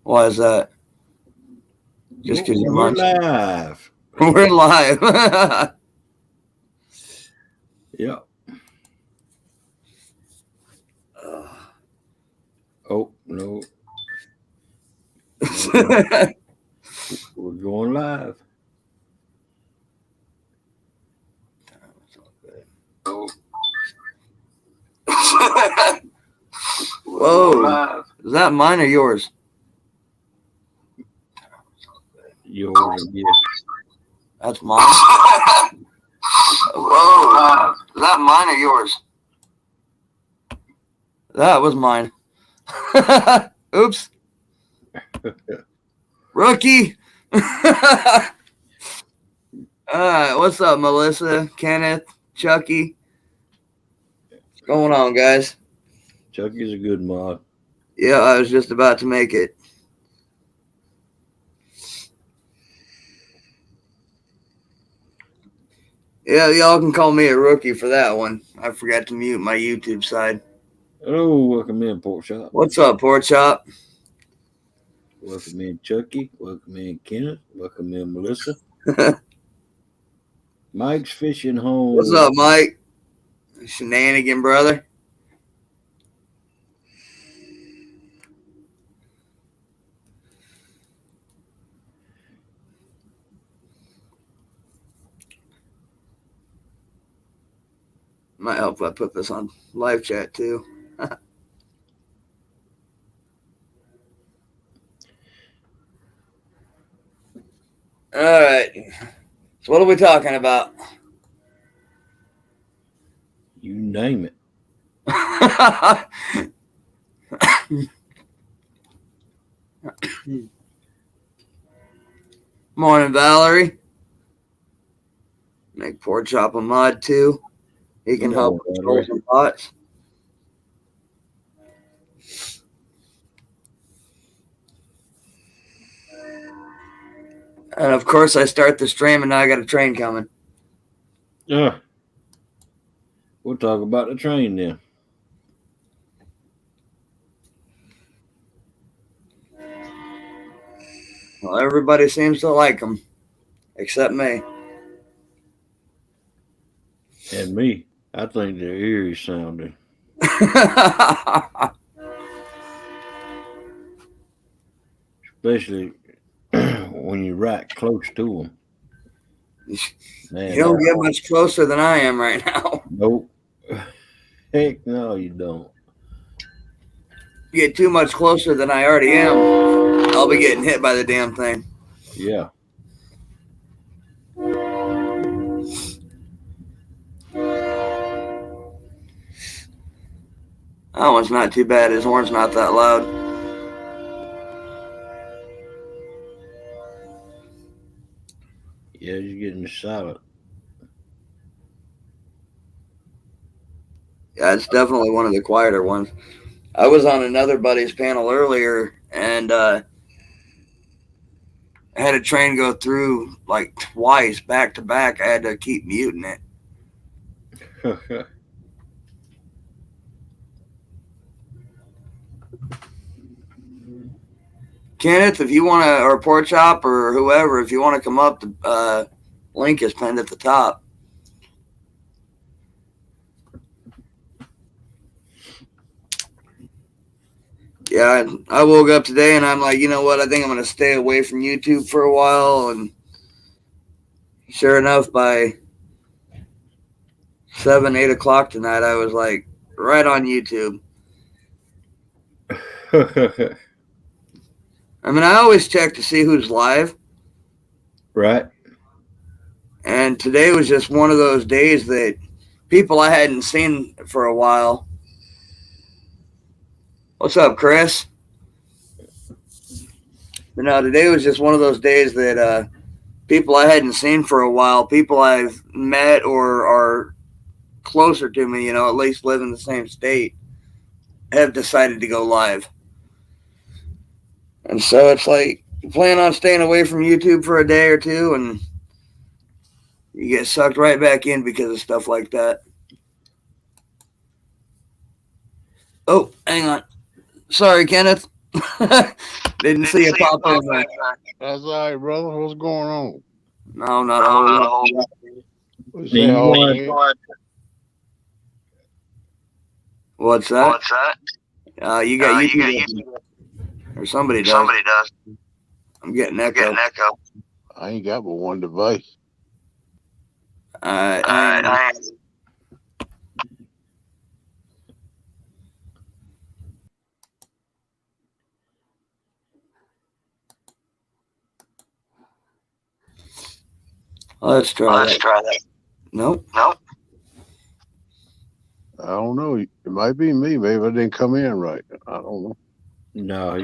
Why is that? Just because you're We're munching. live. We're live. Yeah. Oh, no. We're going live. Whoa. Is that mine or yours? Yours, yes. That's mine. Whoa. Is that mine or yours? That was mine. Oops. Rookie. Alright, what's up, Melissa, Kenneth, Chucky? What's going on, guys? Chucky's a good mod. Yeah, I was just about to make it. Yeah, y'all can call me a rookie for that one. I forgot to mute my YouTube side. Oh, welcome in, Pork Chop. What's up, Pork Chop? Welcome in, Chucky. Welcome in, Kenneth. Welcome in, Melissa. Mike's fishing home. What's up, Mike? Shenanigan, brother. Might help if I put this on live chat too. All right. So what are we talking about? You name it. Morning, Valerie. Make Pork Chop a mod too. He can help control some thoughts. And of course, I start the stream, and now I got a train coming. Yeah. We'll talk about the train then. Well, everybody seems to like them, except me. And me. I think they're eerie sounding. Especially when you're right close to them. Man, you don't get much closer than I am right now. Nope. Heck no, you don't. You get too much closer than I already am, I'll be getting hit by the damn thing. Yeah. That one's not too bad. His horn's not that loud. Yeah, you're getting silent. Yeah, it's definitely one of the quieter ones. I was on another buddy's panel earlier, and I had a train go through like twice back to back. I had to keep muting it. Kenneth, if you want to, or Pork Chop, or whoever, if you want to come up, the link is pinned at the top. Yeah, I woke up today and I'm like, you know what? I think I'm going to stay away from YouTube for a while. And sure enough, by 7, 8 o'clock tonight, I was like right on YouTube. I mean, I always check to see who's live. Right. And today was just one of those days that people I hadn't seen for a while. What's up, Chris? But no, today was just one of those days that people I hadn't seen for a while, people I've met or are closer to me, you know, at least live in the same state, have decided to go live. And so it's like, you plan on staying away from YouTube for a day or two, and you get sucked right back in because of stuff like that. Oh, hang on. Sorry, Kenneth. Didn't see you pop in there. That's all right, brother. What's going on? No, not a whole lot. What you Then say, you old want man? What's that? You got YouTube or somebody does. I'm getting echo. I ain't got but one device. Hang on. Let's try that. Nope. I don't know. It might be me. Maybe I didn't come in right. I don't know. no,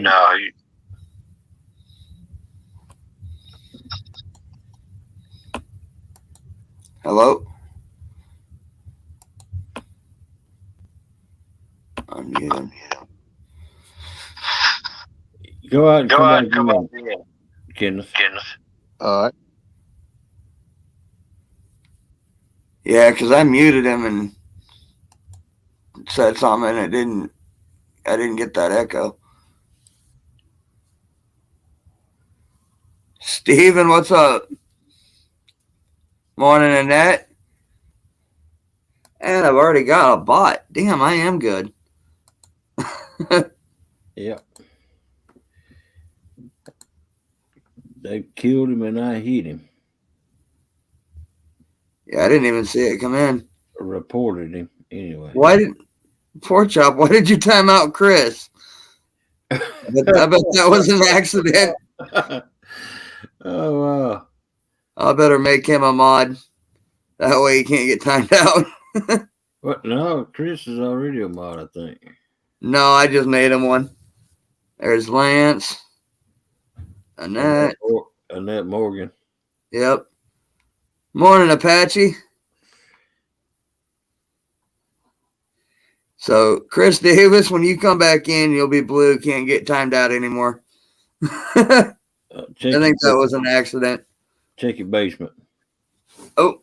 Hello. Unmute him. go out and come back in, Kenneth. All right. Yeah, because I muted him and said something, and I didn't get that echo. Steven, what's up? Morning, Annette. And I've already got a bot. Damn, I am good. Yep. They killed him and I hit him. Yeah, I didn't even see it come in. Reported him anyway. Pork chop, why did you time out Chris? I bet that was an accident. Oh wow. I better make him a mod. That way he can't get timed out. What? No, Chris is already a mod, I think. No, I just made him one. There's Lance. Annette. Annette Morgan. Yep. Morning, Apache. So, Chris Davis, when you come back in, you'll be blue. Can't get timed out anymore. I think that was an accident. Check your basement. Oh.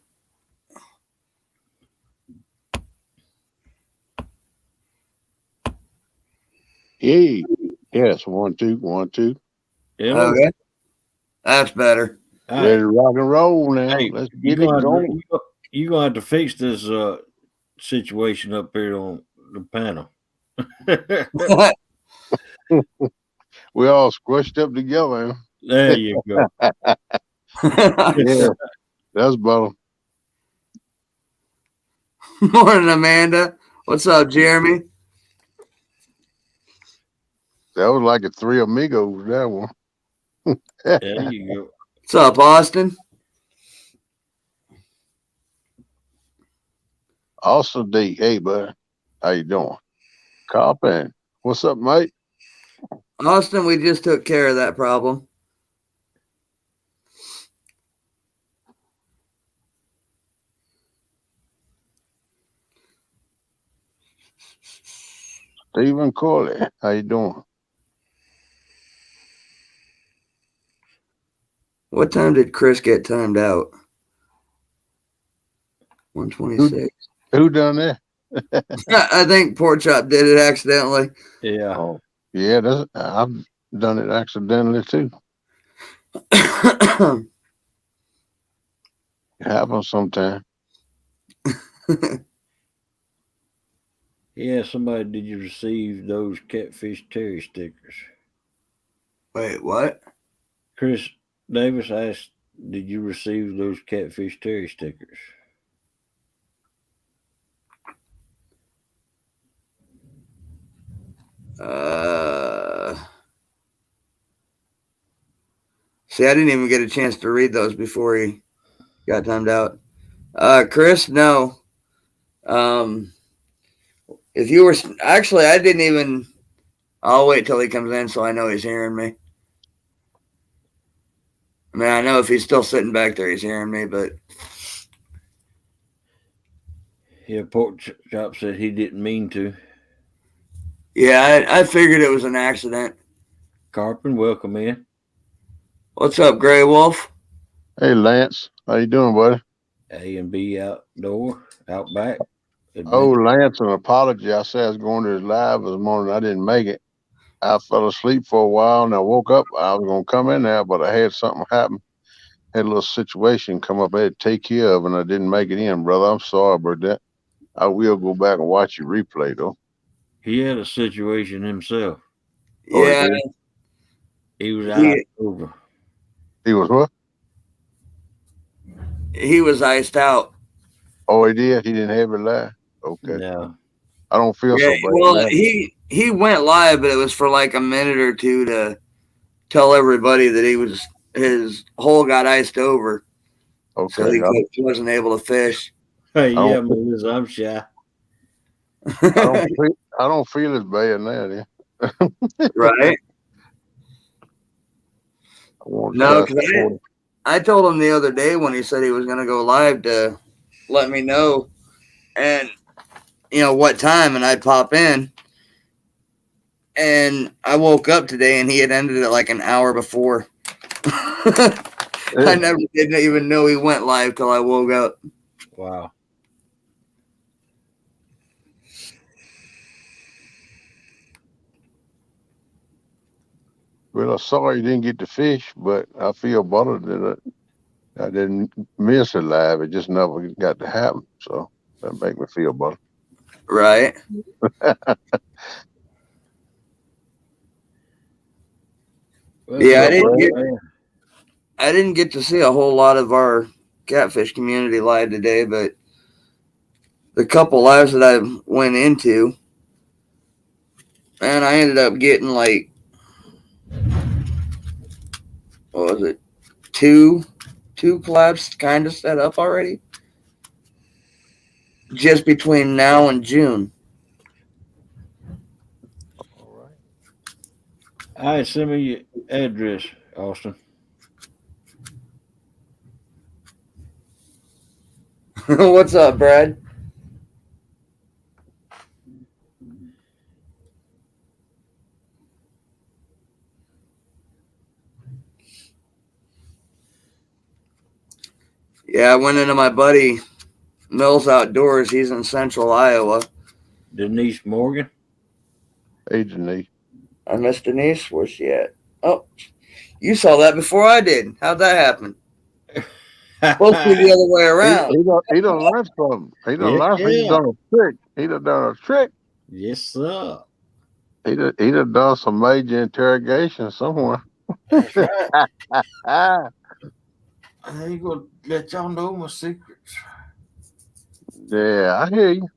Hey. Yes. 1, 2, 1, 2. Hello. Okay. That's better. All Ready right. to rock and roll now. Hey, Let's get it going. You're going to have to fix this situation up here on the panel. We all squished up together. There you go. Yeah. That's better. Morning, Amanda. What's up, Jeremy? That was like a Three Amigos, that one. There you go. What's up, Austin? Awesome D. Hey, bud. How you doing? Coppin. What's up, mate? Austin, we just took care of that problem. Stephen Corley. How you doing? What time did Chris get timed out? 126. Who done that? I think Pork Chop did it accidentally. Yeah. Oh, yeah. I've done it accidentally too. It happens sometimes. Yeah, somebody, did you receive those Catfish Terry stickers? Wait, what? Chris Davis asked, did you receive those Catfish Terry stickers? See, I didn't even get a chance to read those before he got timed out. Chris, no. If you were actually, I didn't even. I'll wait till he comes in so I know he's hearing me. I mean, I know if he's still sitting back there, he's hearing me, but. Yeah, Pork Chop said he didn't mean to. Yeah, I figured it was an accident. Carpin, welcome in. What's up, Gray Wolf? Hey, Lance. How you doing, buddy? A and B outdoor, out back. Oh, Lance, an apology. I said I was going to his live this morning. I didn't make it. I fell asleep for a while and I woke up. I was gonna come in there, but I had something happen. Had a little situation come up I had to take care of, and I didn't make it in, brother. I'm sorry about that. I will go back and watch your replay though. He had a situation himself. Oh, he Yeah, did? He was out he, over. He was what? he was iced out. Oh, he did. He didn't have it live. Okay. No. I don't feel Yeah, so bad well, now. he went live, but it was for like a minute or two to tell everybody that his hole got iced over, so Okay. he wasn't able to fish. Hey, I yeah, don't. Melissa, I'm shy. I don't feel as bad now. Then. Right? I want to No, try because some more. I told him the other day when he said he was going to go live to let me know, and what time, and I'd pop in. And I woke up today, and he had ended it like an hour before. I never didn't even know he went live till I woke up. Wow. Well, I'm sorry you didn't get to fish, but I feel better that I didn't miss it live. It just never got to happen. So that make me feel better. Right? Well, Yeah, man. I didn't get to see a whole lot of our catfish community live today, but the couple lives that I went into, man, I ended up getting like, what was it, two collabs kind of set up already, just between now and June. All right. All right, send me your address, Austin. What's up, Brad? Yeah, I went into my buddy Mills Outdoors. He's in central Iowa. Denise Morgan. Hey, Denise. I miss Denise. Where's she at? Oh, you saw that before I did. How'd that happen? Supposed to be the other way around. He done learned something. He done Heck learned. He yeah. done a trick. He done a trick. Yes, sir. He done some major interrogation somewhere. That's right. Ah, I ain't gonna let y'all know my secrets. yeah, I hear you.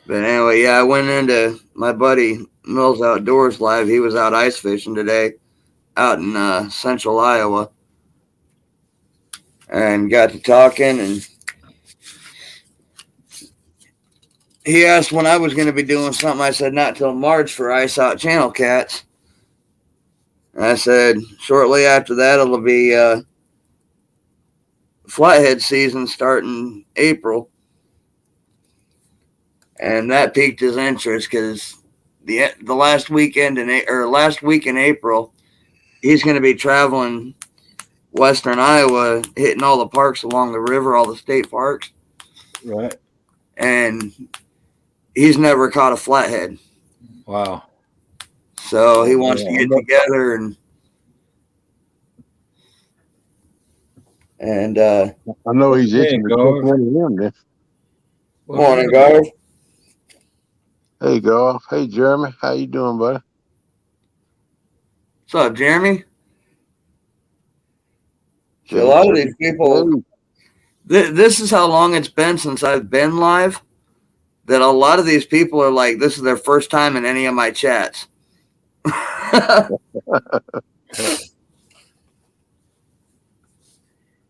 But anyway, yeah, I went into my buddy Mills Outdoors live. He was out ice fishing today out in central Iowa, and got to talking, and he asked when I was going to be doing something. I said not till March for ice out channel cats. And I said shortly after that it'll be flathead season starting April, and that piqued his interest because the last week in April, he's going to be traveling western Iowa, hitting all the parks along the river, all the state parks, Right. and he's never caught a flathead. Wow. So he wants to get together and I know he's itching to catch Garth. one of them. Then. morning, Garth. Hey, Golf. Hey, Jeremy. How you doing, buddy? What's up, Jeremy? So a lot of these people, this is how long it's been since I've been live, that a lot of these people are like, this is their first time in any of my chats.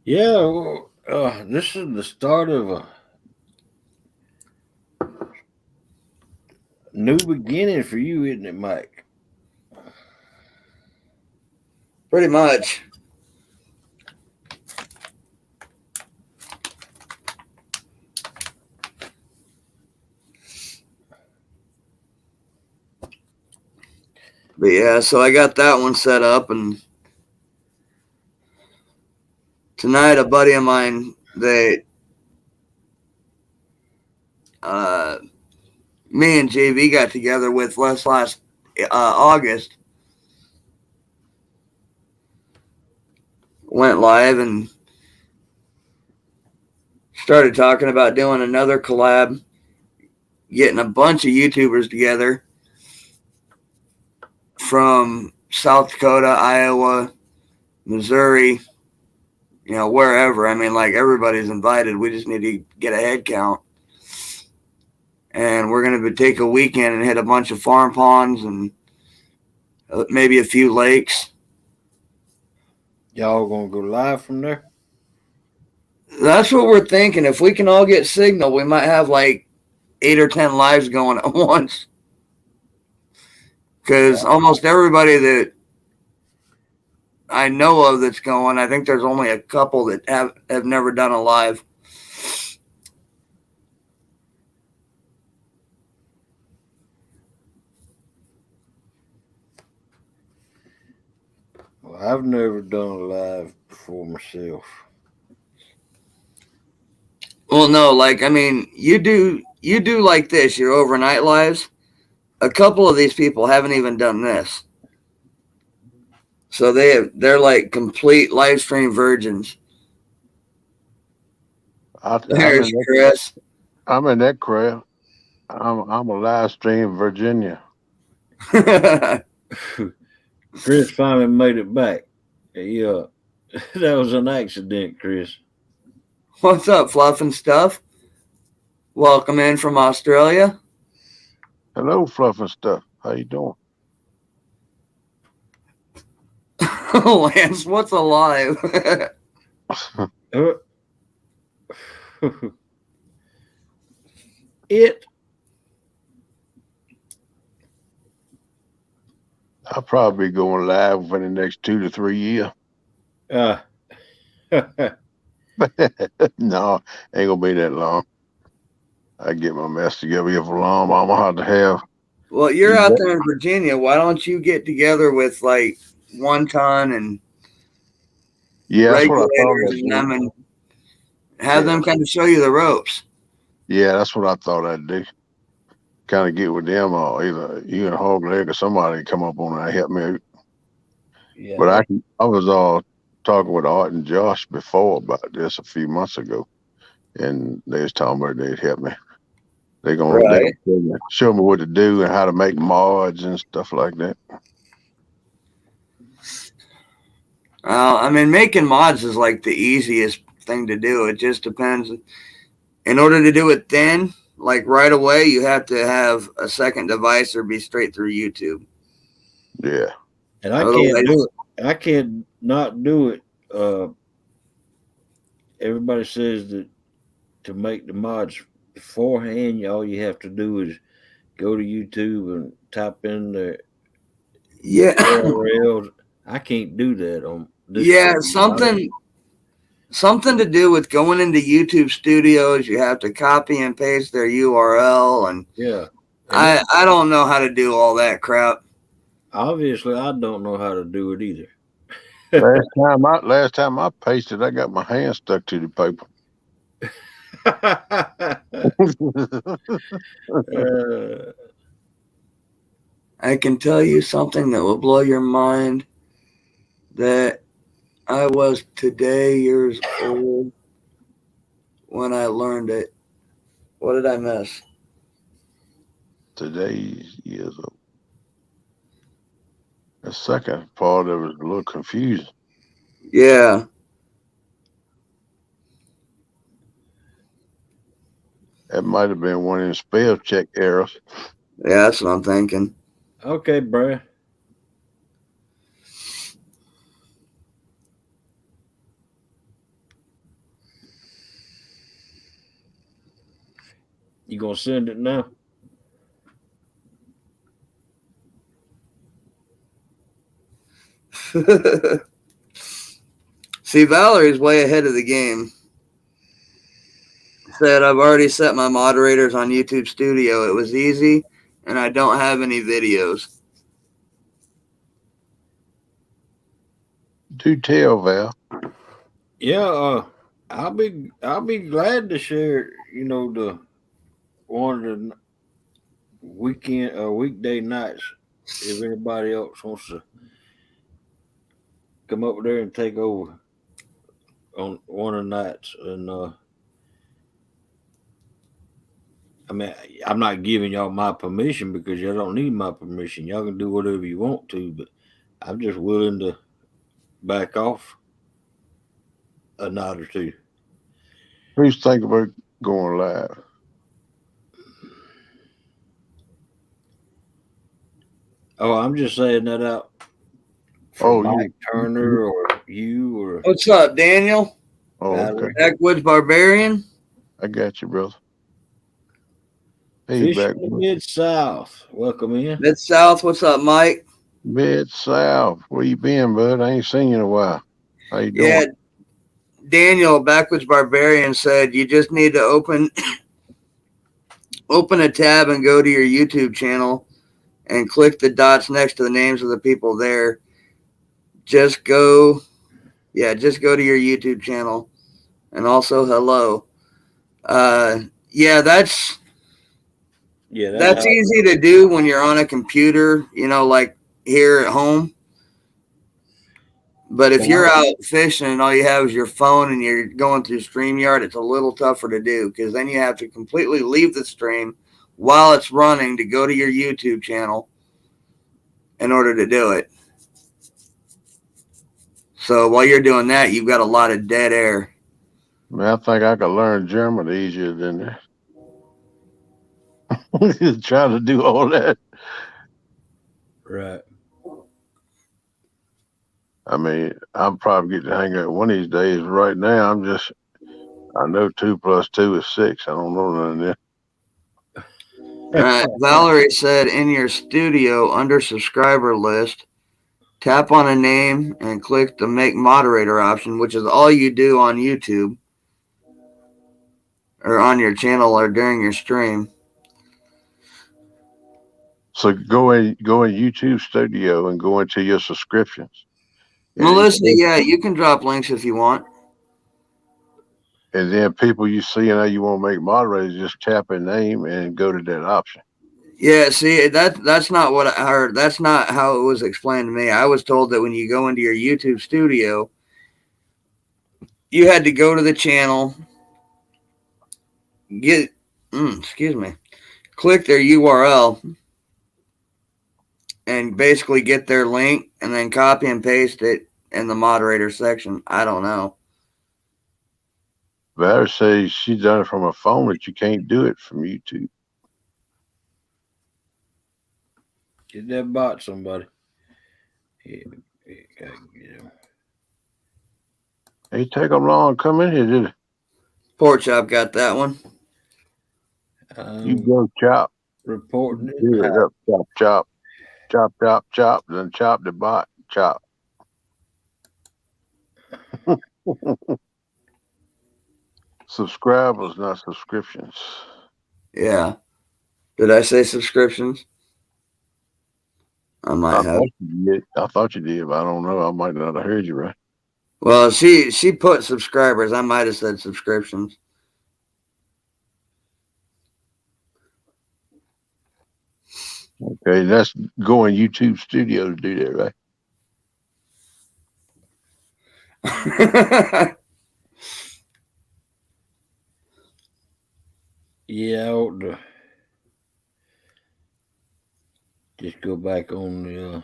Yeah, well, this is the start of a new beginning for you, isn't it, Mike? Pretty much. But yeah, so I got that one set up, and tonight a buddy of mine that me and JV got together with last August. Went live and started talking about doing another collab, getting a bunch of YouTubers together from South Dakota, Iowa, Missouri, wherever. I mean, like, everybody's invited. We just need to get a head count. And we're going to take a weekend and hit a bunch of farm ponds and maybe a few lakes. Y'all gonna go live from there? That's what we're thinking. If we can all get signal, we might have like 8 or 10 lives going at once. Because almost everybody that I know of that's going, I think there's only a couple that have never done a live. Well, I've never done a live before myself. Well, no, like, I mean, you do like this, your overnight lives. A couple of these people haven't even done this. So they're like complete live stream virgins. There's Chris. I'm in that crowd. I'm a live stream Virginia. Chris finally made it back. Yeah, that was an accident, Chris. What's up, Fluff and Stuff? Welcome in from Australia. Hello, Fluff and Stuff. How you doing? Lance, what's alive? It. I'll probably be going live for the next 2 to 3 years. No, ain't gonna be that long. I get my mess together here for long. I'm gonna have. Well, you're out there in Virginia. Why don't you get together with like 1 Ton and regulators and them and have them kind of show you the ropes? Yeah, that's what I thought I'd do. Kind of get with them, or either you and Hog Leg or somebody come up on and help me. Yeah. But I was talking with Art and Josh before about this a few months ago, and they was talking about they'd help me. They're gonna show me what to do and how to make mods and stuff like that. I mean, making mods is like the easiest thing to do. It just depends. In order to do it then, like right away, you have to have a second device or be straight through YouTube. Yeah. And I can't do it. I can't not do it. Everybody says that to make the mods beforehand, all you have to do is go to YouTube and type in the URLs. I can't do that on this. Yeah, something to do with going into YouTube Studios. You have to copy and paste their URL, and I don't know how to do all that crap. Obviously, I don't know how to do it either. Last time I pasted, I got my hand stuck to the paper. I can tell you something that will blow your mind, that I was today years old when I learned it. What did I miss? Today's years old. The second part of it was a little confusing. Yeah. That might have been one of the spell check errors. Yeah, that's what I'm thinking. Okay, bro. You gonna send it now? See, Valerie's way ahead of the game. Said, I've already set my moderators on YouTube Studio. It was easy, and I don't have any videos. Do tell, Val. Yeah, I'll be glad to share. The one of the weekend or weekday nights if anybody else wants to come over there and take over on one of the nights. And I mean, I'm not giving y'all my permission because y'all don't need my permission. Y'all can do whatever you want to, but I'm just willing to back off a night or two. Please think about going live. Oh, I'm just saying that out for Oh, Mike Turner or you or What's up, Daniel? okay. Valerie. Backwoods Barbarian? I got you, brother. Hey, Fish back in the Mid South. Welcome in. Mid South. What's up, Mike? Mid South. Where you been, bud? I ain't seen you in a while. How you Yeah, doing? Daniel, Backwoods Barbarian said you just need to open a tab and go to your YouTube channel and click the dots next to the names of the people there. Just go, just go to your YouTube channel. And also, hello. Yeah, that's Yeah, that's that's how. easy to do when you're on a computer, like here at home. But if you're out fishing and all you have is your phone and you're going through StreamYard, it's a little tougher to do because then you have to completely leave the stream while it's running to go to your YouTube channel in order to do it. So while you're doing that, you've got a lot of dead air. Man, I think I could learn German easier than that. Trying to do all that. Right. I mean, I'm probably getting the hang of it one of these days. Right now, I know 2 plus 2 is 6. I don't know none of that. All right. Valerie said in your studio under subscriber list, tap on a name and click the make moderator option, which is all you do on YouTube or on your channel or during your stream. So go in YouTube Studio and go into your subscriptions. Melissa, yeah, you can drop links if you want. And then people you see and how you want to make moderators, just tap a name and go to that option. Yeah, see, that's not what I heard. That's not how it was explained to me. I was told that when you go into your YouTube studio, you had to go to the channel, get, excuse me, click their URL, and basically get their link, and then copy and paste it in the moderator section. I don't know. Valerie says she's done it from a phone, but you can't do it from YouTube. Get that bot, somebody. Yeah, gotta get him. Ain't take them long to come in here, did it? Pork Chop got that one. You go chop. Reporting it. Do it up, chop, chop, chop, chop, chop, then chop the bot, chop. Subscribers, not subscriptions. Yeah. Did I say subscriptions? I might have. I thought you did, but I don't know. I might not have heard you right. Well, she put subscribers. I might have said subscriptions. Okay, that's go in YouTube Studio to do that, right? Yeah, I ought to just go back on the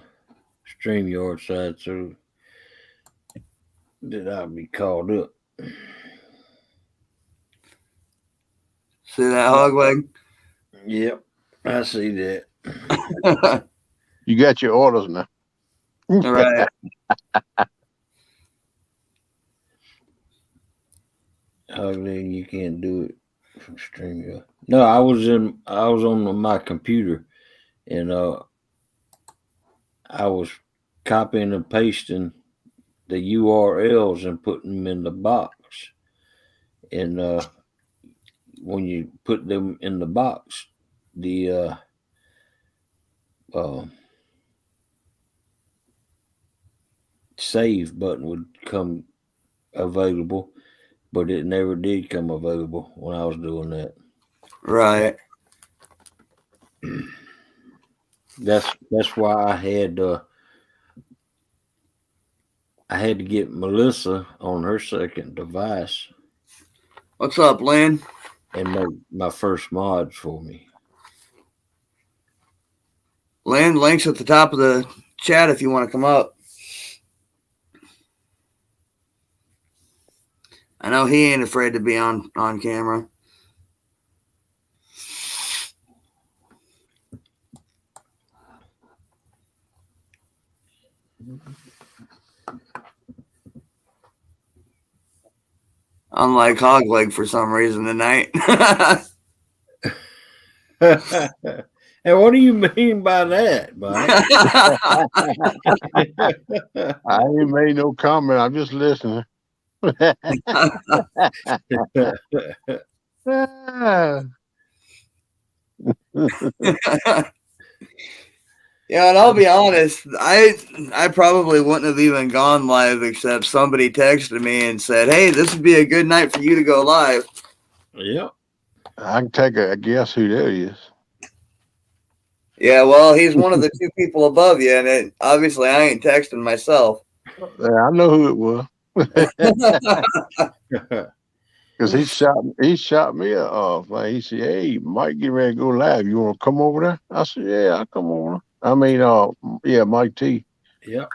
StreamYard side so that I'll be caught up. See that hog leg? Yep, I see that. You got your orders now. All right. Ugly, you can't do it from StreamYard. No, I was on my computer and I was copying and pasting the URLs and putting them in the box. And when you put them in the box, the save button would come available, but it never did come available when I was doing that. Right. That's why I had to get Melissa on her second device What's up, Lynn? and make my first mod for me. Lynn, links at the top of the chat if you want to come up. I know he ain't afraid to be on camera. Unlike Hogleg for some reason tonight. And what do you mean by that, Mike? I ain't made no comment. I'm just listening. Yeah, and I'll be honest, I probably wouldn't have even gone live except somebody texted me and said, "Hey, this would be a good night for you to go live." Yep. I can take a guess who that is. Yeah, well, he's one of the two people above you, and obviously I ain't texting myself. Yeah, I know who it was. Because he shot me off. Like he said, "Hey, Mike, get ready to go live. You want to come over there?" I said, "Yeah, I'll come over." I mean, yeah, Mike T. Yep.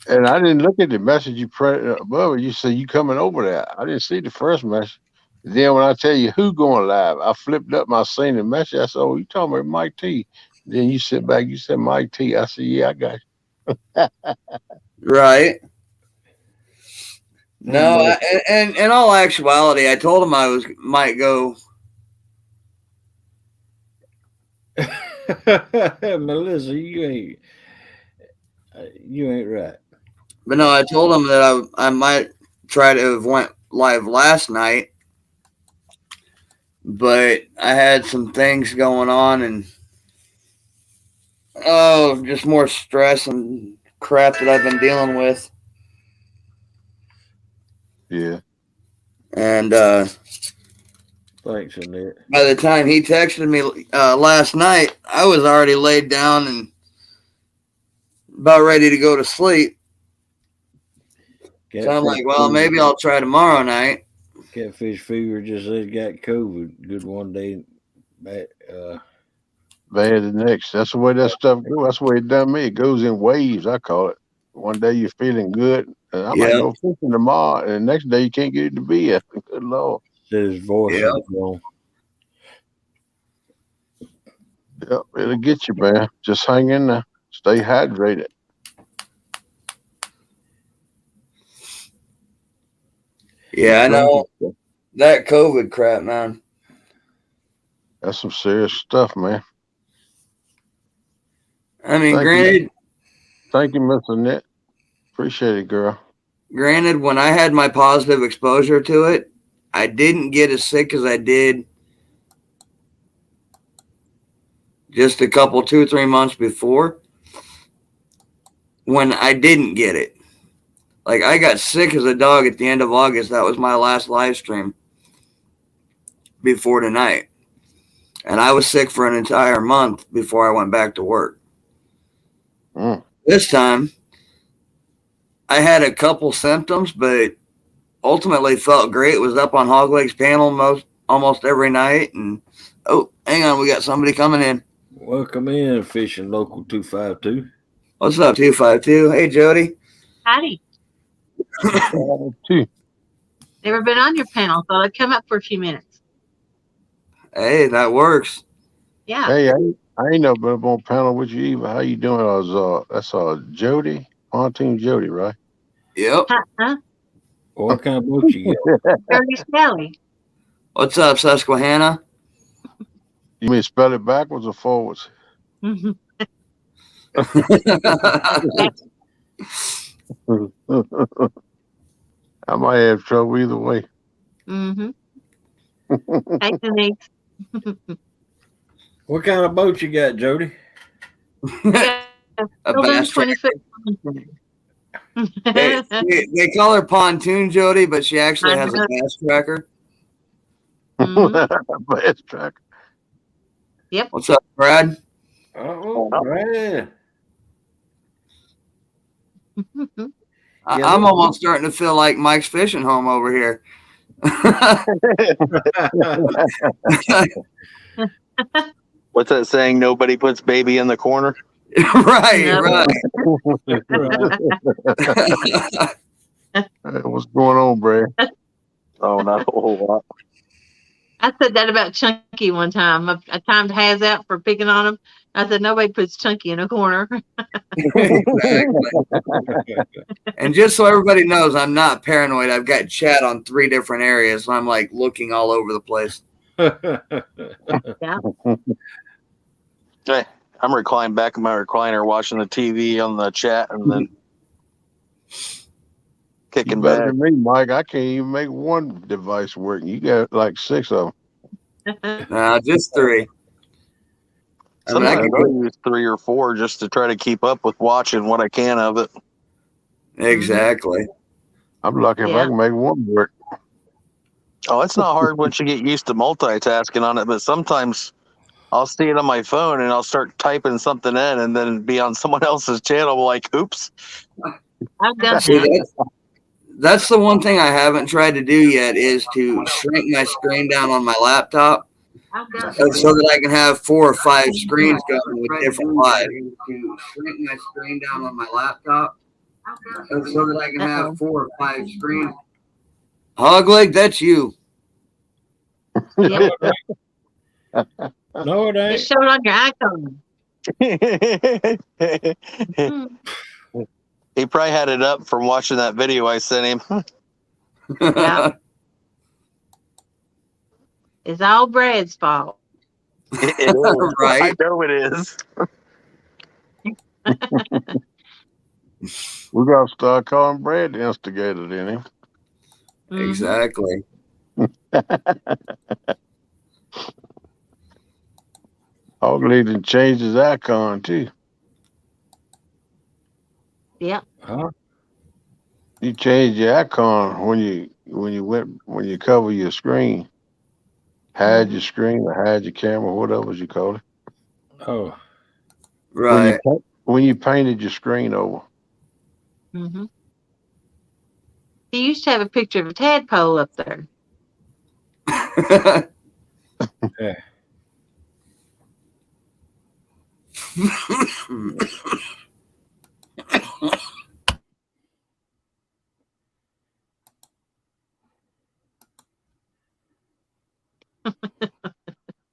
And I didn't look at the message you put above it. You said you coming over there. I didn't see the first message. Then when I tell you who going live, I flipped up my seen the message. I said, "Oh, you talking about Mike T?" Then you sit back. You said Mike T. I said, "Yeah, I got you." Right. No, and in all actuality, I told him I might go. Melissa, you ain't right. But no, I told him that I might try to have went live last night, but I had some things going on and just more stress and crap that I've been dealing with. Yeah. And Thanks, Annette. by the time he texted me last night, I was already laid down and about ready to go to sleep. So I'm like, well, maybe I'll try tomorrow night. Catfish fever just says got COVID. Good one day back. Bad the next. That's the way that stuff goes. That's the way it done me. It goes in waves, I call it. One day you're feeling good, and I might go fishing tomorrow, and the next day you can't get it to be here. Good Lord. Said his voice is gone. Yep, it'll get you, man. Just hang in there. Stay hydrated. Yeah, I know. That COVID crap, man. That's some serious stuff, man. I mean, granted. Thank you, Miss Annette. Appreciate it, girl. Granted, when I had my positive exposure to it, I didn't get as sick as I did just a couple, 2-3 months before when I didn't get it. Like, I got sick as a dog at the end of August. That was my last live stream before tonight. And I was sick for an entire month before I went back to work. This time, I had a couple symptoms, but ultimately felt great. Was up on Hog Leg's panel almost every night. And, oh, hang on, we got somebody coming in. Welcome in, Fishing Local 252. What's up, 252? Hey, Jody. Howdy. Never been on your panel, thought I'd come up for a few minutes. Hey, that works. Yeah. Hey, I ain't never been up on panel with you either. How you doing? That's Jody, Pontoon Jody, right? Yep. Huh? What kind of boat you got? Dirty Sally. What's up, Susquehanna? You mean spell it backwards or forwards? Mm-hmm. I might have trouble either way. Mm-hmm. Thanks, Denise. What kind of boat you got, Jody? A bass 20-foot. They call her Pontoon Jody, but she actually has a gas tracker. Bass tracker. Yep. What's up, Brad? Oh, Brad. I'm almost starting to feel like Mike's fishing home over here. What's that saying? Nobody puts baby in the corner. Right. What's going on, Brad? Oh, not a whole lot. I said that about Chunky one time. I timed Haz out for picking on him. I said nobody puts Chunky in a corner. Exactly. And just so everybody knows, I'm not paranoid. I've got chat on 3 different areas, so I'm like looking all over the place. Yeah. Hey, I'm reclining back in my recliner, watching the TV on the chat, and then kicking Better back. than me, Mike. I can't even make one device work. You got like 6 of them. No, just 3. Sometimes I'll use 3 or 4 just to try to keep up with watching what I can of it. Exactly. I'm lucky if I can make one work. Oh, it's not hard once you get used to multitasking on it, but sometimes I'll see it on my phone and I'll start typing something in and then be on someone else's channel. I'm like, oops. I've done See, that. that's the one thing I haven't tried to do yet is to shrink my screen down on my laptop so that I can have 4 or 5 screens going with different lives. To shrink my screen down on my laptop so that I can have 4 or 5 screens. Hogleg, that's you. Yep. No, it ain't. It showed on your icon. He probably had it up from watching that video I sent him. Yeah. It's all Brad's fault. It is. Right. I know it is. We got to start calling Brad the instigator, then. Exactly. Hogleg done changed his icon too. Yep. Huh? You changed your icon when you cover your screen. Hide your screen or hide your camera, whatever you call it. Oh. Right. When you painted your screen over. He used to have a picture of a tadpole up there. Yeah.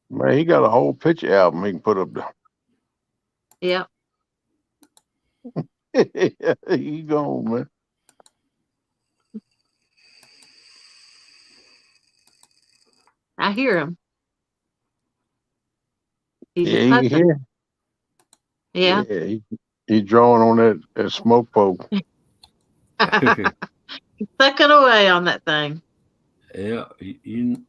Man, he got a whole picture album he can put up there. Yep. You go, man. I hear him. He's Yeah, you can hear. Yeah. Yeah, he drawing on that smoke pole. He's sucking away on that thing. Yeah. You...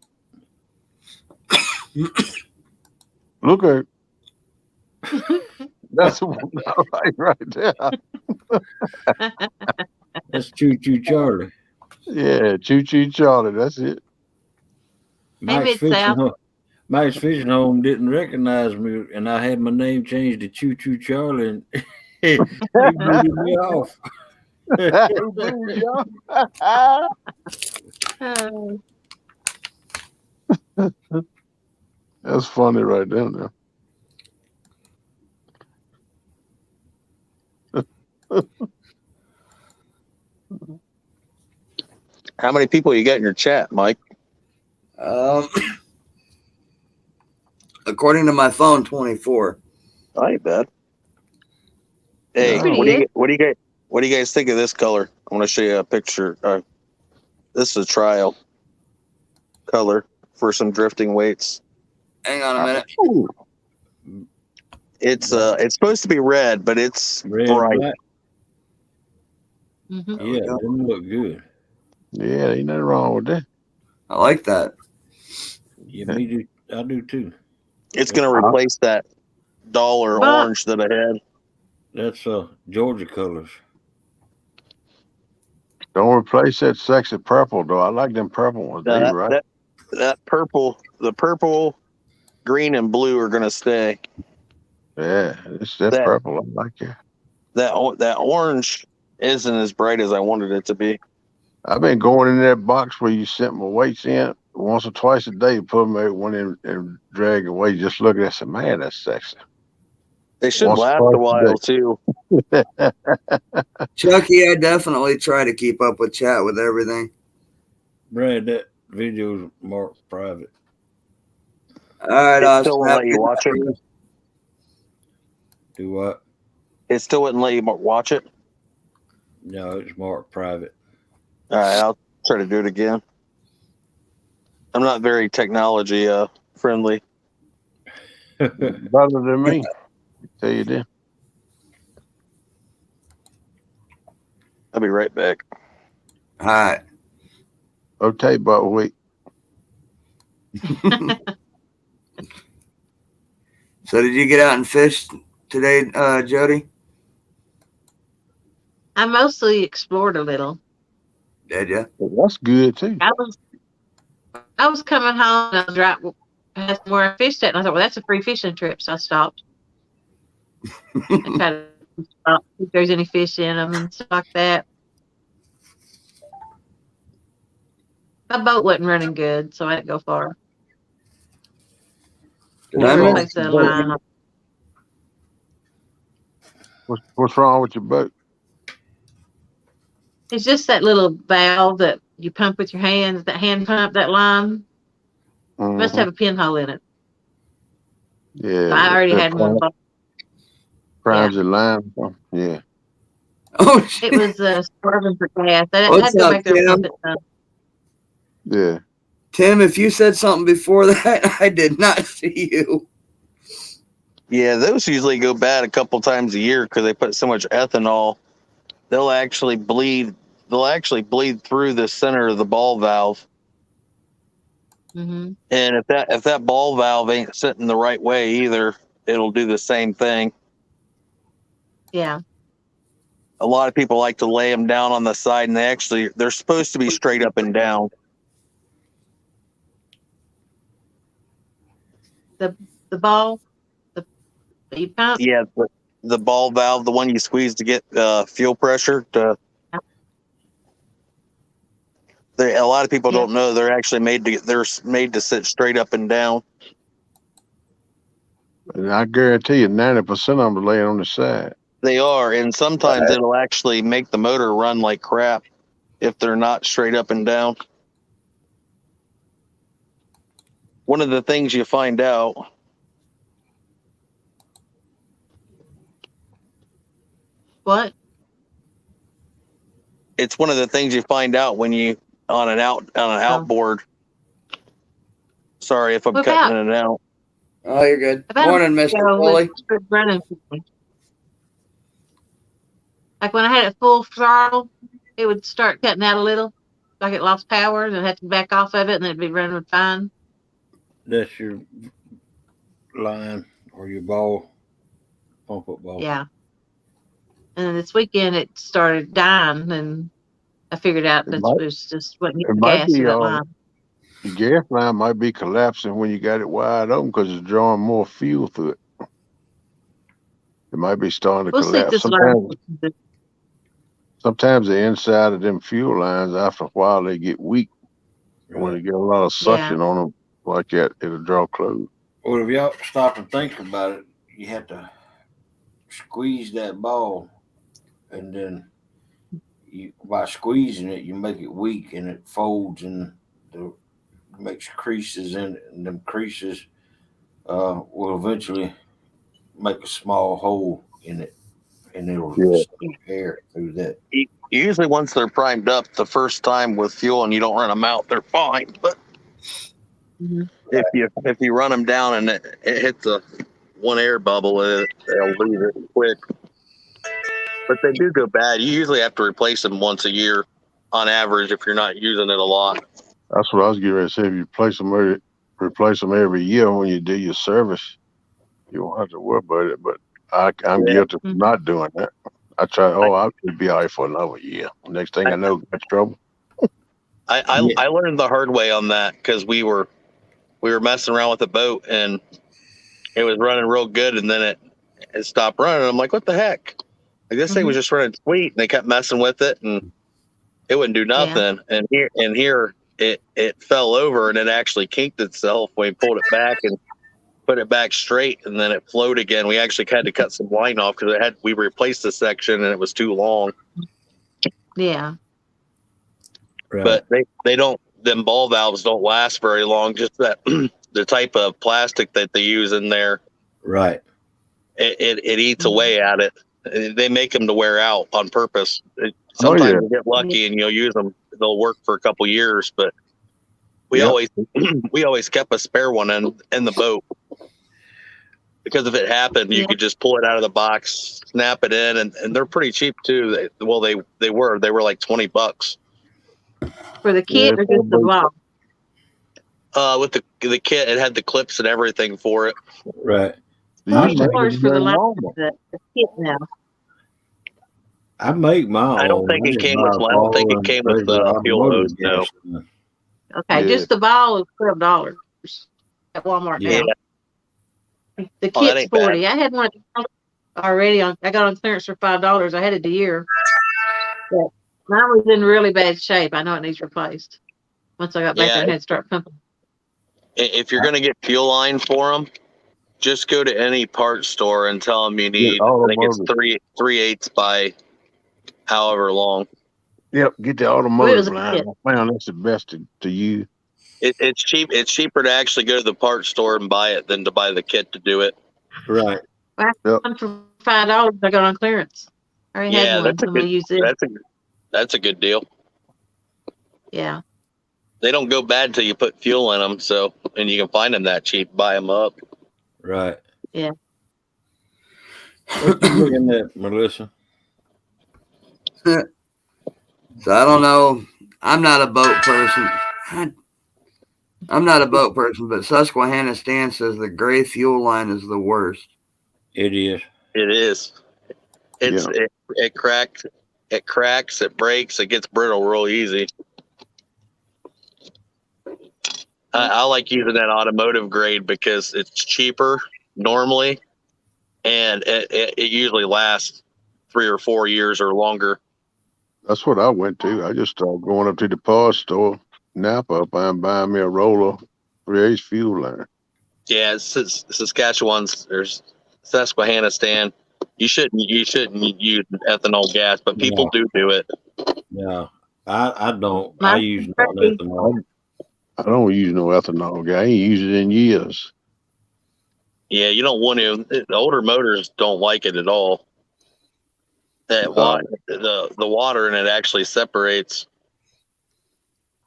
Look at it. That's the one I like right there. That's Choo Choo Charlie. Yeah, Choo Choo Charlie. That's it. Mike's fishing home didn't recognize me, and I had my name changed to Choo Choo Charlie, and he booted me off. That's funny right there. Now. How many people you got in your chat, Mike? According to my phone, 24. I ain't bad. Hey, Pretty what do you guys think of this color? I want to show you a picture. This is a trial color for some drifting weights. Hang on a minute. It's supposed to be red, but it's bright. Yeah, it doesn't look good. Yeah, ain't nothing wrong with that. I like that. Yeah, me do. I do too. It's going to replace that dollar orange that I had. That's Georgia colors. Don't replace that sexy purple though. I like them purple ones. They That, right. that purple, the purple, green, and blue are gonna stay. Yeah, it's that That purple. I like it. that orange isn't as bright as I wanted it to be. I've been going in that box where you sent my weights in once or twice a day. Put them in one in and drag away. Just look at it and say, man, that's sexy. They should Once last or a twice while too. a day. Chucky, I definitely try to keep up with chat with everything. Brad, that video's marked private. All right, It I'll still won't snap let you watch it. Do what? It still wouldn't let you watch it. No, it's marked private. All right, I'll try to do it again. I'm not very technology friendly. Better than me. Tell you that. I'll be right back. All right. Okay, but wait. So did you get out and fish today, Jody? I mostly explored a little. Did you? That's good too. I was coming home and I was right where I fished at, and I thought, well, that's a free fishing trip, so I stopped. I tried to stop if there's any fish in them and stuff like that. My boat wasn't running good, so I didn't go far. Did I wrong miss with the your boat? line. What's wrong with your boat? It's just that little valve that you pump with your hands, that hand pump, that line. Must Mhm. have a pinhole in it. Yeah, So I already that had one. primes the line. Yeah. Oh, shit. It was starving for gas. I had What's to go up, back there and Tim? pump it. Yeah. Tim, if you said something before that, I did not see you. Yeah, those usually go bad a couple times a year because they put so much ethanol. They'll actually bleed. They'll actually bleed through the center of the ball valve. Mm-hmm. And if that ball valve ain't sitting the right way either, it'll do the same thing. Yeah. A lot of people like to lay them down on the side, and they're supposed to be straight up and down. The ball, the you pump. Yeah, the ball valve, the one you squeeze to get fuel pressure. A lot of people don't know they're actually made to sit straight up and down. And I guarantee you 90% of them are laying on the side. They are, and sometimes it'll actually make the motor run like crap if they're not straight up and down. One of the things you find out. What? It's one of the things you find out when you on an outboard. Sorry if I'm cutting in and out. Oh, you're good. About Morning, Mr. Foley. Running. Like when I had it full throttle, it would start cutting out a little, like it lost power, and I'd have to back off of it, and it'd be running fine. That's your line or your ball, pump up ball. Yeah. And then this weekend it started dying, and I figured out that it was just wasn't getting gas to that line. The gas line might be collapsing when you got it wide open because it's drawing more fuel through it. It might be starting to collapse. Sometimes the inside of them fuel lines, after a while, they get weak. Right. When they get a lot of suction on them like that, it'll draw close. Well, if y'all stop and think about it, you have to squeeze that ball, and then by squeezing it, you make it weak, and it folds and makes creases in it, and them creases will eventually make a small hole in it, and it'll air through that. Usually, once they're primed up the first time with fuel and you don't run them out, they're fine. But if you run them down and it hits a one air bubble, they'll lose it quick. But they do go bad. You usually have to replace them once a year, on average, if you're not using it a lot. That's what I was getting ready to say. If you replace them every year when you do your service, you won't have to worry about it. But I'm guilty of not doing that. I tried. Oh, I could be all right for another year. Next thing I know, got trouble. I learned the hard way on that because we were messing around with the boat and it was running real good, and then it stopped running. I'm like, what the heck? Like this thing was just running sweet, and they kept messing with it, and it wouldn't do nothing. And here it fell over, and it actually kinked itself when we pulled it back and put it back straight, and then it flowed again. We actually had to cut some line off because we replaced the section and it was too long. Yeah. Right. But they don't. Them ball valves don't last very long. Just that the type of plastic that they use in there. Right. It eats away at it. They make them to wear out on purpose. Sometimes you get lucky and you'll use them. They'll work for a couple years, but we always kept a spare one in the boat because if it happened, you could just pull it out of the box, snap it in, and they're pretty cheap too. They were like $20 for the kit or just the ball. With the kit. It had the clips and everything for it. Right. $100 for the kit now. I make my own. I don't think it came with. I don't think it came with fuel hose. No. Okay, just the ball is $12 at Walmart now. The kit's $40. I had one already I got on clearance for $5. I had it a year. But mine was in really bad shape. I know it needs replaced. Once I got back there, I had to start pumping. If you're going to get fuel line for them, just go to any parts store and tell them you need. I think it's 3/8 by however long. Yep, get the automotive line. I found that's the best to use. It's cheap. It's cheaper to actually go to the parts store and buy it than to buy the kit to do it. Right. I got one for $5. I got on clearance. I already had one. I'm gonna use it. That's a good deal. Yeah. They don't go bad until you put fuel in them. So, and you can find them that cheap. Buy them up. Right. Yeah. What you looking at, Melissa? So I don't know. I'm not a boat person. I'm not a boat person, but Susquehanna Stan says the gray fuel line is the worst. It is. It is. It cracks. It cracks. It breaks. It gets brittle real easy. I like using that automotive grade because it's cheaper normally, and it usually lasts 3 or 4 years or longer. That's what I went to. I just started going up to the parts store, Napa, up and buying me a roller 3/8 fuel line. Yeah, Saskatchewan's. There's Susquehanna Stan. You shouldn't use ethanol gas, but people do it. No, I don't. I use ethanol. I don't use no ethanol. I ain't used it in years. Yeah, you don't want to. The older motors don't like it at all. The water in it actually separates.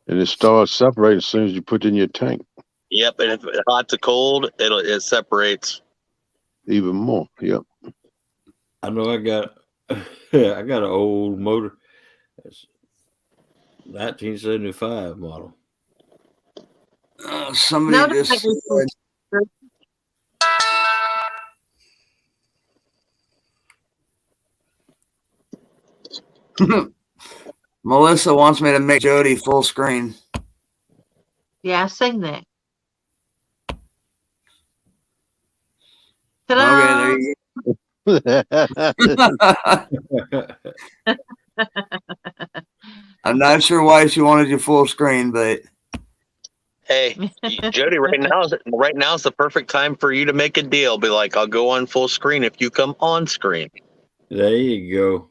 And it starts separating as soon as you put it in your tank. Yep, and if it's hot to cold, it separates even more. Yep. I know I got an old motor. It's 1975 model. Somebody just Melissa wants me to make Jody full screen. Yeah, I sing that. Ta-da! Okay, there you go. I'm not sure why she wanted you full screen, but hey, Jody, right now is the perfect time for you to make a deal. Be like, I'll go on full screen if you come on screen. There you go.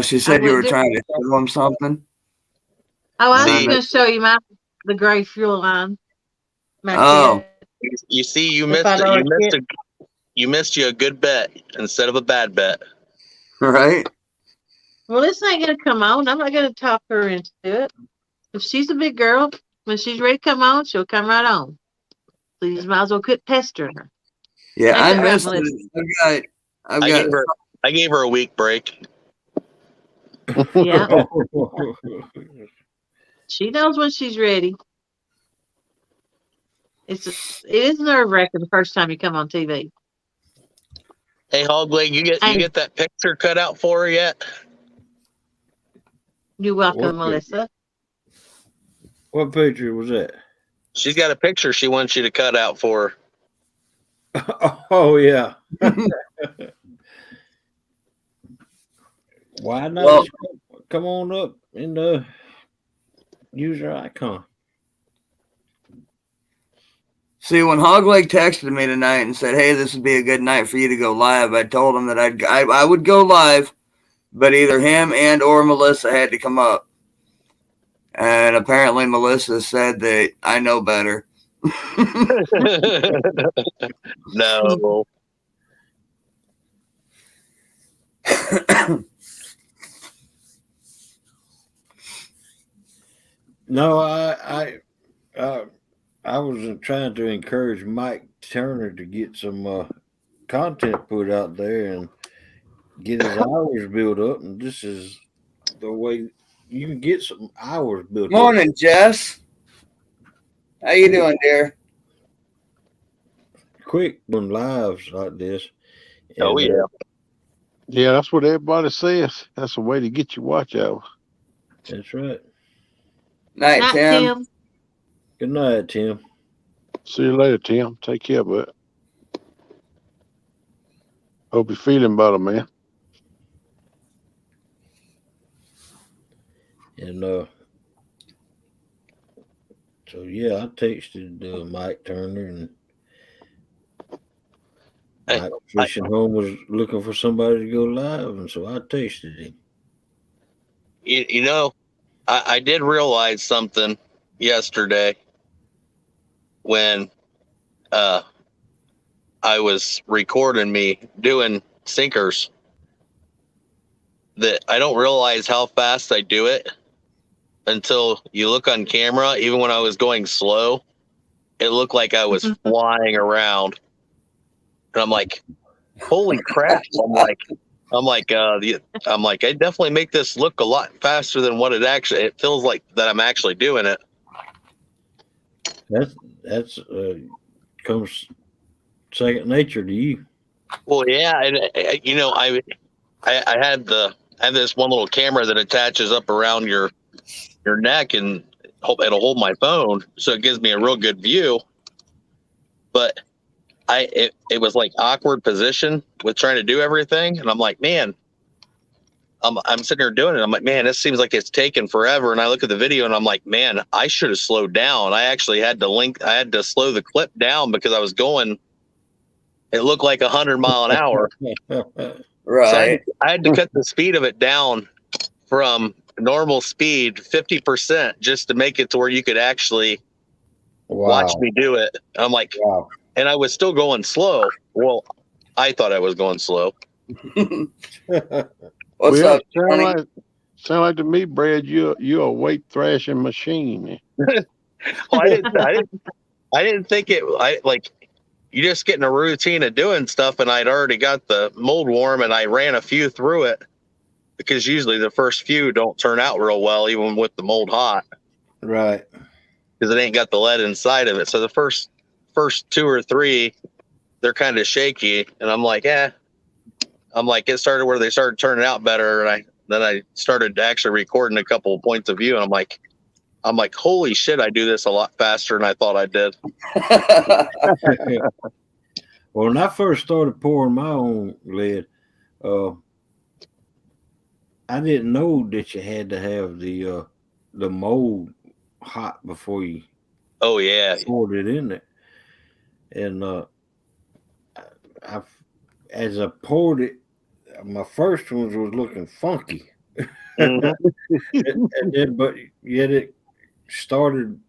She said you were trying to show them something. Oh, I was going to show you the gray fuel line. You see, you missed a good bet instead of a bad bet. Right. Well, this ain't going to come on. I'm not going to talk her into it. If she's a big girl, when she's ready to come on, she'll come right on. So you might as well quit pestering her. Yeah, I missed it. I gave her a week break. Yeah. She knows when she's ready. It is nerve-wracking the first time you come on TV. Hey, Hogleg, you get that picture cut out for her yet? You're welcome, What Melissa. What picture was that? She's got a picture she wants you to cut out for her. Oh yeah. Why not? Well, Come on up and use your icon. see, when Hogleg texted me tonight and said, "Hey, this would be a good night for you to go live," I told him that I would go live, but either him and or Melissa had to come up. And apparently, Melissa said that I know better. No. No, I was trying to encourage Mike Turner to get some content put out there and get his hours built up, and this is the way you can get some hours built up. Morning, Jess. How you doing, dear? Quick doing lives like this. Oh, And, yeah. Yeah, that's what everybody says. That's a way to get your watch hours. That's right. Night, Night, Tim. Tim. Good night, Tim. See you later, Tim. Take care, bud. Hope you're feeling better, man. And so yeah, I texted Mike Turner, and Mike Fishing Home was looking for somebody to go live, and so I texted him. You know, I did realize something yesterday when I was recording me doing sinkers, that I don't realize how fast I do it until you look on camera. Even when I was going slow, it looked like I was flying around, and I'm like, holy crap. I'm like, I definitely make this look a lot faster than what it feels like that I'm actually doing it. That's comes second nature to you. Well, yeah, and you know, I had this one little camera that attaches up around your neck, and it'll hold my phone, so it gives me a real good view. But it was like awkward position with trying to do everything, and I'm like, man, I'm sitting here doing it. I'm like, man, this seems like it's taken forever. And I look at the video and I'm like, man, I should have slowed down. I actually had to slow the clip down because I was going. It looked like 100 mile an hour. Right. So I had to cut the speed of it down from normal speed 50% just to make it to where you could actually watch me do it. And I'm like, wow. And I was still going slow. Well, I thought I was going slow. What's up, Johnny? Sound like to me, Brad, you're a weight thrashing machine. Well, I didn't think it. You just get in a routine of doing stuff, and I'd already got the mold warm, and I ran a few through it because usually the first few don't turn out real well, even with the mold hot. Right. Because it ain't got the lead inside of it. So the first 2 or 3, they're kind of shaky, and I'm like, it started where they started turning out better, and then I started actually recording a couple of points of view, and I'm like, holy shit, I do this a lot faster than I thought I did. Well, when I first started pouring my own lead, I didn't know that you had to have the mold hot before you poured it in there. And as I poured it, my first ones was looking funky. Mm-hmm. But yet it started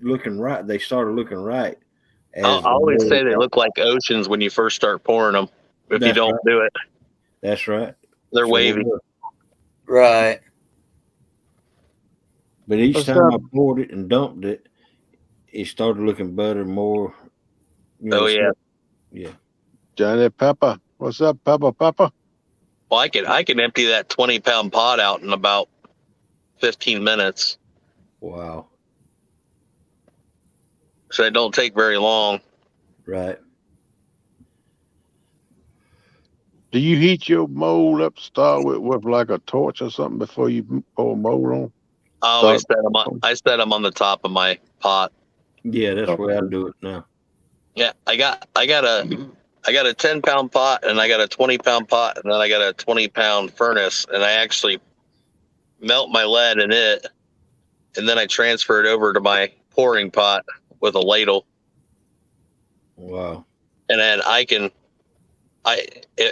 looking right. They started looking right. I always say they look like oceans when you first start pouring them. If you don't do it, that's right. They're wavy. Right. But each time I poured it and dumped it, it started looking better, more. Yeah. Johnny Pepper, what's up, Pepper? Well, I can empty that 20-pound pot out in about 15 minutes. Wow. So it don't take very long. Right. Do you heat your mold up to start with like a torch or something before you pour mold on? I always set them on. I set them on the top of my pot. Yeah, that's where I do it now. Yeah, I got a 10-pound pot, and I got a 20-pound pot, and then I got a 20-pound furnace, and I actually melt my lead in it, and then I transfer it over to my pouring pot with a ladle. Wow. And then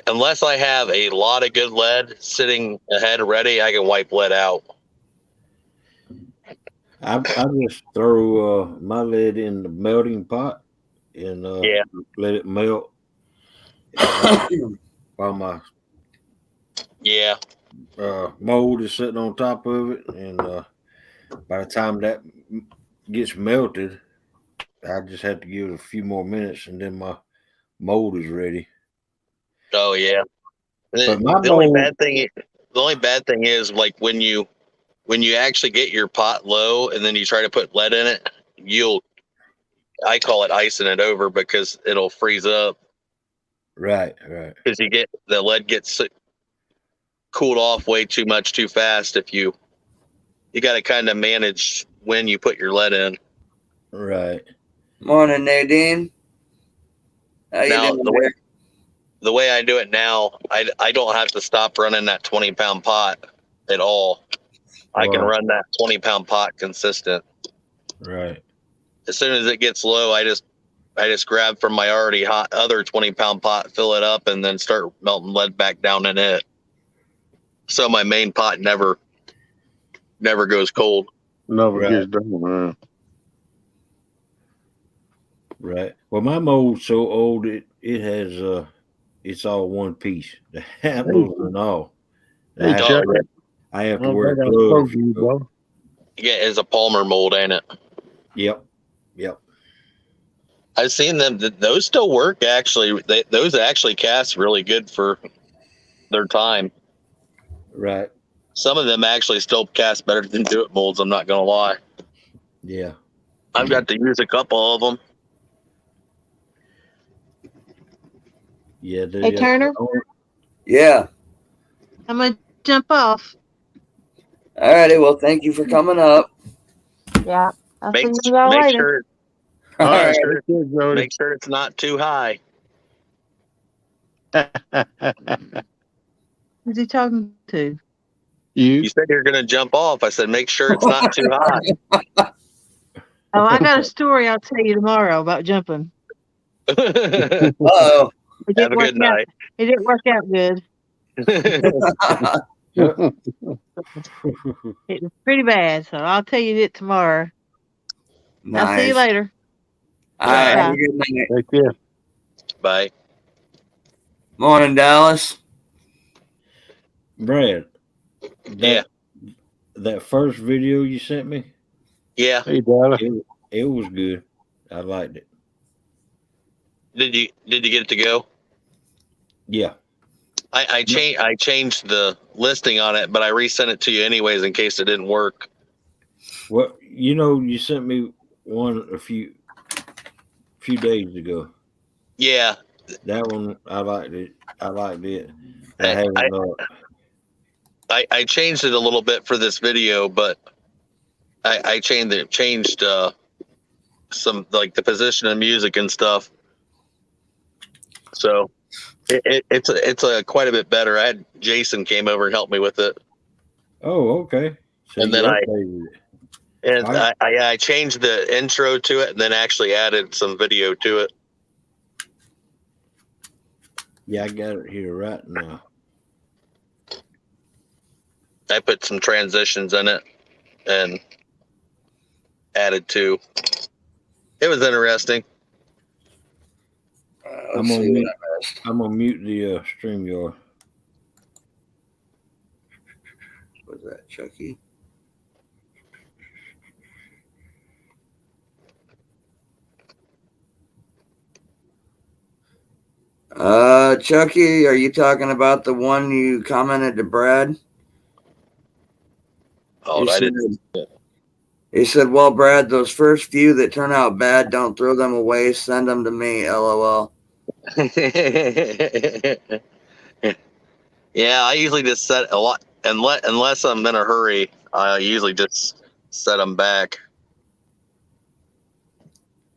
unless I have a lot of good lead sitting ahead ready, I can wipe lead out. I just throw my lead in the melting pot and let it melt while my mold is sitting on top of it, and by the time that gets melted, I just have to give it a few more minutes, and then my mold is ready. Oh yeah. But the only bad thing is like when you actually get your pot low and then you try to put lead in it, I call it icing it over because it'll freeze up. Right. Because the lead gets cooled off way too much too fast. If you got to kind of manage when you put your lead in. Right. Morning, Nadine. How you Now doing the way I do it now, I don't have to stop running that 20-pound pot at all. Wow. I can run that 20-pound pot consistent. Right. As soon as it gets low, I just grab from my already hot other 20-pound pot, fill it up, and then start melting lead back down in it. So my main pot never goes cold. Never gets done, man. Right. Well, my mold's so old it has it's all one piece. The handles and all. Hey, Chuck. I have to wear gloves. Yeah, it's a Palmer mold, ain't it? Yep. I've seen them. Those still work, actually. Those actually cast really good for their time. Right. Some of them actually still cast better than do-it molds, I'm not going to lie. Yeah. I've got to use a couple of them. Yeah. Hey, Turner? Yeah. I'm going to jump off. All righty. Well, thank you for coming up. Yeah. I'll see Make you all later. Make sure it's not too high. Who's he talking to? You said you're going to jump off. I said, make sure it's not too high. Oh, I got a story I'll tell you tomorrow about jumping. Uh-oh. Have a good night. It didn't work out good. It was pretty bad, so I'll tell you it tomorrow. Nice. I'll see you later. All right. Have a good night. Take care. Bye. Morning, Dallas. Brad. That first video you sent me? Yeah. Hey, Dallas. It was good. I liked it. Did you get it to go? Yeah. I changed the listing on it, but I resent it to you anyways in case it didn't work. Well, you sent me one a few days ago. Yeah. That one I liked it. I changed it a little bit for this video, but I changed some like the position of music and stuff. So it's quite a bit better. I had Jason came over and helped me with it. Oh, okay. So and then I changed the intro to it and then actually added some video to it. Yeah, I got it here right now. I put some transitions in it and added to. It was interesting. I'm gonna mute the StreamYard. Was that Chucky? Chucky, are you talking about the one you commented to Brad? Oh, I didn't. He said, well, Brad, those first few that turn out bad, don't throw them away. Send them to me, LOL. Yeah, Yeah, I usually just set a lot, unless I'm in a hurry. I usually just set them back.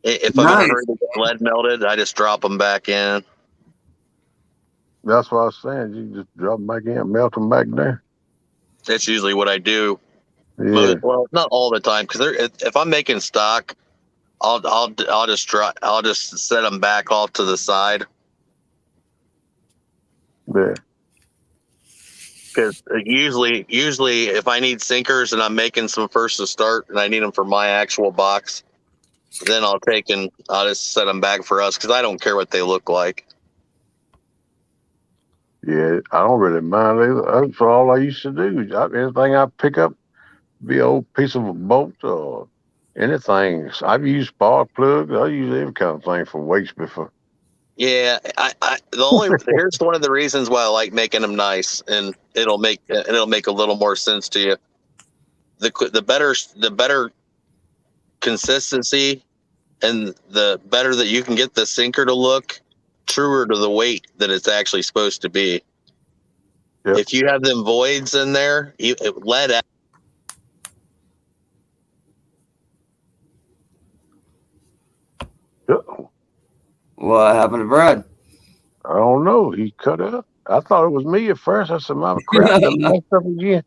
If I'm in a Nice. hurry to get lead melted, I just drop them back in. That's what I was saying. You just drop them back in, melt them back there. That's usually what I do. Yeah. Well, not all the time, because if I'm making stock, I'll just set them back off to the side. Yeah. Because usually if I need sinkers and I'm making some first to start and I need them for my actual box, then I'll just set them back for us, because I don't care what they look like. Yeah. I don't really mind either. That's all I used to do. Anything I pick up, be an old piece of a bolt or anything. I've used spark plugs. I use every kind of thing for weights before. Yeah, here's one of the reasons why I like making them nice, and it'll make a little more sense to you. The better consistency, and the better that you can get the sinker to look truer to the weight that it's actually supposed to be. Yep. If you have them voids in there, lead out. What happened to Brad? I don't know. He cut up. I thought it was me at first. I said, "Mama, crap, I messed up again."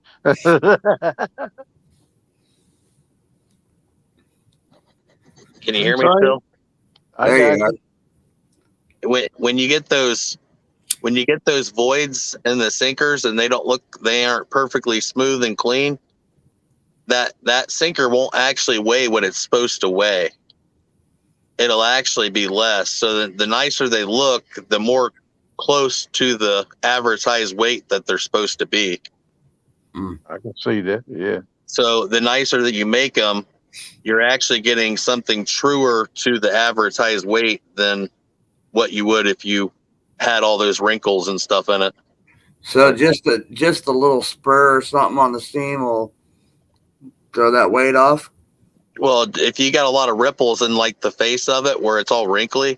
Can you hear me still? I There got you you. When you get those voids in the sinkers and they aren't perfectly smooth and clean, that sinker won't actually weigh what it's supposed to weigh. It'll actually be less. So the nicer they look, the more close to the advertised weight that they're supposed to be. I can see that. Yeah. So the nicer that you make them, you're actually getting something truer to the advertised weight than what you would if you had all those wrinkles and stuff in it. So just a little spur or something on the seam will throw that weight off. Well, if you got a lot of ripples in like the face of it where it's all wrinkly,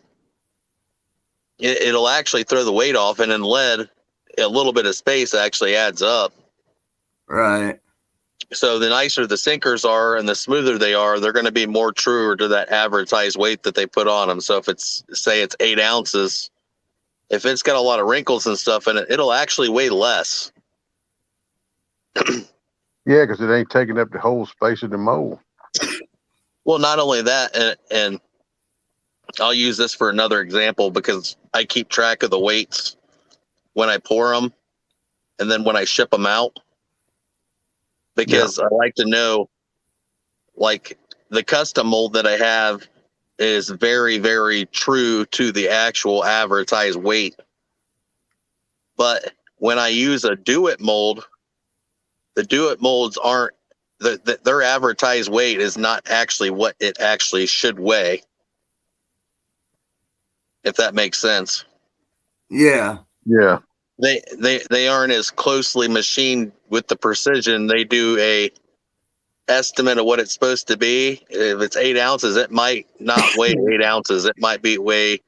it'll actually throw the weight off, and in lead, a little bit of space actually adds up. Right. So the nicer the sinkers are and the smoother they are, they're going to be more truer to that advertised weight that they put on them. So if it's 8 ounces, if it's got a lot of wrinkles and stuff in it, it'll actually weigh less. Yeah, because it ain't taking up the whole space of the mold. Well, not only that, and I'll use this for another example because I keep track of the weights when I pour them and then when I ship them out, because I like to know, like, the custom mold that I have is very, very true to the actual advertised weight. But when I use a do-it mold, the do-it molds aren't, their advertised weight is not actually what it actually should weigh, if that makes sense. Yeah. Yeah. They aren't as closely machined with the precision. They do a estimate of what it's supposed to be. If it's 8 ounces, it might not weigh 8 ounces. It might weigh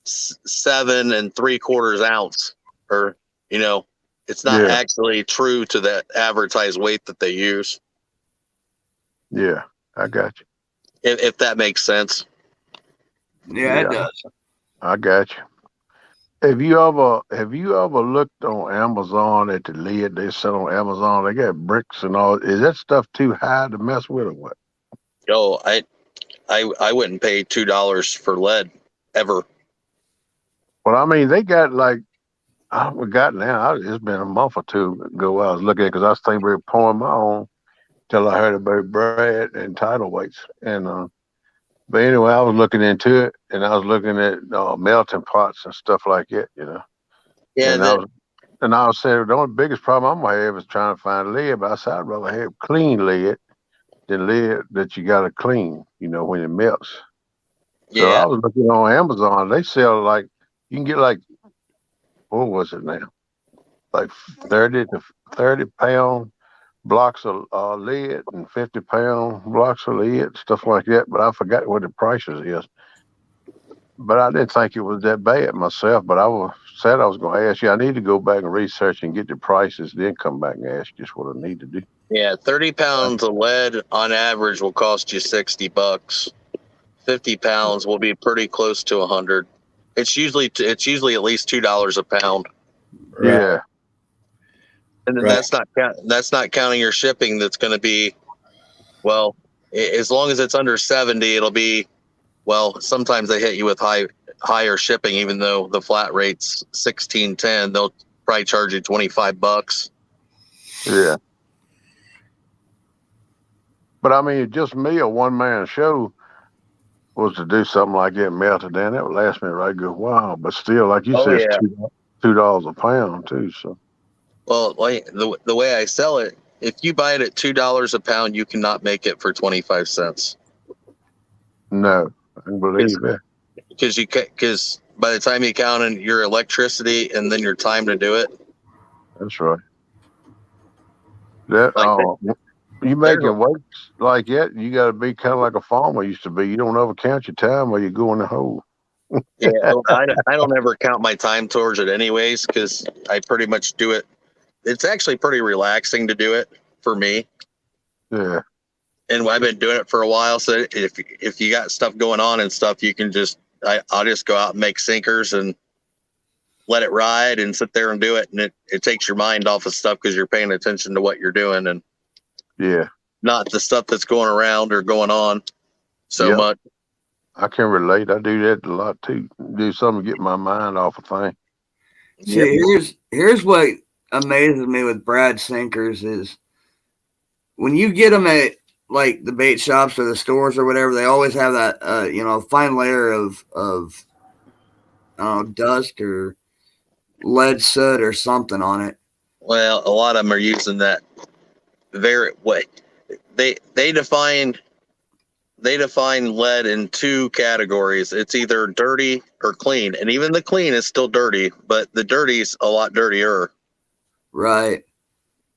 7 3/4 ounce, or it's not actually true to that advertised weight that they use. Yeah, I got you. If that makes sense. Yeah, it does. I got you. Have you ever looked on Amazon at the lid they sell on Amazon? They got bricks and all. Is that stuff too high to mess with or what? Oh, I wouldn't pay $2 for lead ever. Well, I mean, they got like, I forgot now. It's been a month or two ago I was looking at it because I was thinking about pouring my own till I heard about Brad and tidal weights. And but anyway, I was looking into it and I was looking at melting pots and stuff like that, Yeah. And I was saying the only biggest problem I'm gonna have is trying to find lead. But I said I'd rather have clean lead than lead that you gotta clean, when it melts. So I was looking on Amazon. They sell like, you can get like, what was it now? Like 30 to 30-pound blocks of lead and 50-pound blocks of lead, stuff like that. But I forgot what the prices is. but I didn't think it was that bad myself. But said I was going to ask you. I need to go back and research and get the prices, then come back and ask just what I need to do. Yeah, 30 pounds of lead on average will cost you $60. 50 pounds will be pretty close to 100. It's usually at least $2 a pound, Right. Yeah, and then Right. that's not counting your shipping. That's going to be, well, as long as it's under 70, it'll be, well, sometimes they hit you with higher shipping, even though the flat rate's $16.10. They'll probably charge you $25. yeah. But I mean, just me, a one man show, was to do something like that, melt it down. That would last me a right good while. But still, like you Oh said, yeah. it's $2 a pound too. So Well, like the way I sell it, if you buy it at $2 a pound, you cannot make it for 25 cents. no, I can believe that. Because by the time you count in your electricity and then your time to do it, That's right. That like you making weights like that, you got to be kind of like a farmer used to be. You don't ever count your time while you go in the hole. yeah, I don't ever count my time towards it anyways, because I pretty much do it. It's actually pretty relaxing to do it for me. Yeah, And I've been doing it for a while. So if you got stuff going on and stuff, you can I'll just go out and make sinkers and let it ride and sit there and do it. And it takes your mind off of stuff because you're paying attention to what you're doing and yeah. not the stuff that's going around or going on so Yep. much. I can relate. I do that a lot too. Do something to get my mind off a thing. See, here's what amazes me with Brad sinkers is when you get them at like the bait shops or the stores or whatever, they always have that fine layer of dust or lead soot or something on it. Well, a lot of them are using that very way. They define lead in two categories. It's either dirty or clean, and even the clean is still dirty, but the dirty's a lot dirtier. Right.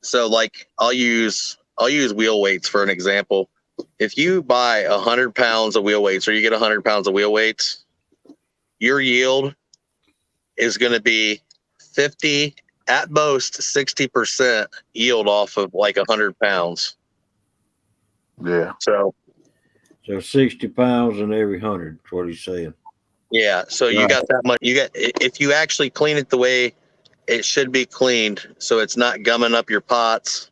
So, like, I'll use wheel weights for an example. If you buy 100 pounds of wheel weights, or you get 100 pounds of wheel weights, your yield is going to be 50, at most 60% yield off of like 100 pounds. Yeah. So 60 pounds in every 100 is what he's saying. yeah, so you got that much. If you actually clean it the way it should be cleaned, so it's not gumming up your pots,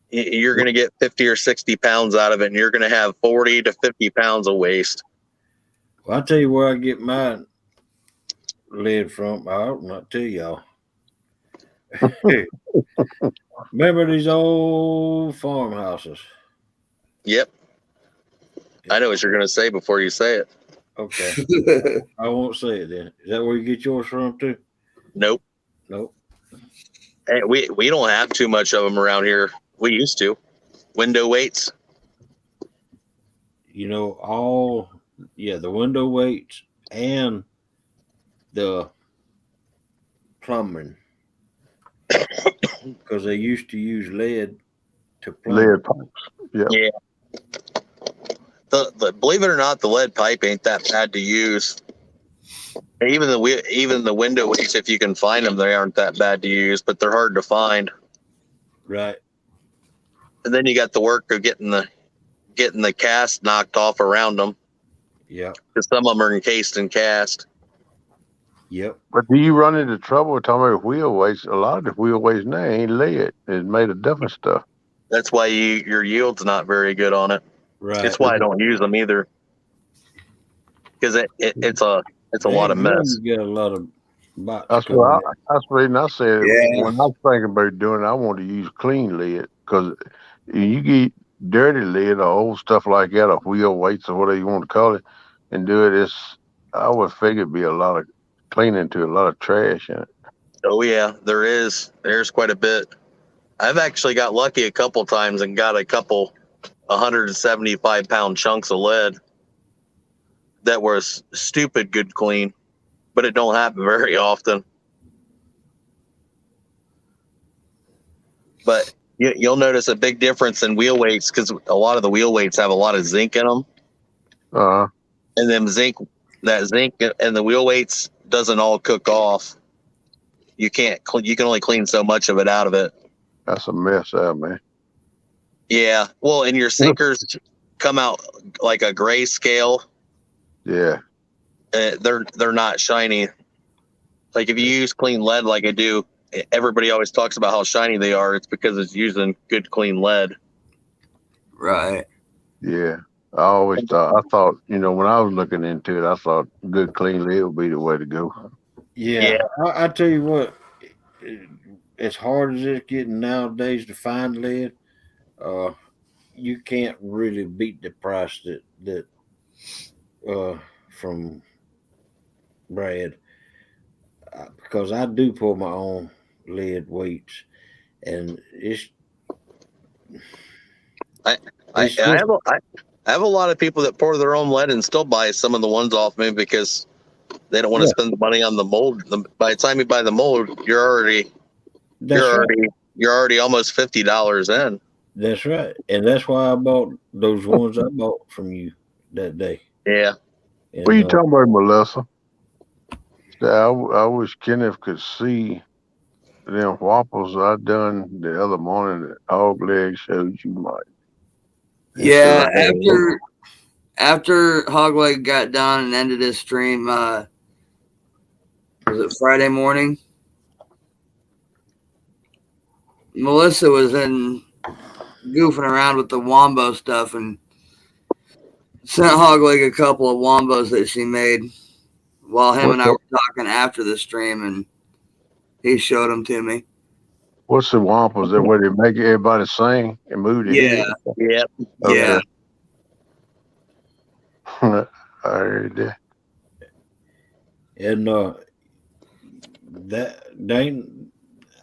you're going to get 50 or 60 pounds out of it, and you're going to have 40 to 50 pounds of waste. Well, I'll tell you where I get my lead from. I'll not tell y'all. Remember these old farmhouses? Yep. I know what you're going to say before you say it. Okay. I won't say it then. Is that where you get yours from too? Nope. Hey, we don't have too much of them around here. We used to. Window weights. The window weights and the plumbing. Because they used to use lead to plumb. Lead pipes. Yep. Yeah. The believe it or not, the lead pipe ain't that bad to use. Even the window weights, if you can find them, they aren't that bad to use, but they're hard to find. Right. And then you got the work of getting the cast knocked off around them. Yeah. Because some of them are encased in cast. Yep. But do you run into trouble with talking about wheel weights? A lot of the wheel weights now ain't lead. It's made of different stuff. That's why your yield's not very good on it. Right. That's why I don't use them either. Because it's a lot of mess. You get a lot of bots. That's the reason I said when I was thinking about doing it, I want to use clean lead because you get dirty lead or old stuff like that, or wheel weights or whatever you want to call it, and do it. I would figure it'd be a lot of cleaning to a lot of trash in it. Oh yeah, there is. There's quite a bit. I've actually got lucky a couple times and got a couple 175-pound chunks of lead that was stupid good clean, but it don't happen very often. But you'll notice a big difference in wheel weights because a lot of the wheel weights have a lot of zinc in them. Uh-huh. And them zinc that zinc and the wheel weights doesn't all cook off. You can't. You can only clean so much of it out of it. That's a mess, there, man. Yeah. Well, and your sinkers come out like a gray scale. Yeah. They're not shiny. Like if you use clean lead, like I do, everybody always talks about how shiny they are. It's because it's using good clean lead. Right. Yeah. I thought, when I was looking into it, I thought good clean lead would be the way to go. Yeah. I tell you what, as hard as it's getting nowadays to find lead, you can't really beat the price that from Brad, because I do pour my own lead weights, and I have a lot of people that pour their own lead and still buy some of the ones off me because they don't want to spend the money on the mold. By the time you buy the mold, you're already almost $50 in. That's right, and that's why I bought those ones I bought from you that day. Yeah. And, What are you talking about, Melissa? I wish Kenneth could see them waffles I done the other morning that Hog Leg showed you, Mike. Yeah, after Hogleg got done and ended his stream, was it Friday morning? Melissa was goofing around with the wombo stuff and sent Hogleg a couple of wombos that she made while him and I were talking after the stream, and he showed them to me. What's the wampus? That where they make everybody sing and move their head? Yeah. Okay. I heard that. And that they ain't.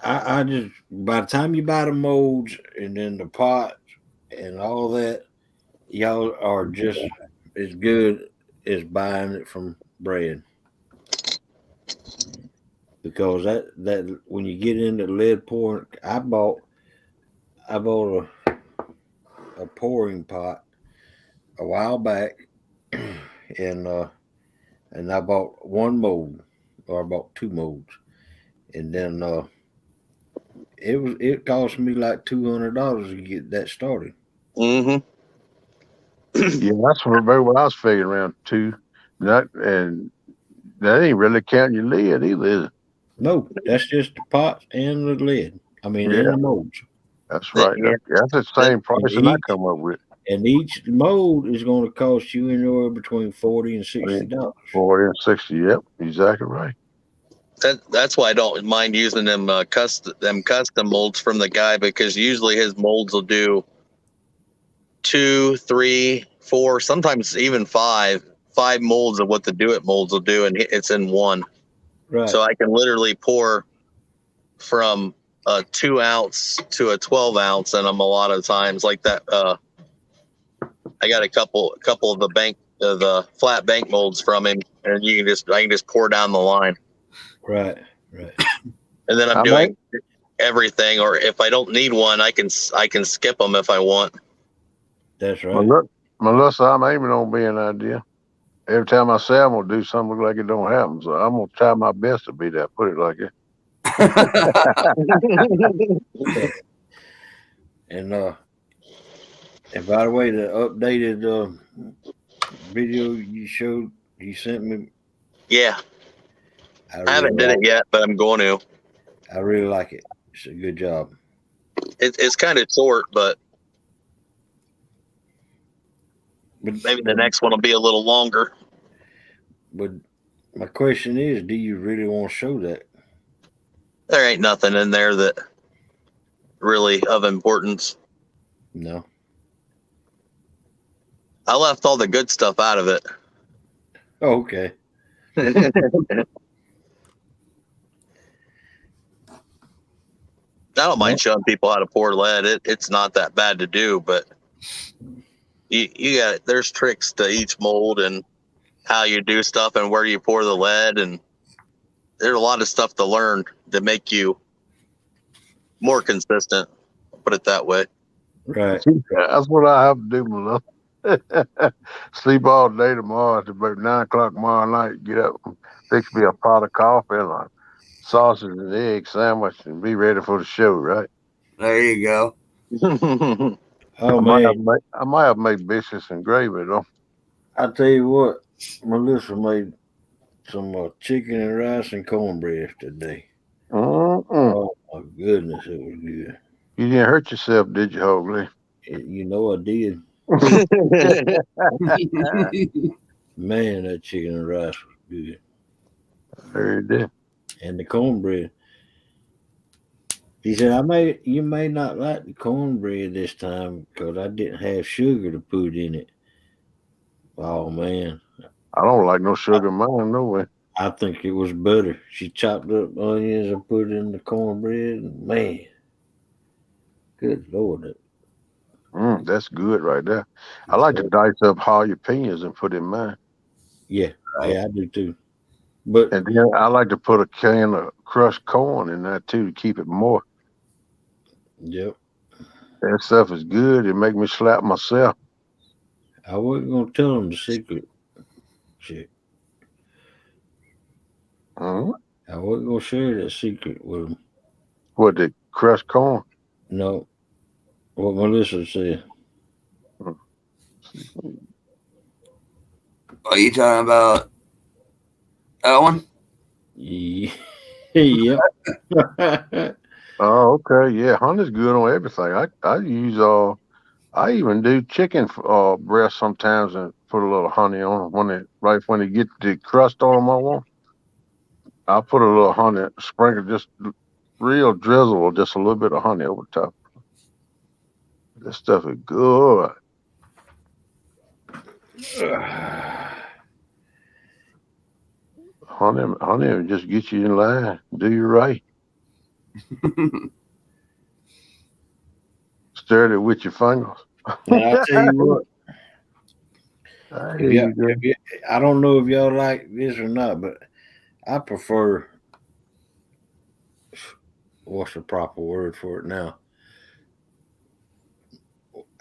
I just, by the time you buy the molds and then the pots and all that, y'all are just as good as buying it from Brad. Because that when you get into lead pouring, I bought a pouring pot a while back, and I bought one mold, or I bought two molds, and then it cost me like $200 to get that started. Mm-hmm. Yeah, that's what I was figuring around too. And that ain't really counting your lead either, is it? No, that's just the pots and the lid. I mean, and the molds. That's right. Yeah. That's the same price that I come up with. And each mold is going to cost you anywhere between $40 and $60. 40 and 60. Yep, exactly right. That's why I don't mind using them custom molds from the guy, because usually his molds will do 2, 3, 4, sometimes even 5 molds of what the Do It molds will do, and it's in one. Right. So I can literally pour from a 2 ounce to a 12 ounce in them a lot of times, like that. I got a couple of the flat bank molds from him, and I can just pour down the line. Right. And then I'm doing everything, or if I don't need one, I can skip them if I want. That's right. Melissa, I'm aiming on being an idea. Every time I say I'm gonna do something, look like it don't happen. So I'm gonna try my best to be that. Put it like that. And by the way, the updated video you sent me. Yeah. I haven't did it yet, but I'm going to. I really like it. It's a good job. It's kind of short, but maybe the next one will be a little longer. But my question is, do you really want to show that? There ain't nothing in there that really of importance. No. I left all the good stuff out of it. Oh, okay. I don't mind showing people how to pour lead. It's not that bad to do, but there's tricks to each mold and how you do stuff and where you pour the lead, and there's a lot of stuff to learn to make you more consistent. I'll put it that way. Right. That's what I have to do, Melissa. Sleep all day tomorrow to about 9 o'clock tomorrow night. Get up, fix me a pot of coffee and a sausage and egg sandwich, and be ready for the show. Right? There you go. Oh I might man, have made, I might have made biscuits and gravy though. I tell you what, Melissa made some chicken and rice and cornbread today. Mm-mm. Oh my goodness, it was good. You didn't hurt yourself, did you, Hoagley? You know I did. Man, that chicken and rice was good, Very did. and the cornbread. He said, you may not like the cornbread this time because I didn't have sugar to put in it." Oh man, I don't like no sugar in mine, no way. I think it was butter. She chopped up onions and put it in the cornbread. And man, good lord, That's good right there. I like to dice up jalapenos and put in mine. yeah, Right. yeah, I do too. But And then I like to put a can of crushed corn in there too to keep it more. yep, That stuff is good. It make me slap myself. I wasn't gonna tell him the secret. Shit, Mm. I wasn't gonna share that secret with him. What, the crushed corn? No, what Melissa said. Mm. Are you talking about that one? Yeah, yep. Oh, okay. Yeah, honey's good on everything. I use I even do chicken breast sometimes and put a little honey on them when they get the crust on them. I'll put a little honey, sprinkle just real drizzle, just a little bit of honey over top. This stuff is good. Honey will just get you in line. Do you right. Stir it with your fingers. And I tell you what, I if hear y'all, you, girl. I don't know if y'all like this or not, but I prefer, what's the proper word for it now?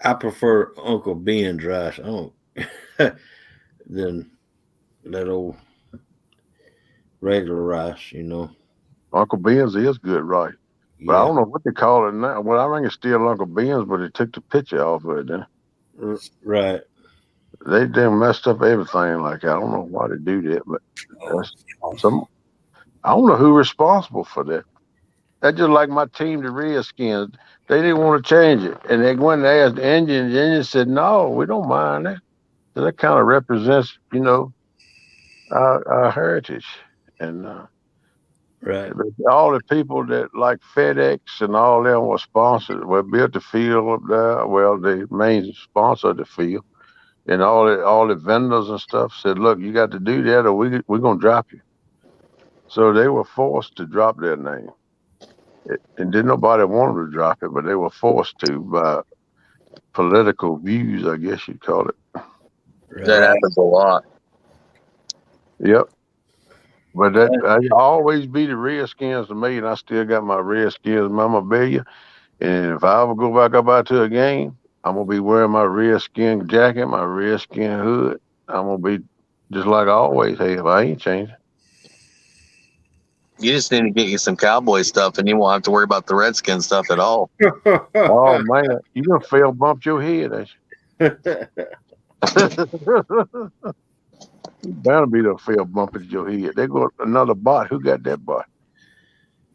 I prefer Uncle Ben's rice. I don't than that old regular rice. Uncle Ben's is good, right? But I Yeah, don't know what they call it now. Well, I think it's still Uncle Ben's, but they took the picture off of it. Then right. they done messed up everything. Like I don't know why they do that, but that's some. I don't know who's responsible for that. That's just like my team, the Redskins. They didn't want to change it, and they went and asked the Indians. The Indians said, "No, we don't mind that. So that kind of represents, our heritage." And Right. all the people that like FedEx and all them were sponsored. Well, built the field up there. Well, the main sponsor of the field, and all the vendors and stuff said, "Look, you got to do that, or we're gonna drop you." So they were forced to drop their name. And didn't nobody want to drop it, but they were forced to by political views, I guess you'd call it. That Right. happens a lot. Yep. But that I always be the Redskins to me, and I still got my Redskins memorabilia. And if I ever go back up out to a game, I'm gonna be wearing my Redskin jacket, my Redskin hood. I'm gonna be just like I always have. I ain't changing. You just need to get you some cowboy stuff, and you won't have to worry about the redskin stuff at all. Oh man, you gonna fail bumped your head, ain't you? You better be the fail bumping your head. They got another bot. Who got that bot?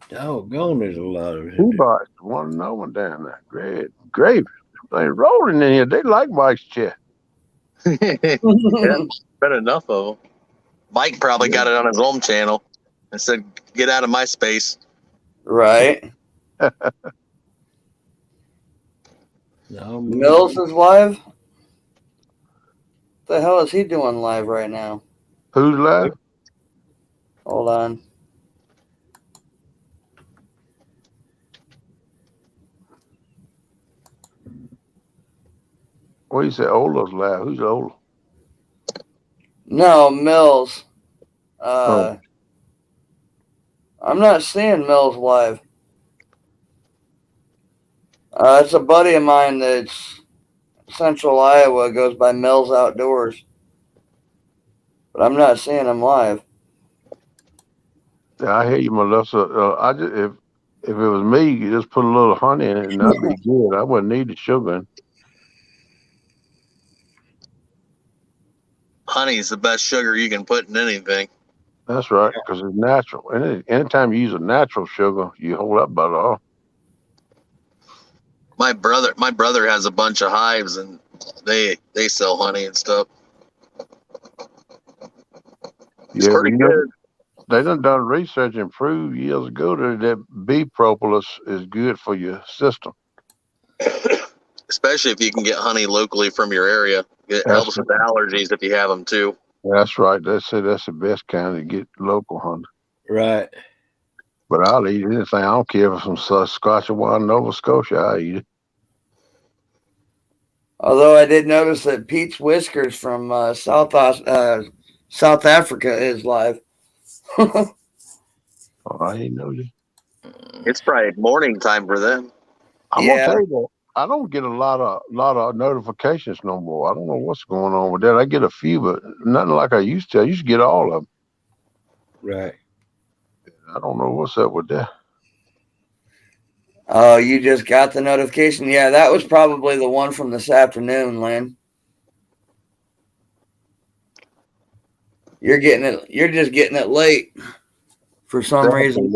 Doggone, there's a lot of Two it. bots. One no one down there. Great. Gravy. They rolling in here. They like Mike's chair. Yeah, been enough of them. Mike probably got it on his own channel and said, "Get out of my space." Right. No, Mills is live. What the hell is he doing live right now? Who's live? Hold on. Well, you said Ola's live. Who's Ola? No, Mills. Oh. I'm not seeing Mills live. It's a buddy of mine that's Central Iowa goes by Mel's Outdoors, but I'm not seeing them live. Yeah, I hear you, Melissa. I just if it was me, you just put a little honey in it, and that'd be good. I wouldn't need the sugar. Honey's the best sugar you can put in anything. That's right, because it's natural. And anytime you use a natural sugar, you hold up better off. My brother has a bunch of hives, and they sell honey and stuff. It's Yeah, but pretty good. they done research and proved years ago that bee propolis is good for your system. Especially if you can get honey locally from your area. It helps with allergies if you have them too. That's right. That's the best kind to get local honey. Right. But I'll eat anything. I don't care if it's some Scotch or Nova Scotia. I eat it. Although I did notice that Pete's Whiskers from South Africa is live. Oh, I didn't know that. It's probably morning time for them. I'm gonna tell you that I don't get a lot of notifications no more. I don't know what's going on with that. I get a few, but nothing like I used to. I used to get all of them. Right. I don't know what's up with that. Oh, you just got the notification? Yeah, that was probably the one from this afternoon, Lynn. You're just getting it late for some reason.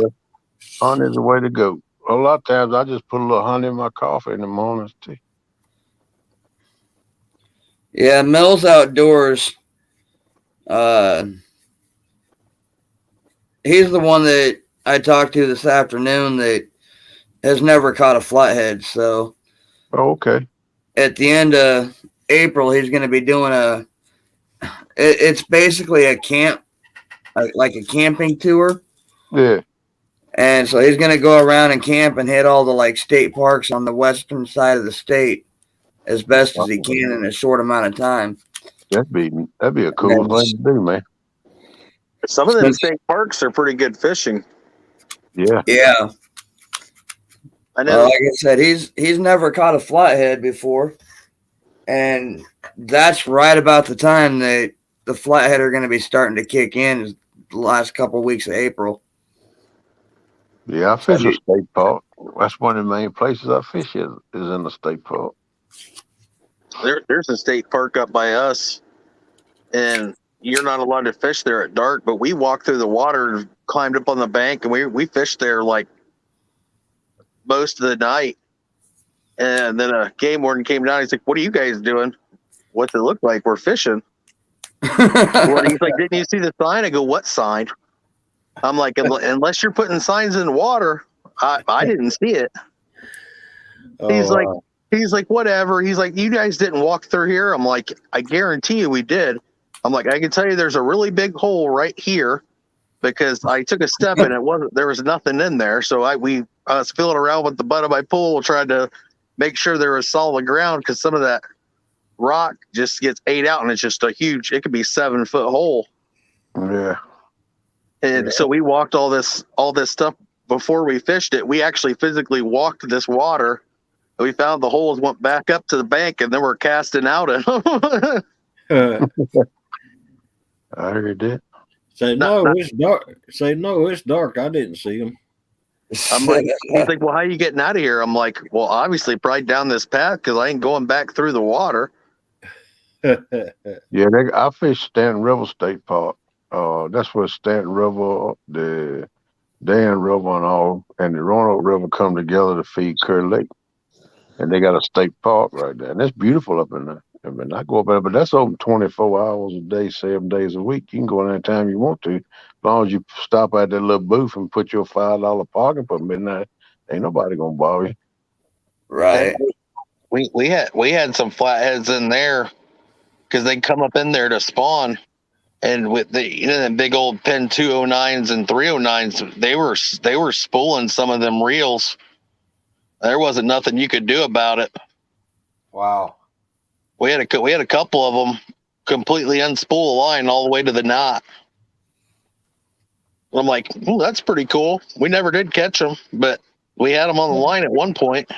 Honey's the way to go. A lot of times I just put a little honey in my coffee in the mornings too. Yeah, Mel's Outdoors. He's the one that I talked to this afternoon that has never caught a flathead. So, okay. At the end of April, he's going to be doing it's basically a camp, like a camping tour. Yeah. And so he's going to go around and camp and hit all the like state parks on the western side of the state as best as he can in a short amount of time. That'd be a cool thing to do, man. Some of them state parks are pretty good fishing. Yeah. Yeah. I know. Like I said, he's never caught a flathead before, and that's right about the time that the flathead are going to be starting to kick in. The last couple of weeks of April. Yeah, I fish a state park. That's one of the main places I fish is in the state park. There's a state park up by us, and you're not allowed to fish there at dark, but we walked through the water, climbed up on the bank, and we fished there like most of the night. And then a game warden came down. He's like, "What are you guys doing? What's it look like? We're fishing." Well, he's like, "Didn't you see the sign?" I go, "What sign?" I'm like, "Unless you're putting signs in water, I didn't see it." He's like, "Whatever." He's like, "You guys didn't walk through here." I'm like, "I guarantee you we did." I'm like, "I can tell you there's a really big hole right here because I took a step and there was nothing in there." So I was feeling around with the butt of my pool, trying to make sure there was solid ground because some of that rock just gets ate out and it's just it could be 7-foot hole. Yeah. And so we walked all this stuff before we fished it. We actually physically walked this water. We found the holes, went back up to the bank, and then we're casting out in them. I heard that. It's dark. Say no, it's dark. I didn't see them. I'm like, he's like, "Well, how are you getting out of here?" I'm like, "Well, obviously, probably down this path because I ain't going back through the water." Yeah, I fish Stanton River State Park. That's where Stanton River, the Dan River, and the Roanoke River come together to feed Kerr Lake, and they got a state park right there, and it's beautiful up in there. I mean, I go up there, but that's open 24 hours a day, 7 days a week. You can go in anytime you want to, as long as you stop at that little booth and put your $5 parking permit in there. Ain't nobody gonna bother you. Right. And we had some flatheads in there because they come up in there to spawn, and with the big old Penn 209s and 309s, they were spooling some of them reels. There wasn't nothing you could do about it. Wow. We had a couple of them completely unspool a line all the way to the knot. I'm like, "Oh, that's pretty cool." We never did catch them, but we had them on the line at one point.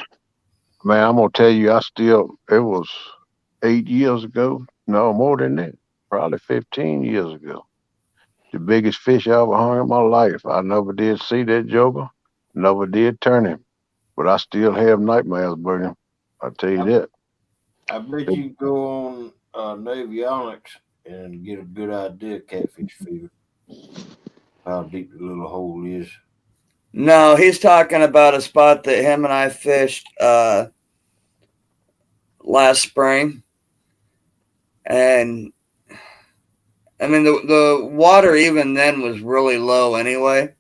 Man, I'm gonna tell you, it was 8 years ago. No, more than that. Probably 15 years ago. The biggest fish I ever hung in my life. I never did see that joker. Never did turn him. But I still have nightmares about him. I tell you that. I bet you go on Navionics and get a good idea of catfish fever. How deep the little hole is. No, he's talking about a spot that him and I fished last spring, and I mean the water even then was really low anyway,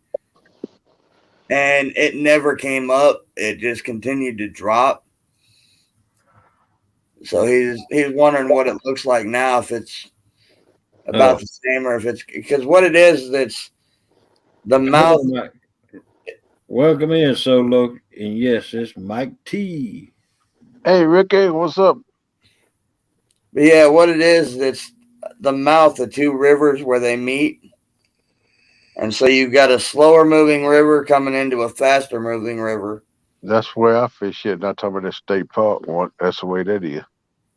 and it never came up. It just continued to drop. So he's wondering what it looks like now, if it's about the same or if it's because what it is, it's the mouth. Hello, Mike. Welcome in, Solo. And yes, it's Mike T. Hey, Ricky, what's up? But yeah, what it is, it's the mouth of two rivers where they meet. And so you've got a slower moving river coming into a faster moving river. That's where I fish at. Not talking about that state park one. That's the way that is.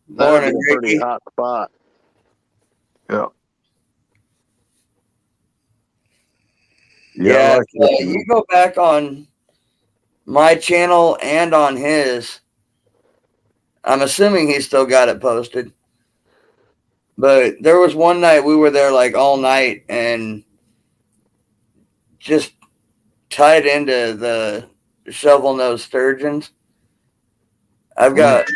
That'd be Morning, a pretty Ricky. hot spot. Yeah. Yeah, I like so fishing. you go back on my channel and on his. I'm assuming he's still got it posted. But there was one night we were there like all night and just tied into the shovel nose sturgeons. I've got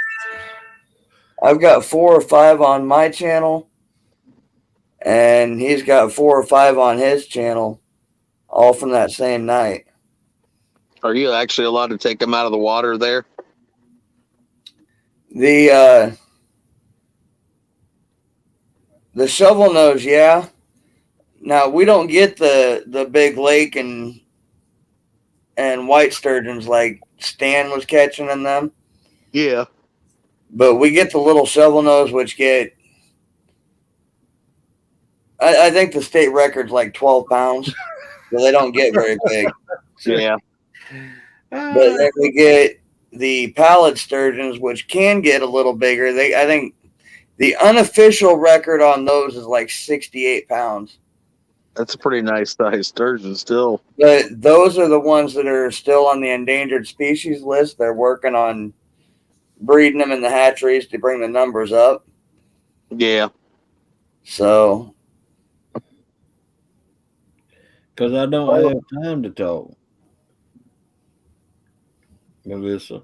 4 or 5 on my channel, and he's got 4 or 5 on his channel, all from that same night. Are you actually allowed to take them out of the water there? The shovel nose, yeah. Now we don't get the big lake and white sturgeons like Stan was catching in them. Yeah. But we get the little shovel nose, which get, I think the state record's like 12 pounds. So they don't get very big. Yeah. But then we get the pallid sturgeons, which can get a little bigger. I think the unofficial record on those is like 68 pounds. That's a pretty nice size sturgeon still. But those are the ones that are still on the endangered species list. They're working on breeding them in the hatcheries to bring the numbers up. Yeah. So. Because I don't have time to talk. Melissa.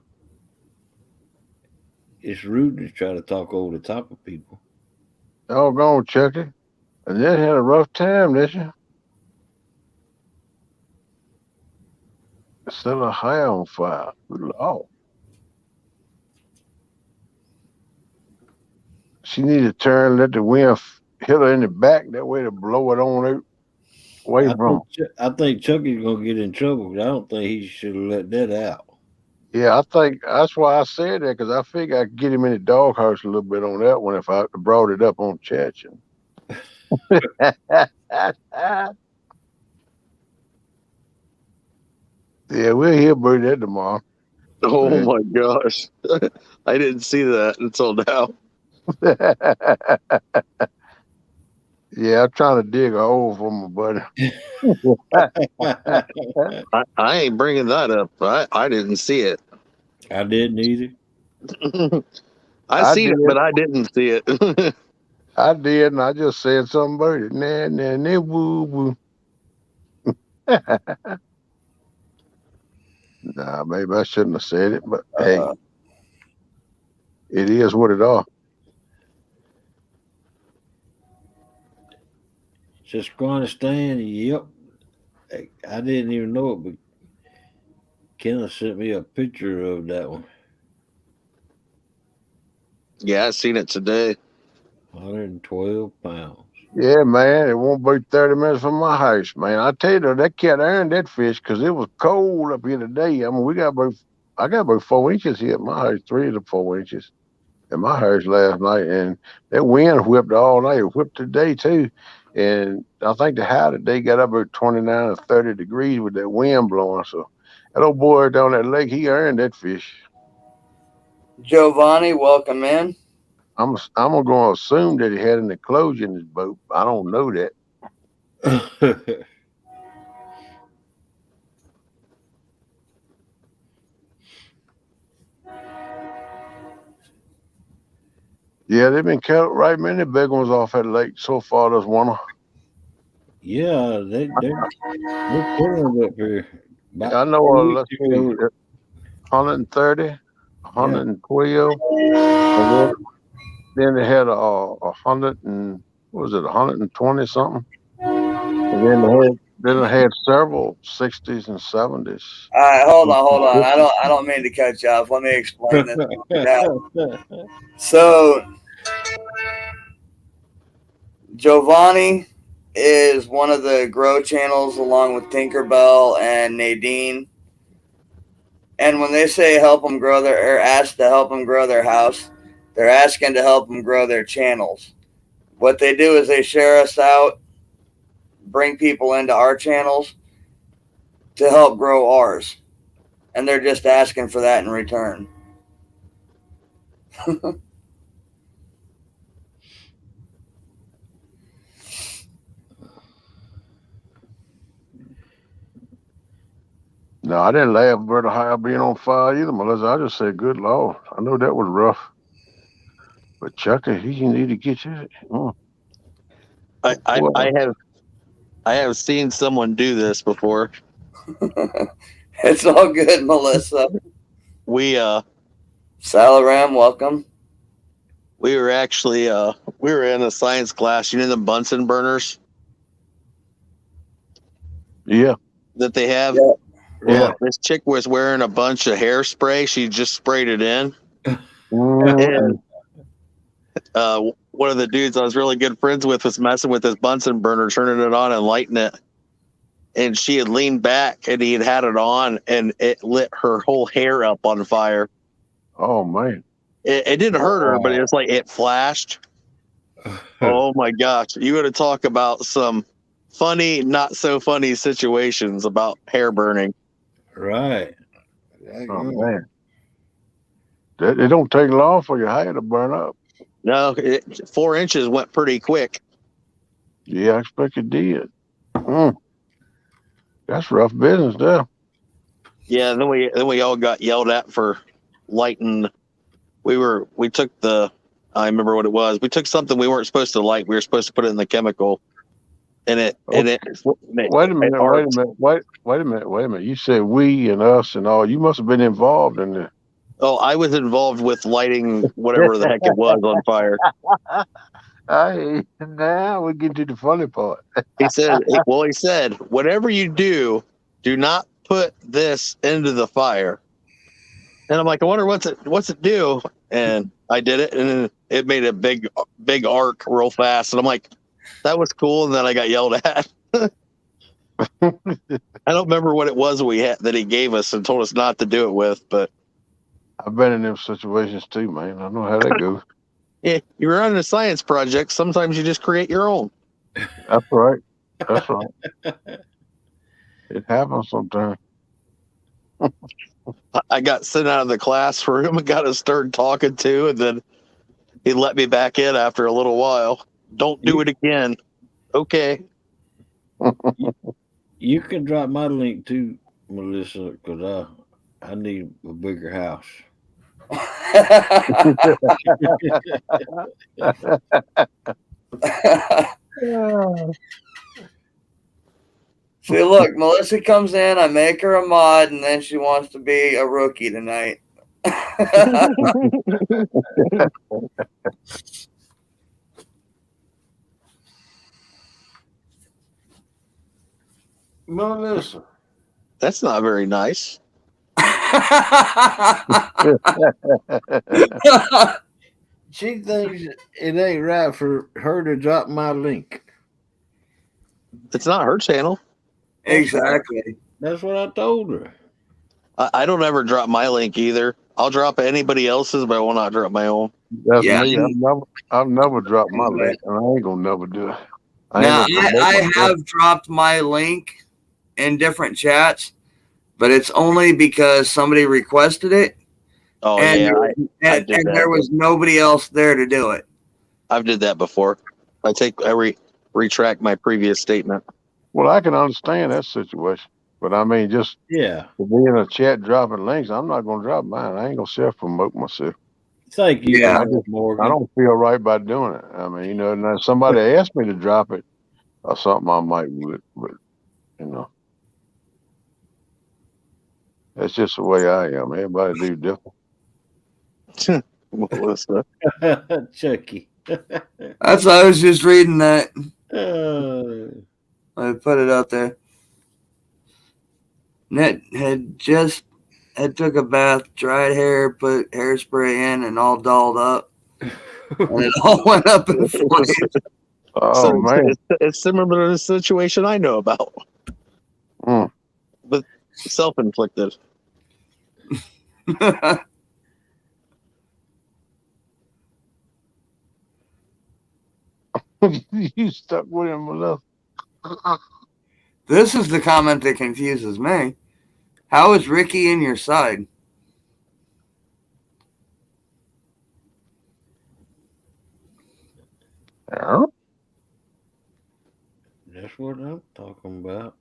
It's rude to try to talk over the top of people. Doggone, Chucky. And then had a rough time, didn't you? Set a hair on fire. Lord. She need to turn, let the wind hit her in the back. That way to blow it on out away from her. I think Chucky's going to get in trouble. I don't think he should have let that out. Yeah, I think that's why I said that, because I figured I could get him in the doghouse a little bit on that one if I brought it up on Chachin. Yeah, we'll hear about that tomorrow. Oh my gosh. I didn't see that until now. Yeah, I'm trying to dig a hole for my buddy. I ain't bringing that up. I didn't see it. I didn't either. I seen did. it, but I didn't see it. I did, and I just said something about it. Nah, woo, woo. Nah, maybe I shouldn't have said it, but hey, it is what it are. Just going to stand. Yep. I didn't even know it, but Kenneth sent me a picture of that one. Yeah, I seen it today. 112 pounds. Yeah, man, it won't be 30 minutes from my house, man. I tell you, that cat earned that fish because it was cold up here today. I mean, I got about 4 inches here at my house, 3 to 4 inches at my house last night, and that wind whipped all night. It whipped today too, and I think the high today got up about 29 or 30 degrees with that wind blowing. So that old boy down that lake, he earned that fish. Giovanni, welcome in. I'm going to assume that he had an enclosure in his boat. I don't know that. Yeah, they've been caught right many big ones off that lake so far this winter. Yeah, they're killing it up here. About I know, 2 let's weeks see, ago. 130, 112, and then they had a 100 and, what was it, 120 something? And then they had several 60s and 70s. All right, hold on. I don't mean to cut you off. Let me explain this. Yeah. So Giovanni is one of the grow channels along with Tinkerbell and Nadine. And when they say help them grow or ask to help them grow their house, they're asking to help them grow their channels. What they do is they share us out, bring people into our channels to help grow ours. And they're just asking for that in return. No, I didn't laugh about the high being on fire either, Melissa. I just said, good Lord. I know that was rough. But Chucky, you need to get you. I have seen someone do this before. It's all good, Melissa. We Salaram, welcome. we were actually we were in a science class. You know the Bunsen burners Yeah. that they have? Yeah. Well, this chick was wearing a bunch of hairspray. She just sprayed it in. Mm. And one of the dudes I was really good friends with was messing with his Bunsen burner, turning it on and lighting it. And she had leaned back and he had it on and it lit her whole hair up on fire. Oh, man. It didn't hurt her, but it was like it flashed. Oh my gosh. You want to talk about some funny, not so funny situations about hair burning. Right. Oh, man. It don't take long for your hair to burn up. No, 4 inches went pretty quick. Yeah, I expect it did. That's rough business there. Yeah, and then we all got yelled at for lighting. We took I remember what it was. We took something we weren't supposed to light. We were supposed to put it in the chemical, and it Wait a minute. You said we and us and all. You must have been involved in this. Oh, I was involved with lighting whatever the heck it was on fire. Now we get to the funny part. He said, whatever you do not put this into the fire. And I'm like, I wonder what's it do? And I did it, and it made a big arc real fast. And I'm like, that was cool. And then I got yelled at. I don't remember what it was that he gave us and told us not to do it with, but I've been in them situations too, man. I know how that goes. yeah, you're running a science project. Sometimes you just create your own. That's right. It happens sometimes. I got sent out of the classroom and got a stern talking to, and then he let me back in after a little while. Don't do it again. Okay. You can drop my link too, Melissa, because I need a bigger house. See, look, Melissa comes in, I make her a mod, and then she wants to be a rookie tonight. Melissa. That's not very nice. She thinks it ain't right for her to drop my link. It's not her channel. Exactly. That's what I told her. I don't ever drop my link either. I'll drop anybody else's, but I will not drop my own. That's me. I've never dropped my link, and I ain't gonna never do it. I have dropped my link in different chats, but it's only because somebody requested it. Oh and yeah, I and, did and there that. was nobody else there to do it. I've did that before. I retract my previous statement. Well, I can understand that situation, but I mean, just Yeah. to be in a chat dropping links, I'm not gonna drop mine. I ain't gonna self promote myself. Thank you, Yeah. Colonel I Morgan. don't feel right by doing it. I mean, and if somebody asked me to drop it or something, I might would, but you know, that's just the way I am. Everybody do different. Melissa. Chucky. That's I was just reading that. Uh, I put it out there. Net had took a bath, dried hair, put hairspray in, and all dolled up, and it all went up in flames. Oh man, it's similar to the situation I know about, Mm. but self-inflicted. You stuck with him, Melissa. This is the comment that confuses me. How is Ricky in your side? Yeah. that's what I'm talking about.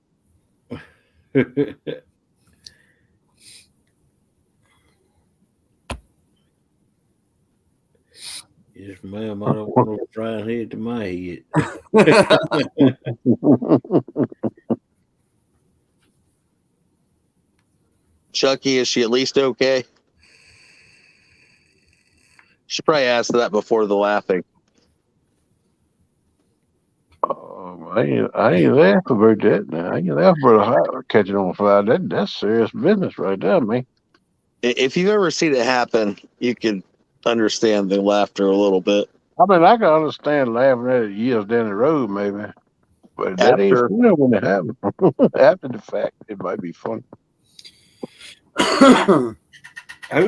Yes, ma'am. I don't want to try and head to my head. Chucky, is she at least okay? She probably asked that before the laughing. I ain't laughing about that now. I ain't laughing about a hot catching on fire. That's serious business right there, man. If you've ever seen it happen, you could understand the laughter a little bit. I mean, I can understand laughing at it years down the road, maybe, but that ain't After funny when it happens. After the fact, it might be funny. Who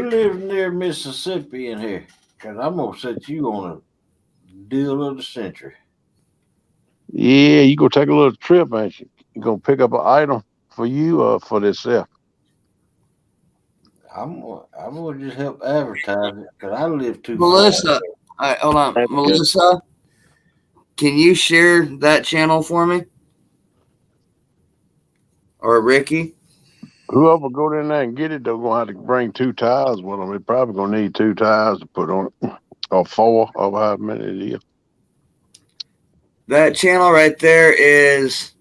lives near Mississippi in here? Because I'm going to set you on a deal of the century. Yeah, you gonna take a little trip, ain't you? You gonna pick up an item for you or for yourself? I'm gonna just help advertise it because I live too far. Melissa, hold on. That's good. Melissa, can you share that channel for me? Or Ricky? Whoever go in there and get it, they're gonna have to bring 2 tires with them. They're probably gonna need 2 tires to put on it, or 4, or however many it is. That channel right there is,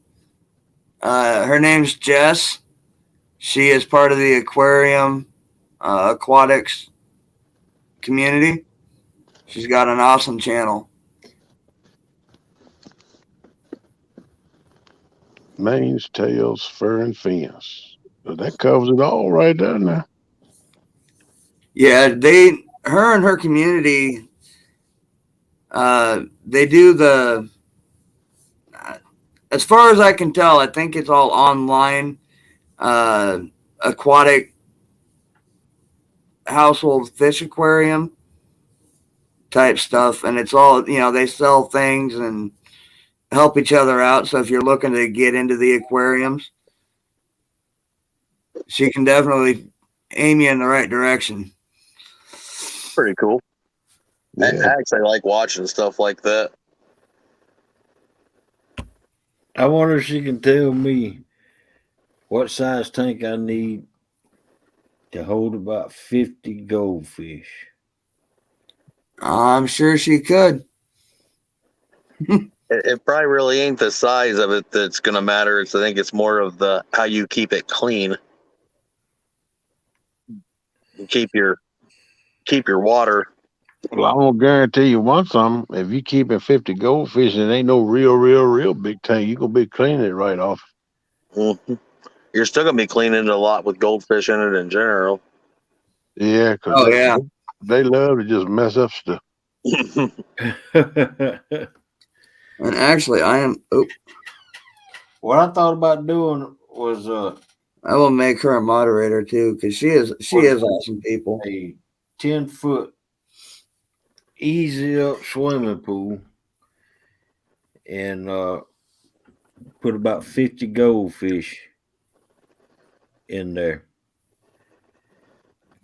her name's Jess. She is part of the aquarium, aquatics community. She's got an awesome channel. Manes, tails, fur, and fins. So that covers it all right there now. Yeah, her and her community, they do the, as far as I can tell, I think it's all online, aquatic household fish aquarium type stuff. And it's all, they sell things and help each other out. So if you're looking to get into the aquariums, she can definitely aim you in the right direction. pretty cool. I Yeah. actually like watching stuff like that. I wonder if she can tell me what size tank I need to hold about 50 goldfish. I'm sure she could. It probably really ain't the size of it that's going to matter. I think it's more of the how you keep it clean. You keep your water. Well, I'm gonna guarantee you one something. If you keeping 50 goldfish and it ain't no real big tank, you gonna be cleaning it right off. Mhm. You're still going to be cleaning it a lot with goldfish in it in general. Yeah, because Oh, yeah. they love to just mess up stuff. And actually, I am. Oh, What I thought about doing was I will make her a moderator too, because she is awesome people. a 10-foot easy up swimming pool and put about 50 goldfish in there.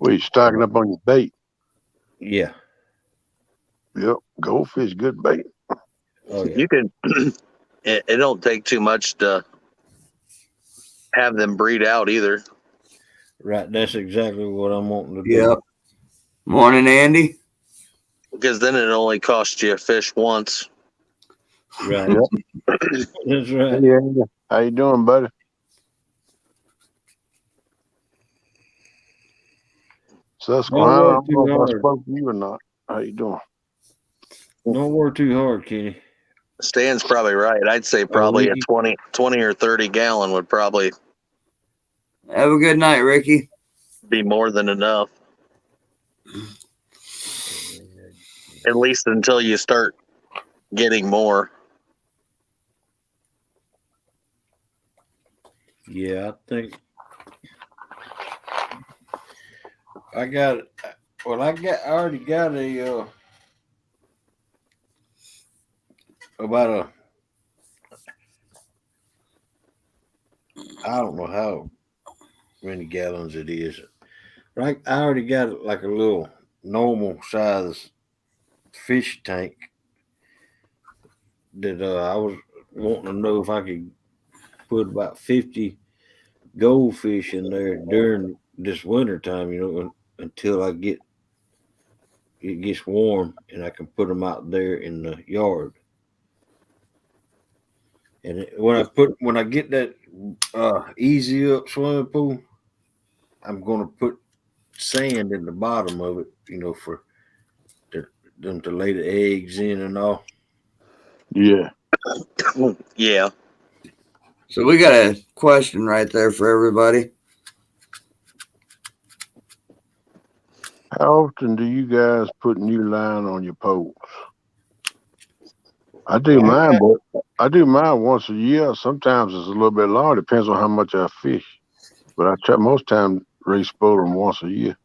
Well, you stocking up on your bait. Yeah. Yep, goldfish, good bait. Oh yeah. You can. It don't take too much to have them breed out either. Right. That's exactly what I'm wanting to do. Yep. Morning, Andy. Because then it only costs you a fish once. Right. Yep. That's right. Hey, Andy. How you doing, buddy? Susquehanna, I Don't work don't too know if I hard. spoke to you or not. How you doing? Don't work too hard, Kenny. Stan's probably right. I'd say probably a 20 or 30 gallon would probably Have a good night, Ricky. be more than enough. At least until you start getting more. Yeah, I think I got. Well, I already got a about a. I don't know how many gallons it is. Right, I already got like a little normal size fish tank that I was wanting to know if I could put about 50 goldfish in there during this winter time. Until it gets warm and I can put them out there in the yard. And when I get that easy up swimming pool, I'm gonna put sand in the bottom of it, for them to lay the eggs in and all. Yeah. Yeah. So we got a question right there for everybody. How often do you guys put new line on your poles? I do mine, but I do mine once a year. Sometimes it's a little bit longer. Depends on how much I fish. But I try most time re-spool them once a year.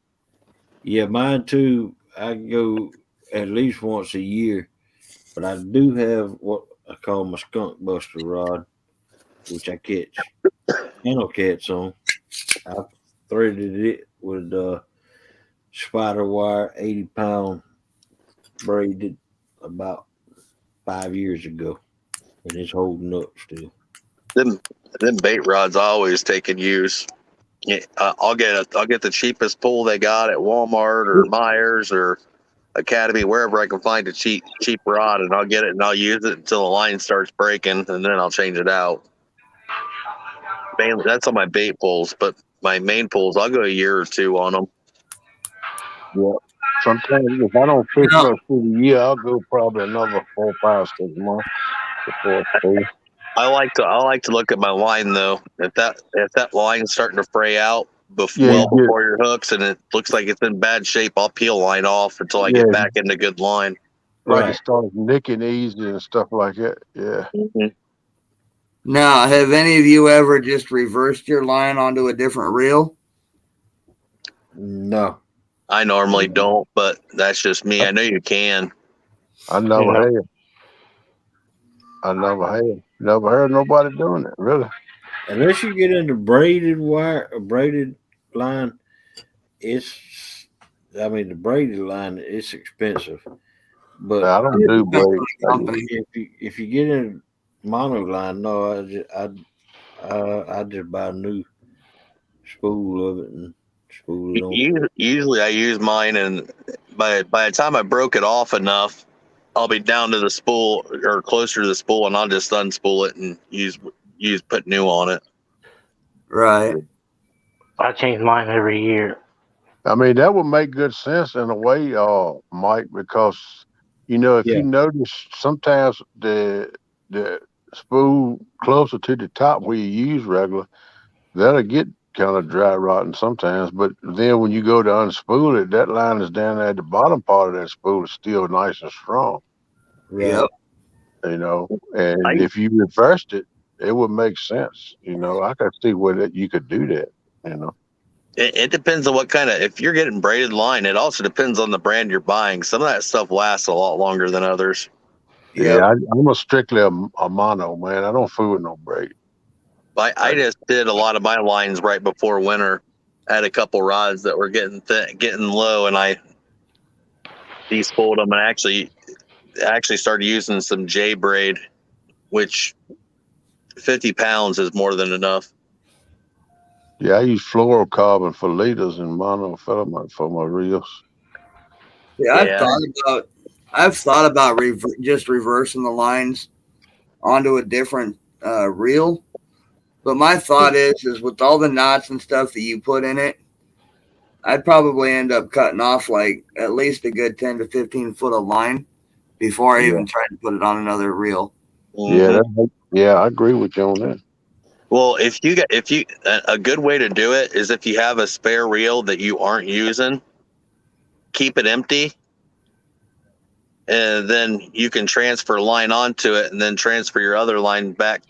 Yeah, mine too. I go at least once a year, but I do have what I call my skunk buster rod, which I catch kennel cats on. I threaded it with spider wire, 80-pound braided about 5 years ago, and it's holding up still. Them bait rods I always take and use. Yeah, I'll get the cheapest pole they got at Walmart or Myers or Academy, wherever I can find a cheap rod, and I'll get it and I'll use it until the line starts breaking, and then I'll change it out. Mainly, that's on my bait poles, but my main poles, I'll go a year or two on them. Yeah. Sometimes if I don't fish much through the year, I'll go probably another 4, 5, 6 months before I spool. I like to look at my line though. If that line's starting to fray out Yeah, before your hooks and it looks like it's in bad shape, I'll peel line off until I get back into good line. Like it starts nicking easy and stuff like that. Yeah. Mm-hmm. Now, have any of you ever just reversed your line onto a different reel? No. I normally don't, but that's just me. I know you can. I never have. Never heard nobody doing it, really. Unless you get into braided line, the braided line it's expensive. But I don't do braid. if you get in mono line, no, I just buy a new spool of it and spool it on. Usually I use mine, and by the time I broke it off enough, I'll be down to the spool or closer to the spool, and I'll just unspool it and put new on it. Right. I change mine every year. I mean, that would make good sense in a way, Mike, because if you notice, sometimes the spool closer to the top where you use regular, that'll get kind of dry rotten sometimes. But then when you go to unspool it, that line is down there at the bottom part of that spool is still nice and strong. Yep. And if you reversed it, it would make sense. I could see where you could do that. It depends on what kind of. If you're getting braided line, it also depends on the brand you're buying. Some of that stuff lasts a lot longer than others. Yep. Yeah, I'm strictly a mono, man. I don't fool with no braid. I just did a lot of my lines right before winter, had a couple rods that were getting low, and I despooled them and actually started using some J braid, which 50 pounds is more than enough. Yeah, I use fluorocarbon for leaders and monofilament for my reels. Yeah, Yeah. I've thought about just reversing the lines onto a different reel. But my thought is with all the knots and stuff that you put in it, I'd probably end up cutting off like at least a good 10 to 15 foot of line before I Yeah. even tried to put it on another reel. Yeah, yeah, I agree with you on that. Well, a good way to do it is if you have a spare reel that you aren't using, keep it empty, and then you can transfer line onto it, and then transfer your other line back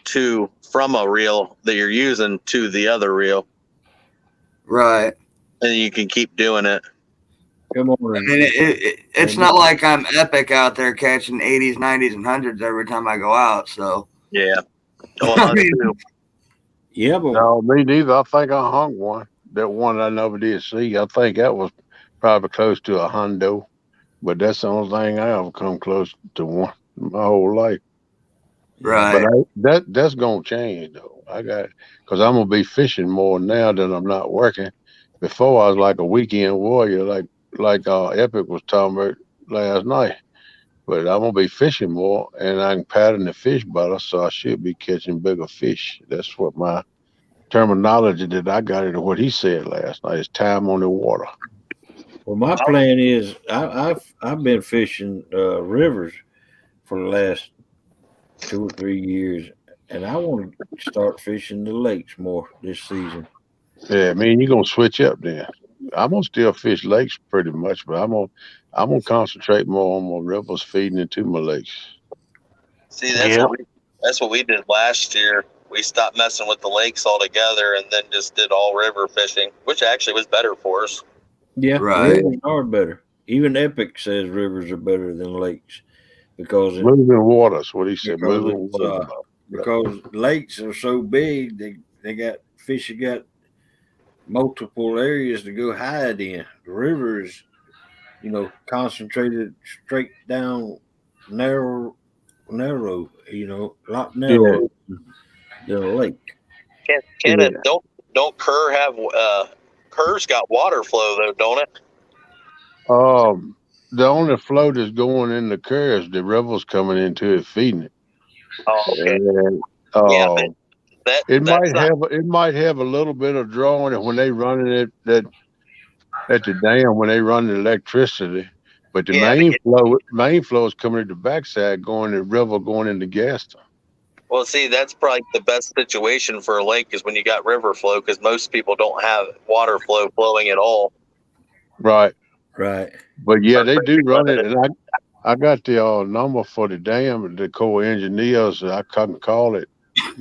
from a reel that you're using to the other reel. Right. And you can keep doing it. Come on. I mean, it's not like I'm epic out there catching 80s, 90s, and 100s every time I go out. So yeah. Well, I mean, yeah, but no, me neither. I think I hung one. That one I never did see. I think that was probably close to a hundo, but that's the only thing I ever come close to one my whole life. right. But that's gonna change though. Because I'm gonna be fishing more now that I'm not working. Before I was like a weekend warrior, like Epic was talking about last night. But I'm gonna be fishing more, and I can pattern the fish better, so I should be catching bigger fish. That's what my terminology that I got into what he said last night is time on the water. well, my plan is I've been fishing rivers for the last 2 or 3 years, and I want to start fishing the lakes more this season. Yeah, man, you're gonna switch up then. I'm gonna still fish lakes pretty much, but I'm gonna concentrate more on my rivers feeding into my lakes. See, that's what we did last year. We stopped messing with the lakes altogether, and then just did all river fishing, which actually was better for us. Yeah, Right. rivers are better. Even Epic says rivers are better than lakes because Moving waters, what he said, moving it's, waters. because lakes are so big, they got fish that got multiple areas to go hide in. The rivers, concentrated straight down narrow, a lot narrower than a lake. Kenneth, don't Kerr have Kerr's got water flow though, don't it? The only flow that's going in the curves, the river's coming into it, feeding it. Oh, okay. And, Yeah, but it might have a little bit of drawing it when they running it at the dam when they run the electricity, but the main flow is coming at the backside, going to the river, going into Gaston. Well, see, that's probably the best situation for a lake is when you got river flow, because most people don't have water flow flowing at all. Right. But yeah, they do run it, and I got the number for the dam, the Corps of Engineers. I couldn't call it.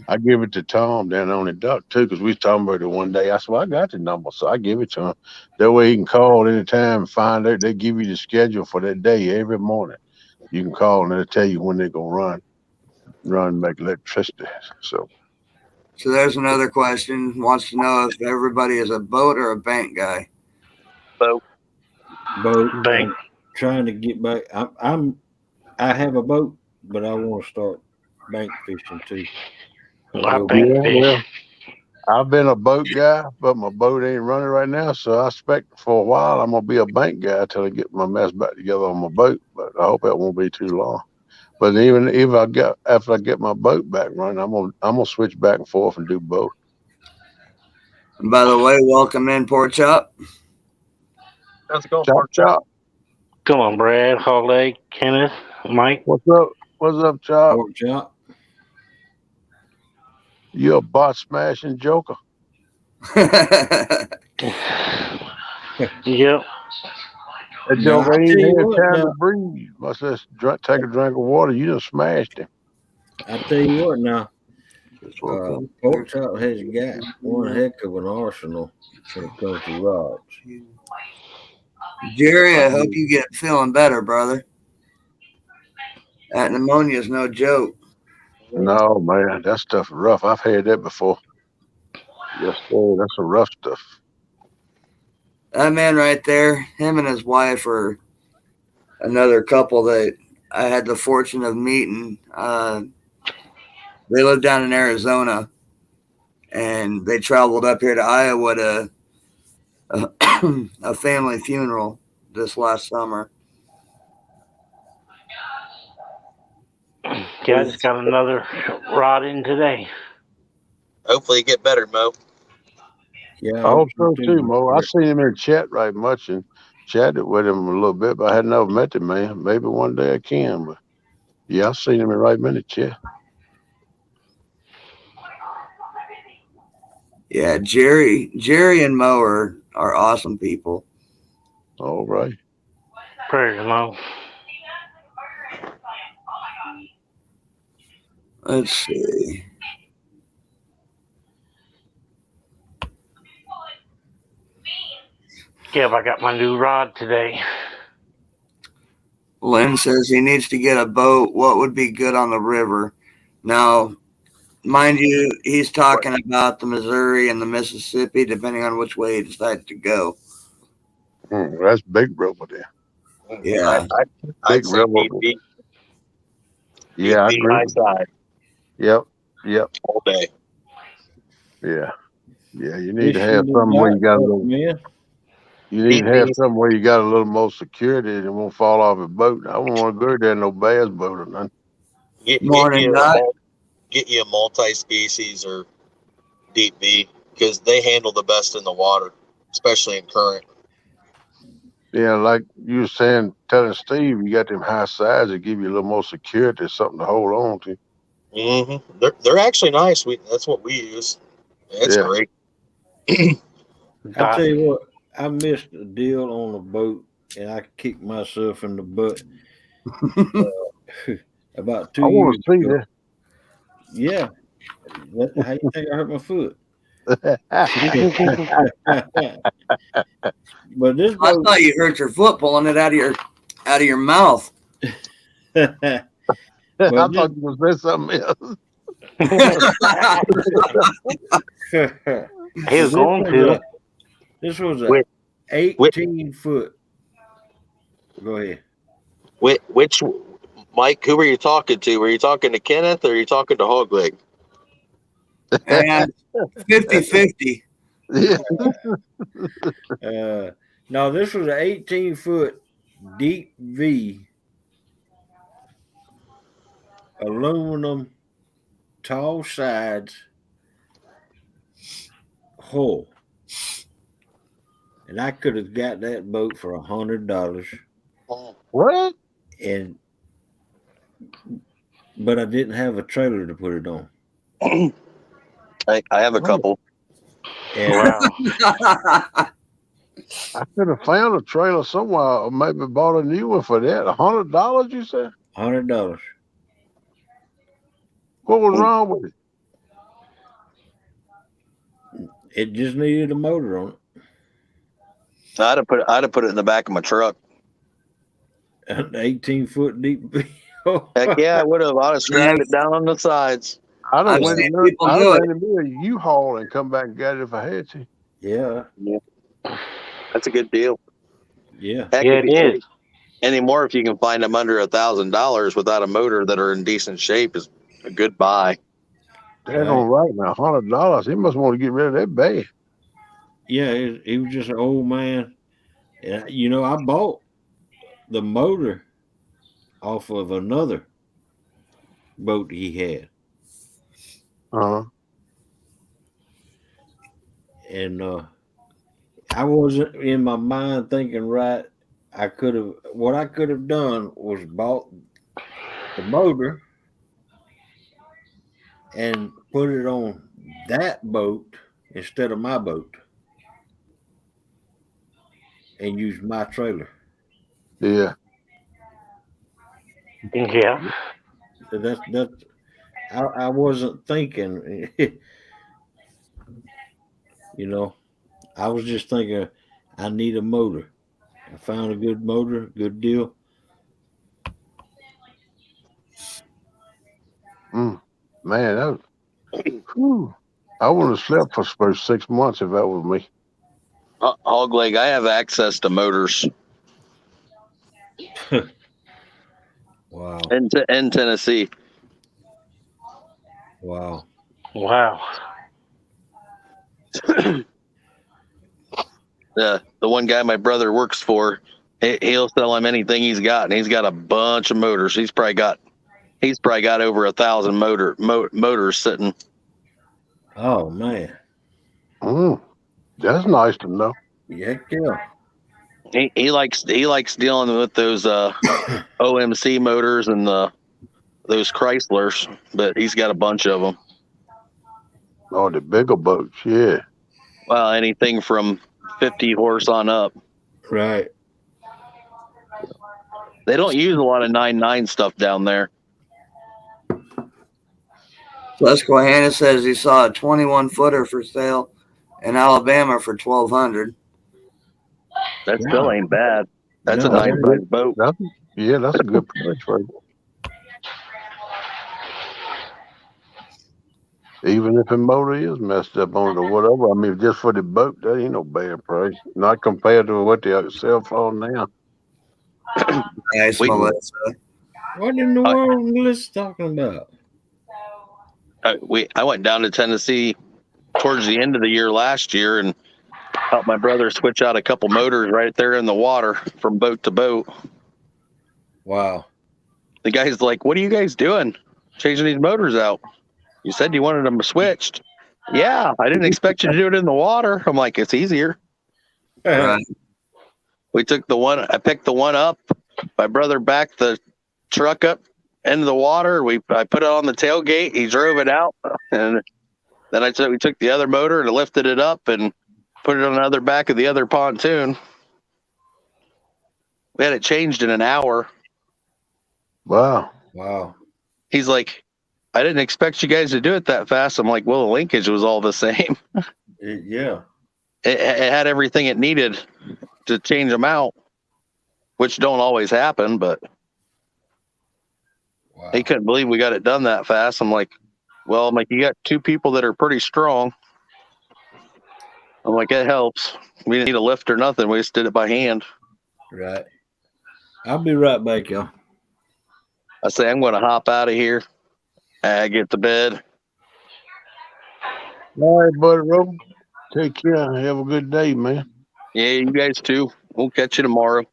I give it to Tom down on the dock too, because we was talking about it one day. I said, well, I got the number, so I give it to him. That way he can call anytime and find out. They give you the schedule for that day every morning. You can call and they'll tell you when they're gonna run, make electricity. So there's another question. Wants to know if everybody is a boat or a bank guy. Boat. Bank. I'm trying to get back. I have a boat, but I want to start bank fishing too. Well, I've been a boat guy, but my boat ain't running right now. So I expect for a while I'm gonna be a bank guy till I get my mess back together on my boat. But I hope that won't be too long. But even if after I get my boat back running, I'm gonna switch back and forth and do both. And by the way, welcome in, Pork Chop. Let's go, Chop chop. Come on, Brad, Holiday, Kenneth, Mike. What's up? What's up, Chop? Pork chop. You a bot smashing joker? Yep. That joker ain't had time to breathe. Must just take a drink of water. You just smashed him. I tell you what now. Pork chop has got one heck of an arsenal when it comes to rods. Jerry, I hope you get feeling better, brother. That pneumonia is no joke. No, man, that stuff is rough. I've had that before. Yes, sir. That's some rough stuff. That man right there, him and his wife are another couple that I had the fortune of meeting. They live down in Arizona, and they traveled up here to Iowa to a family funeral this last summer. Yeah, I just got another rod in today. Hopefully, you get better, Mo. Yeah, I hope so too, too, Mo. I seen him in chat right much and chatted with him a little bit, but I had never met the man. Maybe one day I can, but yeah, I seen him in right minute chat. Yeah, Jerry and Mo are awesome people. All right. Prairie Mo. Let's see. Yeah, I got my new rod today. Lynn says he needs to get a boat. What would be good on the river? Now, mind you, he's talking about the Missouri and the Mississippi, depending on which way he decides to go. That's big river there. Yeah. I'd Big say river. deep Yeah, I deep agree. high side Yep. all day. Yeah. Yeah. You need This to have shit is something where you got a dark, little. man. You need Deep to have deep. something where you got a little more security and it won't fall off a boat. I don't want to go there in no bass boat or nothing. Morning, Doc. Get you a multi-species or deep V because they handle the best in the water, especially in current. Yeah, like you were saying, telling Steve, you got them high sides that give you a little more security, something to hold on to. Mm-hmm. They're actually nice. That's what we use. It's Yeah. great. I tell you what, I missed a deal on a boat, and I kicked myself in the butt about 2 I want years to see ago. that. Yeah, how you think I hurt my foot? But this I boat, thought you hurt your foot pulling it out of your mouth. I but thought you was saying something else. He was going to. This was a Which 18-foot. Go ahead. which Mike? Who were you talking to? Were you talking to Kenneth or were you talking to Hogleg? And 50-50. Yeah. No, this was an 18-foot deep V aluminum tall sides hull. And I could have got that boat for $100. What? But I didn't have a trailer to put it on. I have a couple. And Wow. I could have found a trailer somewhere or maybe bought a new one for that. $100, you said? $100. What was wrong with it? It just needed a motor on I'd have put it in the back of my truck. it. An 18-foot deep V. Heck yeah, I would have. I'd have strapped it down on the sides. I'd I've have went seen and people do it. rented me a U-Haul and come back and got it if I had to. Yeah. That's a good deal. Yeah. Heck, Yeah, it is. Anymore, if you can find them under $1,000 without a motor that are in decent shape, is a good buy. That's all right now. $100. He must want to get rid of that bad. Yeah, he was just an old man. And, I bought the motor off of another boat he had. Uh-huh. And I wasn't in my mind thinking right. What I could have done was bought the motor and put it on that boat instead of my boat and use my trailer. Yeah. Yeah. That's I wasn't thinking, I was just thinking I need a motor. I found a good motor, good deal. Man, that was, whew. I wouldn't have slept for 6 months if that was me. Hog leg, I have access to motors Wow. in Tennessee. Wow. Wow. The one guy my brother works for, he'll sell him anything he's got, and he's got a bunch of motors. He's probably got over 1,000 motors sitting. Oh man. That's nice to know. Yeah, yeah. He likes dealing with those OMC motors and those Chryslers, but he's got a bunch of them. Oh, the bigger boats, yeah. Well, anything from 50 horse on up. Right. They don't use a lot of 9.9 stuff down there. Susquehanna says he saw a 21 footer for sale in Alabama for $1,200. That still ain't bad. That's a No, nice sized boat. That's a good price for it. Even if the motor is messed up on it or whatever, I mean, just for the boat, that ain't no bad price. Not compared to what they sell for now. Nice, Melissa. What in the world is Melissa talking about? I went down to Tennessee towards the end of the year last year and helped my brother switch out a couple motors right there in the water from boat to boat. Wow. The guy's like, "What are you guys doing? Changing these motors out? You said you wanted them switched." Yeah, I didn't expect you to do it in the water. I'm like, it's easier. Right. We took the one. I picked the one up. My brother backed the truck up into the water. I put it on the tailgate. He drove it out, and then we took the other motor and lifted it up and put it on the other back of the other pontoon. We had it changed in an hour. Wow. Wow. He's like, I didn't expect you guys to do it that fast. I'm like, well, the linkage was all the same. Yeah. It had everything it needed to change them out, which don't always happen, but Wow. he couldn't believe we got it done that fast. I'm like, you got two people that are pretty strong. I'm like, it helps. We didn't need a lift or nothing. We just did it by hand. Right. I'll be right back, y'all. I say, I'm going to hop out of here. I get to bed. All right, buddy, Rob. Take care. Have a good day, man. Yeah, you guys too. We'll catch you tomorrow.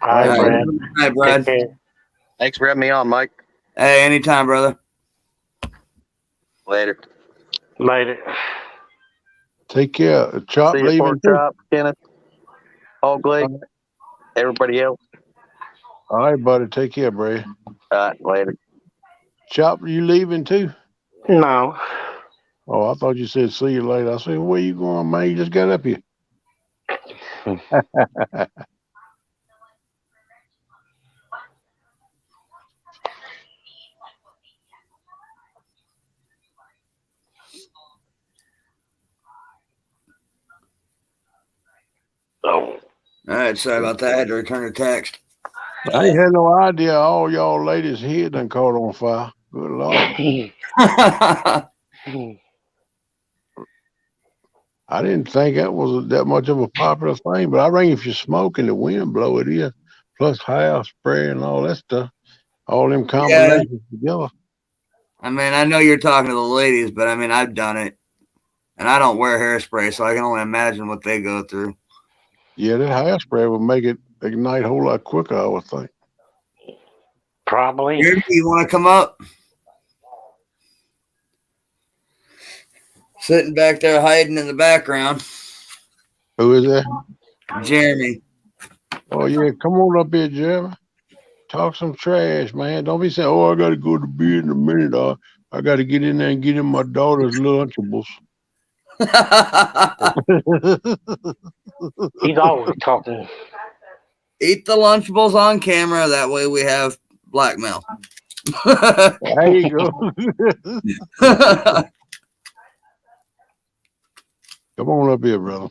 All right, Brad. Hi, Brad. Take care. Thanks for having me on, Mike. Hey, anytime, brother. Later. Later. Take care. Chop See you, leaving Pork too. Chop, Kenneth, Hog Leg, everybody else. All right, buddy. Take care, Brad. Later. Chop, you leaving too? No. Oh, I thought you said see you later. I said, where you going, man? You just got up here. Oh. All right, sorry about that. I had to return a text. I ain't had no idea all y'all ladies' head done caught on fire. Good Lord. I didn't think that was that much of a popular thing, but I reckon if you smoke and the wind blow it in, plus house spray and all that stuff, all them combinations together. I mean, I know you're talking to the ladies, but I mean, I've done it. And I don't wear hairspray, so I can only imagine what they go through. Yeah, that hairspray would make it ignite a whole lot quicker, I would think. Probably. Jeremy, you want to come up? Sitting back there hiding in the background. Who is that? Jeremy. Oh, yeah, come on up here, Jeremy. Talk some trash, man. Don't be saying, oh, I got to go to bed in a minute. Or I got to get in there and get in my daughter's Lunchables. He's always talking. Eat the Lunchables on camera. That way we have blackmail. There you go. Come on up here, brother.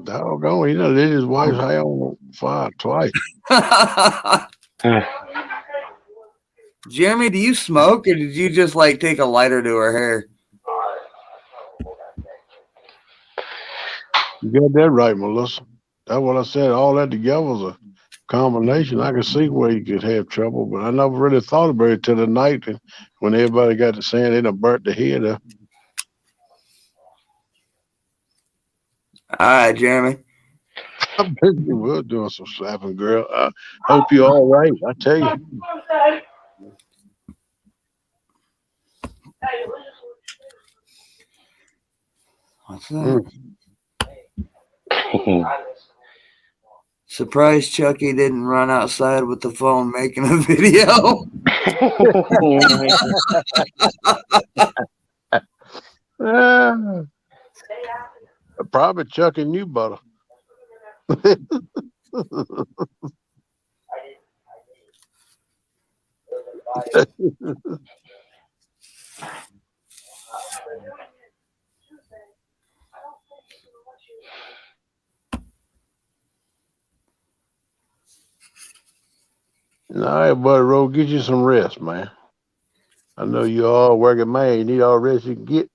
Doggone, he done lit his wife's hair on fire twice. Jeremy, do you smoke or did you just like take a lighter to her hair? You got that right, Melissa. That's what I said. All that together was a combination. I could see where you could have trouble, but I never really thought about it till the night when everybody got to saying they done burnt the head up. All right, Jeremy. I bet you will doing some slapping, girl. I hope you're all right. I tell you. What's that? Surprised Chucky didn't run outside with the phone making a video. Probably chucking you butter. All right, buddy, Roll, get you some rest, man. I know you're all working man. You need all the rest you can get.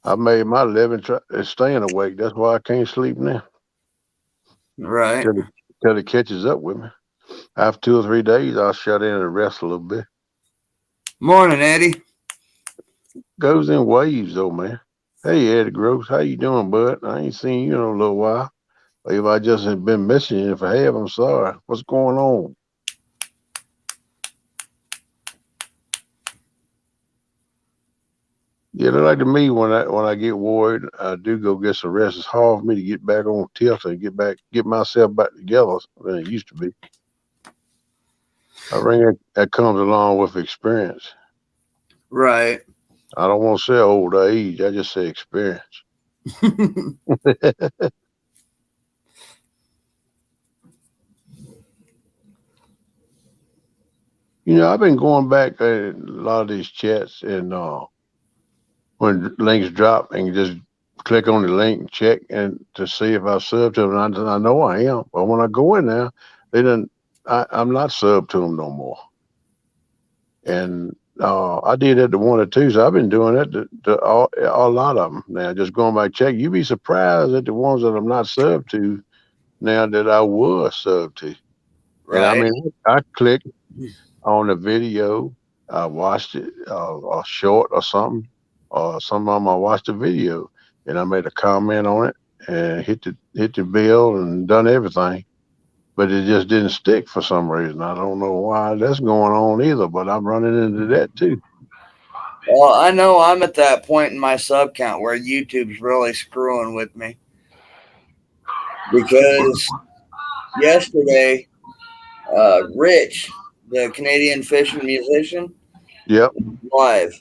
I made my living staying awake. That's why I can't sleep now. Right. Till it catches up with me. After 2 or 3 days, I'll shut in and rest a little bit. Morning, Eddie. Goes in waves, though, man. Hey, Eddie Gross, how you doing, bud? I ain't seen you in a little while. If I just have been missing you, if I have, I'm sorry. What's going on? Yeah, look like to me when I get worried, I do go get some rest. It's hard for me to get back on tilt and get myself back together than it used to be. I think that comes along with experience. Right. I don't want to say old age. I just say experience. I've been going back a lot of these chats, and when links drop, and just click on the link and check and to see if I subbed to them. And I know I am, but when I go in there, I'm not subbed to them no more. And I did that to 1 or 2, so I've been doing it to a lot of them now. Just going by check, you'd be surprised at the ones that I'm not subbed to now that I was subbed to. Right. And I mean, I clicked on the video, I watched it, a short or something, or some of them I watched the video, and I made a comment on it and hit the bill and done everything. But it just didn't stick for some reason. I don't know why that's going on either, but I'm running into that too. Well, I know I'm at that point in my sub count where YouTube's really screwing with me. Because yesterday, Rich, the Canadian fishing musician, Yep. live.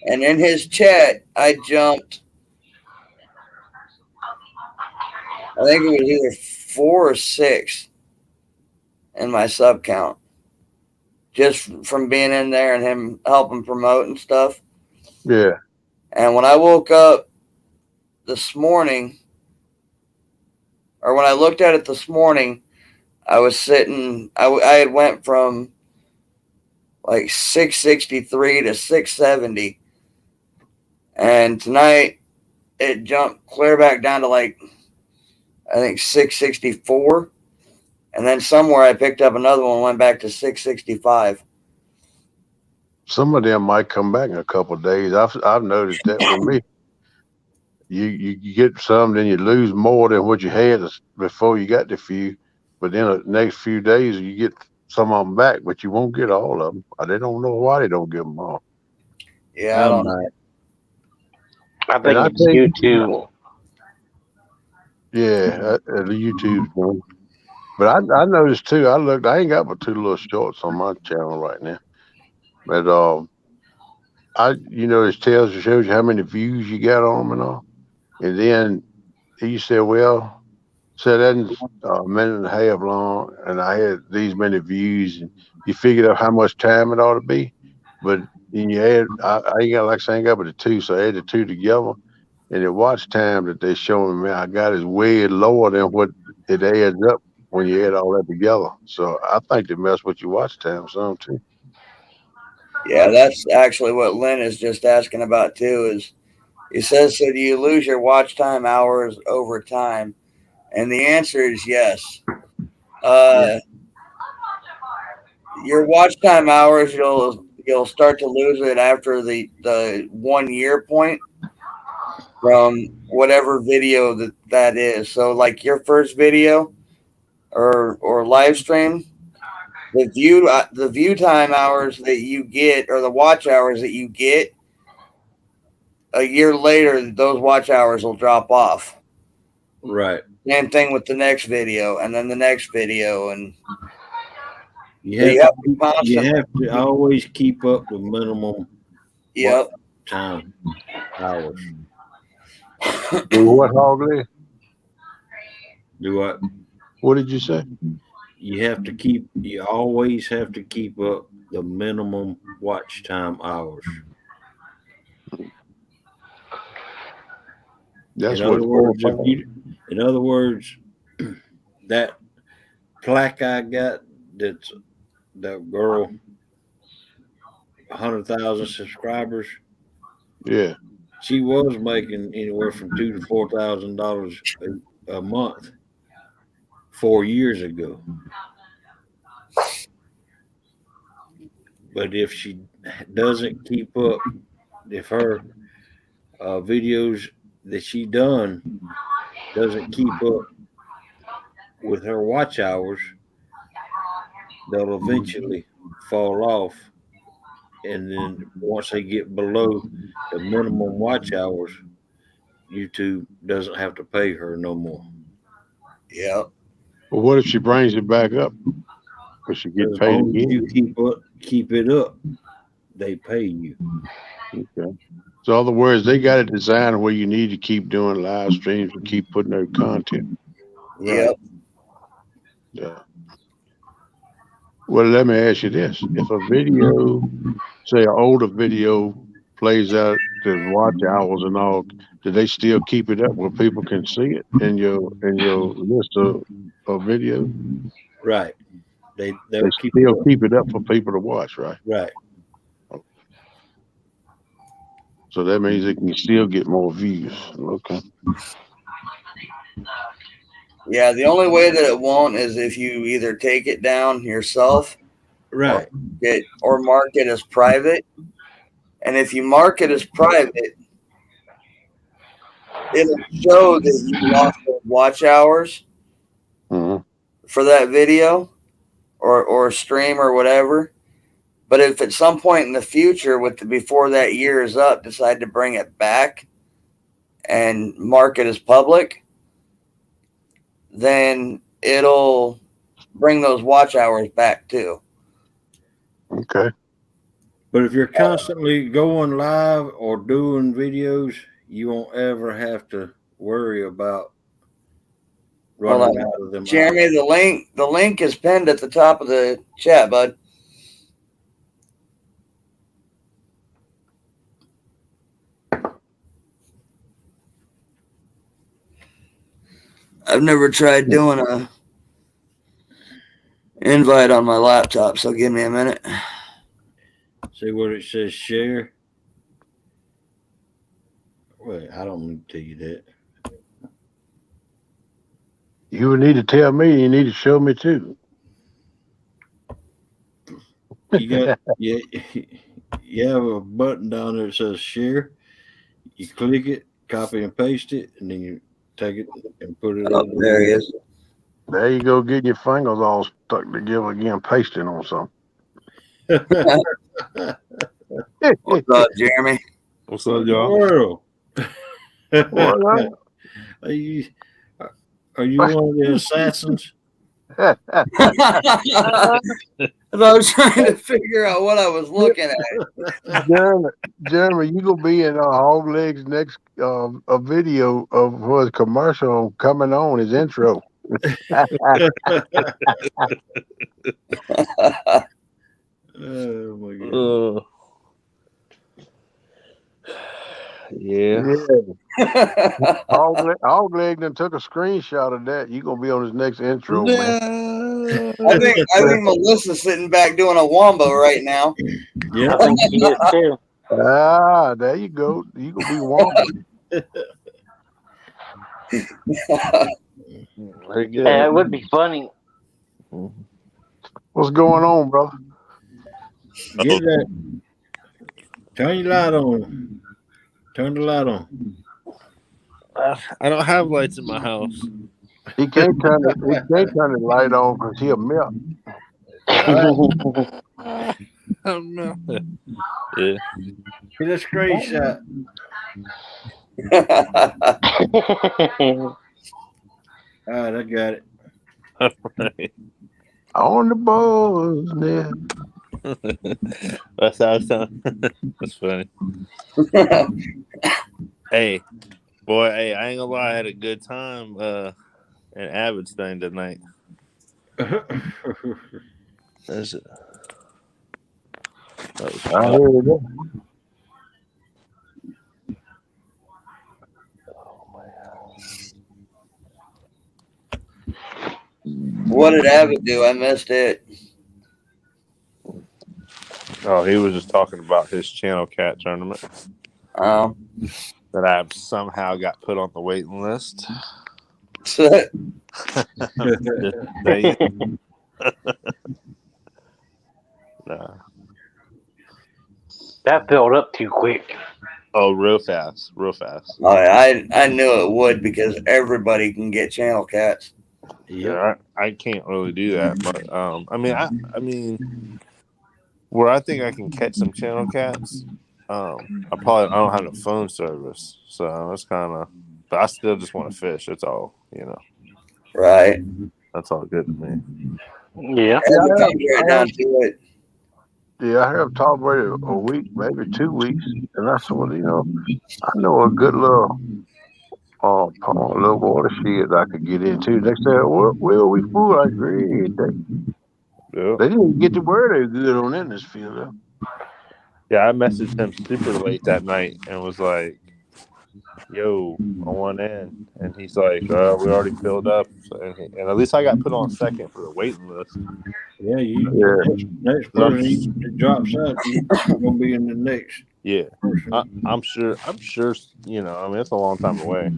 And in his chat, I jumped, I think it was either 4 or 6 in my sub count. Just from being in there and him helping promote and stuff. Yeah. And when I woke up this morning, or when I looked at it this morning, I was sitting, I had went from like 663 to 670. And tonight it jumped clear back down to like, I think 664. And then somewhere I picked up another one, went back to 665. Some of them might come back in a couple of days. I've noticed that with me. You get some, then you lose more than what you had before you got the few. But then the next few days you get some of them back, but you won't get all of them. They don't know why they don't get them all. Yeah, I don't know. I think it's YouTube. Yeah, the YouTube's one. But I noticed too. I ain't got but 2 little shorts on my channel right now. But it shows you how many views you got on them and all. And then he said, well, that's a minute and a half long, and I had these many views, and you figured out how much time it ought to be. But then you add, I ain't got, like I say, I ain't got but the 2, so I add the 2 together, and the watch time that they showing me I got is way lower than what it adds up when you add all that together. So I think they mess with your watch time some too. Yeah, that's actually what Lynn is just asking about too. Is he says, so do you lose your watch time hours over time? And the answer is yes. Your watch time hours, you'll start to lose it after the 1 year point from whatever video that is. So like your first video or live stream, the view time hours that you get or the watch hours that you get a year later, those watch hours will drop off. Right. Same thing with the next video and then the next video, and You so you have to always keep up the minimum Yep. time hours. Do what, Hogley? Do what? What did you say? You always have to keep up the minimum watch time hours. That's in other words, that plaque I got, that's that girl, 100,000 subscribers. Yeah. She was making anywhere from $2,000 to $4,000 a month 4 years ago. But if she doesn't keep up, if her videos that she done doesn't keep up with her watch hours, they'll eventually fall off. And then once they get below the minimum watch hours, YouTube doesn't have to pay her no more. Yeah. Well, what if she brings it back up? Because she get paid again. You keep it up, they pay you. Okay. So, in other words, they got it designed where you need to keep doing live streams and keep putting out content. Right. Yep. Yeah. Well, let me ask you this: if a video, say an older video, plays out the watch hours and all, do they still keep it up where people can see it in your list of videos? Right. They still keep it up for people to watch, right? Right. So that means they can still get more views. Okay. Yeah, the only way that it won't is if you either take it down yourself, right, or mark it as private. And if you mark it as private, it'll show that you lost watch hours for that video or stream or whatever. But if at some point in the future, before that year is up, decide to bring it back and mark it as public, then it'll bring those watch hours back too. Okay. But if you're constantly going live or doing videos, you won't ever have to worry about running out of them. Jeremy, the link is pinned at the top of the chat, bud. I've never tried doing a invite on my laptop, so give me a minute. See what it says, share? Well, I don't need to tell you that. You would need to tell me. You need to show me too. You got you have a button down there that says share. You click it, copy and paste it, and then you take it and put it over there. It is. There you go, getting your fingers all stuck together again, pasting on something. What's up, Jeremy? What's up, y'all? Are you one of the assassins? I was trying to figure out what I was looking at. Jeremy, you gonna be in Hog Leg's next a video of his commercial coming on his intro. Oh my god. Yeah. All Leg done took a screenshot of that. You gonna be on his next intro, man. I think Melissa's sitting back doing a wombo right now. Yeah. I think she is too. There you go. You gonna be woman. Yeah, it would be funny. What's going on, brother? Get that. Turn your light on. Turn the light on. I don't have lights in my house. He can't turn the light on because he'll melt. No. Yeah. Get a screenshot. All right, I got it. Right. On the balls, yeah. That's how it sounds. That's funny. Hey, boy, hey, I ain't gonna lie, I had a good time in Abbottstown tonight. That's it. I heard that. What did Abbott do? I missed it. Oh, he was just talking about his channel cat tournament Oh. that I somehow got put on the waiting list. Nah. That filled up too quick. Oh, real fast. I knew it would because everybody can get channel cats. Yeah, I can't really do that, but I mean, where I think I can catch some channel cats, I don't have no phone service, so that's kind of. But I still just want to fish. It's all Right. That's all good to me. Yeah. It comes right down to it. Yeah, I have tolerated a week, maybe 2 weeks, and that's what I know a good little water shed I could get into. Next day, well, we fool like great. They didn't get the word they good on in this field. Though. Yeah, I messaged him super late that night and was like, "Yo, I want in," and he's like, "We already filled up," and at least I got put on second for the waiting list. Yeah, next person you drops out, you're gonna be in the next. Yeah, I'm sure. It's a long time away.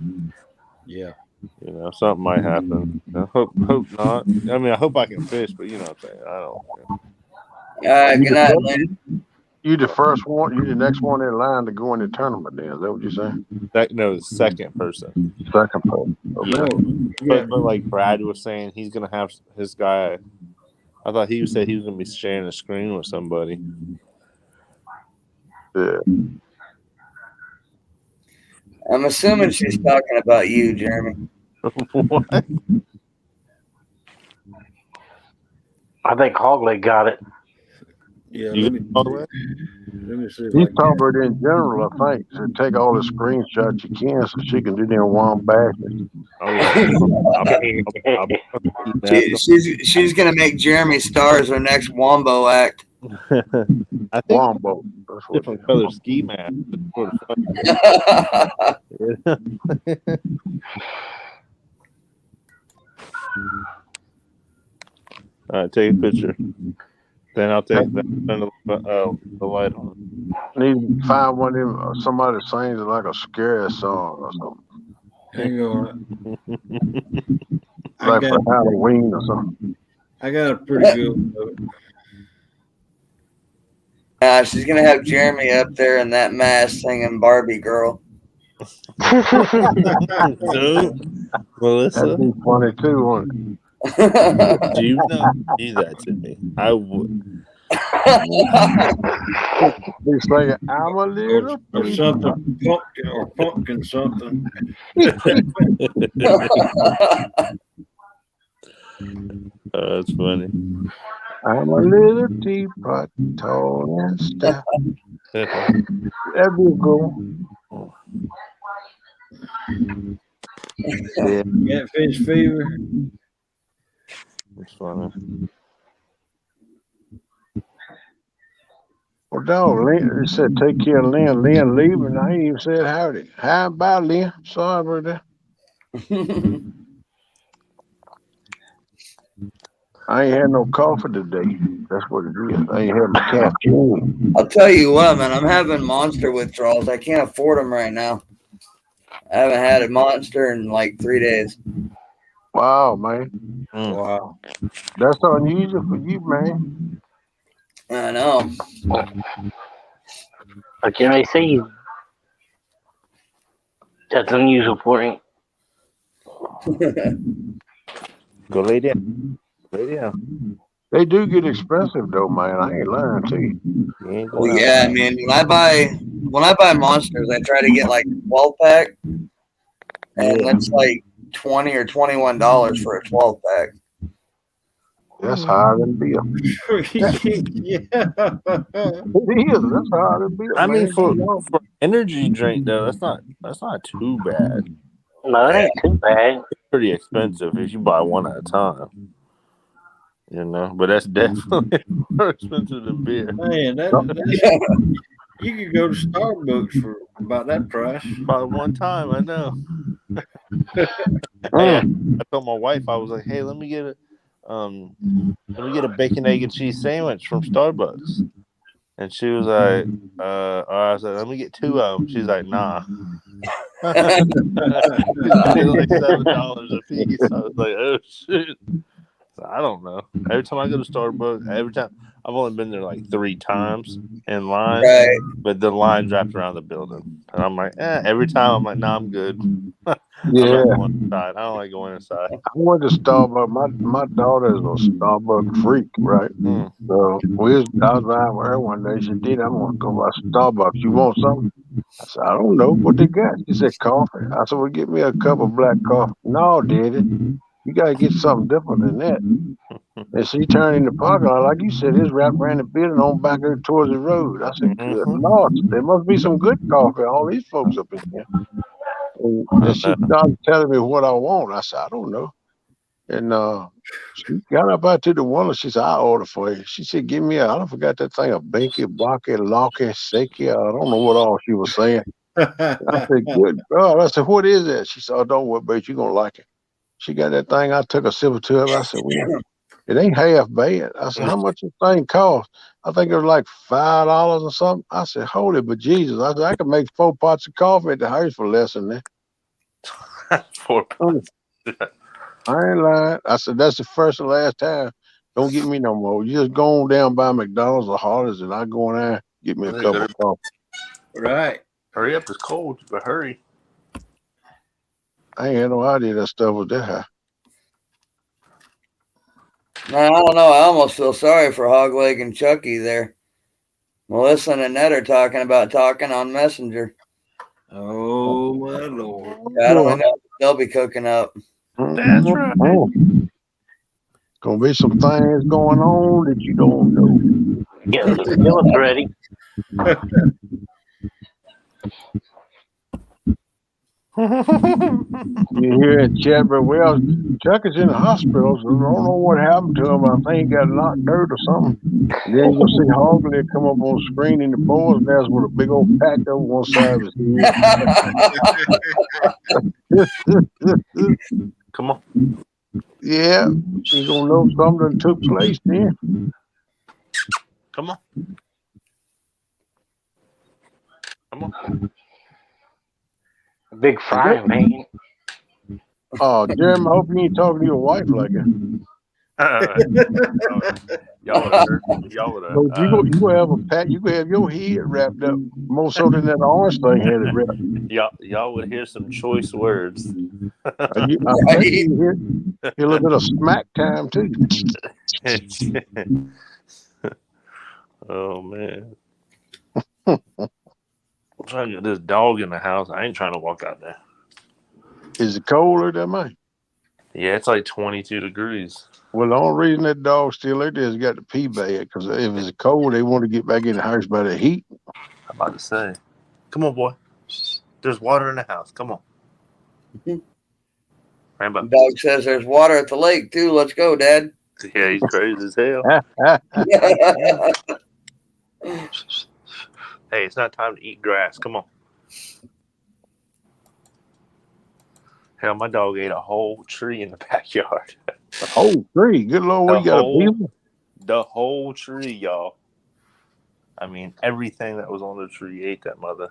Yeah. Something might happen. I hope not. I mean, I hope I can fish, but you know what I'm saying. I don't. Good night, Lynn. You the first one. You the next one in line to go in the tournament. Then is that what you're saying? No, the second person. Second person. Okay. But like Brad was saying, he's gonna have his guy. I thought he said he was gonna be sharing a screen with somebody. Yeah. I'm assuming she's talking about you, Jeremy. What? I think Hogleg got it. Yeah, let me see. He's talking about in general, I think. So take all the screenshots you can so she can do them one back. Oh yeah. She's gonna make Jeremy Stars her next wombo act. I think wombo. That's what different color ski mask. Sort of All right, take a picture. Then I'll take the light on. Need to find one of them. Somebody sings like a scary song or something. Hang on. Like for Halloween or something. I got a pretty good one. She's gonna have Jeremy up there in that mask singing "Barbie Girl." Melissa, that'd be funny too, wouldn't it? Do you not do that to me? I would. He's saying, "I'm a little or something pumpkin something." That's funny. I'm a little teapot, tall and stout. There we go. Catfish fever. That's funny. Well, dog, Lynn, it said take care of Lynn. Lynn leaving. I ain't even said howdy. How about Lynn? Sorry about that. I ain't had no coffee today. That's what it is. I ain't had my caffeine. I'll tell you what, man. I'm having Monster withdrawals. I can't afford them right now. I haven't had a Monster in like 3 days. Wow, man. Wow. That's unusual for you, man. I know. What can I say? That's unusual for him. Go lay down. Lay down. They do get expensive though, man. I ain't lying to you. You ain't Well, going yeah, I outside. mean, when I buy Monsters, I try to get like a 12-pack, and Yeah, that's like $20 or $21 for a 12-pack. that's higher than beer. Yeah. It is. That's higher than beer, I mean, man. for energy drink though, that's not too bad. No, it ain't too bad. It's pretty expensive if you buy one at a time. You know, but that's definitely more expensive than beer. Man, you could go to Starbucks for about that price. By one time, I know. Hey, I told my wife, I was like, "Hey, let me get a bacon, egg, and cheese sandwich from Starbucks." And she was like, I was like, "Let me get 2 of them." She's like, "Nah." They're like $7 a piece. I was like, "Oh shit." So I don't know. Every time I go to Starbucks, I've only been there like 3 times in line, Right. but the line wrapped around the building, and I'm like, every time I'm like, "Nah, I'm good." I'm Yeah, not going inside. I don't like going inside. I went to Starbucks. My daughter is a Starbucks freak, right? Mm. So I was riding with her one day. She did. I'm gonna go by Starbucks. You want something? I said, I don't know what they got. She said coffee. I said, well, get me a cup of black coffee. No, Daddy, you gotta get something different than that. And she turned in the parking lot, like you said, it's wrapped around the building on back there towards the road. I said, good Lord, there must be some good coffee. All these folks up in here. And she started telling me what I want. I said, I don't know. And she got up out to the window. She said, I'll order for you. She said, give me I don't forgot that thing, a Binky, Baki, Locky, Seki. I don't know what all she was saying. I said, good God. I said, what is that? She said, oh, don't worry about it. You're going to like it. She got that thing. I took a sip or two of it. I said, well, it ain't half bad. I said, how much this thing cost? I think it was like $5 or something. I said, holy but Jesus. I said, I could make 4 pots of coffee at the house for less than that. 4 pounds. I ain't lying. I said, that's the first and last time. Don't get me no more. You just go on down by McDonald's or Hardee's and I go in there, get me a cup of coffee. Right. Hurry up, it's cold, but hurry. I ain't had no idea that stuff was that high. Man, I don't know. I almost feel sorry for Hogleg and Chucky there. Melissa and Annette are talking about talking on Messenger. Oh my Lord. I don't know. They'll be cooking up. That's right. Gonna be some things going on that you don't know. Get the skillets ready. You hear in chat, but well, Chuck is in the hospital, so I don't know what happened to him. I think he got knocked out or something. And then you'll see Hogley come up on screen in the boys' nest with a big old pack over one side of his head. Come on. Yeah, you gonna know something took place then. Come on. Come on. Big frying pan. Oh, Jeremy, I hope you ain't talking to your wife like that. Y'all would have heard. Y'all would have. So you gonna have a pack. You gonna have your head wrapped up more so than that orange thing had it wrapped. Y'all would hear some choice words. I bet you hear a little bit of smack time too. Oh man. I'm trying to get this dog in the house. I ain't trying to walk out there. Is it colder than mine? Yeah, it's like 22 degrees. Well, the only reason that dog's still there is got the pee bag, because if it's cold, they want to get back in the house by the heat. I'm about to say. Come on, boy. There's water in the house. Come on. Rambo. Dog says there's water at the lake too. Let's go, Dad. Yeah, he's crazy as hell. Hey, it's not time to eat grass. Come on. Hell, my dog ate a whole tree in the backyard. A whole tree. Good Lord, The we got a beaver. The whole tree, y'all. I mean, everything that was on the tree ate that mother.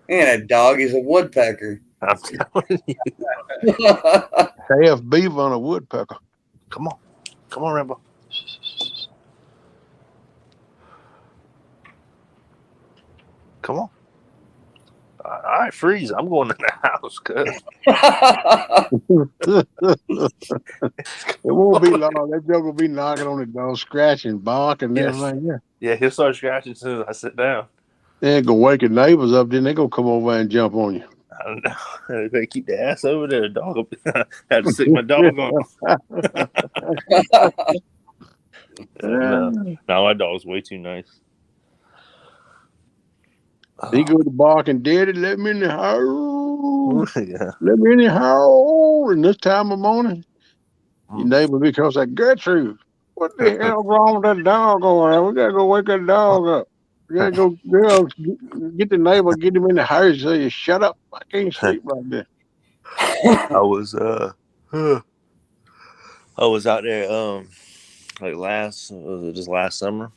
And a dog is a woodpecker. I'm telling you. Half beaver on a woodpecker. Come on. Come on, Rambo. Come on. All right, freeze. I'm going in the house, cuz. It won't be long. That joke will be knocking on the door, scratching, barking, and Yes. everything. Yeah. Yeah, he'll start scratching as soon as I sit down. They ain't gonna wake your neighbors up, then they gonna come over and jump on you. I don't know. They better keep the ass over there. The dog will had to stick my dog on. No, my dog's way too nice. He go to barking, Daddy, let me in the house. Yeah. Let me in the house. And this time of morning, your neighbor becomes like, Gertrude, what the hell wrong with that dog over there? We gotta go wake that dog up. We gotta go, girls, get the neighbor, get him in the house. Say, you shut up. I can't sleep like this. I was out there like last summer,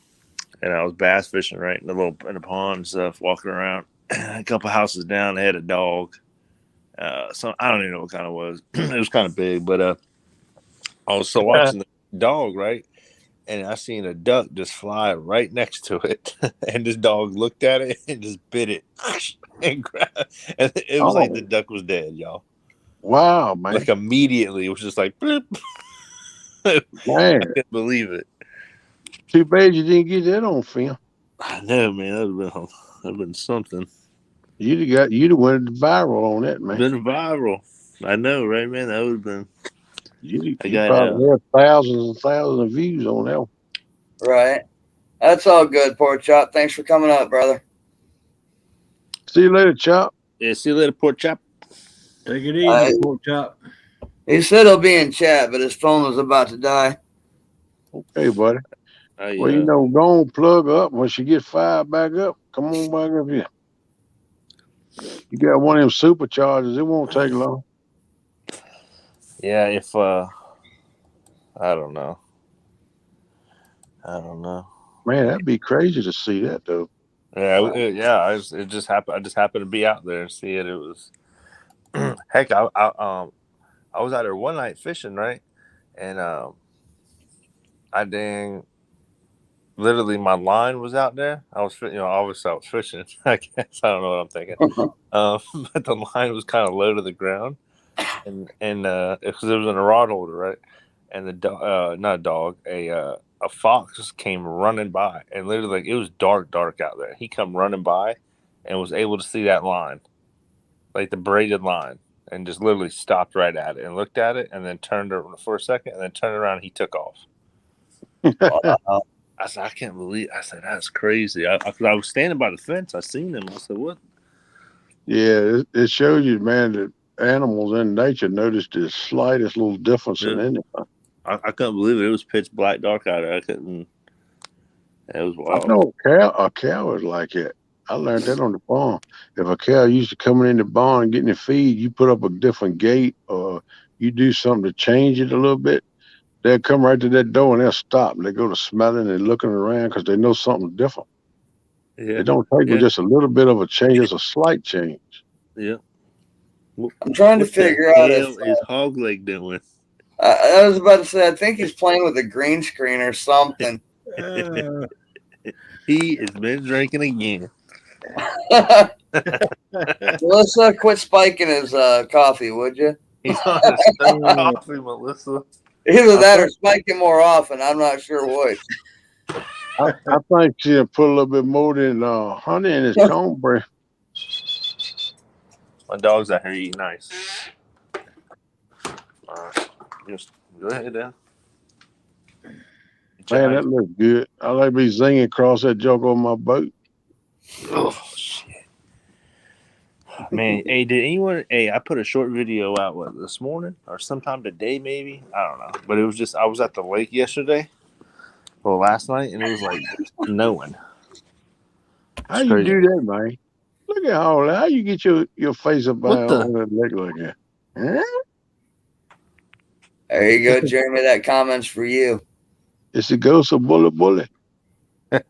and I was bass fishing right in the pond and stuff, walking around. A couple houses down, they had a dog. So I don't even know what kind it was. It was kind of big, but I was still watching the dog, right? And I seen a duck just fly right next to it, and this dog looked at it and just bit it, and it was like the duck was dead, y'all. Wow, man! Like immediately, it was just like, bloop. Man, I couldn't believe it. Too bad you didn't get that on film. I know, man. That'd have been something. You'd have went viral on that, man. Been viral. I know, right, man? That would have been. You probably had thousands and thousands of views on that one. Right. That's all good, Pork Chop. Thanks for coming up, brother. See you later, Chop. Yeah, see you later, Pork Chop. Take it easy, Pork Chop. He said he'll be in chat, but his phone was about to die. Okay, buddy. Well, you know, go on, plug up. Once you get fired back up, come on back up here. You got one of them superchargers. It won't take long. Yeah, if I don't know. Man, that'd be crazy to see that, though. Yeah, it just happened. I just happened to be out there and see it. It was heck. I was out there one night fishing, right, and literally my line was out there. I was, obviously I was fishing. I guess I don't know what I'm thinking. But the line was kind of low to the ground, and because it was in a rod holder, right, and a fox just came running by, and literally, like, it was dark out there. He come running by, and was able to see that line, like the braided line, and just literally stopped right at it and looked at it, and then turned around for a second, and then turned around and he took off. I said, I can't believe. I said, that's crazy. I was standing by the fence. I seen him. I said, what? Yeah, it shows you, man, that animals in nature notice the slightest little difference in anything. I couldn't believe it. It was pitch black dark out there. I couldn't. It was wild. I know a cow is like that. I learned that on the farm. If a cow used to coming in the barn and getting the feed, you put up a different gate or you do something to change it a little bit, they'll come right to that door and they'll stop. They go to smelling and looking around because they know something's different. Yeah. It don't take them just a little bit of a change. It's a slight change. Yeah. I'm trying to figure out if is Hog Leg doing. I was about to say, I think he's playing with a green screen or something. He has been drinking again. Melissa, quit spiking his coffee, would you? He's on his coffee, Melissa. Either that or spike it more often. I'm not sure which. I think she'll put a little bit more than honey in his cornbread. My dog's out here eating nice. Just go ahead then. Man, that looks good. I like me zinging across that joke on my boat. Oh, shit. Man, hey, did anyone... Hey, I put a short video out, this morning? Or sometime today, maybe? I don't know. But it was just... I was at the lake yesterday. Well, last night, and it was like snowing. How you do that, man? Look at all that. How you get your face up What the? on that leg like that? Huh? There you go, Jeremy. That comment's for you. It's a ghost of bullet.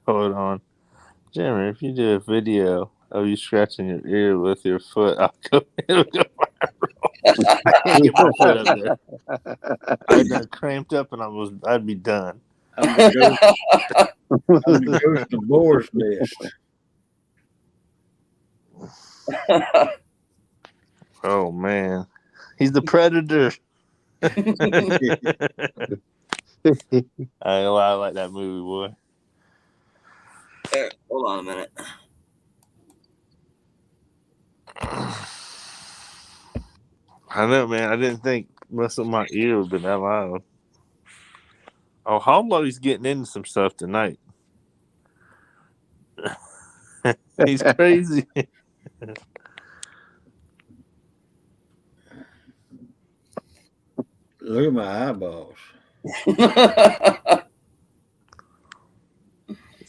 Hold on. Jeremy, if you do a video of you scratching your ear with your foot, it'll go viral. I can't get my foot up there. I got cramped up and I'd be done. I'm the ghost of Boar's Nest. Oh man, he's the predator. I like that movie, boy. Hold on a minute. I know, man. I didn't think most of my ear would be that loud. Oh, Hollow's getting into some stuff tonight. He's crazy. Look at my eyeballs.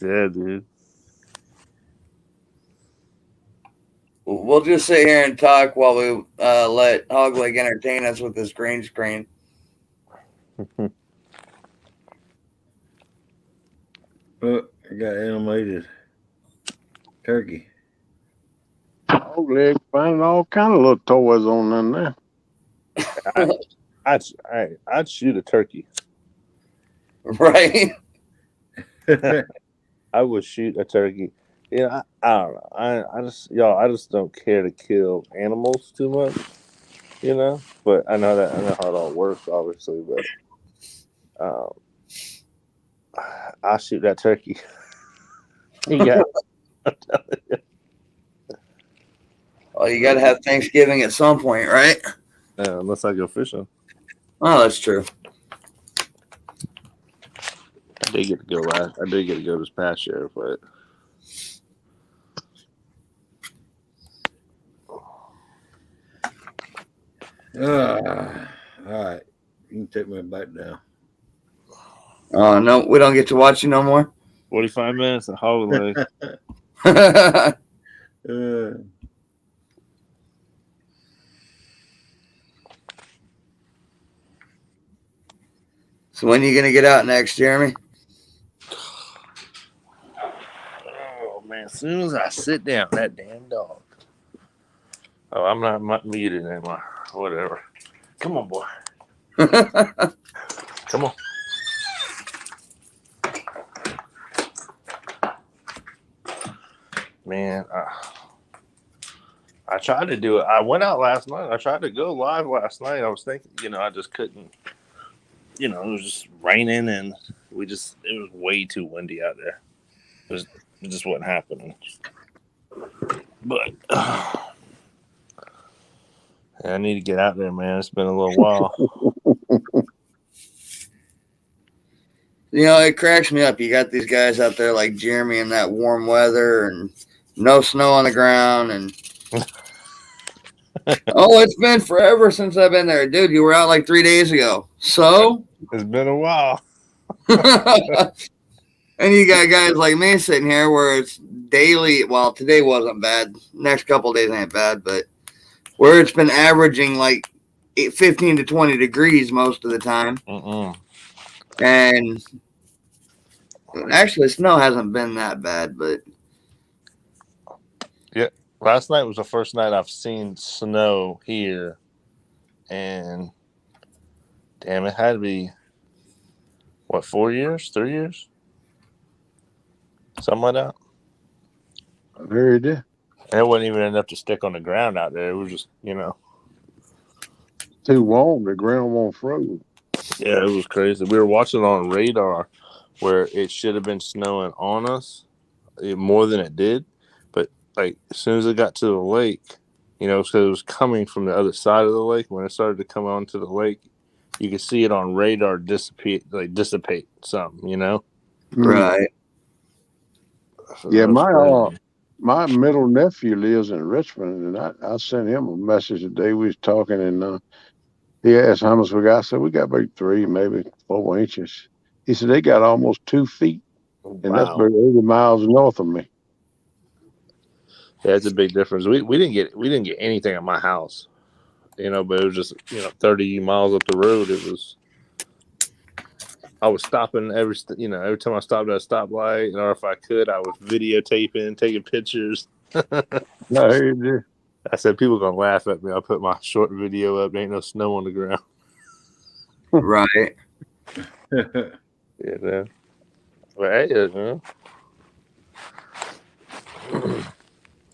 Yeah, dude. We'll just sit here and talk while we let Hogleg entertain us with this green screen. Look, I got animated turkey. Dog leg finding all kind of little toys on them there. I'd shoot a turkey. Right? I would shoot a turkey. Yeah, I don't know. I just don't care to kill animals too much, you know. But I know how it all works, obviously. But I'll shoot that turkey. Yeah. Well, you got to have Thanksgiving at some point, right? Unless I go fishing. Oh, that's true. I did get to go this past year, but all right. You can take me back down. Oh, no, we don't get to watch you no more. 45 minutes of holiday. So when are you going to get out next, Jeremy? Oh, man. As soon as I sit down, that damn dog. Oh, I'm not muted anymore. Whatever. Come on, boy. Come on. Man, I tried to do it. I went out last night. I tried to go live last night. I was thinking, I just couldn't. It was just raining and it was way too windy out there. It just wasn't happening. But I need to get out there, man. It's been a little while. It cracks me up. You got these guys out there like Jeremy in that warm weather and no snow on the ground. And oh, it's been forever since I've been there. Dude, you were out like 3 days ago. So? It's been a while. And you got guys like me sitting here where it's daily. Well, today wasn't bad. Next couple of days ain't bad, but where it's been averaging like 15 to 20 degrees most of the time. And actually, snow hasn't been that bad, but yeah, last night was the first night I've seen snow here, and damn, it had to be what, 4 years, 3 years, something like that. Very did. And it wasn't even enough to stick on the ground out there. It was just, too warm. The ground won't froze. Yeah, it was crazy. We were watching on radar where it should have been snowing on us more than it did. But like as soon as it got to the lake, so it was coming from the other side of the lake. When it started to come onto the lake, you could see it on radar dissipate some, right. So yeah, my middle nephew lives in Richmond, and I sent him a message today. We was talking, and he asked how much we got. I said we got about 3, maybe 4 inches. He said they got almost 2 feet, and that's about 80 miles north of me. Yeah, it's a big difference. We didn't get anything at my house, but it was just 30 miles up the road. I was stopping every time I stopped at a stoplight, or if I could, I was videotaping, taking pictures. No, you did. I said people gonna laugh at me. I put my short video up. There ain't no snow on the ground. Right. Yeah, but hey,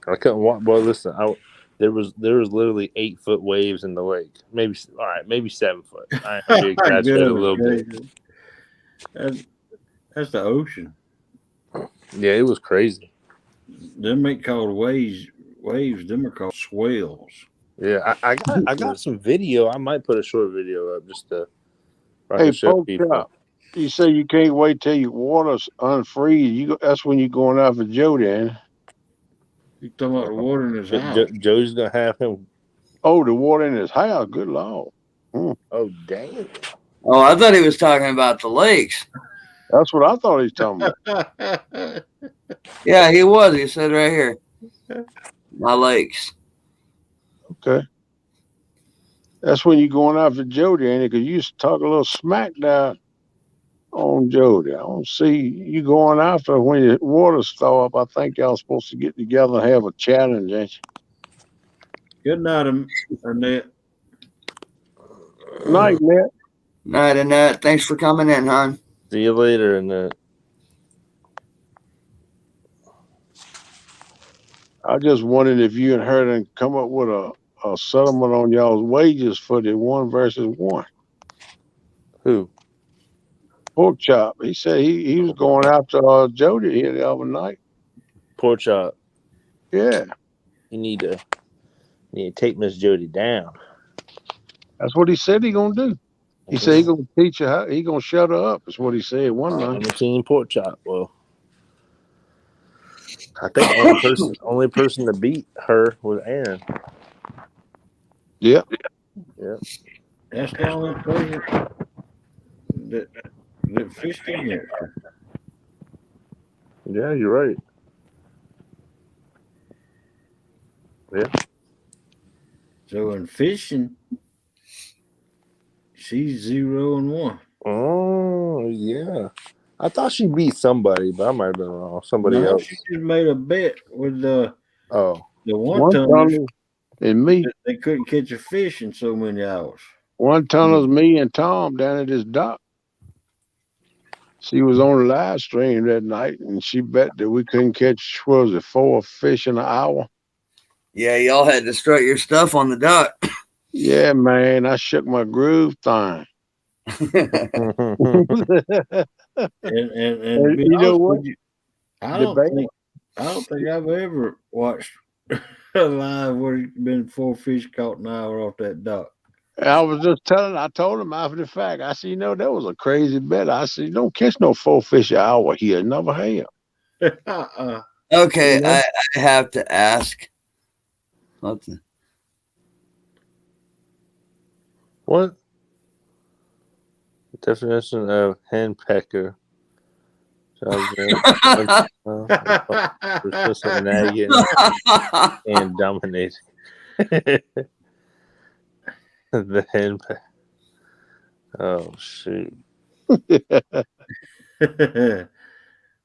I couldn't walk. Boy, listen, there was literally 8-foot waves in the lake. Maybe 7 foot. I am exaggerated a little bit. That's the ocean. Yeah, it was crazy. Them ain't called waves. Them are called swells. Yeah, I got some video. I might put a short video up just to show people. Chop, you say you can't wait till your water's unfreeze. That's when you're going out for Joe, then. You talking about the water in his house? Joe's gonna have him. Oh, the water in his house. Good Lord. Oh, damn. Oh, I thought he was talking about the lakes. That's what I thought he was talking about. Yeah, he was. He said right here, my lakes. Okay. That's when you're going out for Jody, ain't it? Because you used to talk a little smack down on Jody. I don't see you going after when your water's thaw up. I think y'all supposed to get together and have a challenge, ain't you? Good night, Annette. Night, Matt. Night, Annette. Thanks for coming in, hon. See you later, Annette. I just wondered if you and her done come up with a settlement on y'all's wages for the 1 versus 1. Who? Pork Chop. He said he was going after Jody here the other night. Pork Chop. Yeah. You need to take Miss Jody down. That's what he said he gonna do. He said he gonna teach her how he gonna shut her up. Is what he said one night. I'm a team Pork Chop. Well, I think the only person to beat her was Aaron. Yep. That's the only person that fished against her. Yeah, you're right. Yeah. So in fishing, she's 0-1. Oh, yeah. I thought she beat somebody, but I might have been wrong. Somebody else. She just made a bet with the one tunnel and me. They couldn't catch a fish in so many hours. One tunnel's me and Tom down at this dock. She was on the live stream that night, and she bet that we couldn't catch, 4 fish in an hour. Yeah, y'all had to strut your stuff on the dock. Yeah, man, I shook my groove thing. and you know what? I don't think I've ever watched a live where there's been 4 fish caught an hour off that dock. I was just I told him after the fact. I said, that was a crazy bet. I said, you don't catch no 4 fish an hour here. Never have. Okay, I have to ask. What? Definition of henpecker. Persistent nagging and dominating. The henpecker. Oh, shoot.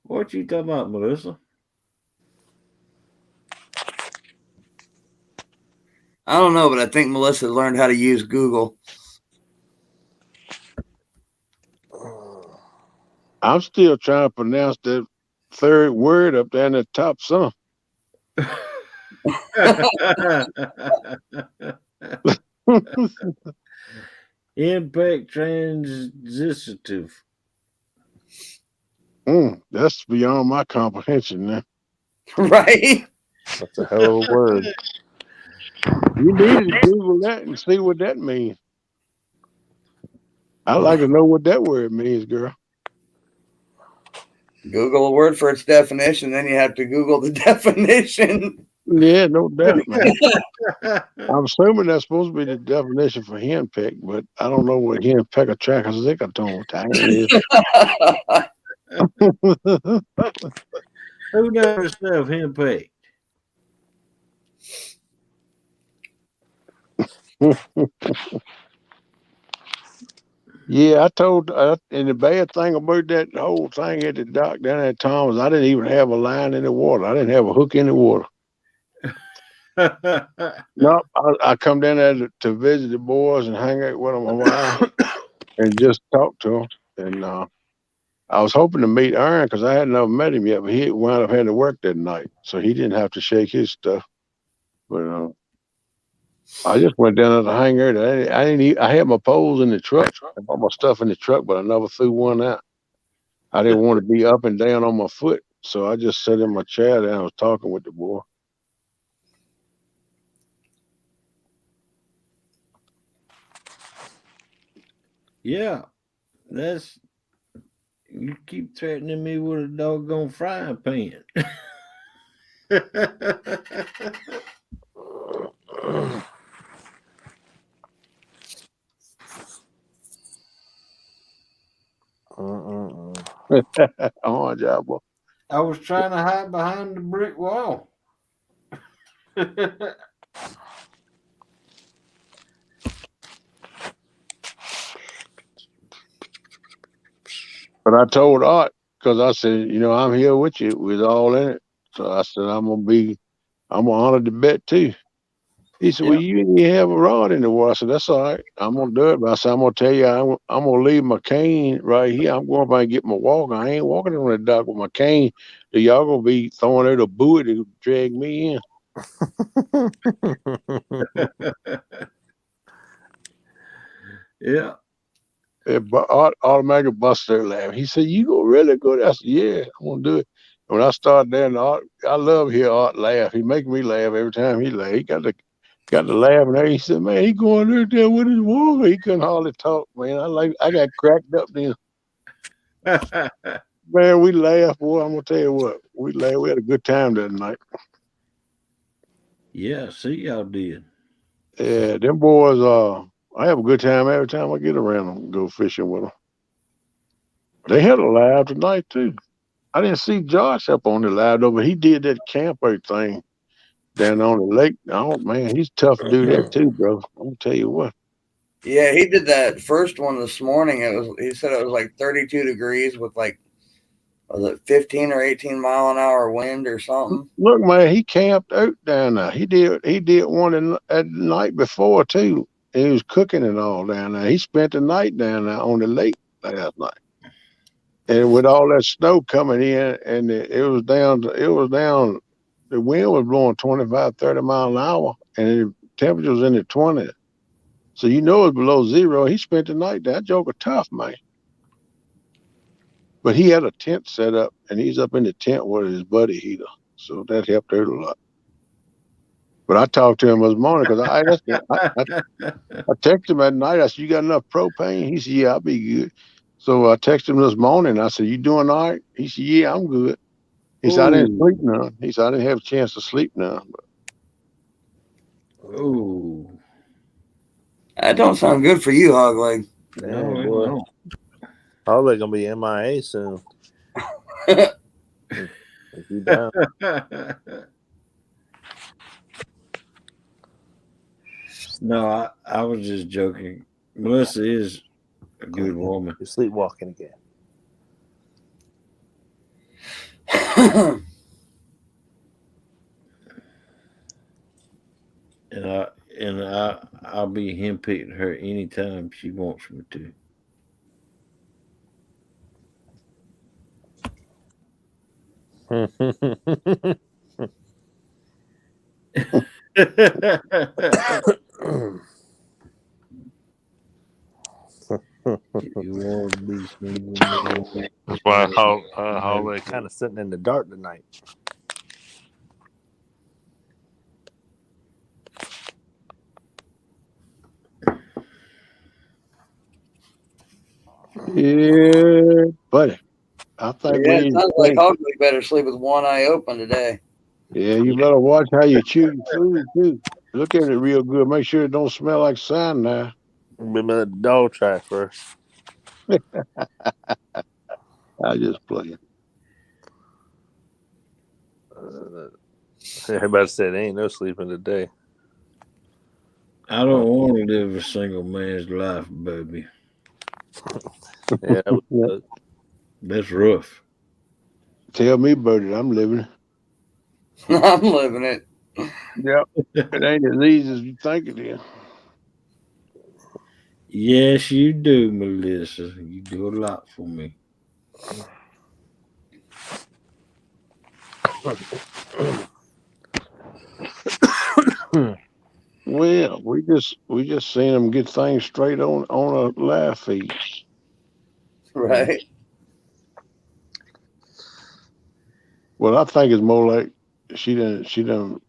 What you talking about, Melissa? I don't know, but I think Melissa learned how to use Google. I'm still trying to pronounce that 3rd word up there in the top some. Impact transitive. That's beyond my comprehension now. Right? That's a hell of a word. You need to Google that and see what that means. I'd like to know what that word means, girl. Google a word for its definition, then you have to Google the definition. Yeah, no doubt, man. I'm assuming that's supposed to be the definition for henpeck, but I don't know what henpecker tracker zickaton is. Who knows stuff henpeck? Yeah, I told, and the bad thing about that whole thing at the dock down at Thomas, I didn't even have a line in the water. I didn't have a hook in the water. No, I come down there to visit the boys and hang out with them a while and just talk to them. And I was hoping to meet Aaron because I hadn't never met him yet, but he wound up having to work that night, so he didn't have to shake his stuff. But I just went down there to hang out. I didn't eat, I had my poles in the truck. I bought my stuff in the truck, but I never threw one out. I didn't want to be up and down on my foot, so I just sat in my chair there and I was talking with the boy. Yeah, that's you keep threatening me with a doggone frying pan. Oh, job, boy. I was trying to hide behind the brick wall. But I told Art, because I said, I'm here with you. We're all in it. So I said, I'm gonna honor the bet too. He said, well, Yep. you didn't have a rod in the water. I said, that's all right. I'm gonna do it. But I said, I'm gonna tell you, I'm gonna leave my cane right here. I'm going by and get my walker. I ain't walking on the dock with my cane. So y'all gonna be throwing out a buoy to drag me in. Yeah. But Art automatically busted out laughing. He said, you gonna really go there? I said, yeah, I'm gonna do it. When I started there, and Art, I love to hear Art laugh. He make me laugh every time he laugh. He got the laugh, and he said, man, he going out there with his walker. He couldn't hardly talk, man. I got cracked up then. Man, we laughed, boy. I'm gonna tell you what, we laughed. We had a good time that night. Yeah, see, y'all did. Yeah, them boys. I have a good time every time I get around them and go fishing with them. They had a live tonight too. I didn't see Josh up on the live though, but he did that camper thing down on the lake. Oh man, he's tough to do that too, bro. I'm gonna tell you what. Yeah, he did that first one this morning. He said it was like 32 degrees with like, was it 15 or 18 mile an hour wind or something? Look, man, he camped out down there. He did one at night before too. He was cooking and all down there. He spent the night down there on the lake last night. And with all that snow coming in, and it was down. The wind was blowing 25, 30 miles an hour, and the temperature was in the 20s. So it was below zero. He spent the night there. That joker tough, man. But he had a tent set up, and he's up in the tent with his buddy heater. So that helped out a lot. But I talked to him this morning because I texted him at night. I said, you got enough propane? He said, yeah, I'll be good. So I texted him this morning. I said, you doing all right? He said, yeah, I'm good. He said, I didn't sleep none. He said, I didn't have a chance to sleep none. Oh. That don't sound good for you, Hogleg. No, it boy. don't. Probably gonna be MIA soon. If you down. No, I was just joking. Melissa is a good woman. You're sleepwalking again. And I'll be henpicking her anytime she wants me to. You want to be smooth. That's why Hallway kind of sitting in the dark tonight. Yeah, buddy. I think Yeah, we it need to sounds like play. Hogleg better sleep with one eye open today. Yeah, you better watch how you chew your food too. Look at it real good. Make sure it don't smell like sand now. Remember the dog track first. I just play. Everybody said ain't no sleeping today. I don't want to live a single man's life, baby. Yeah, Yeah. That's rough. Tell me about it. I'm living. I'm living it. Yep. It ain't as easy as you think it is. Yes, you do, Melissa. You do a lot for me. Well, we just seen them get things straight on a live feed. Right. Well, I think it's more like she done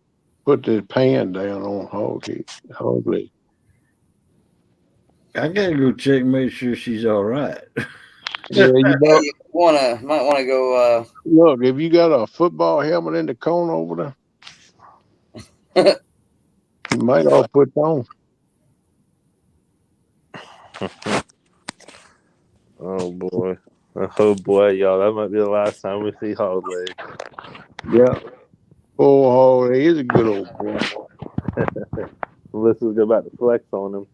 put the pan down on hog leg. I gotta go check, make sure she's all right. Yeah, you Yeah, know. you might wanna go. Look, if you got a football helmet in the corner over there, you might all put it on. oh boy. Oh boy, y'all. That might be the last time we see Hog Leg. Yeah. Oh, hog leg is a good old boy. Melissa's about to flex on him.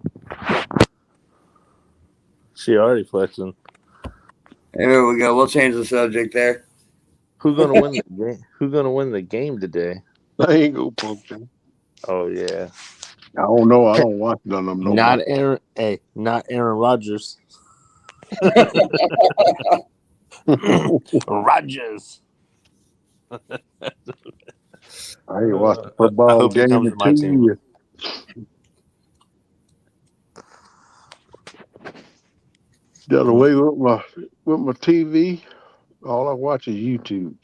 She already flexing. There we go. We'll change the subject there. Who's gonna win the game? Who's gonna win the game today? I ain't gonna poke him. Oh yeah. I don't know. I don't watch none of them no Not more. Aaron. Hey, not Aaron Rodgers. Rodgers. I ain't watched a I football hope he game comes in to my 2 team. years. Done away with my TV. All I watch is YouTube.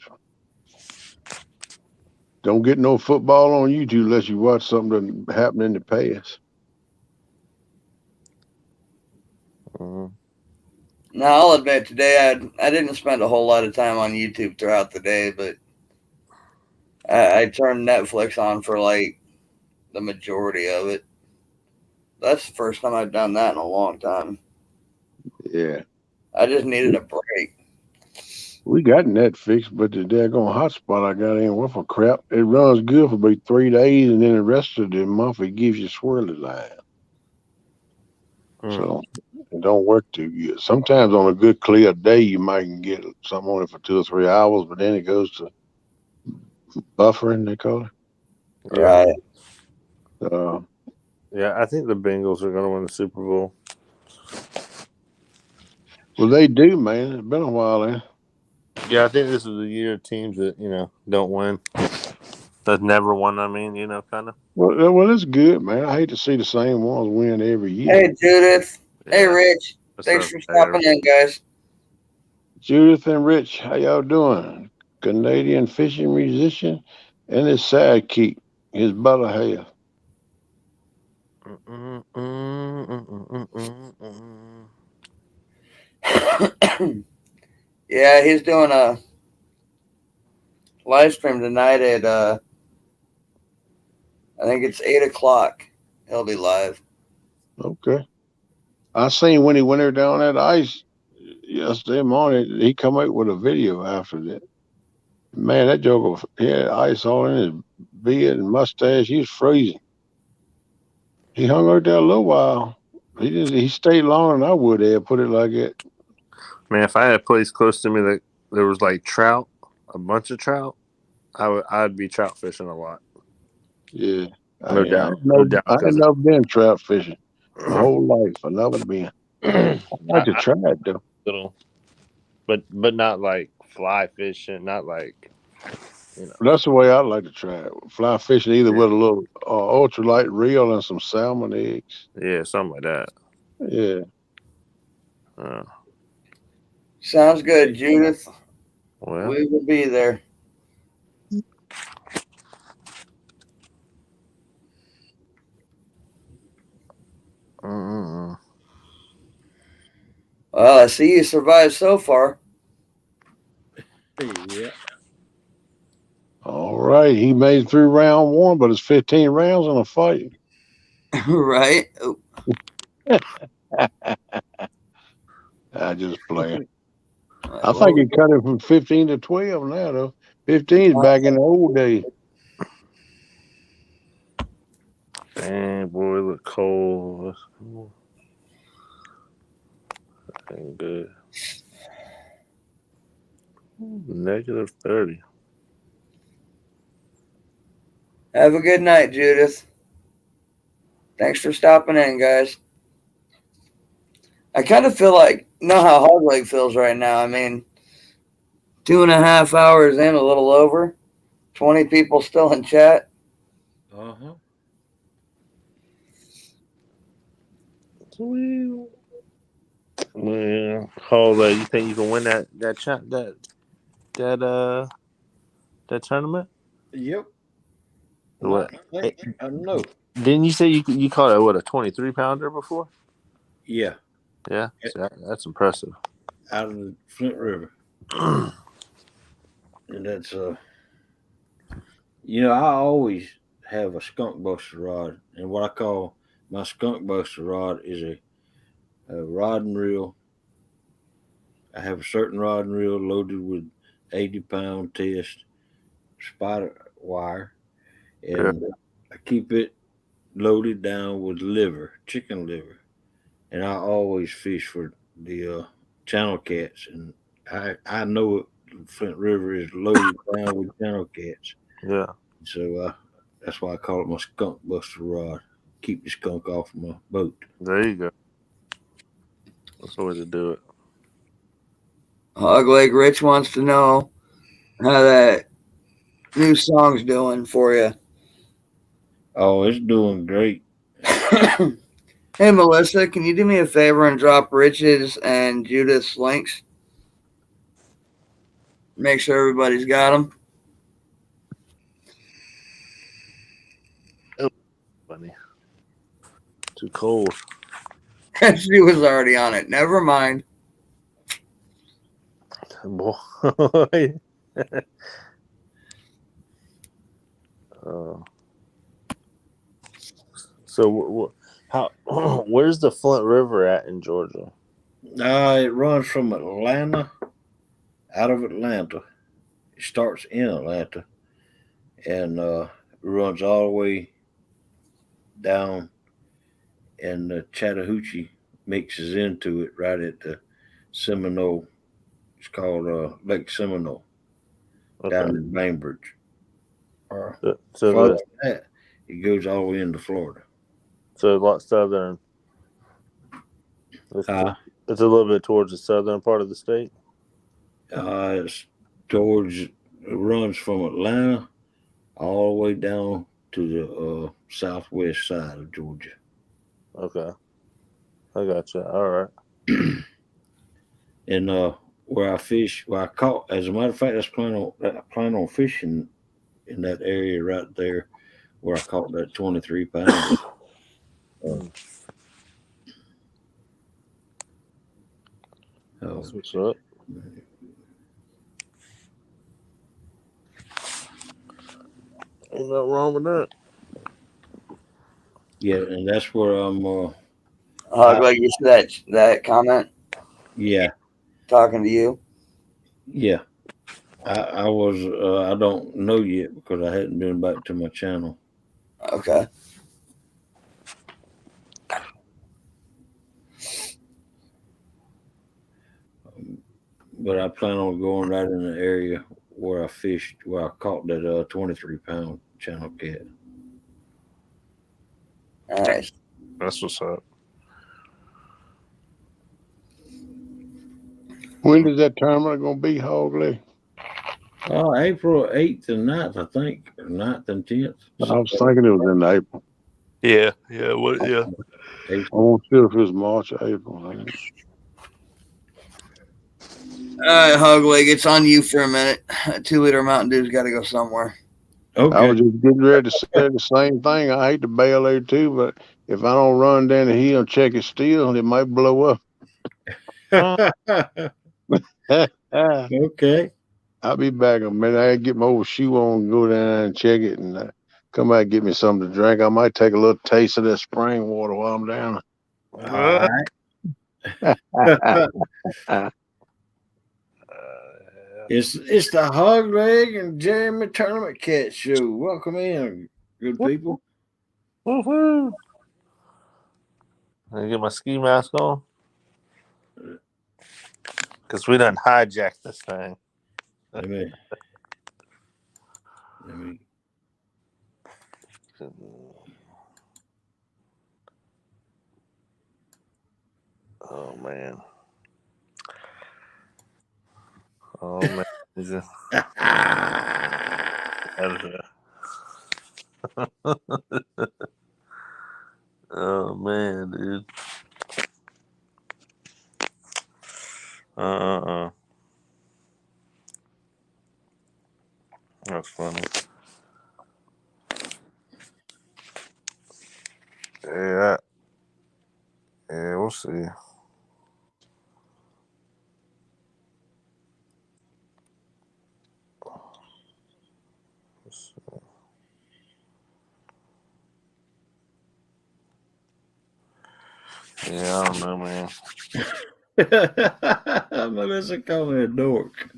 Don't get no football on YouTube unless you watch something that happened in the past. Mhm. Now I'll admit today I didn't spend a whole lot of time on YouTube throughout the day, but I turned Netflix on for like the majority of it. That's the first time I've done that in a long time. Yeah. I just needed a break. We got Netflix, but the daggone hotspot I got in with a crap. It runs good for about 3 days, and then the rest of the month it gives you swirly line. Mm. So it don't work too good. Sometimes on a good clear day you might can get something on it for 2 or 3 hours, but then it goes to buffering, they call it. Yeah. Right. Yeah, I think the Bengals are gonna win the Super Bowl. Well, they do, man. It's been a while, eh? Yeah, I think this is the year of teams that don't win. That never won. I mean, kind of. Well, it's good, man. I hate to see the same ones win every year. Hey Judith. Yeah. Hey Rich. That's Thanks not for fair. stopping in, guys. Judith and Rich, how y'all doing? Canadian fishing musician and his sidekick, his better half. Yeah, he's doing a live stream tonight at I think it's 8 o'clock. He'll be live. Okay. I seen when he went there down that ice yesterday morning, he come out with a video after that. Man, that joker, he had ice all in his beard and mustache. He was freezing. He hung out there a little while. He stayed longer than I would have, put it like that. Man, if I had a place close to me that there was like trout, a bunch of trout, I'd be trout fishing a lot. Yeah. No doubt. No doubt. I ain't never been trout fishing my whole life. I never been. I'd like to try it though. Little, but not like fly fishing, not like That's the way I like to try it. Fly fishing either with a little ultralight reel and some salmon eggs. Yeah, something like that. Yeah. Sounds good, Judith. Well, We will be there. Well, I see you survived so far. Yeah. All right. He made it through round one, but it's 15 rounds in a fight. Right? I just play. I think he cut it from 15 to 12 now, though. 15 is back in the old days. Dang, boy, it look cold. That's cool. That ain't good. Negative 30. Have a good night, Judith. Thanks for stopping in, guys. I kind of feel like, know how Hogleg feels right now. I mean, 2.5 hours in, a little over. 20 people still in chat. Uh-huh. Man, Hogleg, you think you can win that tournament? Yep. What? I don't know. Didn't you say you caught a 23-pounder before? Yeah. Yeah, so that's impressive. Out of the Flint River. And that's I always have a skunk buster rod, and what I call my skunk buster rod is a rod and reel. I have a certain rod and reel loaded with 80-pound test spider wire, and I keep it loaded down with chicken liver, and I always fish for the channel cats, and I know Flint River is loaded down with channel cats. Yeah. So that's why I call it my skunk buster rod. Keep the skunk off my boat. There you go. That's the way to do it. Hogleg Rich wants to know how that new song's doing for you. Oh, it's doing great. Hey, Melissa, can you do me a favor and drop Rich's and Judith's links? Make sure everybody's got them. Funny. Too cold. She was already on it. Never mind. Boy. So how? Where's the Flint River at in Georgia? It runs from Atlanta, out of Atlanta. It starts in Atlanta, and runs all the way down, and the Chattahoochee mixes into it right at the Seminole. It's called Lake Seminole, down in Bainbridge. So farther than that, it goes all the way into Florida. So a lot southern. It's a little bit towards the southern part of the state. It's it runs from Atlanta all the way down to the southwest side of Georgia. Okay, I gotcha. All right. And where I fish, where I caught, as a matter of fact, I plan on fishing in that area right there where I caught that 23-pounder. That's what's up. Ain't nothing wrong with that. Yeah, and that's where I'm. Like you said that comment. Yeah. Talking to you. Yeah. I was. I don't know yet because I hadn't been back to my channel. Okay. But I plan on going right in the area where I fished, where I caught that 23-pound channel cat. Nice. That's what's up. When is that tournament going to be, Hogley? April 8th and 9th, I think. 9th and 10th. I was thinking it was in April. Yeah. What? Yeah. I won't sure if it was March or April. All right, Hogleg, it's on you for a minute. A 2-liter Mountain Dew's got to go somewhere. Okay. I was just getting ready to say the same thing. I hate to bail there too, but if I don't run down the hill and check it still, it might blow up. Okay. I'll be back a minute. I get my old shoe on and go down and check it and come back and get me something to drink. I might take a little taste of that spring water while I'm down. All right. It's the Hogleg and Jeremy Tournament Cat Show. Welcome in, good people. Woohoo! I get my ski mask on because we done hijacked this thing. Let me. Oh man. Oh man. Oh man, dude. That's funny. Yeah. Yeah, we'll see. Yeah, I don't know, man. Melissa called me a dork.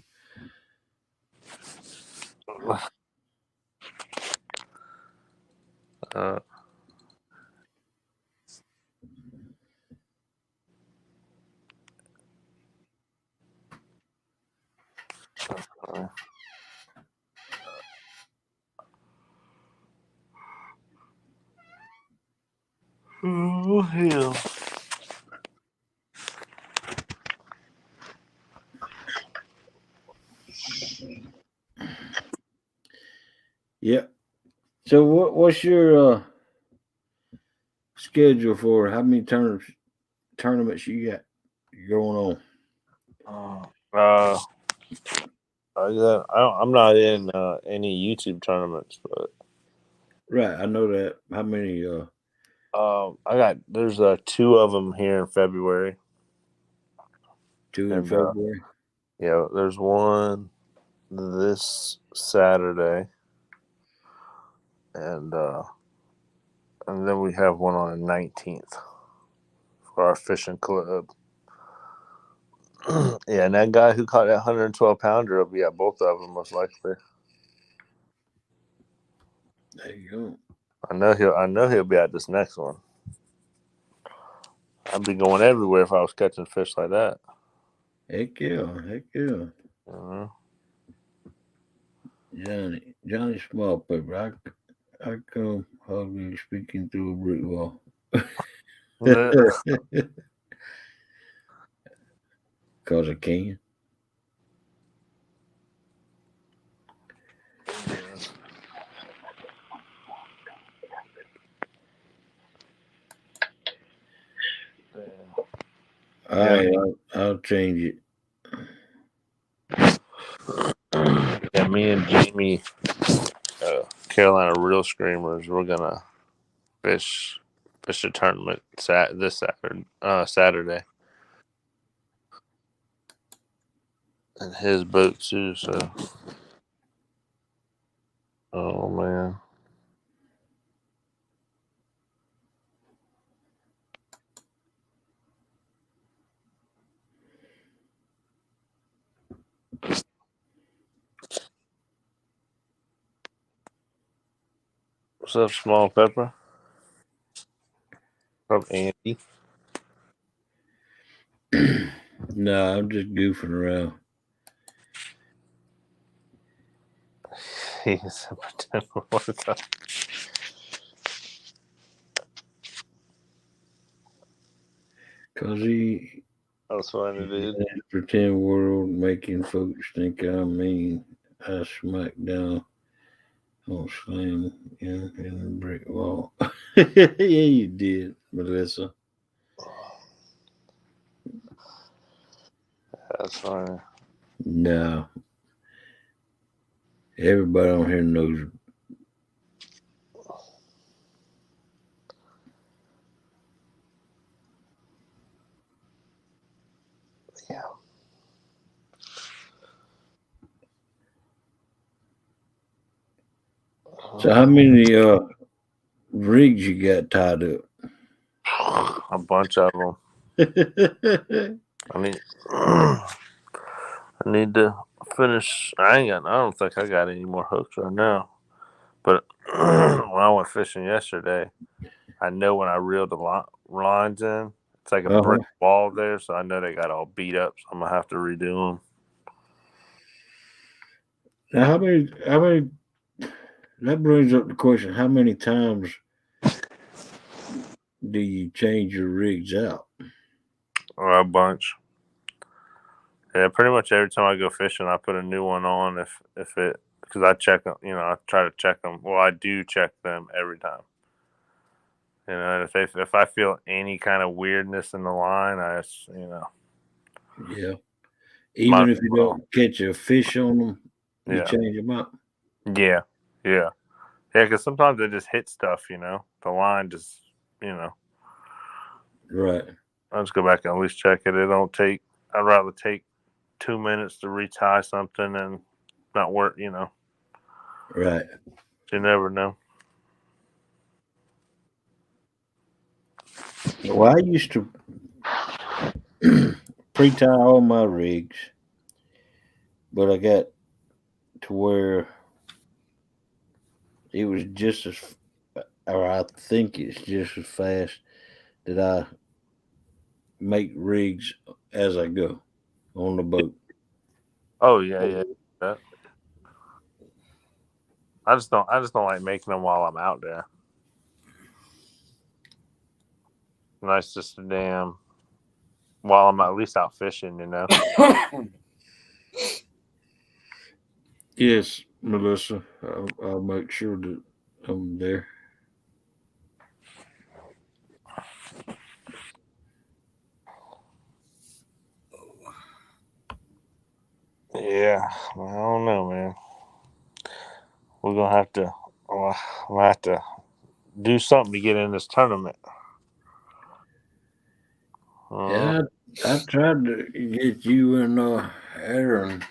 Oh hell. Yep. So what's your schedule for how many tournaments you got going on? I'm not in any YouTube tournaments, but Right, I know that. How many? there's 2 of them here in February. 2 in February. Yeah, there's one this Saturday, and then we have one on the 19th for our fishing club. Yeah, and that guy who caught that 112 pounder will be at both of them most likely. There you go. I know he'll be at this next one. I'd be going everywhere if I was catching fish like that. Heck yeah. Johnny Small Paper. I come hardly speaking through a brick wall. Cause I can. All right, I'll change it. Yeah, me and Jamie, Carolina Real Screamers, we're gonna fish a tournament this Saturday, and his boat too. So, oh man. What's up, Small Pepper? From Andy. No, I'm just goofing around. He's a pretend warrior. Cause he That's funny, dude. pretend world making folks think I mean. I smack down on slam in the brick wall. Yeah, you did, Melissa. That's funny. No. Everybody on here knows. Yeah. So how many rigs you got tied up? A bunch of them. I need to finish. I don't think I got any more hooks right now. But when I went fishing yesterday, I know when I reeled the lines in, it's like a brick wall there, so I know they got all beat up. So I'm gonna have to redo them. Now, how many? That brings up the question: how many times do you change your rigs out? A bunch. Yeah, pretty much every time I go fishing, I put a new one on if it, because I check them. I try to check them. Well, I do check them every time. And if I feel any kind of weirdness in the line, I just Yeah. Even if you don't catch a fish on them, you change them out. Yeah. Because sometimes they just hit stuff. The line just Right. I'll just go back and at least check it. It don't take. I'd rather take 2 minutes to retie something and not work. Right. You never know. Well, I used to pre-tie all my rigs, but I got to where it was just as, or I think it's just as fast that I make rigs as I go on the boat. Oh yeah. I just don't like making them while I'm out there. Nice, just a damn while I'm at least out fishing. Yes, Melissa. I'll make sure that I'm there. Yeah, I don't know, man. We're gonna have to. I'm gonna have to do something to get in this tournament. Yeah, I tried to get you and Aaron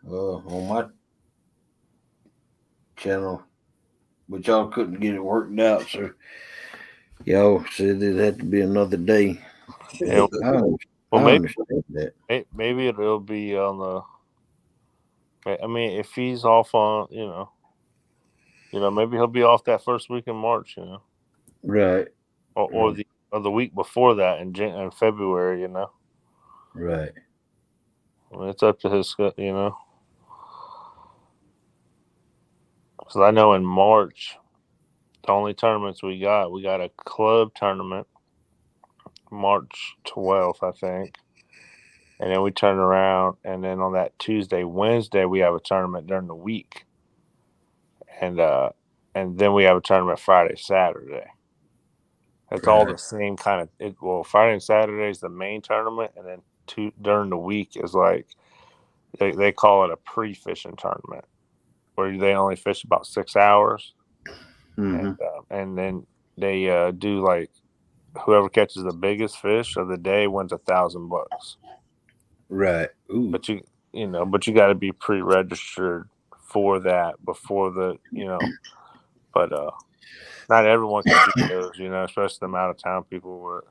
on my channel, but y'all couldn't get it worked out, so y'all said it'd have to be another day. Yeah, I understand that. maybe it'll be on the. I mean, if he's off on, maybe he'll be off that first week in March, Right. or the week before that in February, Right. I mean, it's up to his, because I know in March, the only tournaments we got a club tournament, March 12th, I think. And then we turn around, and then on that Tuesday, Wednesday, we have a tournament during the week. And then we have a tournament Friday, Saturday. It's all the same kind of Friday and Saturday is the main tournament, and then during the week is like they call it a pre-fishing tournament, where they only fish about 6 hours, and then they do like whoever catches the biggest fish of the day wins $1,000. Right. Ooh. But you got to be pre-registered for that before but not everyone can do those, especially the amount of town people.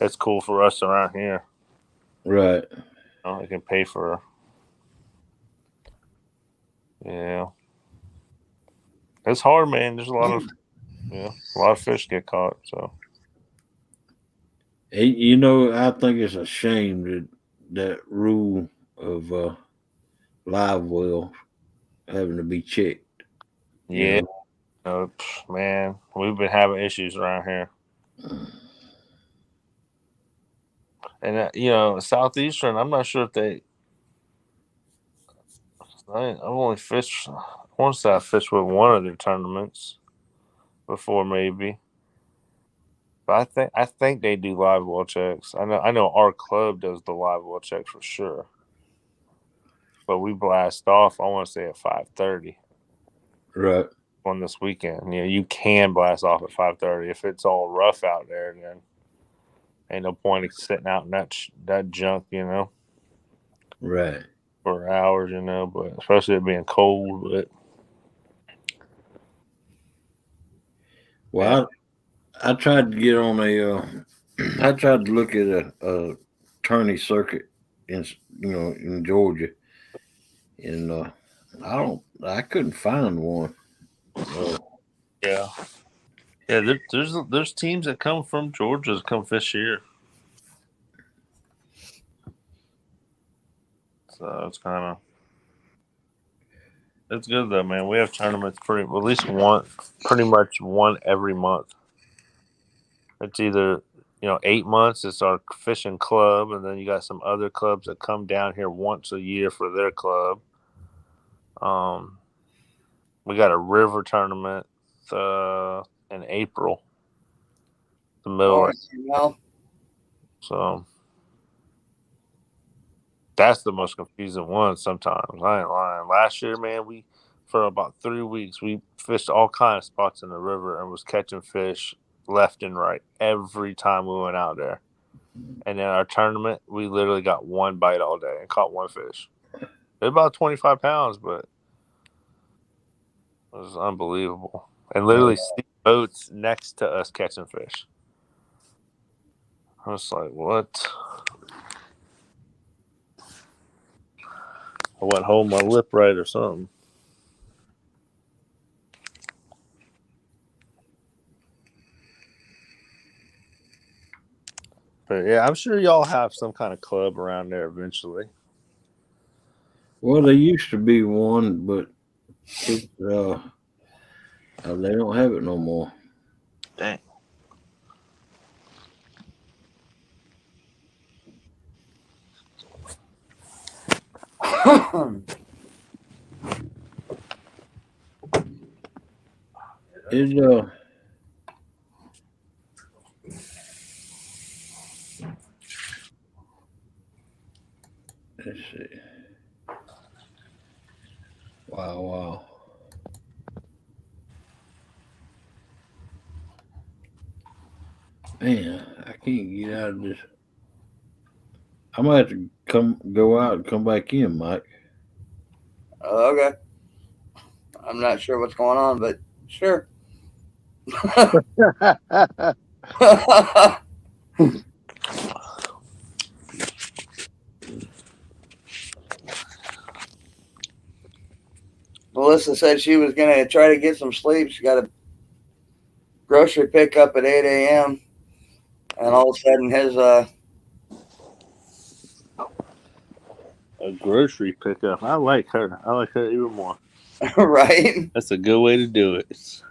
It's cool for us around here. Right. They can pay for. Yeah. It's hard, man. There's a lot of fish get caught. So. I think it's a shame that rule of live well having to be checked. Yeah. Man, we've been having issues around here. And Southeastern, I'm not sure if they. I've only fished. I want to say I fished with one of their tournaments before, maybe. But I think they do live well checks. I know our club does the live well checks for sure. But we blast off. I want to say at 5:30. Right. On this weekend, you can blast off at 5:30. If it's all rough out there, then ain't no point in sitting out in that junk, Right. for hours, But especially it being cold. But well, I tried to get on I tried to look at a tourney circuit in Georgia, and I couldn't find one. Yeah. Yeah, there's teams that come from Georgia that come fish here. So it's kind of it's good though, man. We have tournaments at least pretty much one every month. It's either 8 months. It's our fishing club, and then you got some other clubs that come down here once a year for their club. We got a river tournament in April, the middle. Oh, well, So that's the most confusing one sometimes. I ain't lying. Last year, man, for about 3 weeks, we fished all kind of spots in the river and was catching fish left and right every time we went out there. And then our tournament, we literally got one bite all day and caught one fish. It was about 25 pounds, but it was unbelievable. And literally see boats next to us catching fish. I was like, what? I went hold my lip right or something. But yeah, I'm sure y'all have some kind of club around there eventually. Well, there used to be one, but it, they don't have it no more. Dang. It let's see. Wow. Man, I can't get out of this. I'm gonna have to go out and come back in, Mike. okay. I'm not sure what's going on, but sure. Melissa said she was going to try to get some sleep. She got a grocery pickup at 8 a.m. And all of a sudden his A grocery pickup. I like her. I like her even more. right. That's a good way to do it.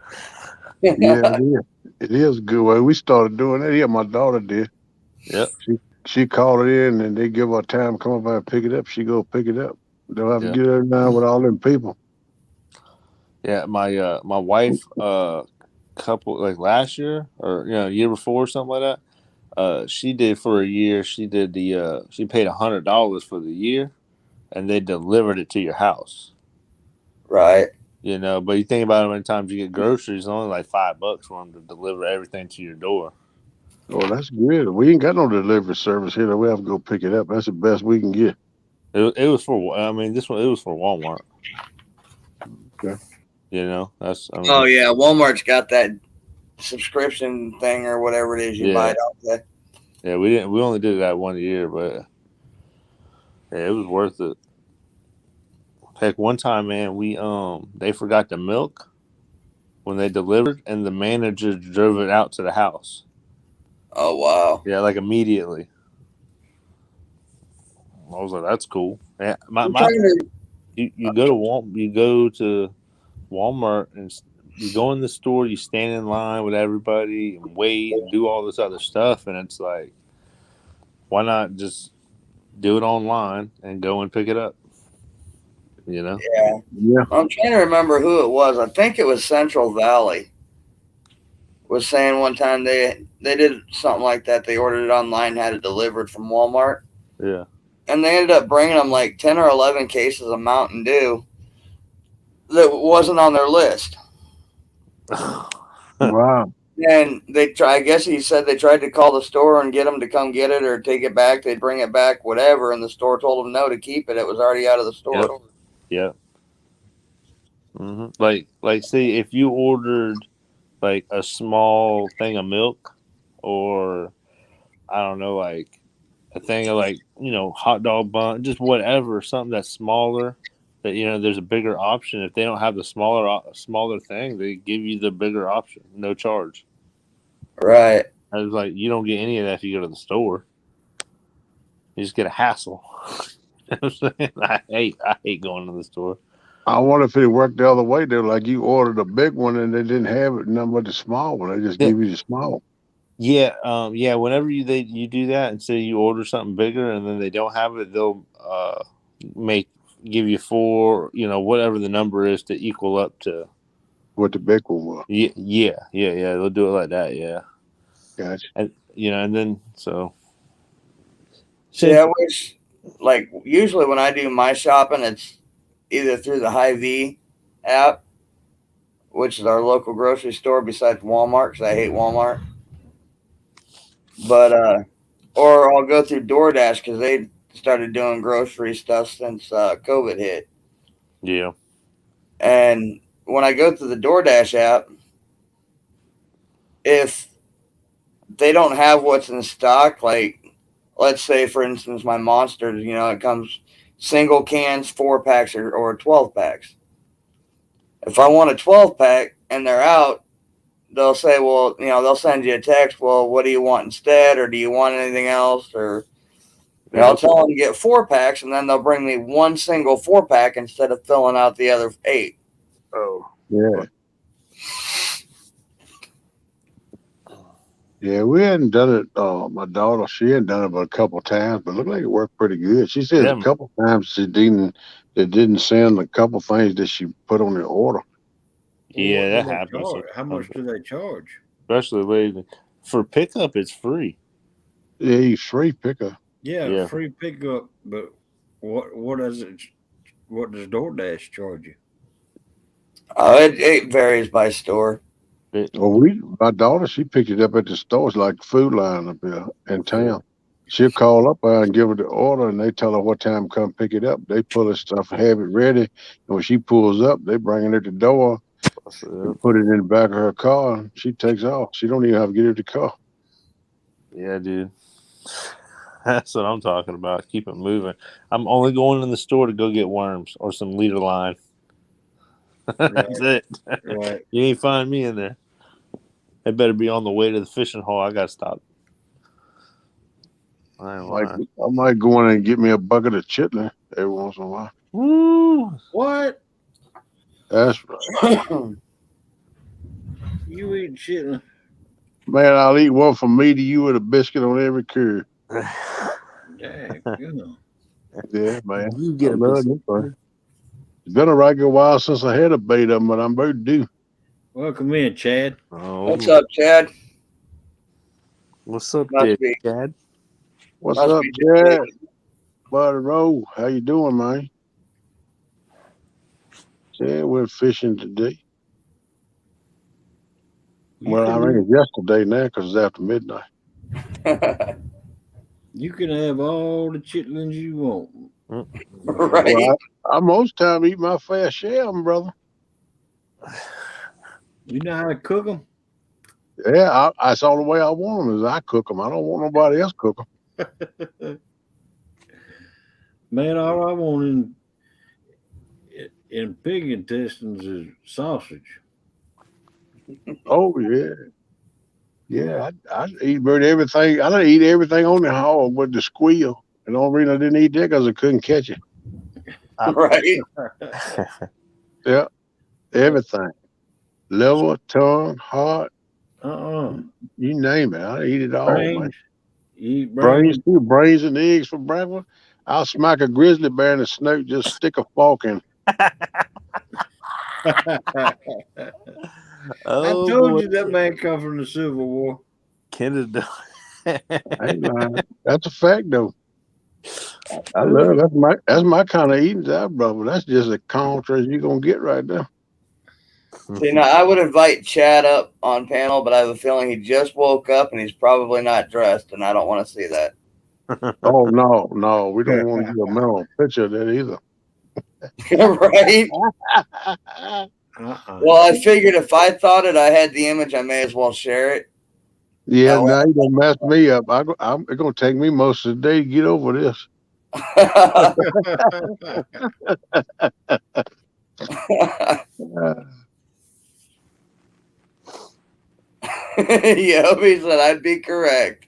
Yeah, it is. It is a good way. We started doing that. Yeah, my daughter did. Yep. She called it in, and they give her time to come up and pick it up. She go pick it up. Don't have to get her now with all them people. Yeah, my wife couple like last year or year before or something like that. She did for a year. She did she paid $100 for the year, and they delivered it to your house. Right. But you think about how many times you get groceries, it's only like $5 for them to deliver everything to your door. Oh, that's good. We ain't got no delivery service here. We have to go pick it up. That's the best we can get. It was for. I mean, this one it was for Walmart. Okay. Oh yeah, Walmart's got that subscription thing or whatever it is you buy it off there. Yeah, we only did that 1 year, but yeah, it was worth it. Heck, one time, man, they forgot the milk when they delivered, and the manager drove it out to the house. Oh wow! Yeah, like immediately. I was like, "That's cool." Yeah, you go to Walmart and you go in the store, you stand in line with everybody and wait and do all this other stuff, and it's like, why not just do it online and go and pick it up? Yeah. Yeah. I'm trying to remember who it was. I think it was Central Valley. Was saying one time they did something like that. They ordered it online, had it delivered from Walmart. Yeah. And they ended up bringing them like 10 or 11 cases of Mountain Dew that wasn't on their list. Wow. And I guess he said they tried to call the store and get them to come get it or take it back. They'd bring it back, whatever. And the store told them no to keep it. It was already out of the store. Yep. Mm-hmm. Like, see, if you ordered like a small thing of milk, or I don't know, like a thing of hot dog bun, just whatever, something that's smaller, that there's a bigger option. If they don't have the smaller thing, they give you the bigger option, no charge. Right. I was like, you don't get any of that if you go to the store. You just get a hassle. I hate going to the store. I wonder if it worked the other way. They're like you ordered a big one and they didn't have it, nothing but the small one. They just give you the small. Yeah, yeah. Whenever you do that, and say you order something bigger, and then they don't have it, they'll give you 4, whatever the number is to equal up to What the big one was. Yeah. They'll do it like that. Yeah. Gotcha. And and then so. See, I wish, like, usually when I do my shopping, it's either through the Hy-Vee app, which is our local grocery store besides Walmart, because I hate Walmart. But or I'll go through DoorDash because they started doing grocery stuff since COVID hit. Yeah. And when I go through the DoorDash app, if they don't have what's in stock, like let's say for instance my Monsters, it comes single cans, 4-packs or 12-packs. If I want a 12-pack and they're out, they'll say, well, they'll send you a text. Well, what do you want instead? Or do you want anything else? Or I'll tell them to get 4-packs, and then they'll bring me one single 4-pack instead of filling out the other 8. Oh, yeah. Yeah, we hadn't done it. My daughter, she hadn't done it but a couple of times, but it looked like it worked pretty good. She says a couple of times they didn't send a couple things that she put on the order. Yeah, that happens. How much do they charge? Especially lately. For pickup, it's free. Yeah, it's free pickup. Yeah, free pickup. But what does DoorDash charge you? It varies by store. Well, my daughter, she picked it up at the store. It's like Food Line up there in town. She'll call up there and give her the order, and they tell her what time to come pick it up. They pull the stuff, have it ready, and when she pulls up, they bring it at the door, put it in the back of her car, and she takes off. She don't even have to get her the car. Yeah, dude. That's what I'm talking about. Keep it moving. I'm only going in the store to go get worms or some leader line. That's it. Right. You ain't find me in there. They better be on the way to the fishing hole. I got to stop. I might go in and get me a bucket of chitlin every once in a while. Woo! What? That's right. You eat chitlin? Man, I'll eat one from me to you with a biscuit on every curd. Yeah, good. Yeah, man. You get a biscuit. It's been a right good while since I had a bait of them, but I'm about due. Welcome in, Chad. What's up, Chad? What's up, there, Chad? What's up, Chad? Buddy Rowe, how you doing, man? Yeah, we're fishing today. Well, I mean, it's yesterday now because it's after midnight. You can have all the chitlins you want. Right. Well, I most time eat my fair share of them, brother. You know how to cook them? Yeah, that's all the way I want them is I cook them. I don't want nobody else cook them. Man, all I want in pig intestines is sausage. Oh, yeah. Yeah, I eat about everything. I don't eat everything on the hog with the squeal. And the only reason I didn't eat that because I couldn't catch it. Right. Yeah, everything. Liver, tongue, heart. You name it. I eat it all, man. You eat brains too. Brains and eggs for breakfast. I'll smack a grizzly bear in the snout, just stick a fork in. I told you that man come from the Civil War. Canada. That's a fact, though. I love it. That's my kind of eating, brother. That's just a contrast you're gonna get right there. See, now I would invite Chad up on panel, but I have a feeling he just woke up and he's probably not dressed, and I don't want to see that. Oh no, we don't want to do a mental picture of that either. Right? Well, I figured if I thought it, I had the image, I may as well share it. Yeah, now you gonna mess me up. It's gonna take me most of the day to get over this. Yep, he said I'd be correct.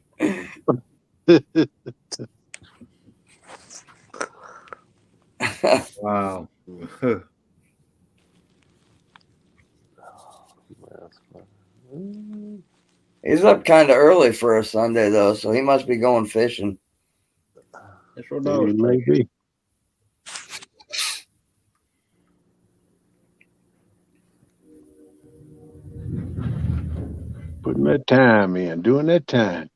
Wow. He's up kind of early for a Sunday though, so he must be going fishing. That's what I was It may thinking. be. Putting that time in, doing that time.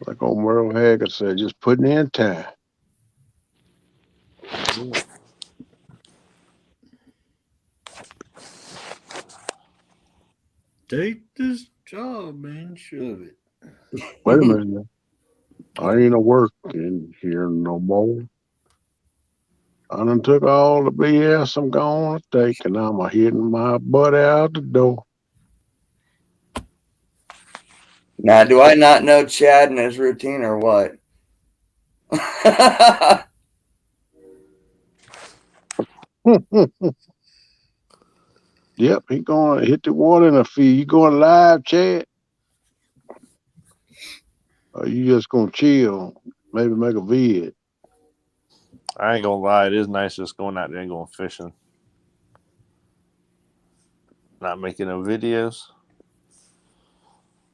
Like old Merle Haggard said, just putting in time. Take this job and shove it. Wait a minute now. I ain't a working here no more. I done took all the BS I'm gonna take, and I'm hitting my butt out the door. Now, do I not know Chad and his routine or what? Yep, he gonna hit the water in a few. You going live, Chad? Or you just gonna chill? Maybe make a vid. I ain't gonna lie, it is nice just going out there and going fishing. Not making no videos.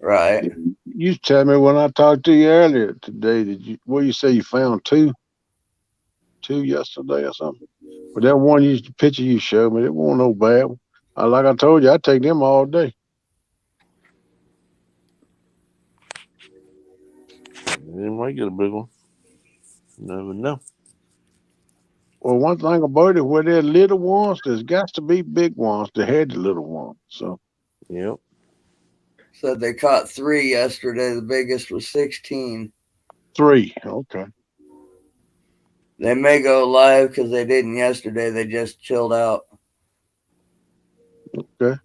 Right. You tell me when I talked to you earlier today. Did you? What you say? You found two yesterday or something? But that one picture you showed me, it wasn't no bad one. Like I told you, I take them all day. You might get a big one. Never know. Well, one thing about it, where they're little ones, there's got to be big ones that had the little ones. So, Yep. Said they caught 3 yesterday. The biggest was 16. 3. Okay. They may go live because they didn't yesterday. They just chilled out. Okay.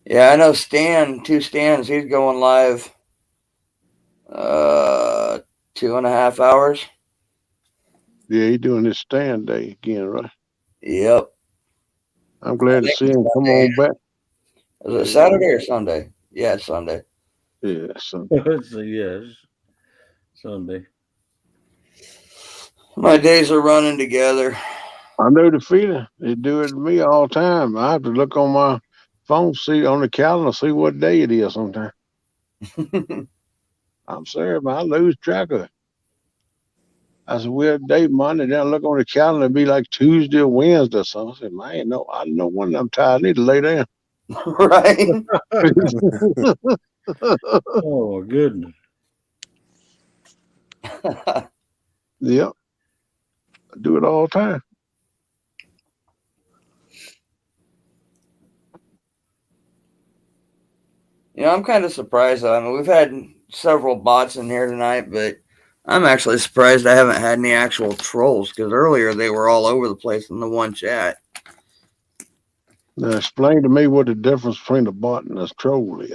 Yeah, I know Stan, 2 Stans, he's going live 2.5 hours. Yeah, he doing his stand day again, right? Yep. I'm glad to see him come on back. Is it Saturday or Sunday? Yeah, it's Sunday. Yeah, so So yes, Sunday. My days are running together. I know the feeling. They do it to me all the time. I have to look on my phone, see on the calendar, see what day it is sometimes. I'm sorry, but I lose track of it. That's a weird day, Monday. Then I look on the calendar, it'd be like Tuesday or Wednesday or something. I said, man, no, I know when I'm tired. I need to lay down. Right? Oh goodness. Yep. I do it all the time. I'm kind of surprised. I mean, we've had several bots in here tonight, but I'm actually surprised I haven't had any actual trolls because earlier they were all over the place in the one chat. Now explain to me what the difference between a bot and a troll is.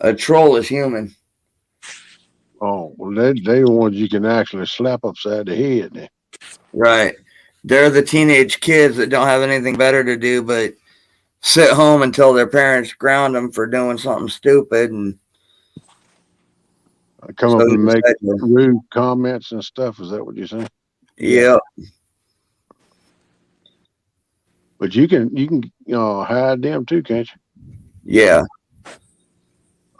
A troll is human. Oh, well, they the ones you can actually slap upside the head then. Right. They're the teenage kids that don't have anything better to do but sit home until their parents ground them for doing something stupid. And come up and make rude comments and stuff. Is that what you're saying? Yeah. But you can hide them too, can't you? Yeah.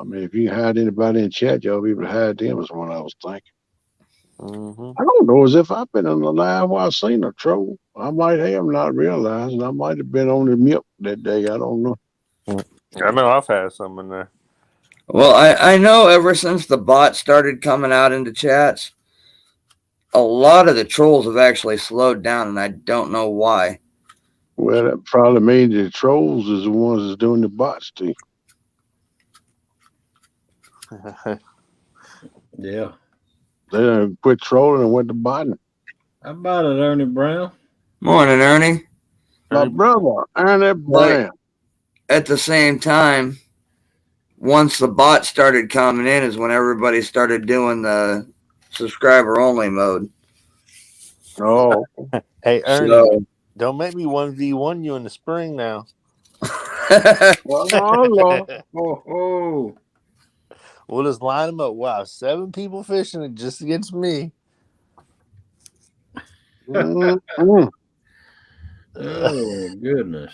I mean, if you hide anybody in chat, y'all be able to hide them. Is what I was thinking. Mm-hmm. I don't know as if I've been in the live where I've seen a troll. I might have not realized, and I might have been on the milk that day. I don't know. I know I've had some in there. Well, I know ever since the bots started coming out into chats, a lot of the trolls have actually slowed down, and I don't know why. Well, that probably means the trolls is the ones that's doing the bots to you. Yeah. They done quit trolling and went to botting. How about it, Ernie Brown? Morning, Ernie. My brother, Ernie Brown. at the same time, once the bots started coming in, is when everybody started doing the subscriber only mode. Oh, Hey, Ernie, So, don't make me 1v1 you in the spring now. Lord. Oh. We'll just line them up. Wow, 7 people fishing just against me. Mm-mm. Oh goodness.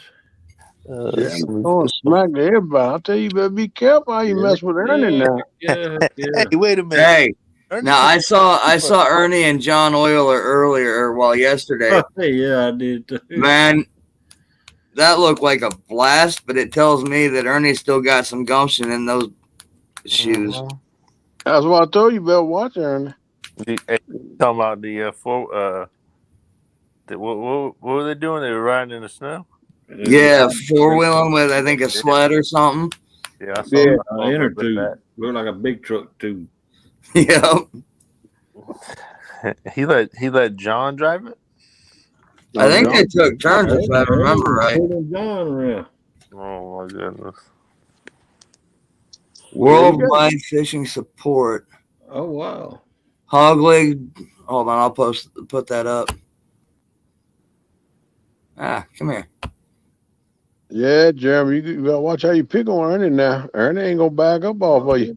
Yeah, I'm going smack to everybody. I tell you, better be careful how you mess with Ernie now. Yeah. Hey, wait a minute. hey, Ernie now can- I saw Ernie and John Euler earlier, well, yesterday. Yeah, I did too. Man, that looked like a blast, but it tells me that Ernie's still got some gumption in those shoes. Mhm. That's why I told you, better watch Ernie. Hey, talking about what were they doing? They were riding in the snow. Yeah, 4-wheeling with, I think, a sled or something. Yeah, I saw, Yeah. I saw a Inner little bit of tube. Looked like a big truck tube. Yep. that. He let John drive it. I think John. they took turns, if I remember right. Pulling John around. Oh my goodness. Worldwide fishing support. Oh wow. Hog leg. Hold on, I'll put that up. Ah, come here. Yeah, Jeremy, you gotta watch how you pick on Ernie now. Ernie ain't gonna back up off of you.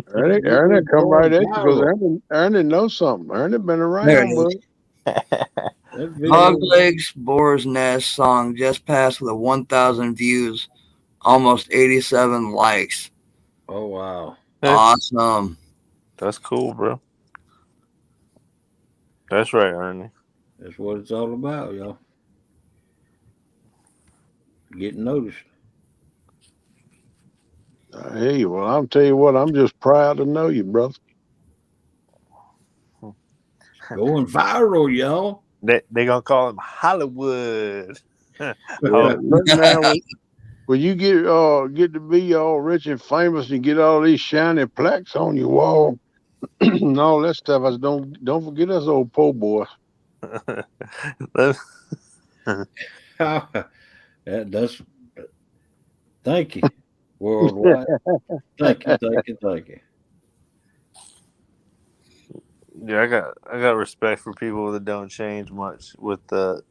Ernie come right at you because Ernie knows something. Ernie been There around, it but is. That video- Hog legs boar's nest song just passed with 1,000 views, almost 87 likes. Oh wow. Awesome. That's cool, bro. That's right, Ernie. That's what it's all about, y'all. Getting noticed. hey, well, I'm tell you what, I'm just proud to know you, brother. Going viral, y'all. They gonna call him Hollywood. Well, look now, when you get to be all rich and famous and get all these shiny plaques on your wall and all that stuff, don't forget us old po' boys. That's thank you. Worldwide. Thank you. Yeah, I got respect for people that don't change much with the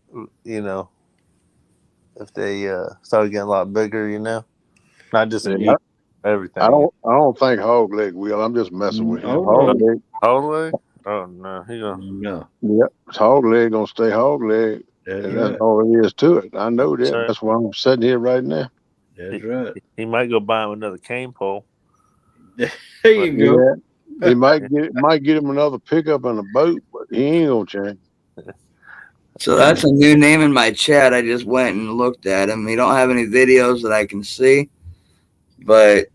if they start getting a lot bigger, not just in Yeah, eat everything. I don't think Hog Leg will. I'm just messing with him. Oh, Hog no. Leg. Totally? Oh no, he gonna. No. Yep. Hog Leg gonna stay Hog Leg. That's And right. that's all it is to it. I know that. Right. That's why I'm sitting here right now. That's right. He might go buy him another cane pole. There you go. Yeah. He might get him another pickup and a boat, but he ain't gonna change. So that's a new name in my chat. I just went and looked at him. He don't have any videos that I can see, but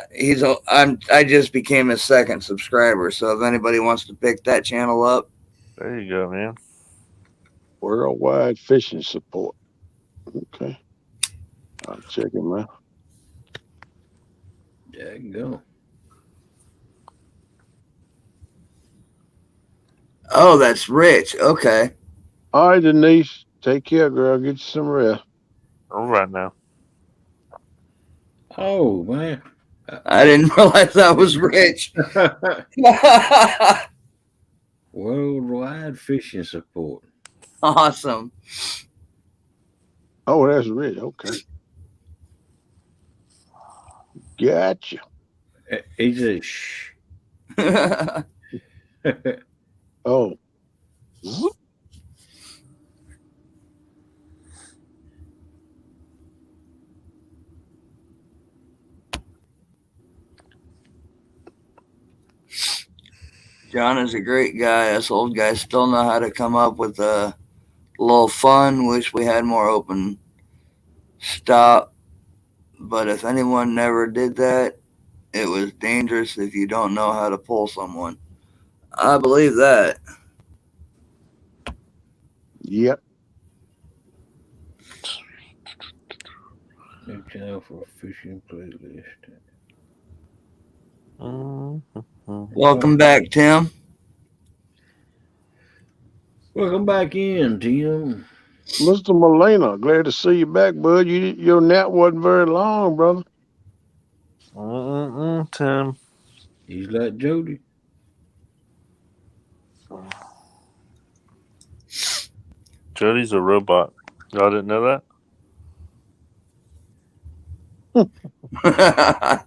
I just became his second subscriber. So if anybody wants to pick that channel up, There you go, man. Worldwide fishing support. Okay. I'll check him out. There you go. oh, that's Rich. Okay. All right, Denise. Take care, girl. Get you some rest. All right now. Oh man. I didn't realize that was Rich. Worldwide fishing support. Awesome. Oh, that's rich. Okay. Gotcha. He said, shh. Oh. John is a great guy. Us old guys still know how to come up with a little fun. Wish we had more open stop. But if anyone never did that, it was dangerous if you don't know how to pull someone. I believe that. Yep. New channel for fishing playlist. Welcome back, Tim. Welcome back in, Tim. Mr. Molina, glad to see you back, bud. Your nap wasn't very long, brother. Tim. He's like Jody. Jody's a robot. Y'all didn't know that?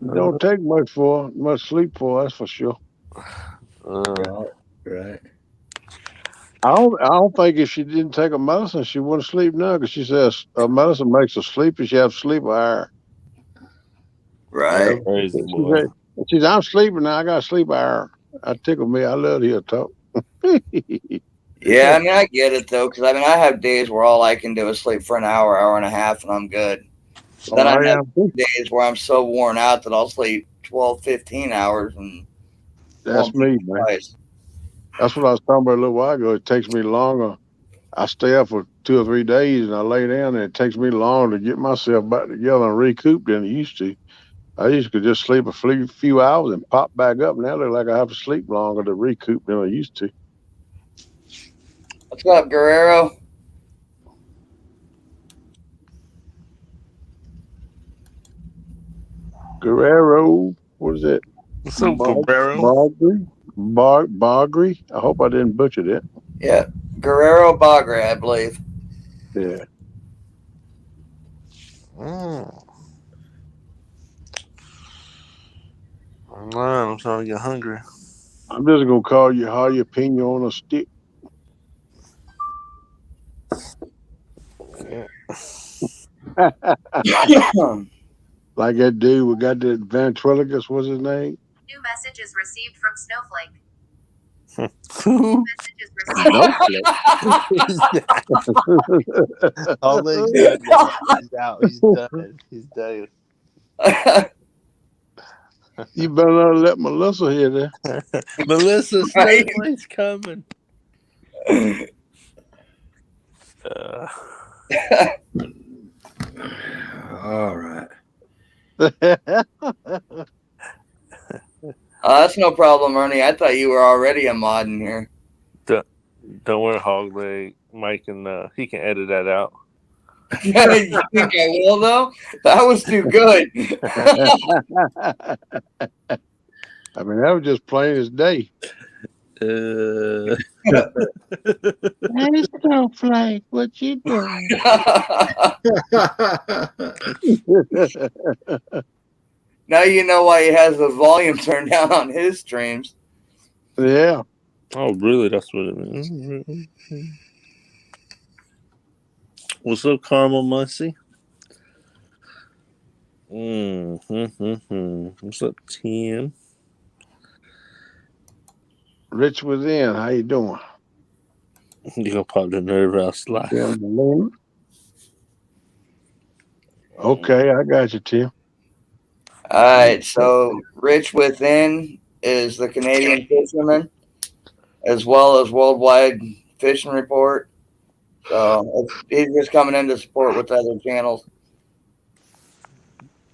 It don't take much sleep for, that's for sure. Right. I don't think if she didn't take a medicine, she wouldn't sleep now, because she says medicine makes her sleepy. She have to sleep an hour. Right. Crazy boy. She said, I'm sleeping now. I got to sleep an hour. I tickle me. I love to hear her talk. Yeah, I mean, I get it though, because I mean, I have days where all I can do is sleep for an hour, hour and a half, and I'm good. But then I have days where I'm so worn out that I'll sleep 12, 15 hours, and That's me, man. twice. That's what I was talking about a little while ago. It takes me longer. I stay up for 2 or 3 days, and I lay down, and it takes me longer to get myself back together and recoup than it used to. I used to just sleep a few hours and pop back up. Now it looks like I have to sleep longer to recoup than I used to. What's up, Guerrero? Guerrero, what is it? What's up, Guerrero? Bargry. I hope I didn't butcher that. Yeah, Guerrero Bagre, I believe. Yeah. I'm starting to get hungry. I'm just gonna call you jalapeno on a stick. Like that dude we got that ventriloquist, what's his name? New messages received from Snowflake. Messages Snowflake. All legs done. He's out. He's done. He's done. You better not let Melissa hear that. Melissa, Snowflake's coming. All right. That's no problem, Ernie. I thought you were already a mod in here. Don't worry, Hog Leg. Mike he can edit that out. You think I will though? That was too good. I mean, that was just plain as day. Hey, Snowflake, what you doing? Now you know why he has the volume turned down on his streams. Yeah. Oh, really? That's what it means. What's up, Caramel Muncie? What's up, Tim? Rich Within, how you doing? You gonna pop the nerve out slide. Yeah, okay, I got you, Tim. All right, so Rich Within is the Canadian fisherman, as well as Worldwide Fishing Report. So he's just coming in to support with other channels.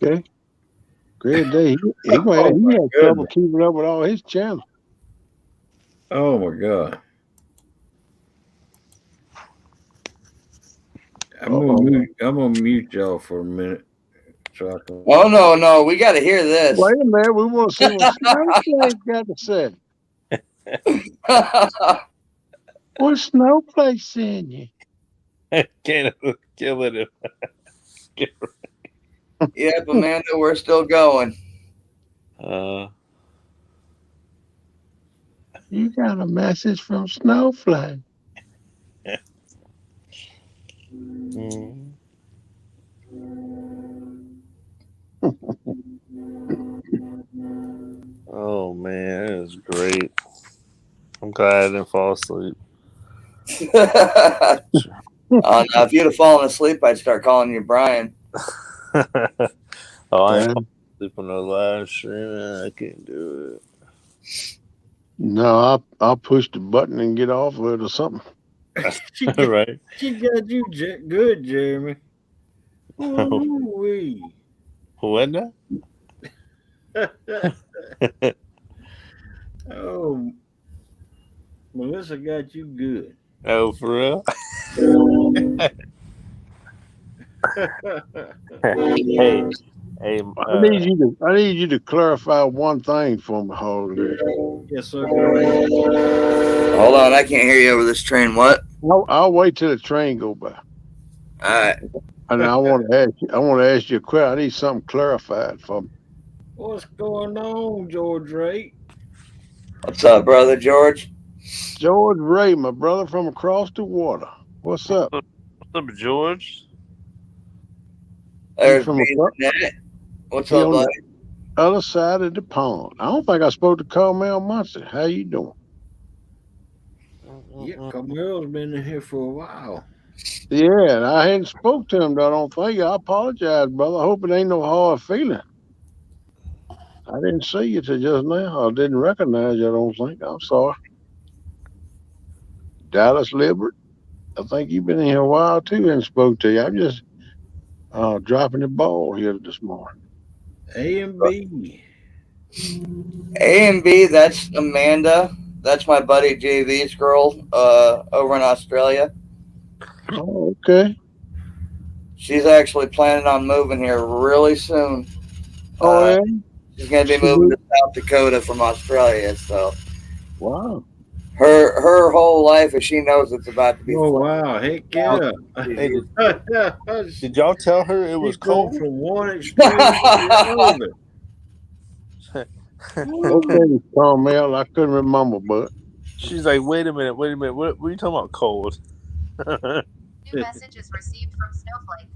Okay. Great day. He had trouble keeping up with all his channels. Oh my God. I'm gonna mute y'all for a minute. So I can... Oh no, we got to hear this. Wait a minute, we want to see what Snowflake got to say. What Snowflake saying you? Can't killing him. Yep, Amanda, we're still going. You got a message from Snowflake. Oh man, it was great. I'm glad I didn't fall asleep. Now, if you'd have fallen asleep, I'd start calling you Brian. I ain't falling asleep on the live stream. I can't do it. No, I'll push the button and get off of it or something. Right. She got you good, Jeremy. Ooh-wee. What now? Oh, Melissa got you good. Oh, for real? Hey, hey, I need you to clarify one thing for me, Holiday. Yes, sir. Go ahead. Hold on, I can't hear you over this train. What? I'll wait till the train go by. All right. And I want to ask you a question. I need something clarified for me. What's going on, George Ray? What's up, brother George? George Ray, my brother from across the water. What's up? what's up, George? There's from Beans across, and Nat. What's he up, on buddy? the other side of the pond. I don't think I spoke to Carmel Muncie. How you doing? Yeah, Carmel's been in here for a while. Yeah, and I hadn't spoke to him. I don't think. I apologize, brother. I hope it ain't no hard feeling. I didn't see you till just now. I didn't recognize you. I don't think. I'm sorry. Dallas Libert. I think you've been in here a while too and spoke to you. I'm just dropping the ball here this morning. A and B. A and B, that's Amanda. That's my buddy JV's girl over in Australia. Oh, okay. She's actually planning on moving here really soon. Oh, yeah. She's going to be moving to South Dakota from Australia. So, Wow. her whole life, as she knows it's about to be. Oh wow! Heck yeah! Hey, did y'all tell her it was cold? From one extreme to the other. Okay, Carmel. I couldn't remember, but She's like, wait a minute. What are you talking about, cold? New message is received from Snowflake.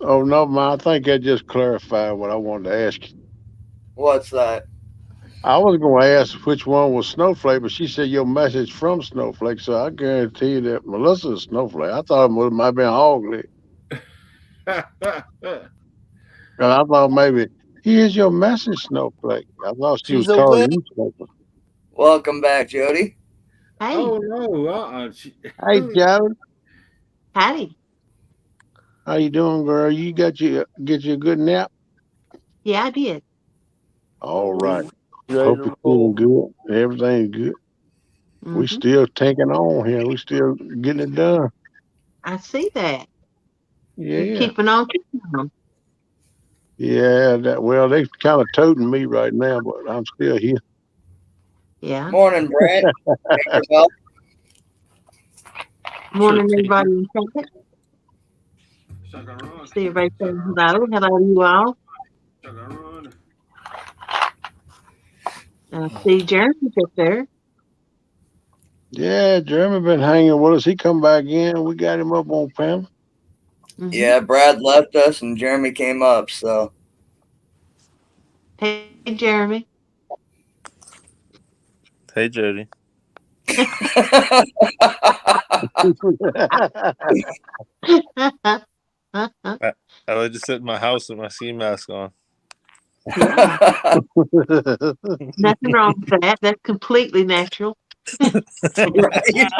oh no, man. I think that just clarified what I wanted to ask you. What's that? I was going to ask which one was Snowflake, but she said your message from Snowflake, so I guarantee you that Melissa's Snowflake. I thought it might have been Hogleg. And I thought maybe, here's your message, Snowflake. I thought she was She's calling awake. you Snowflake. Welcome back, Jody. Hey, Oh no! Hey, Jared, howdy. how you doing, girl? You get you a good nap? Yeah, I did. All right. Ready Hope to you're roll. feeling good. Everything's good. We Mhm. still taking on here. We still getting it done. I see that. You're Yeah. keeping on. Yeah, well, they kind of toting me right now, but I'm still here. Yeah. Morning, Brent. Yourself? Morning, everybody in chat. See everybody saying hello. Hello, you all. And I see Jeremy's up there. Yeah, Jeremy been hanging with us. He come back in. We got him up on panel. Mhm. Yeah, Brad left us and Jeremy came up. So, Hey, Jeremy. Hey, Jody. I like to sit in my house with my ski mask on. Yeah. Nothing wrong with that. That's completely natural. right?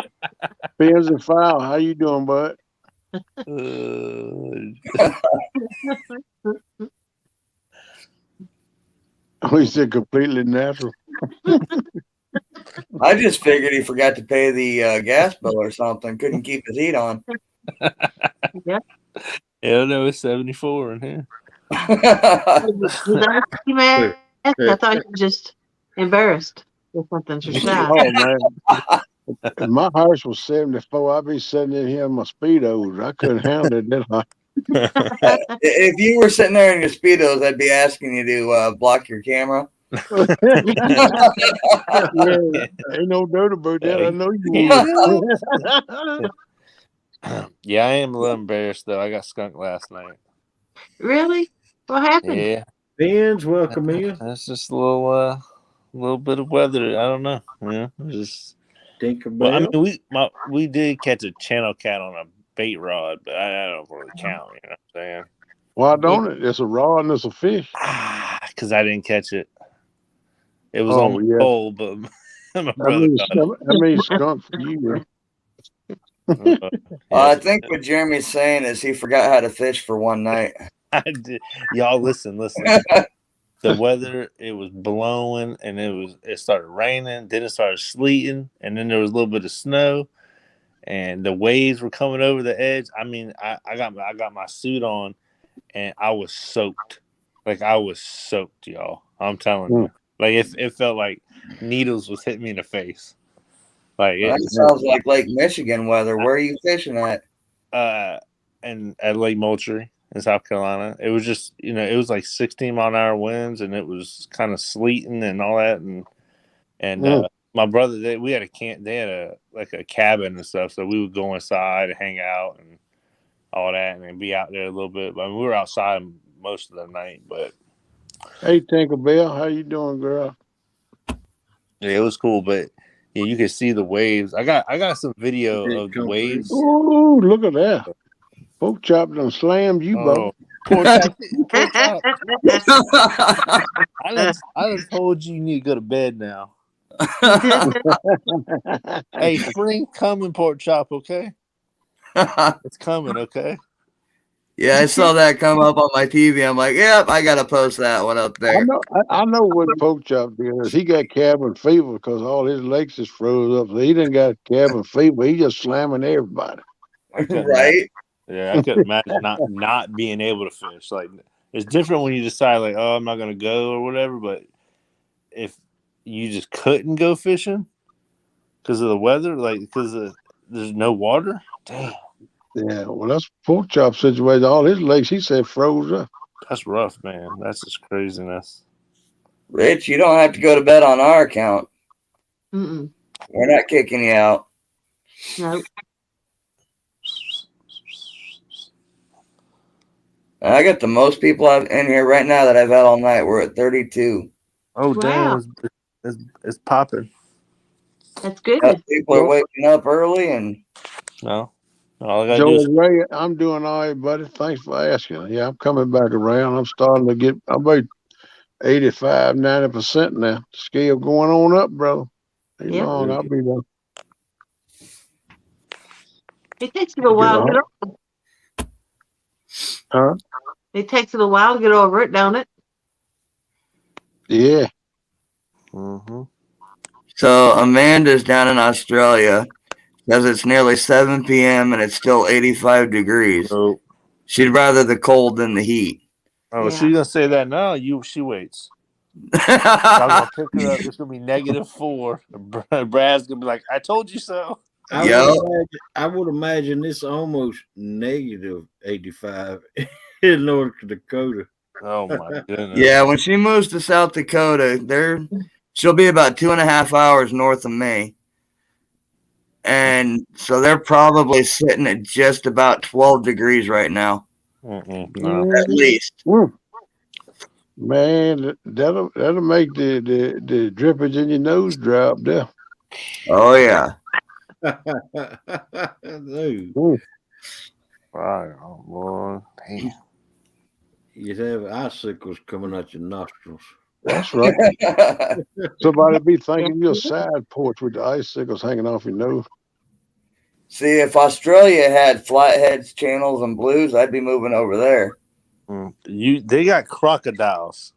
Pins and Foul, how you doing, bud? We said completely natural. I just figured he forgot to pay the gas bill or something. Couldn't keep his heat on. Yeah. Yeah, no, it's 74 in here. Was that a ski mask? I thought you were just embarrassed or something, or shy. Oh man, if my house was 74, I'd be sitting in here in my Speedos. I couldn't handle it that hot. If you were sitting there in your Speedos, I'd be asking you to block your camera. Yeah, ain't no doubt about that. I know you would. Yeah, I am a little embarrassed though. I got skunked last night. Really? What happened? Yeah, Ben's welcome in. that's just a little bit of weather. I don't know. Yeah, just. Tinkerbell. Well, I mean, we did catch a channel cat on a bait rod, but I don't really count. You know what I'm saying? Why don't it? It's a rod and it's a fish. Because I didn't catch it. It was on my pole, but my brother got it. I mean, skunk for you. I think what Jeremy's saying is he forgot how to fish for one night. Y'all listen. The weather, it was blowing, and it started raining. Then it started sleeting, and then there was a little bit of snow, and the waves were coming over the edge. I mean, I got my suit on, and I was soaked. Like I was soaked, y'all. I'm telling you. Like it felt like needles was hitting me in the face. Like That sounds like Lake Michigan weather. Where are you fishing at? And at Lake Moultrie in South Carolina, it was just it was like 16-mile-an-hour winds, and it was kind of sleeting and all that, and my brother, we had a camp. They had a cabin and stuff, so we would go inside and hang out and all that, and then be out there a little bit. But I mean, we were outside most of the night. But hey, Tinkerbell, how you doing, girl? yeah, it was cool. But yeah, you could see the waves. I got some video of the waves. Ooh, look at that! Pork chop done slammed you, bro. Poor chop. I just told you need to go to bed now. Hey, spring coming, pork chop. Okay, it's coming. Okay. Yeah, I saw that come up on my TV. I'm like, yep, I gotta post that one up there. I know what Pork Chop did. He got cabin fever because all his lakes is froze up. So he didn't got cabin fever. He just slamming everybody. Right? Yeah, I could imagine not being able to fish. Like it's different when you decide, like, oh, I'm not gonna go or whatever. But if you just couldn't go fishing because of the weather, like because there's no water, damn. Yeah, well, that's Pork Chop situation. All his lakes, he said, froze up. That's rough, man. That's just craziness. Rich, you don't have to go to bed on our account. Mm-mm. We're not kicking you out. No. I got the most people in here right now that I've had all night. We're at 32. Oh, Wow. damn. It's popping. That's good. People are waking up early and No. All I gotta Joe do is Ray, I'm doing all right, buddy. Thanks for asking. Yeah, I'm coming back around. I'm starting to get, I'm about 85, 90% now. Scale going on up, brother. Ain't Yep. long, I'll be there. It takes you a while to get over. Huh? It takes it a while to get over it, don't it? Yeah. Mm-hmm. so Amanda's down in Australia because it's nearly 7 p.m. and it's still 85 degrees. Oh, She'd rather the cold than the heat. yeah. She's gonna say that now. She waits. I'm gonna pick her up. It's gonna be -4. Brad's gonna be like, "I told you so." I would imagine it's almost -85 in North Dakota. Oh my goodness. Yeah, when she moves to South Dakota, she'll be about 2.5 hours north of me. And so they're probably sitting at just about 12 degrees right now. No. At least. Man, that'll make the drippage in your nose drop there. Oh yeah. No. Oh Lord, damn. You'd have icicles coming out your nostrils. That's right. Somebody be thinking you're a side porch with the icicles hanging off your nose. See, if Australia had flatheads, channels, and blues, I'd be moving over there. They got crocodiles.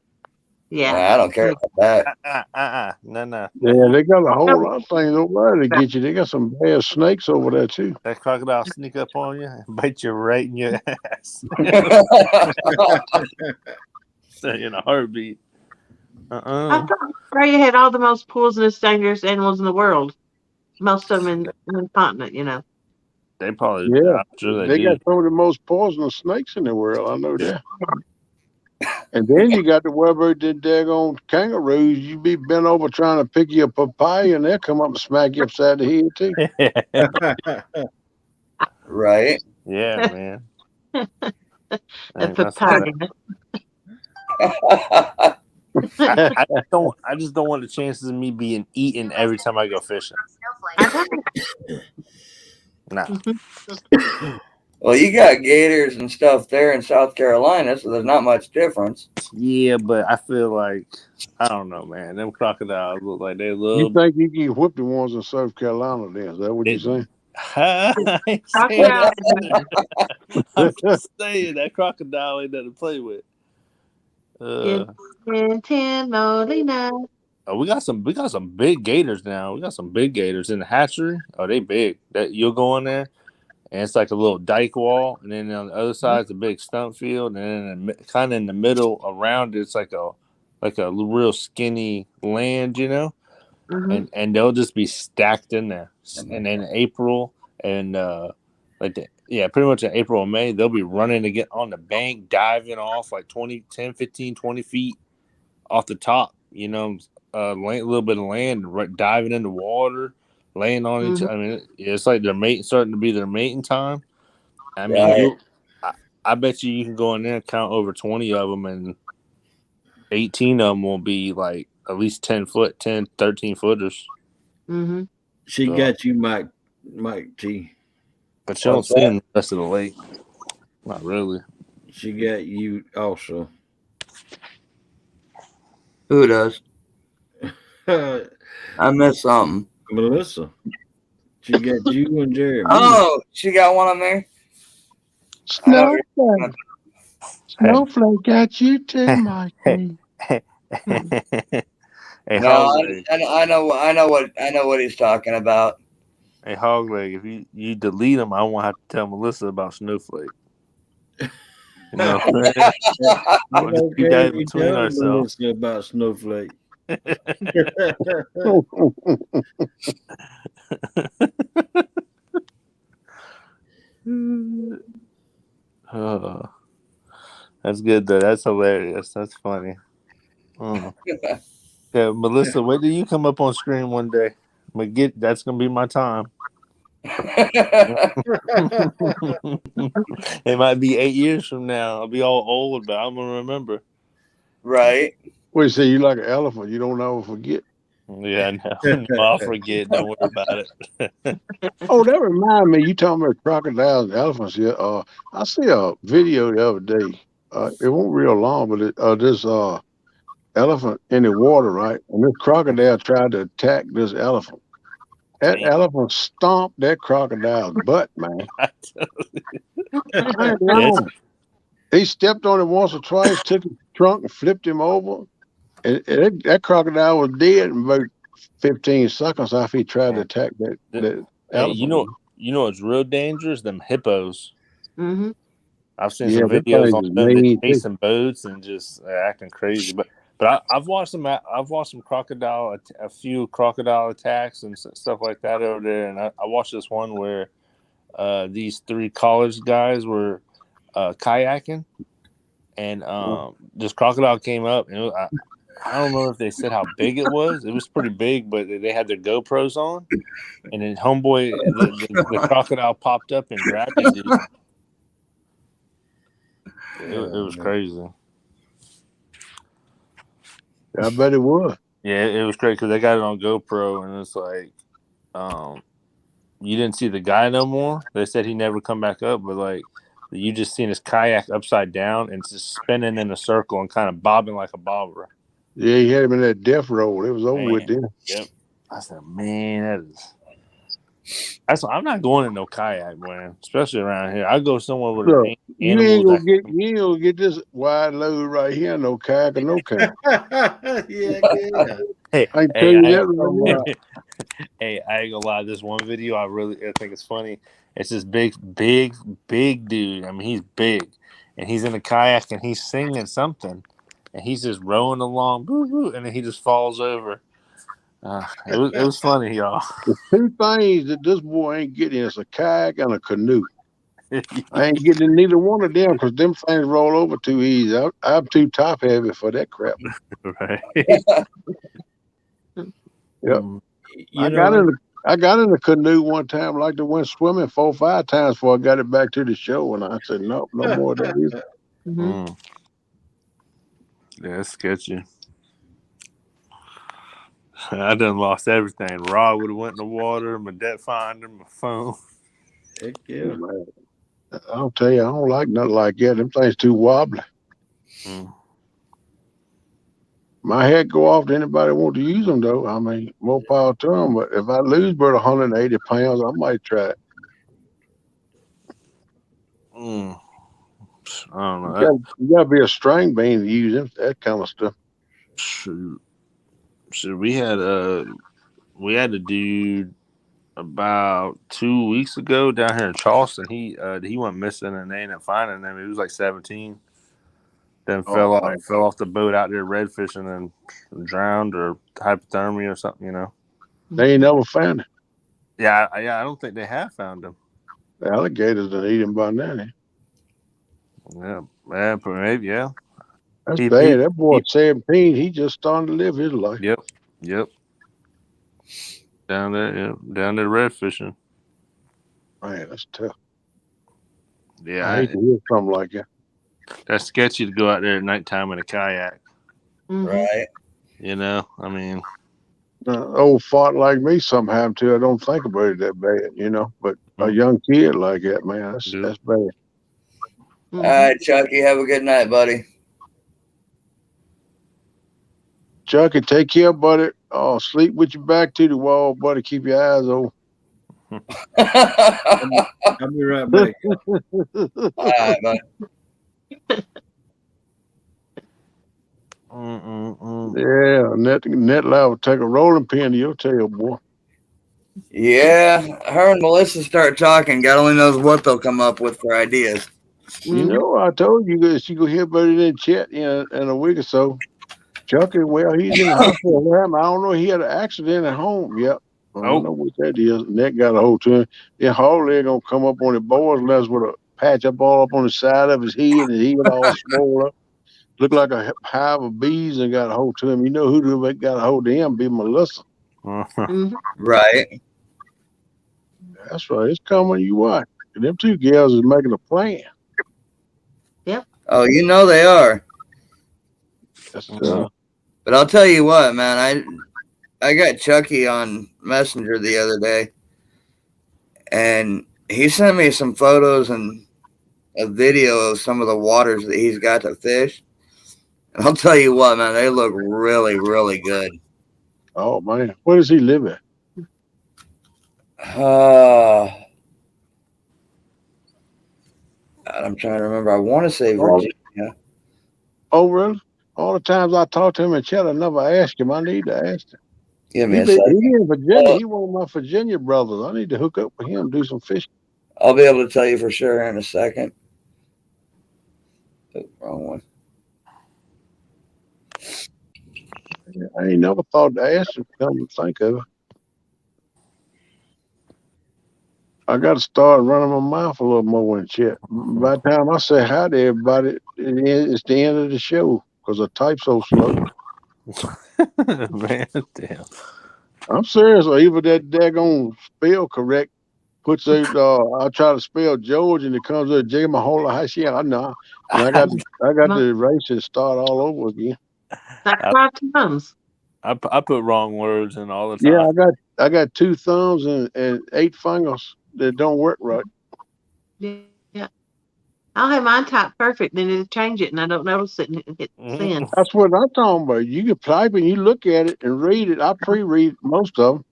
Yeah. Nah, I don't care about that. No. Yeah, they got a whole lot of things over there to get you. They got some bad snakes over there too. That crocodile sneak up on you and bite you right in your ass. In a heartbeat. I thought Australia had all the most poisonous, dangerous animals in the world. Most of them in the continent, They probably, Yeah, I'm sure they do. got some of the most poisonous snakes in the world. I know that. And then you got to worry about the daggone kangaroos. You be bent over trying to pick your papaya, and they'll come up and smack you upside the head too. Right? Yeah, man. The papaya. I just don't want the chances of me being eaten every time I go fishing. Nah. Well, you got gators and stuff there in South Carolina, so there's not much difference. Yeah, but I feel like, I don't know, man. Them crocodiles look like they love. You think you can whip the ones in South Carolina then? Is that what you're saying? I ain't saying Crocodile. I'm just saying that crocodile ain't nothing to play with. Ten Molina. Oh, we got some big gators now. We got some big gators in the hatchery. Oh, they big. That you'll go in there, and it's like a little dike wall, and then on the other side is a big stump field, and then kind of in the middle around it's like a real skinny land, you know. Mm-hmm. And they'll just be stacked in there. And then April and pretty much in April and May, they'll be running to get on the bank, diving off like 20 feet off the top, you know, a little bit of land, right, diving in the water, laying on each. I mean, it's like their mating, starting to be their mating time. I mean, I bet you can go in there and count over 20 of them, and 18 of them will be like at least 13 footers. Mm-hmm. She So, got you, Mike T. but you don't see them the rest of the lake. Not really. She got you also. Who does? I missed something. Melissa. She got you and Jeremy. Oh, she got one on there. Snowflake. Snowflake got you too, Mike. Hey, No, Hogleg. I know what he's talking about. Hey, Hogleg, if you delete them, I won't have to tell Melissa about Snowflake. You know what I'm saying? We'll just keep that We between tell ourselves. Melissa about Snowflake. That's good though. That's hilarious. That's funny. Yeah, Melissa, wait till you come up on screen one day. That's gonna be my time. It might be 8 years from now. I'll be all old, but I'm gonna remember. Right. What you say? You like an elephant? You don't ever forget. Yeah, no, I'll forget. Don't worry about it. Oh, that reminds me. You talking about crocodiles and elephants here? I see a video the other day. It wasn't real long, but this elephant in the water, right? And this crocodile tried to attack this elephant. That elephant stomped that crocodile's butt, man. I ain't lying. He stepped on it once or twice, took his trunk and flipped him over. And that crocodile was dead in about 15 seconds after he tried to attack that Hey, elephant. you know it's real dangerous? Them hippos. Mm-hmm. I've seen some videos on them that chasing boats and just acting crazy. But I've watched some a few crocodile attacks and stuff like that over there. And I watched this one where these 3 college guys were kayaking, and this crocodile came up, and I don't know if they said how big it was. It was pretty big, but they had their GoPros on, and then homeboy, the crocodile popped up and grabbed the dude. It was crazy. I bet it was. Yeah, it was great because they got it on GoPro, and it's like, you didn't see the guy no more. They said he never come back up, but like, you just seen his kayak upside down and just spinning in a circle and kind of bobbing like a bobber. Yeah, he had him in that death roll. It was over with then. Yep. I said, man, I'm not going in no kayak, man. Especially around here. I go somewhere where Look, you ain't animals. gonna get this wide load right here, no kayak or no kayak. Yeah. I can tell you that right now. Hey, I ain't gonna lie. This one video, I think it's funny. It's this big dude. I mean, he's big, and he's in a kayak and he's singing something, and he's just rowing along, and then he just falls over. It was funny, y'all. The 2 things that this boy ain't getting is a kayak and a canoe. I ain't getting neither one of them because them things roll over too easy. I'm too top heavy for that crap. Right. Yep. I got in the canoe one time, like to went swimming 4 or 5 times before I got it back to the show, and I said, no more of that either. Mm-hmm. Yeah, that's sketchy. I done lost everything. Rod would have went in the water, my debt finder, my phone. Heck yeah. I'll tell you, I don't like nothing like that. Them things too wobbly. My head go off to anybody want to use them, though. I mean, more power to them. But if I lose about 180 pounds, I might try it. I don't know. You gotta be a string bean to use that kind of stuff. Shoot. We had a dude about 2 weeks ago down here in Charleston. He went missing and they ended up finding him. He was like 17. Then fell off the boat out there red fishing and drowned or hypothermia or something, you know. They ain't never found him. Yeah, I don't think they have found him. The alligators done eat him by now. Yeah, maybe, yeah. That's bad. That boy 17, he just starting to live his life. Yep. Down there red fishing. Man, that's tough. Yeah, I hate to hear something like that. That's sketchy to go out there at nighttime in a kayak. Right. You know, I mean, old fart like me, something happened to. I don't think about it that bad, you know. But a young kid like that, man, that's bad. All right, Chucky, have a good night, buddy. Chucky, take care, buddy. Oh, sleep with your back to the wall, buddy. Keep your eyes open. I'll be right back. All right, bud. Yeah, net will take a rolling pin to your tail, boy. Yeah, her and Melissa start talking. God only knows what they'll come up with for ideas. You know, I told you guys she go hear about it in chat in a week or so. Chucky, well, he's in the hospital. I don't know. He had an accident at home. Yep. I don't know what that is. Net got a hold to him. Then Hawley gonna come up on the boys left with a patch up all up on the side of his head, and he got all swollen up. Looked like a hive of bees and got a hold to him. You know who got a hold to him? Be Melissa. Right. That's right. It's coming. You watch. And them two gals is making a plan. Yep. Oh, you know they are. That's But I'll tell you what, man. I got Chucky on Messenger the other day, and he sent me some photos and a video of some of the waters that he's got to fish. And I'll tell you what, man, they look really, really good. Oh man, where does he live at? I'm trying to remember. I want to say Virginia. Oh, really? All the times I talked to him in chat, I never asked him. I need to ask him. Give me a second. He in Virginia. He one of my Virginia brothers. I need to hook up with him, do some fishing. I'll be able to tell you for sure in a second. Oh, wrong one. I ain't never thought to ask him. Come to think of it. I got to start running my mouth a little more in chat. By the time I say hi to everybody, it's the end of the show because I type so slow. Man, damn. I'm serious. Or even that daggone spell correct puts out. I try to spell George and it comes with J Mahola Hashi. I know, and I got to erase it, start all over again. Like 5 times. I put wrong words in all the time. Yeah, I got 2 thumbs and 8 fingers that don't work right. Yeah. I'll have mine typed perfect, then it'll change it, and I don't notice it, and hit send. That's what I'm talking about. You can type and you look at it and read it. I pre-read most of them,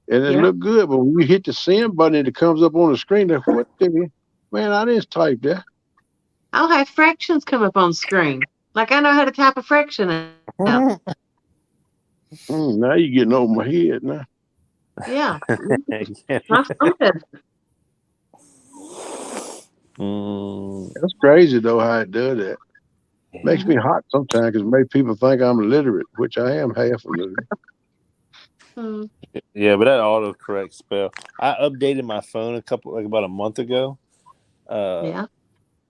and it look good. But when you hit the send button and it comes up on the screen, what the man? I didn't type that. I'll have fractions come up on screen. Like I know how to type a fraction out. Now you're getting over my head now. Yeah. That's crazy though how it does that. Makes me hot sometimes because it makes people think I'm illiterate, which I am half illiterate. Yeah, but that autocorrect spell. I updated my phone about a month ago.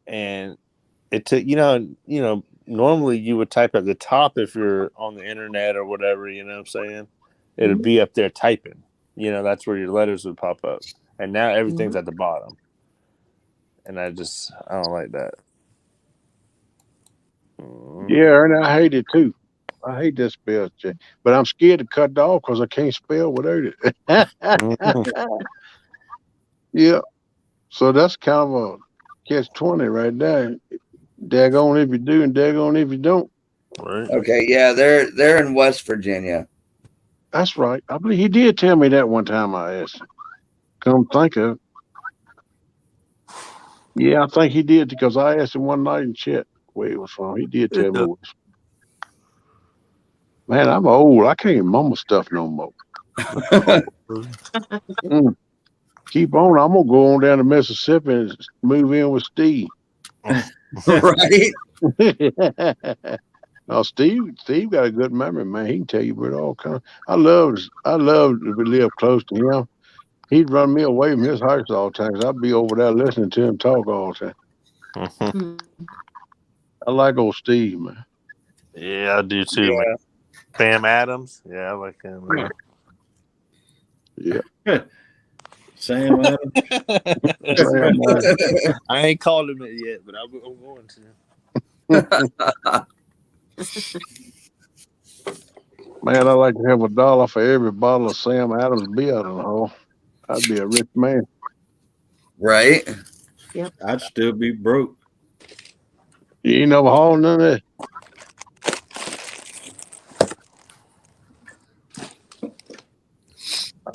And it took normally you would type at the top if you're on the internet or whatever, you know what I'm saying? It'd be up there typing. You know, that's where your letters would pop up. And now everything's at the bottom. And I don't like that. Yeah, and I hate it too. I hate that spell check. But I'm scared to cut it off because I can't spell without it. Yeah. So that's kind of a catch-20 right there. Daggone if you do and daggone if you don't. Right. Okay, yeah, they're in West Virginia. That's right. I believe he did tell me that one time I asked him. Come think of it. Yeah, I think he did because I asked him one night in chat where he was from. He did tell me. Where. Man, I'm old. I can't mumble stuff no more. Keep on. I'm gonna go on down to Mississippi and move in with Steve. Right? No, Steve got a good memory, man. He can tell you about all kinds. I love to live close to him. He'd run me away from his house all the time. 'Cause I'd be over there listening to him talk all the time. I like old Steve, man. Yeah, I do too, man. Sam Adams. Yeah, I like him, man. Yeah. Sam Adams. Sam Adams. I ain't called him it yet, but I'm going to. Man, I'd like to have $1 for every bottle of Sam Adams beer in the hall. I'd be a rich man. Right? Yep. I'd still be broke. You ain't never hauled none of that.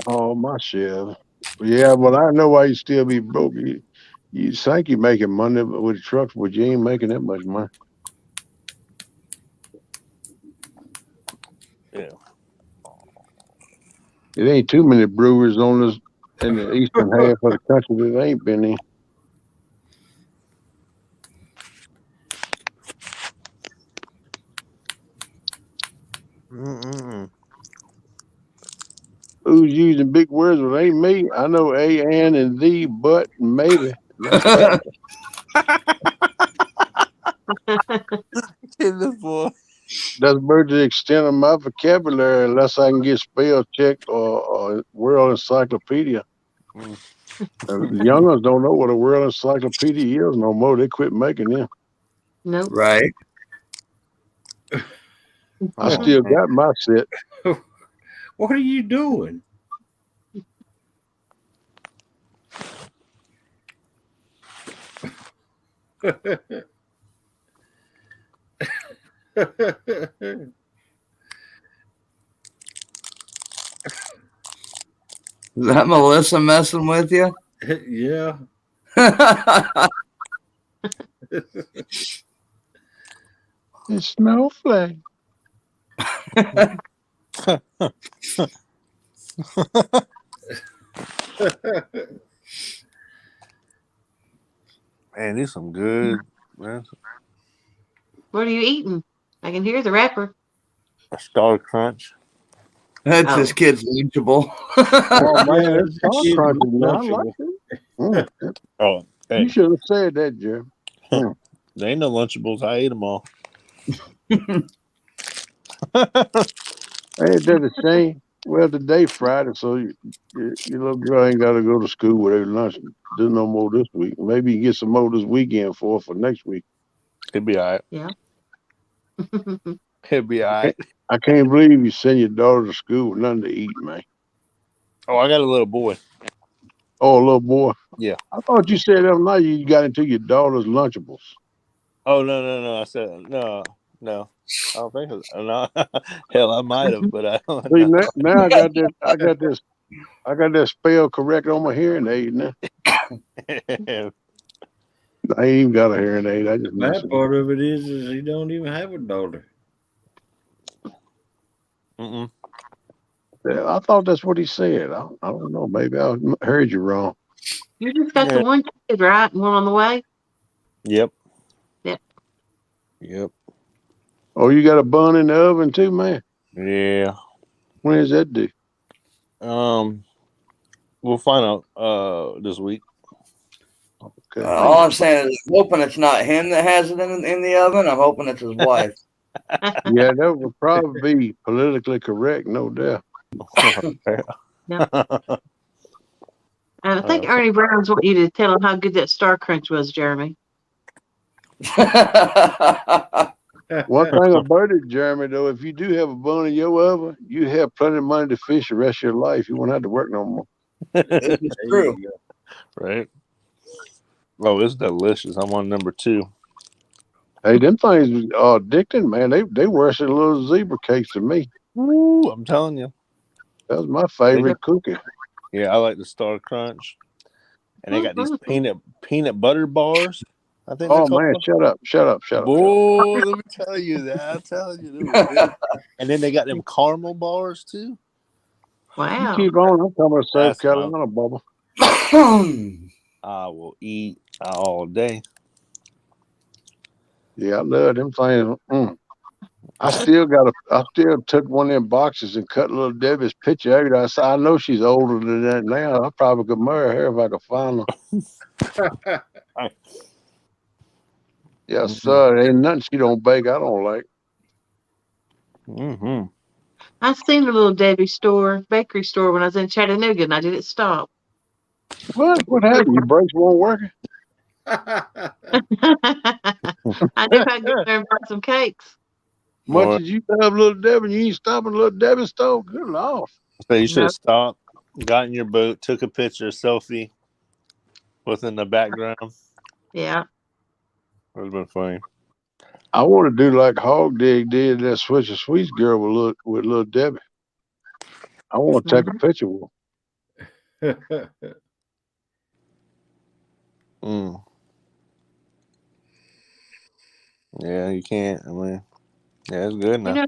Oh, my share. Yeah, but I know why you still be broke. You think you're making money with the trucks, but you ain't making that much money. Yeah. It ain't too many brewers on this in the eastern half of the country that ain't been in. Who's using big words? Well, ain't me. I know a, and the, but, and maybe. That's about That's about the extent of my vocabulary, unless I can get spell checked or World Encyclopedia. The young ones don't know what a World Encyclopedia is no more. They quit making them. Nope. Right. I still got my set. What are you doing? Is that Melissa messing with you? Yeah. It's snowflake. Man, these some good, man. What are you eating? I can hear the wrapper. A Star Crunch. That's his kid's Lunchable. Oh man, Yeah, it's Star kid Crunch. I like Lunchable. it. Oh, hey. You should have said that, Jerry. There ain't no Lunchables. I ate them all. Ain't that a shame? Well, today Friday, so your little girl ain't got to go to school with her lunch. Do no more this week. Maybe you get some more this weekend for next week. It'd be all right. Yeah. It'd be all right. I can't believe you send your daughter to school with nothing to eat, man. Oh, I got a little boy. Oh, a little boy. Yeah. I thought you said that night you got into your daughter's Lunchables. Oh no! I said no. I don't think so. No. Hell, I might have, but I don't See, know. now I got that spell correct on my hearing aid now. I ain't even got a hearing aid. I just That part of it is he don't even have a daughter. Mm-mm. Yeah, I thought that's what he said. I don't know. Maybe I heard you wrong. You just got the one kid, right? And one on the way? Yep. Oh, you got a bun in the oven too, man? Yeah. When is that due? We'll find out this week. Okay. All I'm saying is, I'm hoping it's not him that has it in the oven. I'm hoping it's his wife. Yeah, that would probably be politically correct, no doubt. And I think Ernie Brown's want you to tell him how good that Star Crunch was, Jeremy. One thing about it, Jeremy, though, if you do have a bun in your oven, you have plenty of money to fish the rest of your life. You won't have to work no more. This is true. Right? Oh, it's delicious. I'm on number 2. Hey, them things are addicting, man. They worse than little zebra cakes to me. Woo, I'm telling you. That was my favorite cookie. Yeah, I like the Star Crunch. and they got these peanut butter bars. I think. Oh man, shut up. Boy, let me tell you that. I'm telling you, they were good. And then they got them caramel bars too. You Wow. keep on. I'm talking about South That's Carolina, Bubba. I will eat all day. Yeah, I love them things. I still took one of them boxes and cut little Debbie's picture out. I said, I know she's older than that now. I probably could marry her if I could find her. Yes, sir. Ain't nothing she don't bake I don't like. Mm-hmm. I seen a little Debbie bakery store when I was in Chattanooga, and I didn't stop. What? What happened? Your brakes weren't working? I knew I could go there and buy some cakes. Much as you love little Debbie, you ain't stopping little Debbie stove. Good Lord. So you should have stopped, got in your boat, took a picture, selfie within the background. Yeah. Would have been funny. I want to do like Hog Dig did that Switch of Sweets girl with little Debbie. I want to take a picture with her. Yeah, you can't. I mean, yeah, it's good now.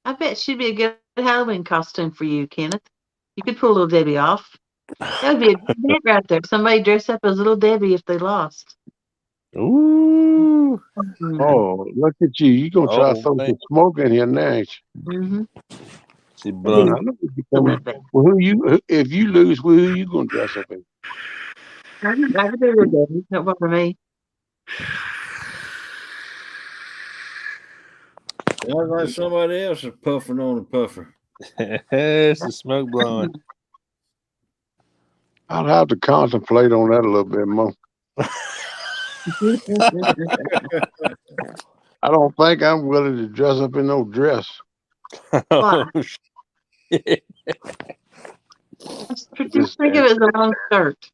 I bet she'd be a good Halloween costume for you, Kenneth. You could pull little Debbie off. That would be a good bit right there. Somebody dress up as little Debbie if they lost. Ooh. Oh, look at you. You going to try to throw some smoke in here now, ain't you? She blowing. Well, if you lose, who you going to dress up in? I can do little Debbie. Don't bother me. Sounds like somebody else is puffing on a puffer. It's the smoke blowing. I'll have to contemplate on that a little bit more. I don't think I'm willing to dress up in no dress. Oh, just think of it as a long skirt.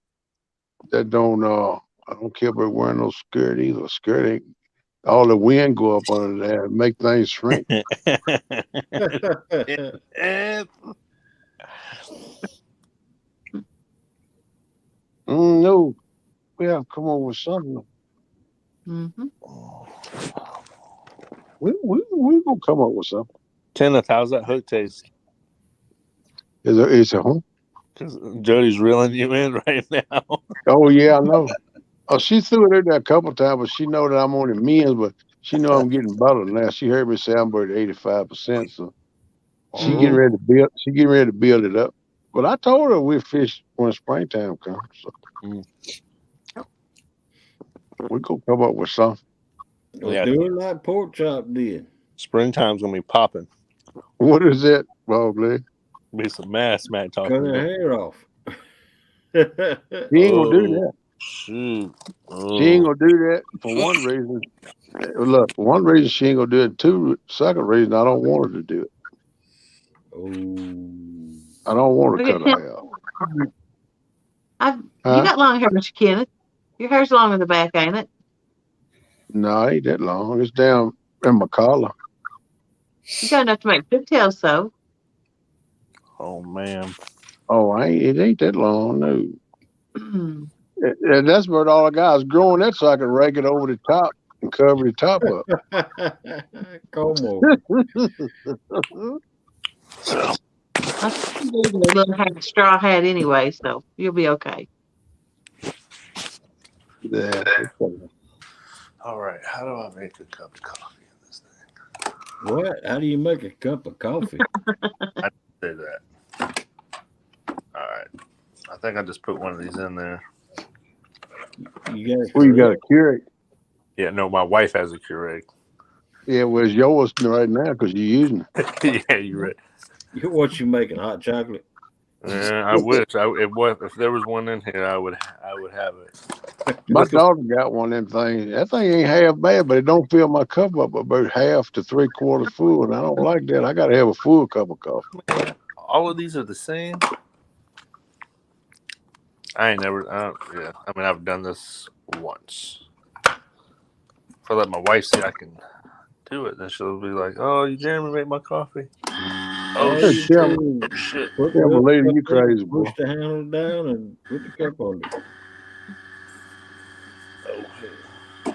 That don't I don't care about wearing no skirt either. Skirt ain't all the wind go up under there and make things shrink. No, we have to come up with something. We gonna come up with something. Kenneth, how's that hook taste? It's a home. Because Jody's reeling you in right now. Oh yeah, I know. Oh, she threw it in there a couple times, but she know that I'm on the men's, but she know I'm getting better now. She heard me say I'm about 85%, so she getting ready to build. She getting ready to build it up. But I told her we'll fish when springtime comes. So we gonna come up with something. We're doing like pork chop did. Springtime's gonna be popping. What is that, Bogleg? Be some mass Matt talking Cut her about. hair off. She ain't gonna do that. Shoot. She ain't gonna do that for one reason. Look, one reason she ain't gonna do it. Second reason, I don't want her to do it. I don't want to cut her hair off. You got long hair, Mr. Kenneth. Your hair's long in the back, ain't it? No, it ain't that long. It's down in my collar. You got enough to make pigtails, though. Oh man. Oh, it ain't that long, no. And that's about all I got is growing that so I can rake it over the top and cover the top up. Come on. I think a little straw hat anyway, so you'll be okay. Yeah. All right. How do I make a cup of coffee in this thing? What? How do you make a cup of coffee? I say that. All right. I think I just put one of these in there. You got a Keurig? Yeah, no, my wife has a Keurig. Yeah, well, it's yours right now because you're using it. Yeah, you're right. What you making? Hot chocolate? Yeah, I wish. If there was one in here, I would have it. My daughter got one of them things. That thing ain't half bad, but it don't fill my cup up about half to 3/4 full, and I don't like that. I gotta have a full cup of coffee. All of these are the same. I ain't never. Yeah, I mean, I've done this once. If I let my wife see I can do it, then she'll be like, "Oh, you Jeremy make my coffee." Oh, All you Tell, do is shit. put tell the my lady cup you up, crazy, boy. push the handle down, and put the cup on it. Oh, shit.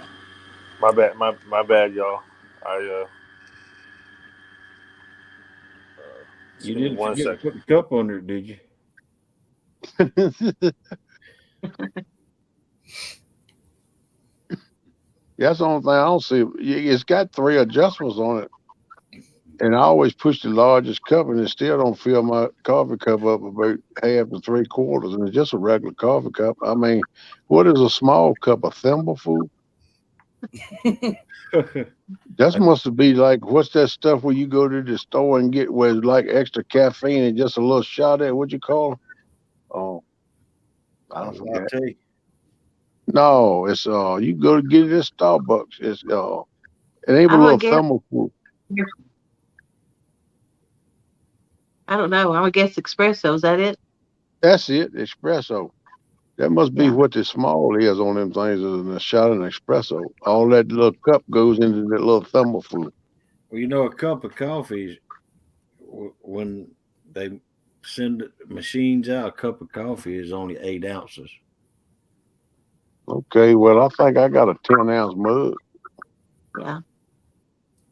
My bad. My bad, y'all. I just You give me didn't 1 forget to second. put the cup on there, did you? That's the only thing I don't see. It's got 3 adjustments on it, and I always push the largest cup, and it still don't fill my coffee cup up about half to 3/4, and it's just a regular coffee cup. I mean, what is a small cup? A thimbleful? That must be like, what's that stuff where you go to the store and get where it's like extra caffeine and just a little shot at what you call it? Oh, I A don't forget. latte. No, it's you go to get it at Starbucks. It's it ain't a I little would guess. thimbleful. I don't know. I would guess espresso. Is that it? That's it, espresso. That must be Yeah. what the small is on them things, is a shot of espresso. All that little cup goes into that little thimbleful. Well, you know, a cup of coffee, when they send machines out, a cup of coffee is only 8 ounces. Okay, well, I think I got a 10-ounce mug. Yeah.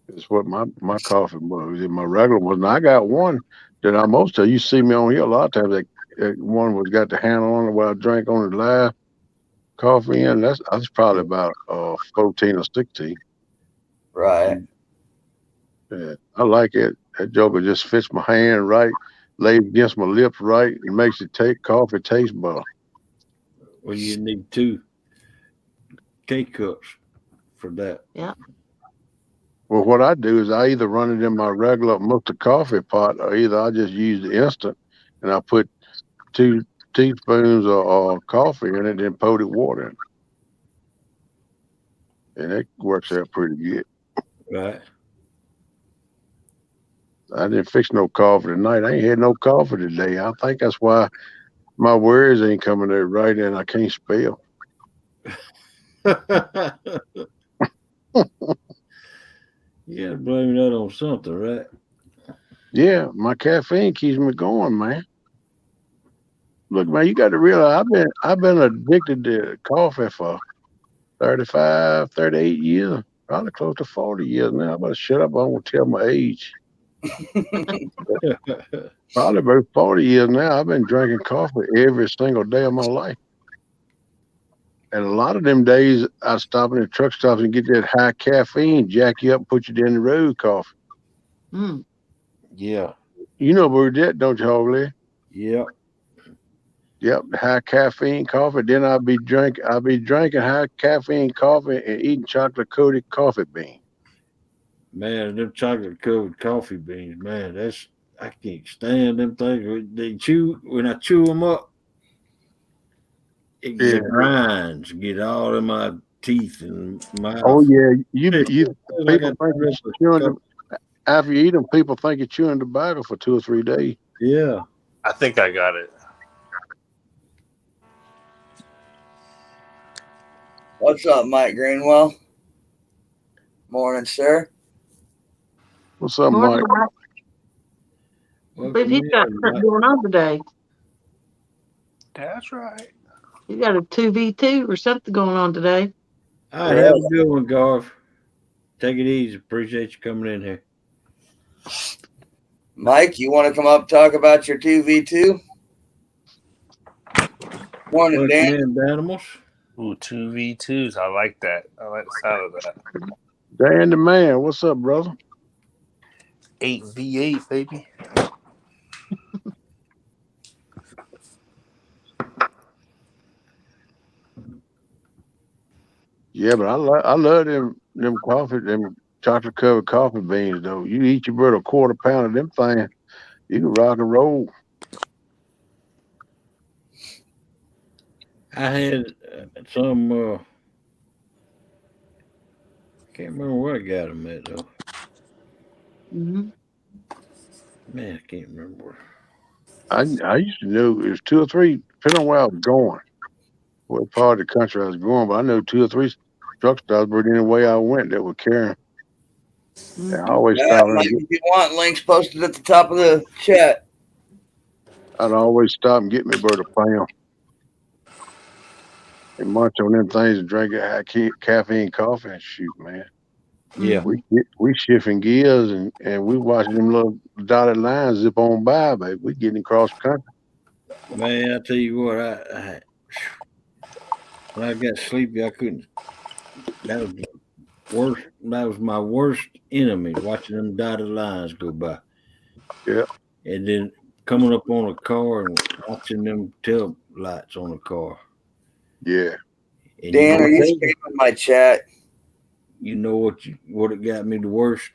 It's what my coffee mug is. My regular one. I got one that I most of you see me on here a lot of times. That one was got the handle on it where I drank on it live coffee in. That's probably about 14 or 16. Right. Yeah, I like it. That joker just fits my hand right, lays against my lips right, and makes it take coffee taste better. Well, you need 2 K-cups for that. Yeah. Well, what I do is I either run it in my regular Mr. Coffee pot, or either I just use the instant, and I put 2 teaspoons of coffee in it, and pour the water in, and it works out pretty good. Right. I didn't fix no coffee tonight. I ain't had no coffee today. I think that's why my words ain't coming out right, and I can't spell. You gotta blame that on something, right? Yeah, my caffeine keeps me going, man. Look, man, you got to realize I've been addicted to coffee for 35, 38 years, probably close to 40 years now. I better shut up. I won't tell my age. Probably about 40 years now. I've been drinking coffee every single day of my life. And a lot of them days, I stop in the truck stops and get that high caffeine, jack you up, and put you down the road coffee. Mm. Yeah. You know about that, don't you, Hogley? Yep. Yep, high caffeine coffee. Then I'll be drinking high caffeine coffee and eating chocolate coated coffee beans. Man, them chocolate covered coffee beans, man, I can't stand them things. They chew when I chew them up, Yeah. the grinds get all in my teeth and Oh mouth. yeah. It You feels like I people think turned you're up chewing after you eat them. People think you're chewing tobacco for 2 or 3 days. Yeah. I think I got it. What's up, Mike Greenwell? Morning, sir. What's up, Morning, Mike? Mike. I believe Welcome he's got in, something Mike. going on today. That's right. He's got a 2v2 or something going on today. All right, have a good one, Garth. Take it easy. Appreciate you coming in here. Mike, you want to come up and talk about your 2v2? Morning, Welcome Dan. in, animals. Ooh, 2v2s. I like that. I like the sound of that. Dan the man. What's up, brother? 8v8, baby. Yeah, but I love them chocolate covered coffee beans though. You eat your bird a quarter pound of them things, you can rock and roll. I had some. Can't remember where I got them at though. Mm-hmm. Man, I can't remember. I used to know it was 2 or 3, depending on where I was going, what part of the country I was going, but I know 2 or 3 truck stops, but any way I went that would carry 'em. Yeah, I always Yeah, stop Mike, and get. if you want, links posted at the top of the chat. I'd always stop and get me a bird of pound and munch on them things and drink a high caffeine coffee and shoot, man. Yeah. We shifting gears and we watching them little dotted lines zip on by, baby. We getting across country. Man, I tell you what, when I got sleepy, I couldn't. That was the worst. That was my worst enemy, watching them dotted lines go by. Yeah. And then coming up on a car and watching them tail lights on the car. Yeah. And Dan, are you spamming my chat? you know what it got me the worst?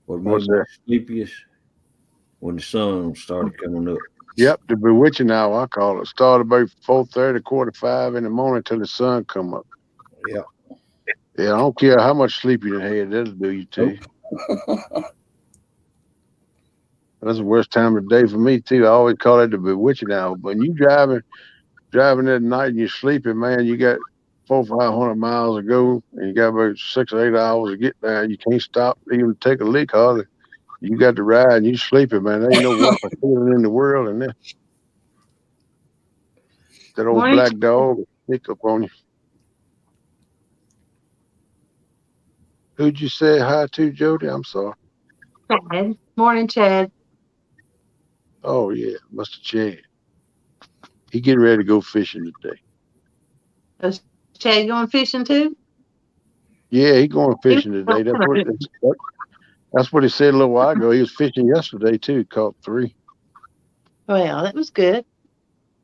What made What's me that? the sleepiest? When the sun started coming up. Yep, the bewitching hour, I call it. Start about 4:30, 4:45 in the morning till the sun come up. Yeah. Yeah, I don't care how much sleep you had, that'll do you too. That's the worst time of the day for me too. I always call it the bewitching hour. But when you driving at night and you're sleeping, man, you got 400-500 miles to go and you got about 6 or 8 hours to get there. You can't stop even take a lick hardly. You got to ride and you sleeping, man. There ain't no worse feeling in the world than that old Morning, black dog pick up on you. Who'd you say hi to, Jody? I'm sorry. Chad. Morning, Chad. Oh yeah, Mr. Chad. He getting ready to go fishing today. Is Chad going fishing too? Yeah, he going fishing today. That's what he said a little while ago. He was fishing yesterday too. Caught 3. Well, that was good.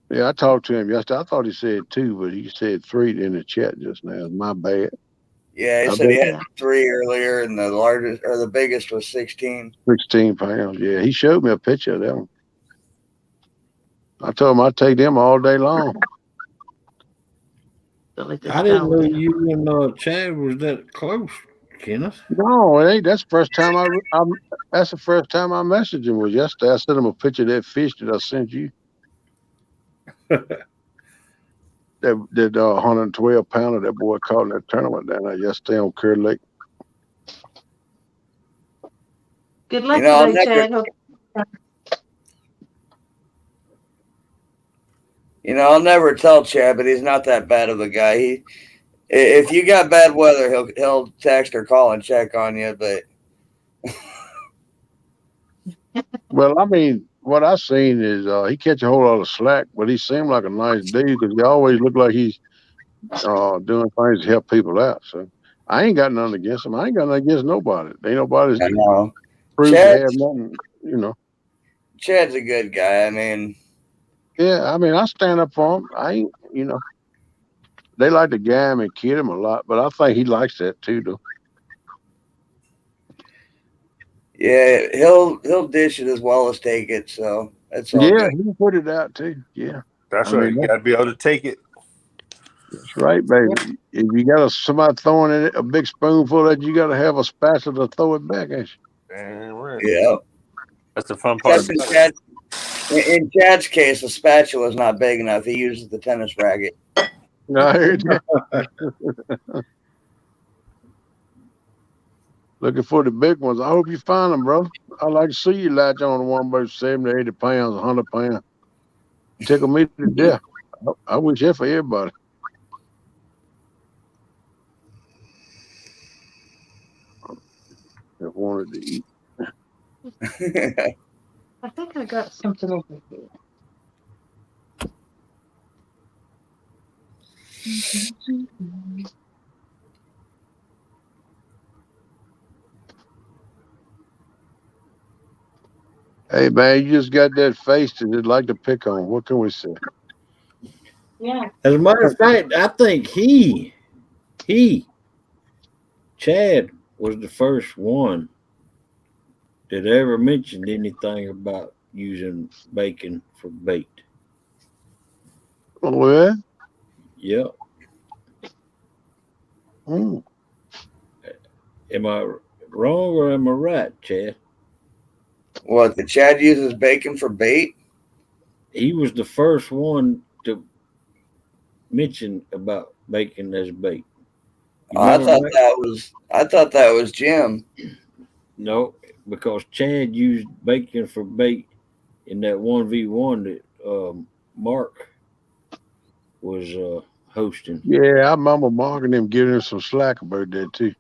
Yeah, I talked to him yesterday. I thought he said 2, but he said 3 in the chat just now. My bad. Yeah, he I said he bet had 3 earlier, and the largest or the biggest was 16. 16 pounds. Yeah, he showed me a picture of them. I told him I'd take them all day long. I didn't know you and Chad was that close, Kenneth. No, it ain't. That's the first time that's the first time I messaged him was yesterday. I sent him a picture of that fish that I sent you. that 112 pounder that boy caught in that tournament down there yesterday on Kerr Lake. Good luck today, Chad. I'll never tell Chad, but he's not that bad of a guy. If you got bad weather, he'll text or call and check on you. But well, I mean, what I seen is he catch a whole lot of slack, but he seemed like a nice dude because he always looked like he's doing things to help people out. So I ain't got nothing against him. I ain't got nothing against nobody. Ain't nobody's proved to have nothing, Chad's a good guy. I mean, yeah, I stand up for him. I ain't, they like to guy him and kid him a lot, but I think he likes that too, though. yeah, he'll dish it as well as take it. So that's all Yeah, good. he put it out too. Yeah, that's right. You got to be able to take it. That's right, baby. If you got somebody throwing in it a big spoonful, that you got to have a spatula to throw it back at you. Damn right. Yeah, that's the fun part. In Chad's case, the spatula is not big enough. He uses the tennis racket. No, I heard that. Looking for the big ones. I hope you find them, brother. I'd like to see you latch on to one about 70, 80 pounds, 100 pounds. Tickle me to death. I wish that for everybody. That wanted to eat. I think I got something over here. Hey, man, you just got that face that they'd like to pick on. What can we say? Yeah. As a matter of fact, I think Chad was the first one that ever mentioned anything about using bacon for bait. Oh, yeah? Yep. Mm. Am I wrong or am I right, Chad? What, the Chad uses bacon for bait? He was the first one to mention about bacon as bait. I Remember thought that was Jim. No, because Chad used bacon for bait in that 1v1 that Mark was hosting. Yeah, I remember Mark and them giving him some slack about that too.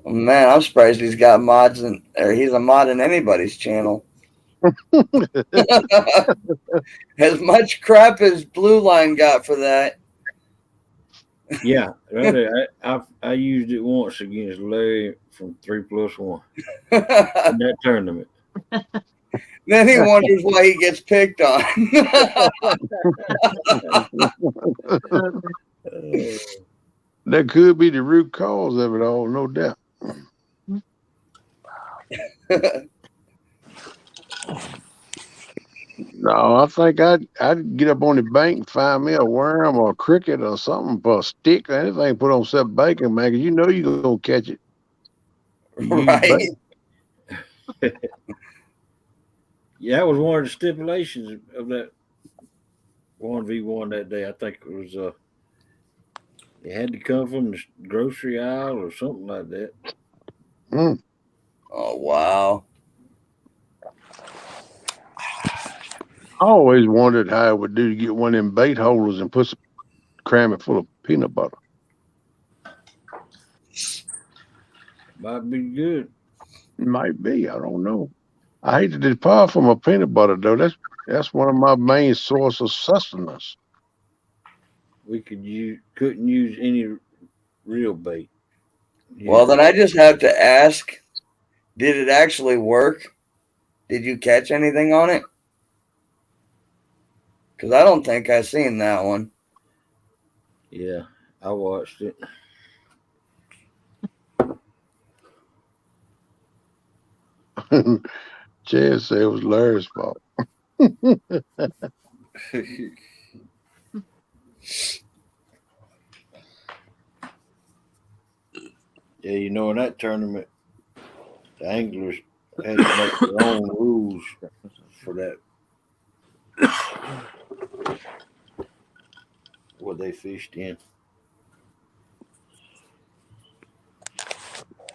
Man, I'm surprised he's got mods or he's a mod in anybody's channel. As much crap as Blue Line got for that. Yeah, right. I used it once against Larry from 3+1 in that tournament. Then he wonders why he gets picked on. That could be the root cause of it all, no doubt. No, I think I'd get up on the bank and find me a worm or a cricket or something for a stick or anything, put on some bacon, man, 'cause you know you're gonna catch it. Right. Yeah, that was one of the stipulations of that 1v1 that day. I think it was it had to come from the grocery aisle or something like that. Mm. Oh, wow. I always wondered how it would do to get one of them bait holders and cram it full of peanut butter. Might be good. It might be, I don't know. I hate to depart from a peanut butter though. That's one of my main source of sustenance. We couldn't use any real bait. Well, then I just have to ask, did it actually work? Did you catch anything on it? Because I don't think I seen that one. Yeah, I watched it. Chad said it was Larry's fault. Yeah, you know, in that tournament, the anglers had to make their own rules for that. What they fished in.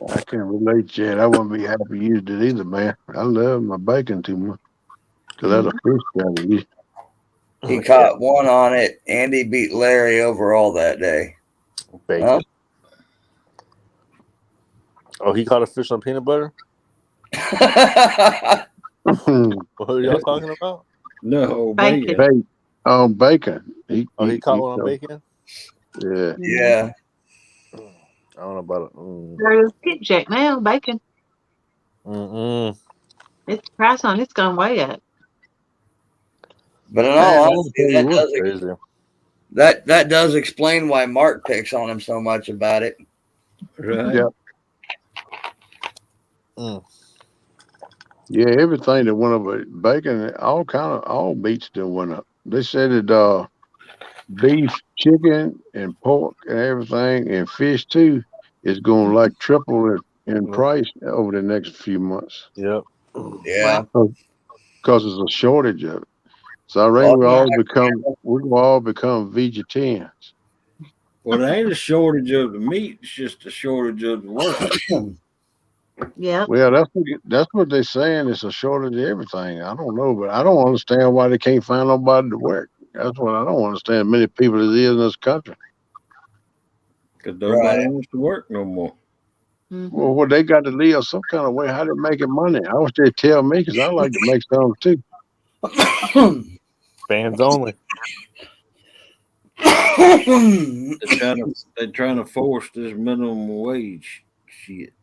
I can't relate, Chad. I wouldn't be happy to use it either, man. I love my bacon too much. To let a fish out of you. He caught one on it, and he beat Larry overall that day. Bacon. Huh? Oh, he caught a fish on peanut butter? What are y'all talking about? No, Bacon. Bacon. He caught one on bacon? Yeah. Yeah. I don't know about it. There's skipjack now, bacon. Its price on it's gone way up. But in Man, all honesty, crazy. that does explain why Mark picks on him so much about it. Right. Yeah. Yeah, everything that went up, bacon, all meats that went up. They said that beef, chicken, and pork and everything, and fish too, is going to like triple in price over the next few months. Yep. Yeah. Because there's a shortage of it. So I reckon we'll all become vegetarians. Well, there ain't a shortage of the meat; it's just a shortage of the workers. Yeah. Well, that's what they're saying. It's a shortage of everything. I don't know, but I don't understand why they can't find nobody to work. That's what I don't understand. Many people as is in this country. Because nobody wants to work no more. Well, what they got to live some kind of way. How they making money? I wish they'd tell me because I like to make some too. Fans only. They're trying to force this minimum wage shit.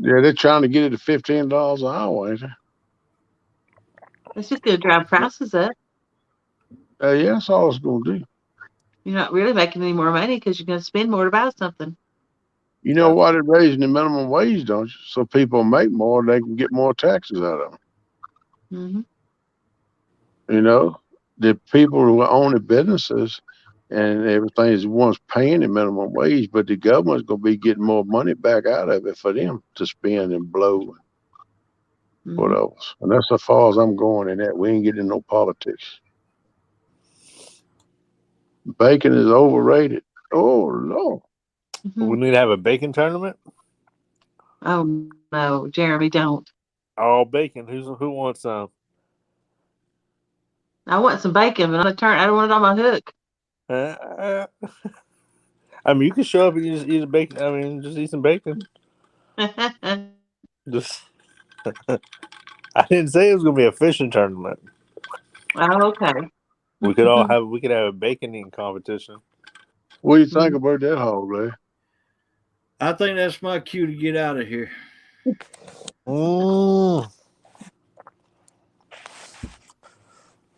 Yeah, they're trying to get it to $15 an hour, ain't they? It's just going to drive prices up. Yeah, that's all it's gonna do. You're not really making any more money because you're going to spend more to buy something. You know why they're raising the minimum wage, don't you? So people make more, they can get more taxes out of them. You know, the people who own the businesses and everything is the ones paying the minimum wage, but the government's gonna be getting more money back out of it for them to spend and blow and whatever. And that's as far as I'm going in that. We ain't getting no politics. Bacon is overrated. Oh Lord. We need to have a bacon tournament. Oh no, Jeremy, don't. All bacon. Who wants some? I want some bacon, but I don't want it on my hook. I mean, you can show up and you just eat a bacon. I mean, just eat some bacon. Just. I didn't say it was gonna be a fishing tournament. Oh, okay. We could have a bacon eating competition. What do you think about that, Hog Leg? I think that's my cue to get out of here. Well,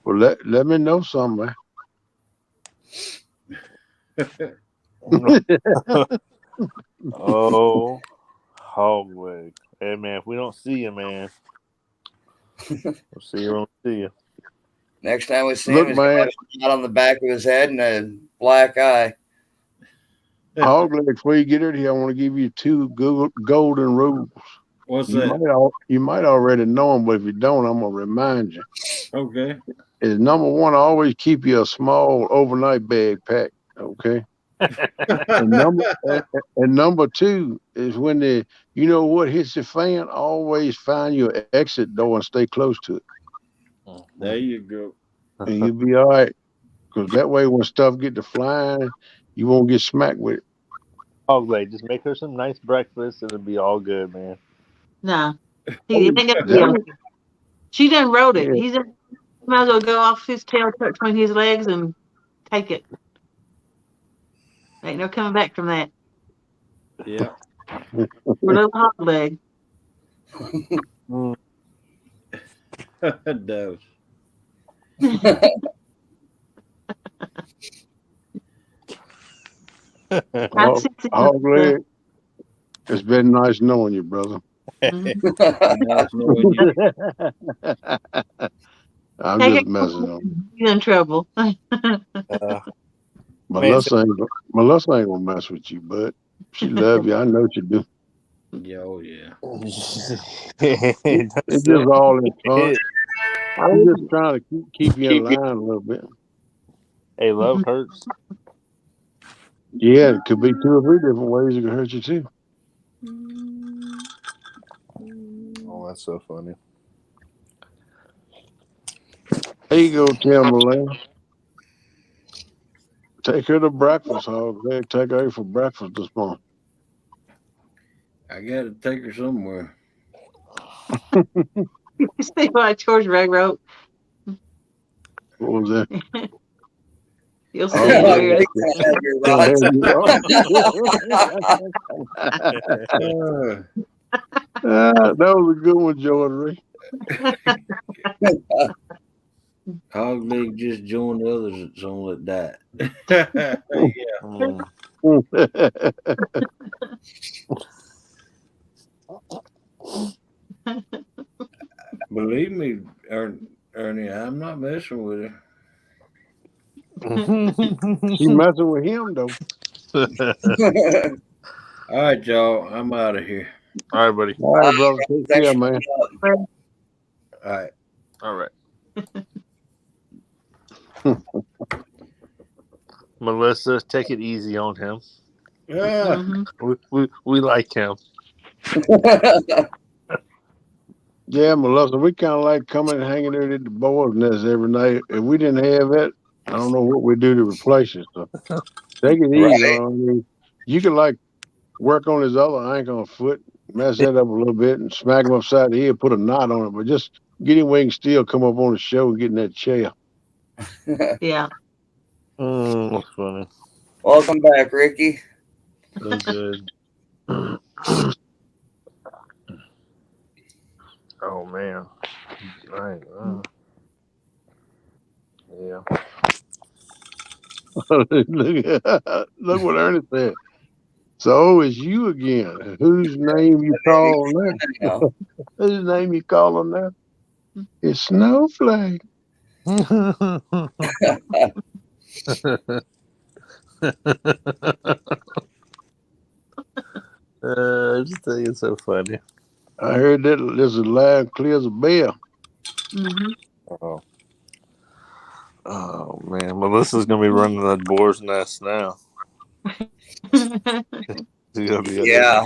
let me know something, man. Oh, hog leg. Hey man, if we don't see you, man, we'll see you when we see you. Next time we see Look, him, man. he's got on the back of his head and a black eye. Hog Leg, before you get out of here, I want to give you 2 golden rules. What's that? You might already know them, but if you don't, I'm gonna remind you. Okay. Is number 1, always keep you a small overnight bag packed. Okay. and number 2 is when you know what hits the fan, always find your exit door and stay close to it. There you go. And you'll be all right. Because that way, when stuff get to flying, you won't get smacked with it. Hog leg, just make her some nice breakfast and it'll be all good, man. No, he ain't gonna be okay. She done wrote it. Yeah. He's might as well go off his tail tucked between his legs and take it. Ain't no coming back from that. Yeah. Little hot leg. It does. Hog Leg, it's been nice knowing you, brother. Nice knowing you. I'm just messing on you. You're in trouble. Melissa ain't gonna mess with you, but she love you. I know she do. Oh yeah. It's just all in fun. I'm just trying to keep you in line a little bit. Hey, love hurts. Yeah, it could be 2 or 3 different ways it can hurt you too. Oh, that's so funny. There you go, Timberland. Take her to breakfast, Hog Leg. Take her for breakfast this morning. I gotta take her somewhere. You see what George Ray wrote? What was that? You'll see it later. That was a good one, Jordan. Hog Leg just joined the others that's on that. Believe me, Ernie, I'm not messing with her. She messing with him though. All right, y'all. I'm out of here. All right, buddy. All right, brother. Take care, man. All right. All right. Melissa, take it easy on him. Yeah. We like him. Yeah, Melissa, we kind of like coming and hanging out at the boys' nest every night. If we didn't have it, I don't know what we'd do to replace it. So take it easy. Right. I mean, you can like work on his other ankle or foot, mess that up a little bit, and smack him upside the head, put a knot on it. But just get him where he can still come up on the show and get in that chair. Yeah. That's funny. Welcome back, Ricky. So good. Oh man. Right. Yeah. Look what Ernest said. So it's you again. Whose name you call now? Whose name you calling now? It's Snowflake. I just think it's so funny. I heard that this is loud, clear as a bell. Mm-hmm. Oh. Oh man, Melissa's gonna be running the boar's nest now. She's gonna be Yeah.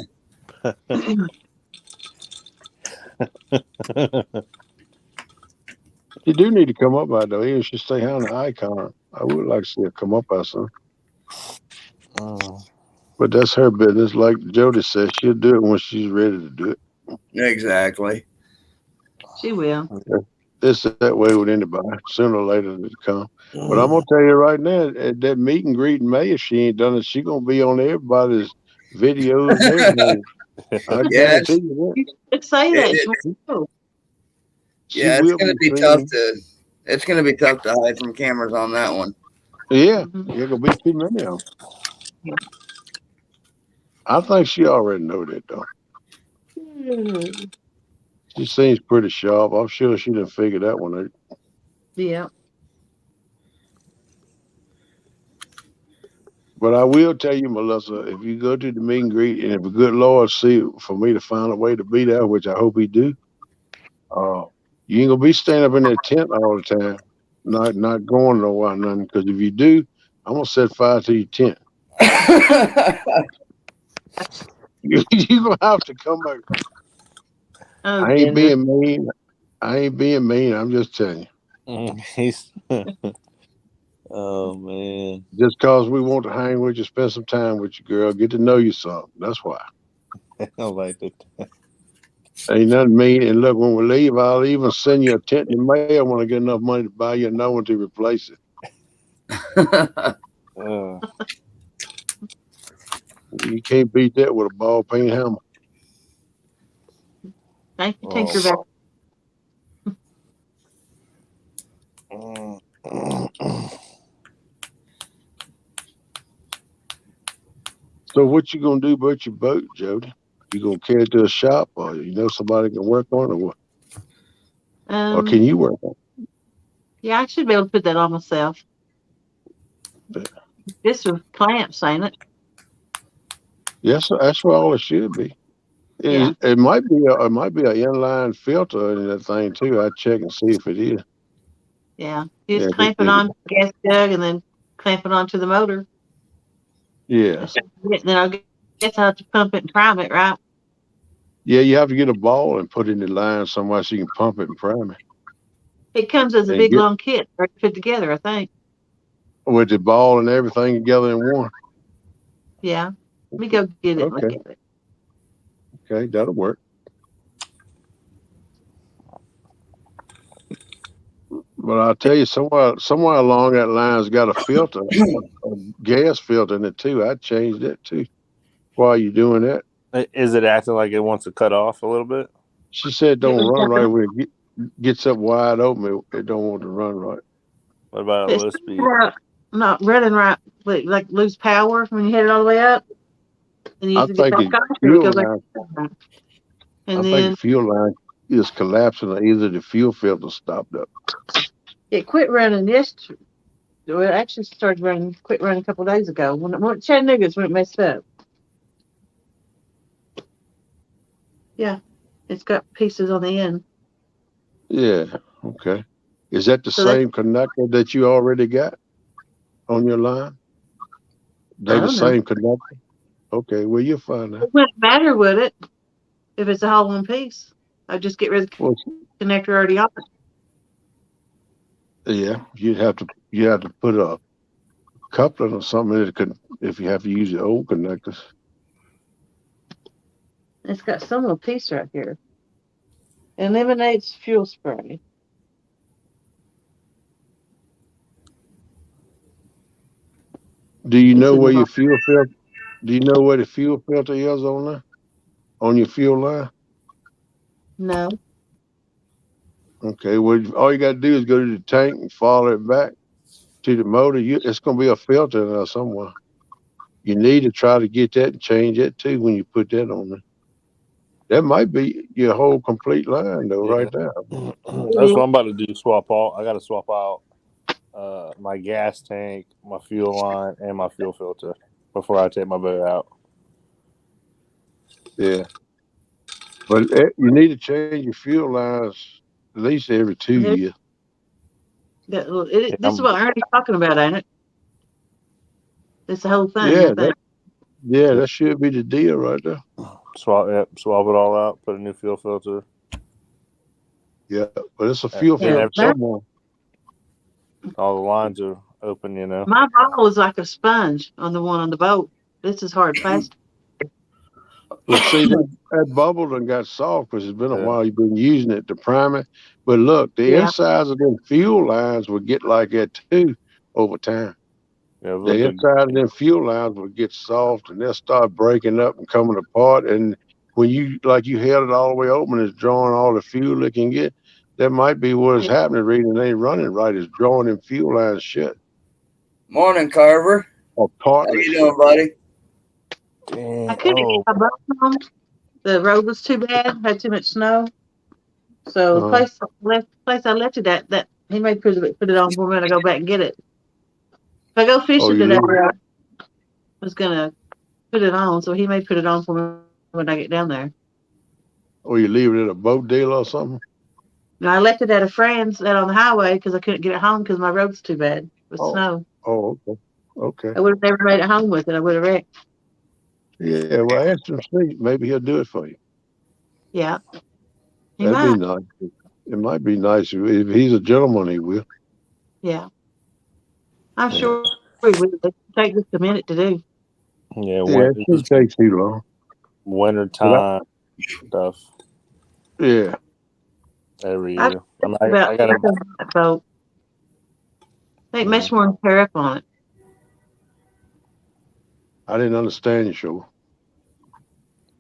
You do need to come up out though. Even if she stay on the icon, I would like to see her come up out some. But that's her business. Like Jody said, she'll do it when she's ready to do it. Exactly. She will. It's that way with anybody. Sooner or later it'll come. But I'm gonna tell you right now, at that meet and greet in May, if she ain't done it, she gonna be on everybody's videos and everything. I Yes. guarantee you You should say It- that. it- She won't know. She Yeah, it's will gonna be be seen. tough to. It's gonna be tough to hide from cameras on that one. Yeah, Mhm. you're gonna be too many of them. I think she already know that though. She seems pretty sharp. I'm sure she didn't figure that one out. Yeah. But I will tell you, Melissa, if you go to the meet and greet, and if the good Lord see for me to find a way to be there, which I hope He do, you ain't gonna be standing up in that tent all the time, not going nowhere, nothing. Because if you do, I'm gonna set fire to your tent. You gonna have to come back. Oh, I ain't goodness. being mean. I ain't being mean. I'm just telling you. He's. Oh man. Just cause we want to hang with you, spend some time with you, girl, get to know you some. That's why. I like it. Ain't nothing mean. And look, when we leave, I'll even send you a tent in the mail when I get enough money to buy you another one to replace it. You can't beat that with a ball peen hammer. Thank you, Oh, Tinkerbell. So what you gonna do about your boat, Jody? You gonna carry it to a shop, or you know somebody can work on it, or what? Or can you work on Yeah, I should be able to put that on myself. it? This with clamps, ain't it? Yes, that's what all it should be. Yeah. It might be an inline filter in that thing too. I'd check and see if it is. Yeah. You Yeah, just clamp it on the gas jug and then clamp it onto the motor. yeah. That's it. Then I'll guess I'll have to pump it and prime it, right? Yeah, you have to get a ball and put it in the line somewhere so you can pump it and prime it. It comes as a And big get long kit ready to put together, I think. with the ball and everything together in one. Yeah. Let me go get it and look Okay, at it. okay, that'll work. But I'll tell you, somewhere along that line's got a filter, a gas filter in it too. I'd change that too. While you're doing that, is it acting like it wants to cut off a little bit? she said, "Don't run right when it gets up wide open. It don't want to run right." What about It's low speed? not running right, like lose power when you hit it all the way up. And you I have to get think back the on and fuel go back line. down. I And think then the fuel line is collapsing, or either the fuel filter stopped up. it quit running yesterday. Well, it actually quit running a couple of days ago. When Chattanooga's when it messed up. Yeah. It's got pieces on the end. Yeah. Okay. Is that the So that's, same connector that you already got on your line? I They the don't know. same connector? Okay. Well, you'll find out. It wouldn't matter, would it? If it's a whole one piece. I'd just get rid of Well, the connector already on it. yeah. You have to put a coupling or something that could, if you have to use the old connectors. It's got some little piece right here. Eliminates fuel spray. Do you It's know in the where your box. fuel filter? Do you know where the fuel filter is on there? On your fuel line? No. Okay. Well, all you got to do is go to the tank and follow it back to the motor. It's going to be a filter in there somewhere. You need to try to get that and change it too when you put that on there. That might be your whole complete line though, Yeah. right there. That's what I'm about to do. Swap all. I got to swap out my gas tank, my fuel line, and my fuel filter before I take my boat out. Yeah. But you need to change your fuel lines at least every 2 years. This is what Ernie's talking about, ain't it? It's the whole thing, I Yeah, think. that should be the deal right there. Swap it all out. Put a new fuel filter. Yeah, but it's a fuel And filter somewhere. all the lines are open. You know. My ball is like a sponge on the one on the boat. This is hard plastic. But see, that bubble done got soft because it's been a while you've been using it to prime it. But look, the Yeah. insides of them fuel lines will get like that too over time. Yeah, The inside of them fuel lines will get soft and they'll start breaking up and coming apart. And when you held it all the way open, it's drawing all the fuel it can get. That might be what is happening. The reason it ain't running right is drawing them fuel lines shut. Morning, Carver. Or How partly you shut. doing, buddy? I couldn't get my boat home. The road was too bad. Had too much snow. So the place I left it at, that he may put it on for me to go back and get it. If I go fishing today, I was gonna put it on, so he may put it on for me when I get down there. Or you leave it at a boat dealer or something? No, I left it at a friend's out on the highway because I couldn't get it home because my road's too bad with snow. Oh, okay. I would have never made it home with it. I would have wrecked. Yeah, well, ask him, see. Maybe he'll do it for you. Yeah. That'd be nice. It might be nice. If he's a gentleman, he will. Yeah. I'm sure he will. It take just a minute to do. Yeah, it shouldn't take too long. Wintertime stuff. Yeah. Every I year. I got that boat. Ain't much more than tear up on it. I didn't understand you, sure.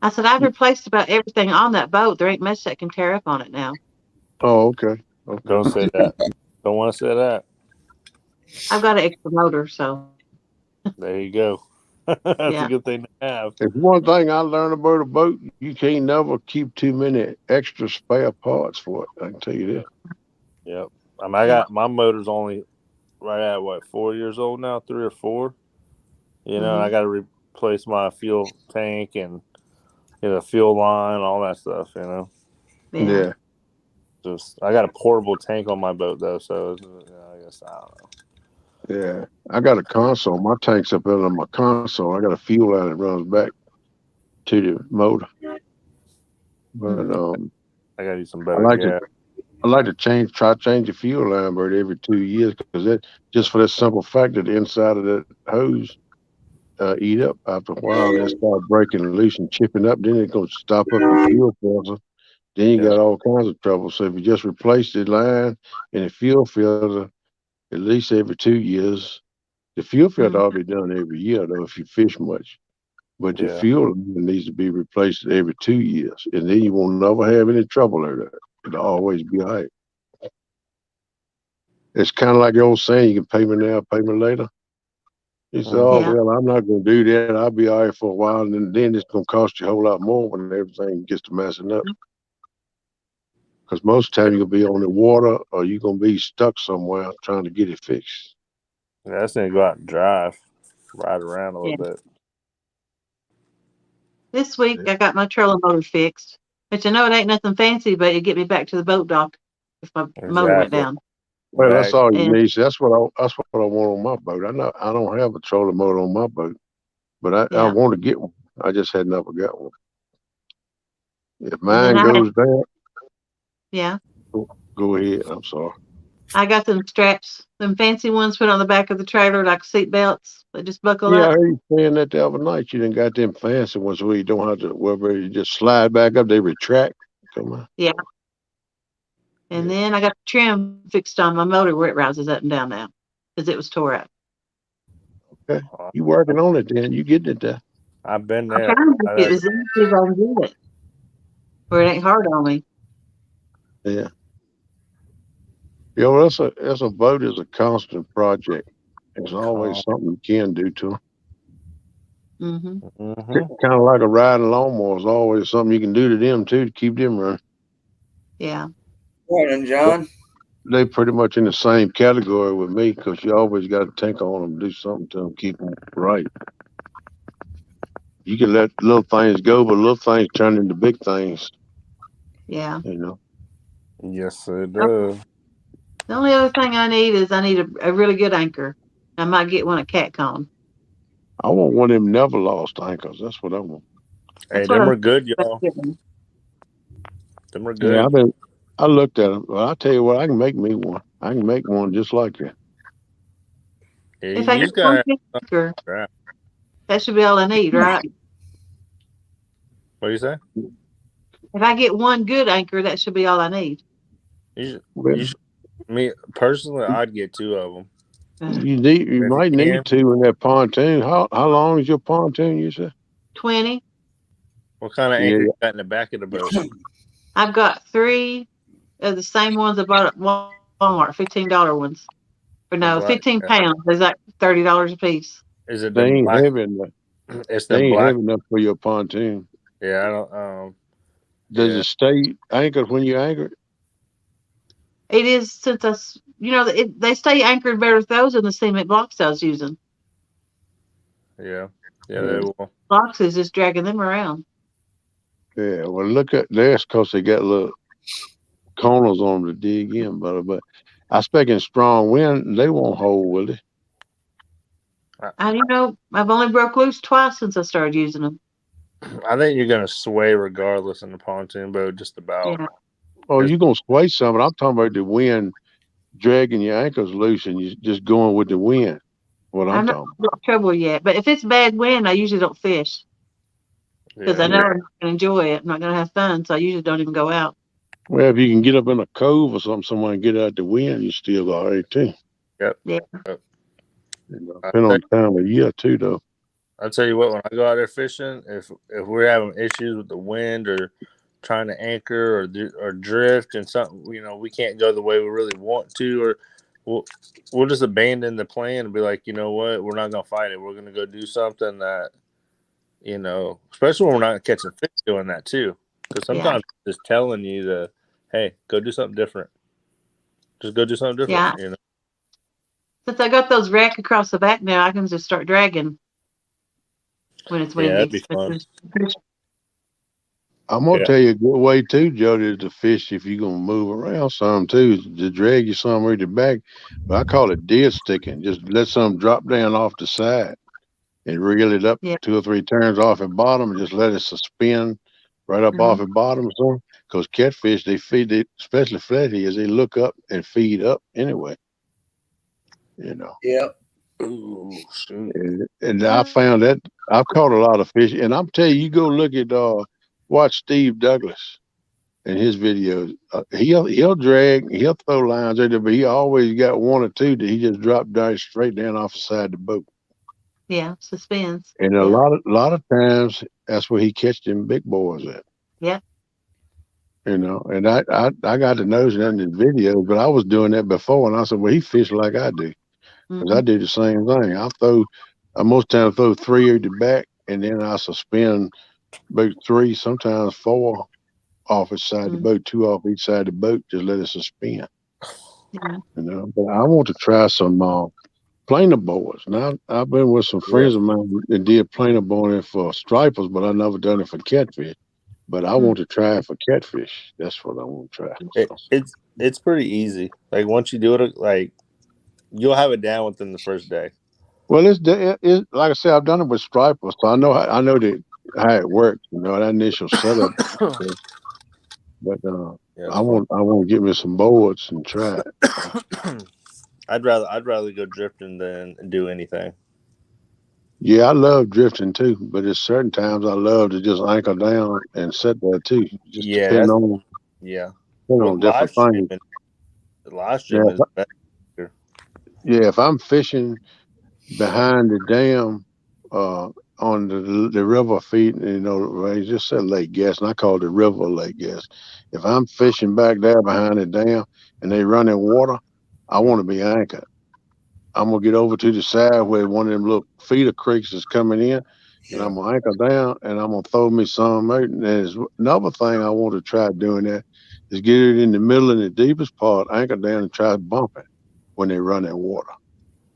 I said I've replaced about everything on that boat. There ain't much that can tear up on it now. Oh, okay. Don't say that. Don't want to say that. I've got an extra motor, so there you go. That's a good thing to have. If one thing I learned about a boat, you can't never keep too many extra spare parts for it. I can tell you this. Yep. I got my motor's only right at 4 years old now, 3 or 4. You know, and I got to replace my fuel tank and fuel line, all that stuff. You know. Yeah. Just I got a portable tank on my boat though, so I guess I don't know. Yeah, I got a console. My tank's up under my console. I got a fuel line that runs back to the motor. But I gotta use some better gas. I like to try to change the fuel line, but every 2 years, because just for that simple fact that the inside of that hose eat up after a while, and then start breaking loose and chipping up. Then it's gonna stop up your fuel filter. Then you got all kinds of trouble. So if you just replace the line and the fuel filter at least every 2 years, the fuel filter ought to be done every year though if you fish much. But the fuel needs to be replaced every 2 years, and then you won't never have any trouble there. It'll always be all right. It's kind of like the old saying, you can pay me now, pay me later. He said, well, I'm not going to do that. I'll be all right for a while, and then it's going to cost you a whole lot more when everything gets to messing up. Because most of the time you'll be on the water or you're going to be stuck somewhere trying to get it fixed. Yeah, I just need to go out and ride around a little bit. This week I got my trolling motor fixed. But it ain't nothing fancy, but it get me back to the boat dock if my motor went down. Well, that's all you need. See, that's what I want on my boat. I don't have a trolling motor on my boat, but I want to get one. I just had never got one. If mine goes down, go ahead. I'm sorry. I got them straps, them fancy ones put on the back of the trailer like seat belts that just buckle up. Yeah, I heard you saying that the other night. You done got them fancy ones where you don't have to, wherever you just slide back up, they retract. Come on. Yeah. And then I got the trim fixed on my motor where it rises up and down now because it was tore up. Okay. You working on it then. You getting it there. I've been there. I'm trying to get it as easy as I can do it. Where it ain't hard on me. Yeah. That's a boat is a constant project. There's always something you can do to them. Kind of like a riding lawnmower. There's always something you can do to them too to keep them running. Yeah. Morning, John. They pretty much in the same category with me because you always got to think on them, do something to them, keep them right. You can let little things go, but little things turn into big things. Yeah. You know. Yes, it does. The only other thing I need is a really good anchor. I might get one at CatCon. I want one of them never lost anchors. That's what I want. Hey, That's what them I'm are good, about y'all. getting. Them are Yeah, good. I looked at them. Well, I tell you what, I can make me one. I can make one just like that. Yeah, If I you get just one gotta good anchor, have that should be all I need, right? what do you say? If I get one good anchor, that should be all I need. Well, You should, me personally, I'd get 2 of them. you If you might can, need two in that pontoon. How long is your pontoon? You said? 20. what kind of Yeah, anchor you got in the back of the boat? I've got 3 of the same ones I bought at Walmart, $15 ones. Or The no, black. 15 pounds. There's like $30 a piece. Is it the they ain't black? heavy enough. It's They the ain't black. heavy enough for your pontoon. Yeah, I don't. Does Yeah, it stay anchored when you anchor it? It is since they stay anchored better with those than the cement blocks I was using. yeah, Yeah. they will. Blocks is just dragging them around. Yeah. Well, look at that's because they got little corners on them to dig in, but I expect in strong wind they won't hold, will they? And I've only broke loose twice since I started using them. I think you're gonna sway regardless in the pontoon boat, just about. Yeah. Oh, It's- you're gonna sway some, but I'm talking about the wind dragging your ankles loose and you just going with the wind. What I'm I've not talking got trouble yet, but if it's bad wind, I usually don't fish because I Yeah, know I'm not going to enjoy it. I'm not going to have fun, so I usually don't even go out. about. Well, if you can get up in a cove or something, somewhere and get out the wind, you still all right too. yep. Yeah. yep. I Depending tell, on the time of year too, though. I tell you what, when I go out there fishing, if we're having issues with the wind or trying to anchor or drift and something, we can't go the way we really want to, or we'll just abandon the plan and be like, you know what, we're not gonna fight it. We're gonna go do something that, especially when we're not catching fish doing that too. Because Yeah. sometimes it's just telling you to, hey, go do something different. Just go do something different. Yeah. Since I got those rack across the back now, I can just start dragging when it's Yeah, windy. that'd be fun. I'm gonna Yeah. tell you a good way too, Jody, to fish if you're gonna move around some too, is to drag you somewhere at the back. But I call it deer sticking. Just let some drop down off the side and reel it up Yeah. 2 or 3 turns off at bottom and just let it suspend right up off at bottom. So, because catfish, especially flatheads, they look up and feed up anyway. Yep. Ooh, shoot. And I found that I've caught a lot of fish. And I'm telling you, you go look at watch Steve Douglas and his videos. He'll drag, he'll throw lines in there, but he always got 1 or 2 that he just dropped down straight down off the side of the boat. Yeah. Suspends. And Yeah. a lot of times that's where he catch them big boys at. Yeah. And I got to notice that in the videos, but I was doing that before, and I said, well, he fished like I do, because I do the same thing. I most times throw 3 at the back, and then I suspend about 3, sometimes 4 off each side of the boat, 2 off each side of the boat, just let it suspend. Yeah. But I want to try some planer boards. Now I've been with some friends of mine that did planer boarding for stripers, but I never done it for catfish. But I want to try it for catfish. That's what I want to try. It's pretty easy. Like once you do it, like you'll have it down within the first day. Well, it's like I said, I've done it with stripers, so I know how it works. That initial setup. But Yeah, I it's fun. want to get me some boards and try it. I'd rather go drifting than do anything. Yeah, I love drifting too, but there's certain times I love to just anchor down and sit there too. Just Yeah, depend on With different things. live Yeah, stream is better. yeah. If I'm fishing behind the dam, on the river feet, I just said Lake Gas, and I call it the river Lake Gas. If I'm fishing back there behind the dam and they running water, I want to be anchored. I'm gonna get over to the side where one of them little feeder creeks is coming in, and I'm gonna anchor down, and I'm gonna throw me some out. And there's another thing I want to try doing that is get it in the middle and the deepest part, anchor down, and try bumping when they run in water.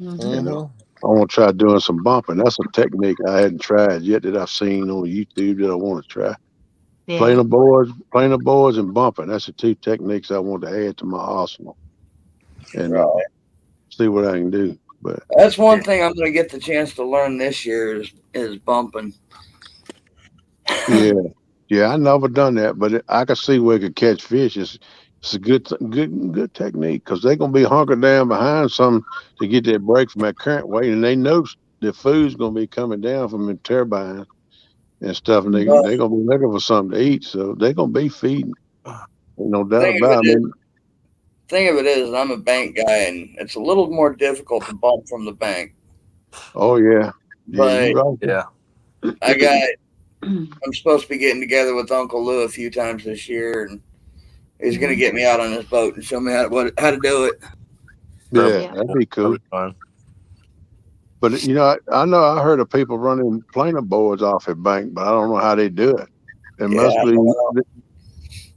I want to try doing some bumping. That's a technique I hadn't tried yet that I've seen on YouTube that I want to try. Yeah. Planer boards, and bumping. That's the 2 techniques I want to add to my arsenal. and Right. see what I can do. But That's one thing I'm going to get the chance to learn this year is bumping. yeah, I never done that, but I can see where it could catch fish. It's a good technique because they're gonna be hunkered down behind something to get that break from that current weight, and they know the food's gonna be coming down from the turbine and stuff, and But they're gonna be looking for something to eat, so they're gonna be feeding. Ain't no doubt thing of about it it. I is, mean, thing of it is, I'm a bank guy, and it's a little more difficult to bump from the bank. oh yeah, you But right. Yeah. I got, I'm supposed to be getting together with Uncle Lou a few times this year, and he's going to get me out on his boat and show me how to do it. Yeah, Yeah. that'd be That'll cool. be fun. But I know I heard of people running planer boards off at bank, but I don't know how they do it. It Yeah, must be.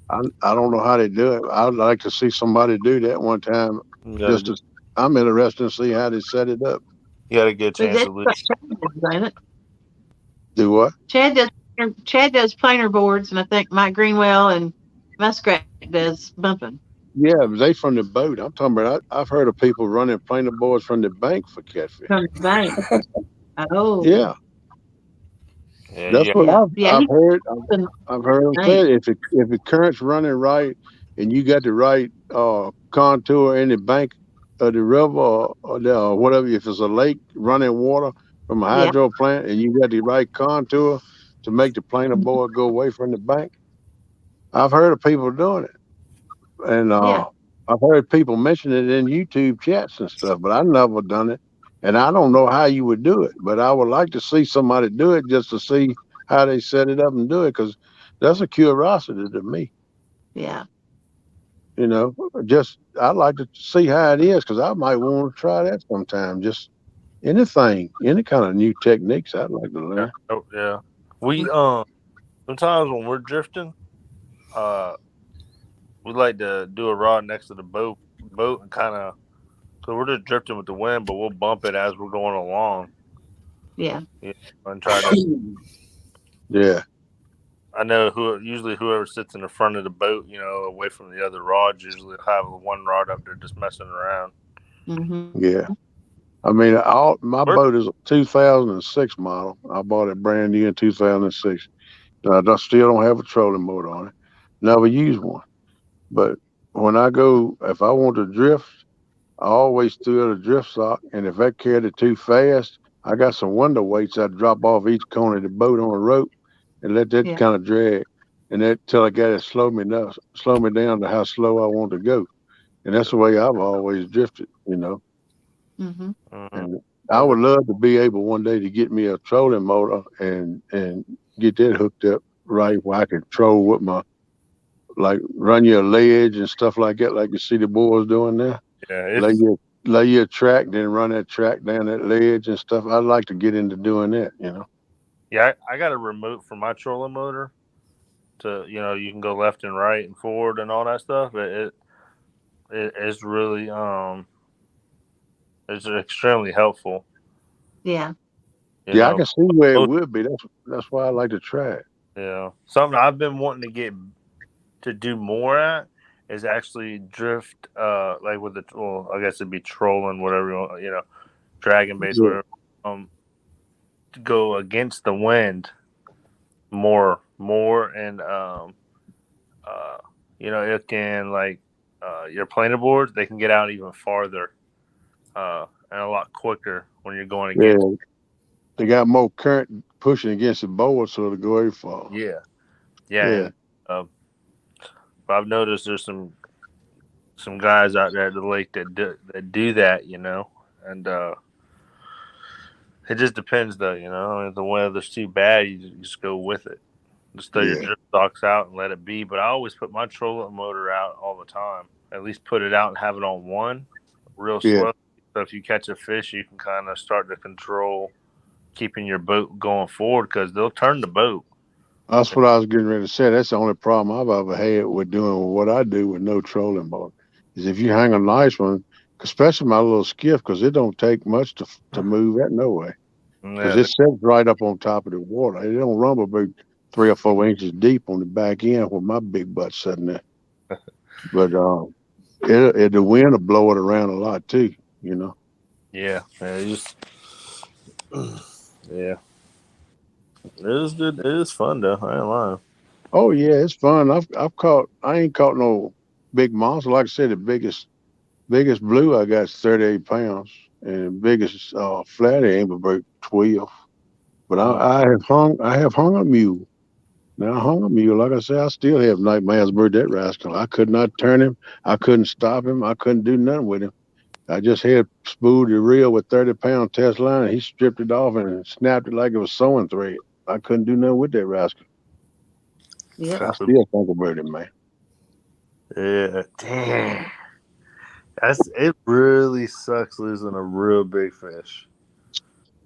I don't know how they do it. I'd like to see somebody do that one time. You I'm interested to see how they set it up. gotta get a But chance that's to what lose. Chad does, ain't it? Do what? Chad does planer boards, and I think Mike Greenwell and Muskrat does bumping Yeah, they from the boat. I'm talking about. I've heard of people running planer boards from the bank for catfish. from the bank. Oh, Yeah, Yeah, that's you what yeah, yeah. I've He's heard. from I've heard them the say bank. if the current's running right and you got the right contour in the bank of the river or whatever, if it's a lake running water from a Yeah, hydro plant and you got the right contour to make the planer board go away from the bank, I've heard of people doing it, and yeah, I've heard people mention it in YouTube chats and stuff, but I've never done it, and I don't know how you would do it, but I would like to see somebody do it just to see how they set it up and do it because that's a curiosity to me. yeah, You know, just I'd like to see how it is because I might want to try that sometime. Just anything, any kind of new techniques I'd like to yeah. learn. Oh, yeah. We sometimes when we're drifting, uh we like to do a rod next to the boat and kinda so we're just drifting with the wind, but we'll bump it as we're going along. yeah, You know, and try to Yeah, I know usually whoever sits in the front of the boat, away from the other rods, usually have one rod up there just messing around. mm-hmm. yeah. I mean, all my We're, boat is a 2006 model. I bought it brand new in 2006. I still don't have a trolling motor on it. Never used one. But when I go, if I want to drift, I always threw out a drift sock. And if I carried it too fast, I got some window weights I'd drop off each corner of the boat on a rope and let that Yeah, kind of drag. And that till I got it slow me down to how slow I want to go. And that's the way I've always drifted, you know. mm-hmm. Mhm. And I would love to be able one day to get me a trolling motor and get that hooked up right where I can troll with my like run your ledge and stuff like that, like you see the boys doing now. Yeah, Lay your lay your track, then run that track down that ledge and stuff. I'd like to get into doing that, you know. I got a remote for my trolling motor to you can go left and right and forward and all that stuff. It's really it's extremely helpful. Yeah, You Yeah, I know, can see where it most, would be. That's why I like to try it. something I've been wanting to get to do more at is actually drift like with the I guess it'd be trolling whatever dragon base Yeah, whatever to go against the wind more and uh it can like your planer boards they can get out even farther and a lot quicker when you're going against. yeah. They got more current pushing against the board, so it'll go very far. Yeah, Yeah, and uh, I've noticed there's some guys out there at the lake that do that, and it just depends though, if the weather's too bad, you just go with it. Just throw your yeah, drip stocks out and let it be. But I always put my trolling motor out all the time. At least put it out and have it on one, real yeah. slow. So if you catch a fish, you can kind of start to control keeping your boat going forward because they'll turn the boat. That's what I was getting ready to say. That's the only problem I've ever had with doing what I do with no trolling motor. Is if you hang a nice one, especially my little skiff, because it don't take much to move that no way. Because Yeah, it sits right up on top of the water. It don't rumble about 3 or 4 inches deep on the back end where my big butt's sitting there. But The wind will blow it around a lot too. You know. Yeah, yeah. It is good. It is fun though. I ain't lying. Oh yeah, it's fun. I've caught. I ain't caught no big monster. Like I said, the biggest blue I got is 38 pounds, and the biggest flathead ain't about 12. But I have hung a mule. Now I hung a mule. Like I said, I still have nightmares about that rascal. I could not turn him. I couldn't stop him. I couldn't do nothing with him. I just had spooled the reel with 30-pound test line. And he stripped it off and snapped it like it was sewing thread. I couldn't do nothing with that rascal. Yep. I still think about it, man. Yeah, damn. It really sucks losing a real big fish.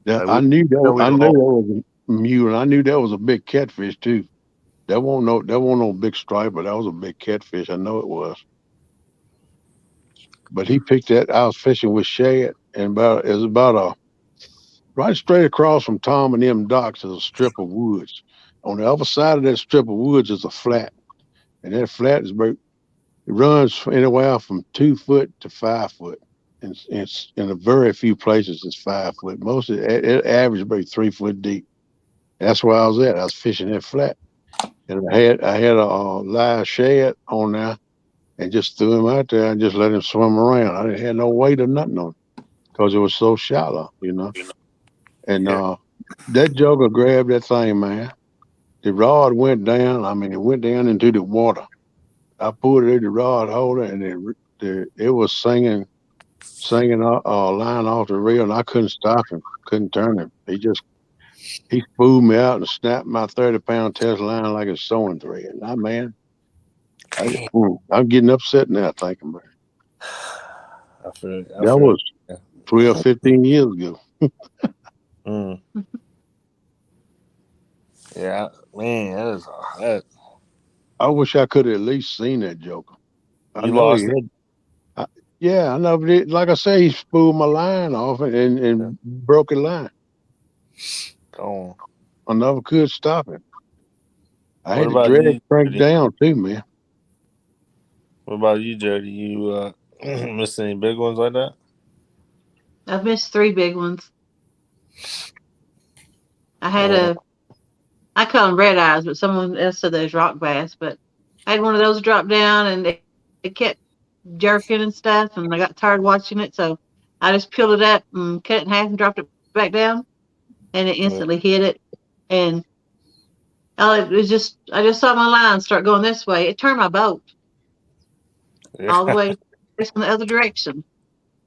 Yeah, Like, I knew that. we I knew that all, was a mule, and I knew that was a big catfish too. That wasn't no big striper. That was a big catfish. I know it was. But he picked that. I was fishing with shad, and it was about a right straight across from Tom and them docks is a strip of woods. On the other side of that strip of woods is a flat, and that flat is about it runs anywhere from 2 foot to 5 foot. And it's in a very few places it's 5 foot. Most of it average about 3 foot deep. That's where I was at. I was fishing that flat, and I had a live shad on there, and just threw him out there and just let him swim around. I didn't have no weight or nothing on him because it was so shallow, you know. And yeah. that joker grabbed that thing, man. The rod went down. I mean, it went down into the water. I pulled it in the rod holder, and it was singing a line off the reel, and I couldn't stop him, couldn't turn him. He spooled me out and snapped my 30-pound test line like a sewing thread. And man, I'm getting upset now thinking about it. I That feel was 12, 15 years ago. mm. Yeah, man, that I wish I could have at least seen that joker. I you know he lost it. had. Yeah, I know. But like I say, he spooled my line off and broke a line. Gone. I never could stop him. I What had to about drag you, crank Jody? down too, man. What about you, Jody? You missed any big ones like that? I've missed 3 big ones. I had Uh, I call them red eyes, but someone else said those rock bass. But I had one of those drop down, and it kept jerking and stuff, and I got tired watching it, so I just peeled it up and cut it in half and dropped it back down, and it instantly hit it. And it was I just saw my line start going this way. It turned my boat yeah. all the way facing the other direction,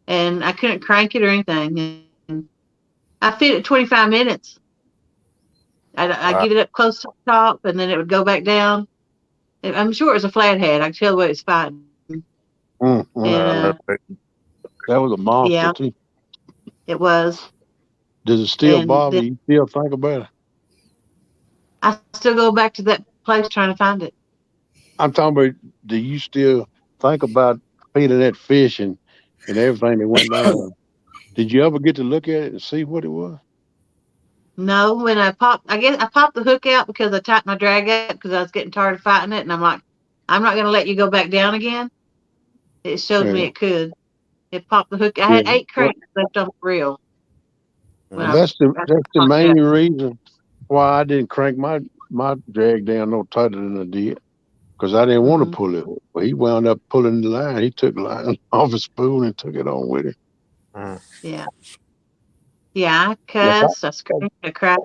and I couldn't crank it or anything. And I fit it 25 minutes. I Wow. get it up close to the top, and then it would go back down. I'm sure it was a flathead. I could tell the way it's fighting. Mm, mm, And mm. That was a monster yeah, too. it was. Does it still And bother then you? You still think about it? I still go back to that place trying to find it. I'm talking about. Do you still think about feeding that fish and everything that went down? Did you ever get to look at it and see what it was? No, when I guess I popped the hook out because I tightened my drag up because I was getting tired of fighting it, and I'm like, I'm not going to let you go back down again. It showed me Yeah, it could. It popped the hook. I yeah. had 8 Well, cranks left on the reel when Mm. that's the popped it main out. reason why I didn't crank my drag down no tighter than I did because I didn't want to Mm, pull it. But he wound up pulling the line. He took the line off his spool and took it on with him. Mm. yeah, yeah. I Like cussed. I screamed. I cried.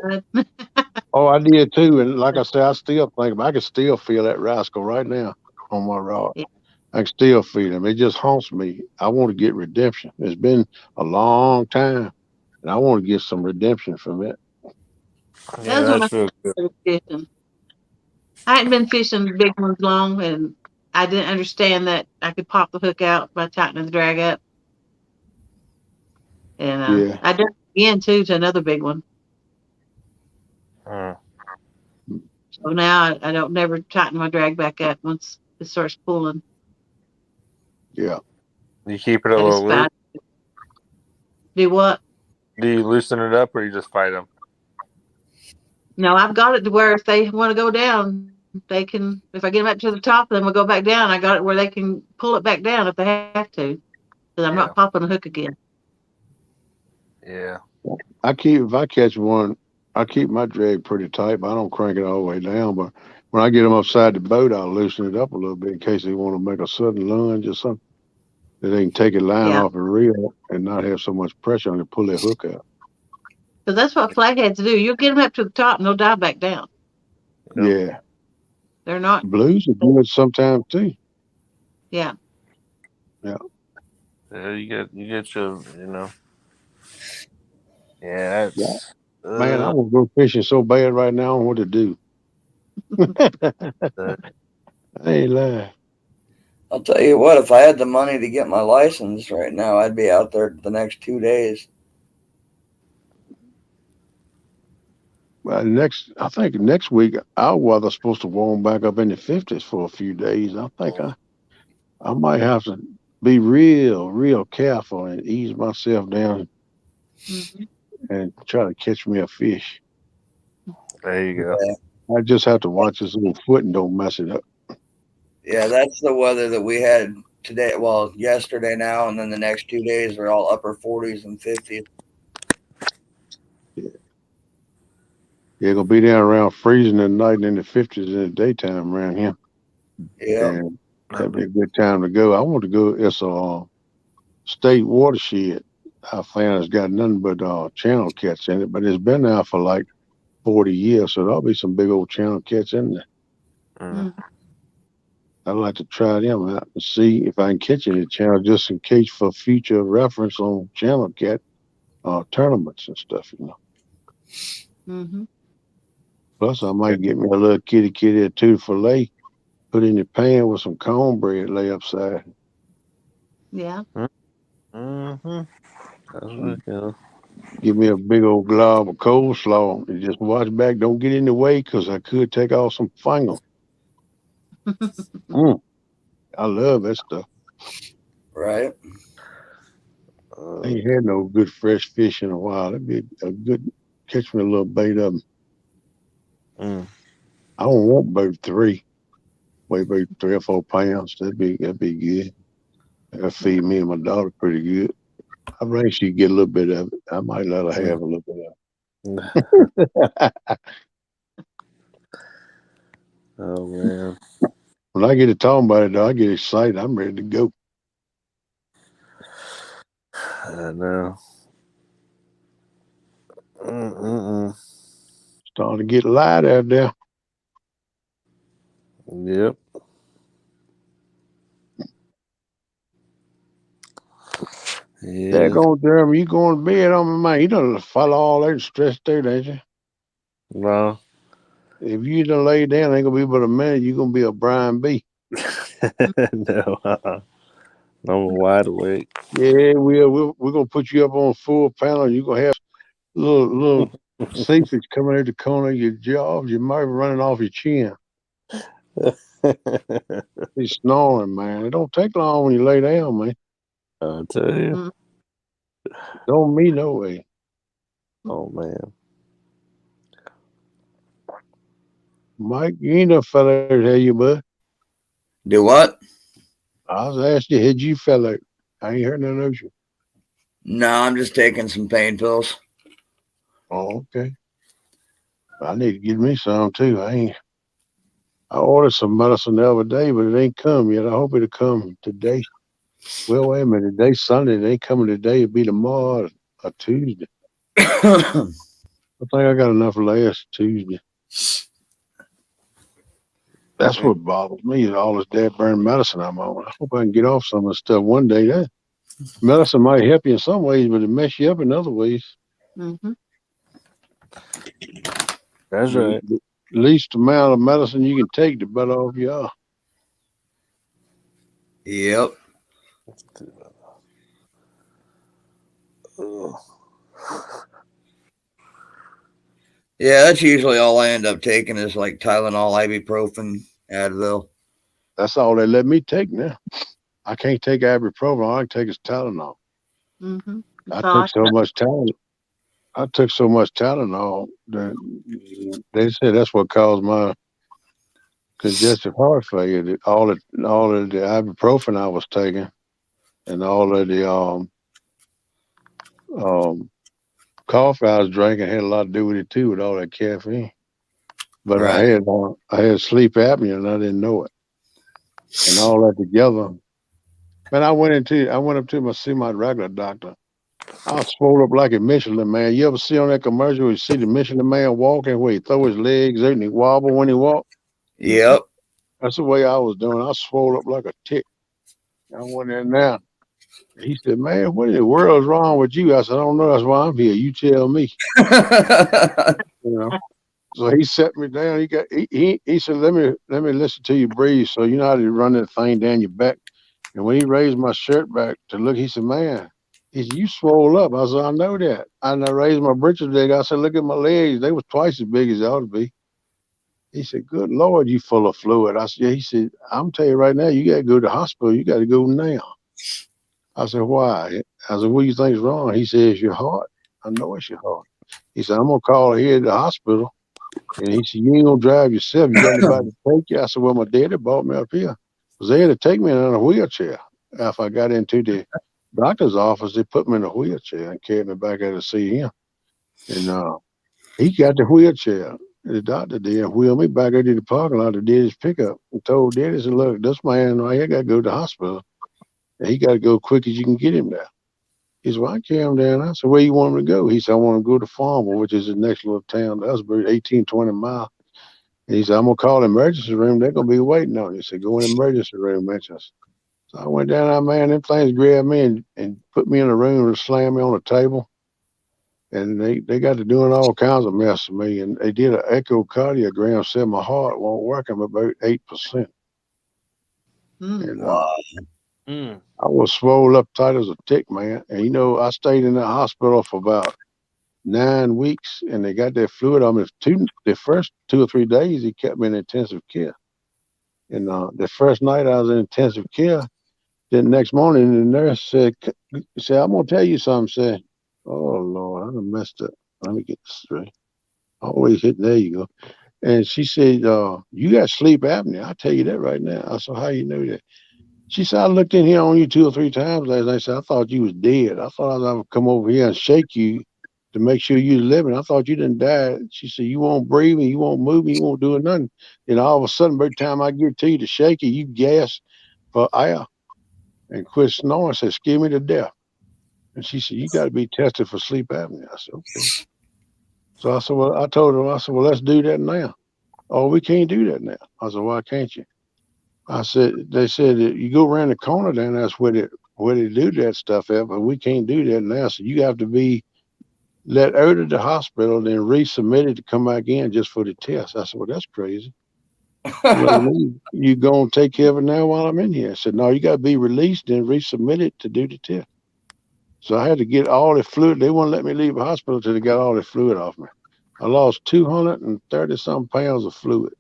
oh, I did too. And like I said, I still think I can still feel that rascal right now on my rod. Yeah, I can still feel him. It just haunts me. I want to get redemption. It's been a long time, and I want to get some redemption from it. Yeah, that was when that I feels good. started fishing. I hadn't been fishing big ones long, and I didn't understand that I could pop the hook out by tightening the drag up. And Yeah, I did it again too to another big one. Mm. So now I don't never tighten my drag back up once it starts pulling. yeah. You keep it a I little just loose. fight. Do what? Do you loosen it up or you just fight them? No, I've got it to where if they want to go down, they can, if I get them up to the top, then we'll go back down. I got it where they can pull it back down if they have to. Because I'm Yeah. not popping the hook again. Yeah. If I catch one, I keep my drag pretty tight, but I don't crank it all the way down. But when I get them upside the boat, I'll loosen it up a little bit in case they want to make a sudden lunge or something. That they can take a line Yeah. off the reel and not have so much pressure on it to pull their hook out. Because that's what flatheads do. You'll get them up to the top and they'll dive back down. Yep. Yeah. They're not. Blues are good sometimes too. Yeah. Yeah. Yeah, you get your, Yeah, Yeah. that's Man, I want to go fishing so bad right now. I don't know what to do. I ain't lying. I'll tell you what, if I had the money to get my license right now, I'd be out there the next 2 days. Well, I think next week our weather's supposed to warm back up in the 50s for a few days. I think I might have to be real careful and ease myself down Mm-hmm. and try to catch me a fish. There you go. I just have to watch this little foot and don't mess it up. Yeah, that's the weather that we had today. Well, yesterday now, and then the next 2 days are all upper 40s and 50s. Yeah, it'll be down around freezing at night and in the 50s in the daytime around here. Yeah. And that'd be a good time to go. I want to go. It's a state watershed. I found it's got nothing but channel cats in it, but it's been there for like 40 years, so there'll be some big old channel cats in there. Mm. I'd like to try them out and see if I can catch any channel just in case for future reference on channel cat tournaments and stuff, Mm-hmm. Plus, I might get me a little kitty or two to fillet, put in the pan with some cornbread, lay upside. Yeah. Mm-hmm. That's what, Give me a big old glob of coleslaw and just watch back. Don't get in the way because I could take off some finger. I love that stuff. Right. I ain't had no good fresh fish in a while. That'd be a good catch me a little bait of them. Mm. I don't want about 3. Weigh about 3 or 4 pounds. That'd be good. That'll feed me and my daughter pretty good. I think she'd get a little bit of it. I might let her have a little bit of it. Oh man. When I get to talking about it, though, I get excited. I'm ready to go. I know. Starting to get light out there. Yep. There Yeah. going Jeremy, you going to bed on me, man. You done follow all that stressed out, ain't you? No. If you done lay down, ain't gonna be but a minute. You gonna be a Brian B. No. I'm wide awake. Yeah, we're gonna put you up on full panel. You gonna have little seepage coming out the corner of your jaw. You might be running off your chin. He's snoring, man. It don't take long when you lay down, man. I'll tell you. Mm-hmm. Don't me no way. Oh man. Mike, you ain't no fella out here, you bud. Do what? I was asking you, had you fell out? I ain't heard none of you. No, I'm just taking some pain pills. Oh, okay. I need to get me some too. I ordered some medicine the other day, but it ain't come yet. I hope it'll come today. Well, wait a minute. Today's Sunday. It ain't coming today. It'll be tomorrow or Tuesday. I think I got enough last Tuesday. That's what bothers me is all this dead burn medicine I'm on. I hope I can get off some of the stuff one day. That medicine might help you in some ways, but it mess you up in other ways. Mm-hmm. That's right. The least amount of medicine you can take, the better off you are. Yep. Yeah, that's usually all I end up taking is like Tylenol, ibuprofen, Advil. That's all they let me take now. I can't take ibuprofen. All I can take is Tylenol. Mm-hmm. I took so much Tylenol. I took so much Tylenol that they said that's what caused my congestive heart failure. All of the ibuprofen I was taking, and all of the um coffee I was drinking had a lot to do with it too, with all that caffeine. But Right. I had sleep apnea and I didn't know it, and all that together. Man, I went up to see my regular doctor. I was swole up like a Michelin man. You ever see on that commercial where you see the Michelin man walking where he throw his legs out and he wobble when he walk? Yep. That's the way I was doing. I swole up like a tick. I went in there. He said, "Man, what in the world is wrong with you?" I said, "I don't know. That's why I'm here. You tell me." You know. So he set me down. He said, "Let me listen to you breathe. So you know how to run that thing down your back." And when he raised my shirt back to look, he said, "Man," he said, "you swole up." I said, "I know that." And I raised my britches leg. I said, "Look at my legs. They was twice as big as they ought to be." He said, "Good Lord, you full of fluid." I said, "Yeah." He said, "I'm telling you right now, you got to go to the hospital. You got to go now." I said, "Why?" I said, "What do you think's wrong?" He said, "It's your heart." I know it's your heart. He said, "I'm gonna call here at the hospital." And he said, "You ain't gonna drive yourself. You got anybody to take you?" I said, "Well, my daddy brought me up here. Because they had to take me in a wheelchair. After I got into the doctor's office, they put me in a wheelchair and carried me back there to see him. And he got the wheelchair. The doctor did and wheeled me back into the parking lot to did his pickup and told daddy, said, "Look, this man right here got to go to the hospital. And he got to go quick as you can get him there." He said, "Well, I carry him down." I said, "Where you want him to go?" He said, "I want to go to Farmville, which is the next little town. That's about 18, 20 miles. And he said, "I'm going to call the emergency room. They're going to be waiting on you." He said, "Go in the emergency room, mentions." So I went down there, man. Them things grabbed me and put me in a room and slammed me on the table. And they got to doing all kinds of mess to me. And they did an echocardiogram, said my heart won't work. I'm about 8%. And Wow. Mm. I was swole up tight as a tick, man. And you know, I stayed in that hospital for about 9 weeks, and they got that fluid on me. The first 2 or 3 days, he kept me in intensive care. And the first night I was in intensive care, then next morning the nurse said, "I'm gonna tell you something." Said, "Oh Lord, I done messed up. Let me get this straight." Always hit. There you go. And she said, "You got sleep apnea. I'll tell you that right now." I said, "How you know that?" She said, "I looked in here on you 2 or 3 times last night. I said, I thought you was dead. I thought I was gonna come over here and shake you to make sure you was living. I thought you didn't die." She said, "You won't breathe and you won't move and you won't do nothing. And all of a sudden, by the time I get to you to shake you, you gas for air and quit snoring." I said, "Scare me to death." And she said, "You got to be tested for sleep apnea." I said, "Okay." So I said, "Well," I told her, I said, "Well, let's do that now." "Oh, we can't do that now." I said, "Why can't you?" I said, "They said that you go around the corner down that's where they do that stuff at, but we can't do that now. So you have to be let out of the hospital, then resubmitted to come back in just for the test." I said, "Well, that's crazy." "Well, you gonna take care of it now while I'm in here?" I said, "No, you got to be released and resubmitted to do the test." So I had to get all the fluid. They wouldn't let me leave the hospital till they got all the fluid off me. I lost 230 some pounds of fluid.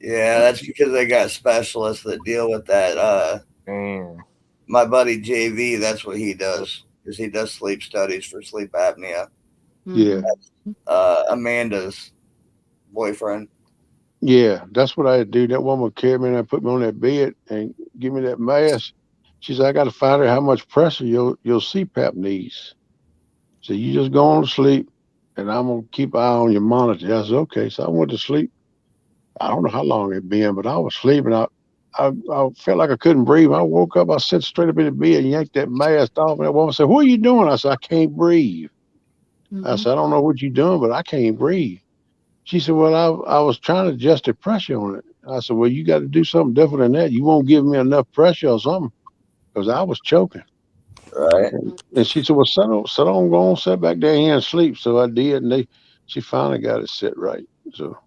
Yeah, that's because they got specialists that deal with that. Damn. My buddy JV, that's what he does, because he does sleep studies for sleep apnea. Yeah. Amanda's boyfriend. Yeah, that's what I had to do. That woman carried me and put me on that bed and give me that mask. She said, "I got to find out how much pressure your CPAP needs. So you just go on to sleep, and I'm gonna keep an eye on your monitor." I said, "Okay." So I went to sleep. I don't know how long it been, but I was sleeping. I felt like I couldn't breathe. I woke up. I sat straight up in the bed and yanked that mask off. And that woman said, "What are you doing?" I said, "I can't breathe." I said, "I don't know what you're doing, but I can't breathe." She said, "Well, I was trying to adjust the pressure on it." I said, "Well, you got to do something different than that. You won't give me enough pressure or something," because I was choking. Right. And she said, "Well, settle on, go on, sit back there and sleep." So I did, and she finally got it set right. So,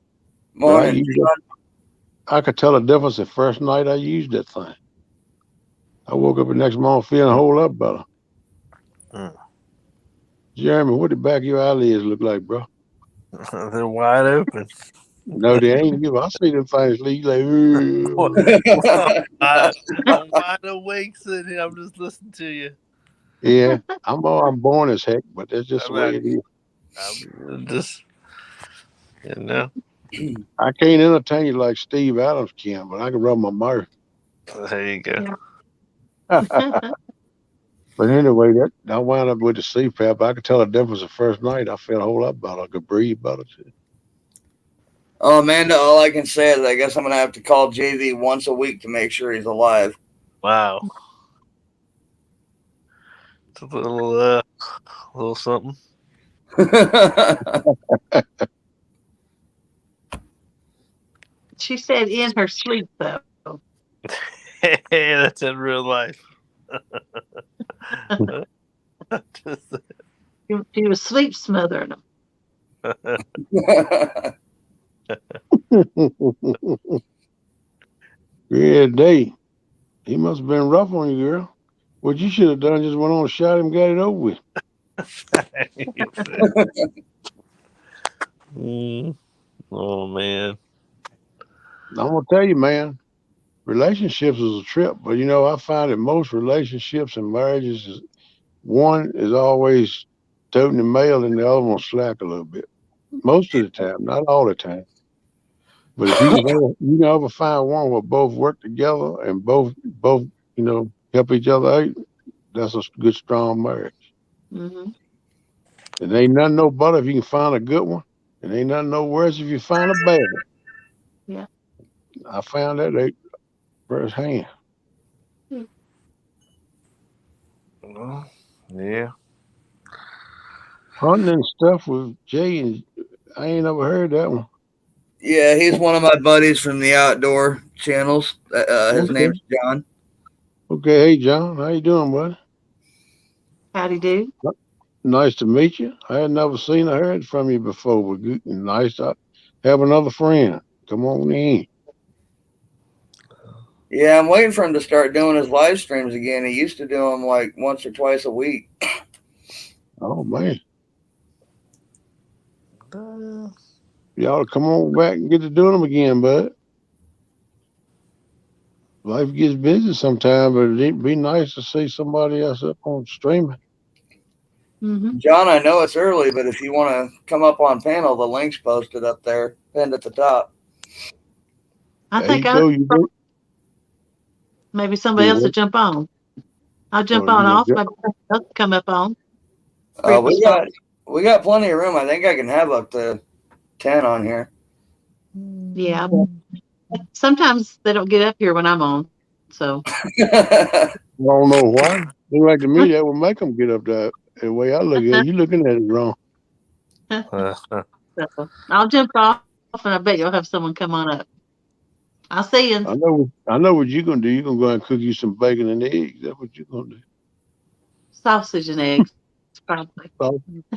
but Morning. I could tell the difference the first night I used that thing. I woke up the next morning feeling a whole lot better. Mm. Jeremy, what the back of your eyelids look like, bro? They're wide open. No, they ain't. You, I see them things leak like. I'm wide awake sitting here. I'm just listening to you. Yeah, I'm born as heck, but that's just the I'm way not, it is. I'm just, you know. I can't entertain you like Steve Adams can, but I can rub my mouth. There you go. But anyway, I wound up with the CPAP. I could tell the difference the first night. I felt a whole lot better. I could breathe better too. Oh, Amanda, all I can say is I guess I'm going to have to call JV once a week to make sure he's alive. Wow. It's a little something. She said in her sleep, though. Hey, that's in real life. She was sleep smothering them. Yeah, Dave. He must have been rough on you, girl. What you should have done, just went on, shot him, got it over with. Oh, man. I'm going to tell you, man, relationships is a trip. But, I find that most relationships and marriages, one is always toting the mail and the other one slack a little bit. Most of the time, not all the time. But if you can ever find one where both work together and both help each other out, that's a good, strong marriage. Mm-hmm. And ain't nothing no better if you can find a good one. And ain't nothing no worse if you find a bad one. Yeah. I found that out firsthand. Yeah. Hunting and stuff with Jay, and I ain't never heard that one. Yeah, he's one of my buddies from the outdoor channels. His name's John. Okay, hey John, how you doing, bud? Howdy do. Nice to meet you. I had never seen or heard from you before, but good, nice to have another friend. Come on in. Yeah, I'm waiting for him to start doing his live streams again. He used to do them like once or twice a week. Oh man, you ought to come on back and get to doing them again, bud. Life gets busy sometimes, but it'd be nice to see somebody else up on streaming. Mm-hmm. John, I know it's early, but if you want to come up on panel, the link's posted up there, pinned at the top. I There think maybe somebody else will jump on. I'll jump on off. Maybe somebody else will come up on. We got plenty of room. I think I can have up to 10 on here. Yeah. Sometimes they don't get up here when I'm on. So I don't know why. They like to me that would make them get up there. The way I look at it, you looking at it wrong. So I'll jump off, and I bet you'll have someone come on up. I'll see you. I know what you're gonna do. You're gonna go and cook you some bacon and eggs. That's what you're gonna do. Sausage and eggs, probably.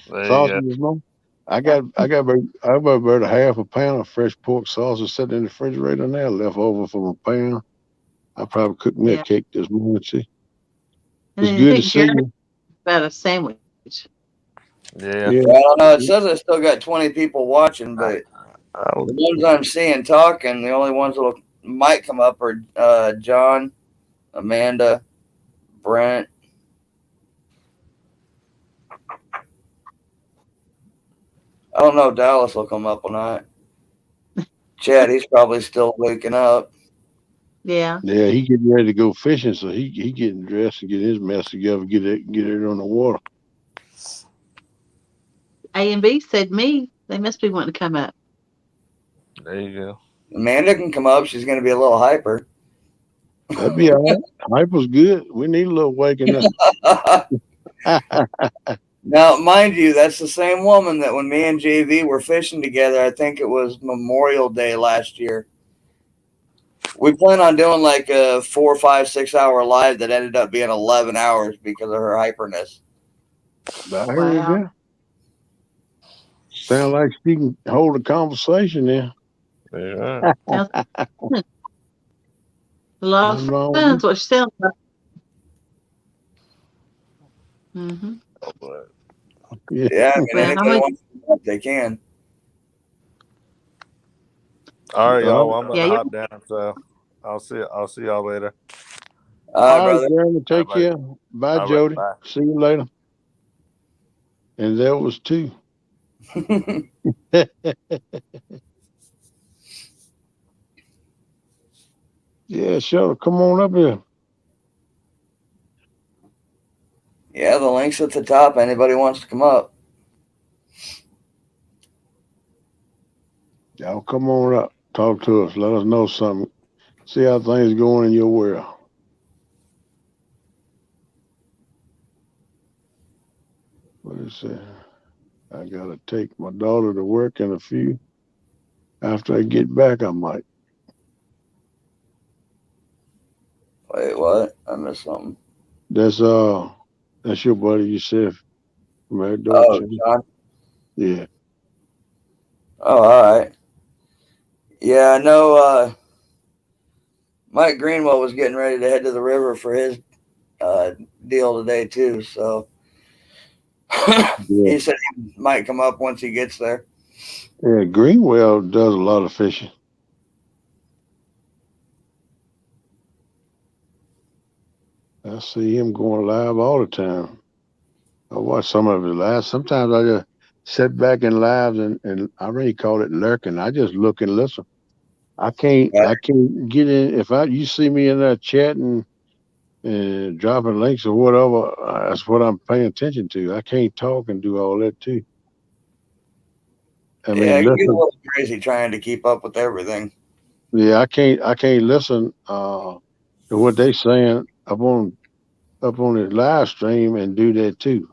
Sausage is more. I got about a half a pound of fresh pork sausage sitting in the refrigerator now, left over from a pound. I probably cooked me a cake this morning too. It's good to see you. About a sandwich. Yeah. Well, I don't know. It says I still got 20 people watching, but the ones I'm seeing talking, the only ones that might come up are John, Amanda, Brent. I don't know if Dallas will come up or not. Chad, he's probably still waking up. Yeah. Yeah, he getting ready to go fishing, so he getting dressed and get his mess together, get it on the water. A and B said me. They must be wanting to come up. There you go. Amanda can come up. She's going to be a little hyper. That'd be all right. Hyper's good. We need a little waking up. Now, mind you, that's the same woman that when me and JV were fishing together, I think it was Memorial Day last year. We plan on doing like a 4, 5, 6 hour live that ended up being 11 hours because of her hyperness. I heard that. Sound like she can hold a conversation there. Yeah. Lots of fun. That's what she sounds like. Mm-hmm. Yeah, I mean, anybody wants to come up, they can. All right, y'all. Well, I'm gonna hop down, so I'll see y'all later. All right, Jeremy. Take care. Bye, Jody. Bye. See you later. And there was 2. Yeah, sure. Come on up here. Yeah, the link's at the top. Anybody wants to come up. Y'all come on up. Talk to us. Let us know something. See how things going in your world. What is it? I gotta take my daughter to work in a few. After I get back, I might. Wait, what? I missed something. That's that's your buddy you said from that door Oh, too. John. Yeah. Oh, all right. Yeah, I know. Mike Greenwell was getting ready to head to the river for his uh, deal today too. So Yeah. he said he might come up once he gets there. Yeah. Greenwell does a lot of fishing. I see him going live all the time. I watch some of his lives. Sometimes I just sit back in lives and I really call it lurking. I just look and listen. Right. I can't get in if I you see me in there chatting and dropping links or whatever, that's what I'm paying attention to. I can't talk and do all that too. I Yeah, mean it can get a listen, little crazy trying to keep up with everything. yeah, I can't listen to what they saying up on the live stream and do that too.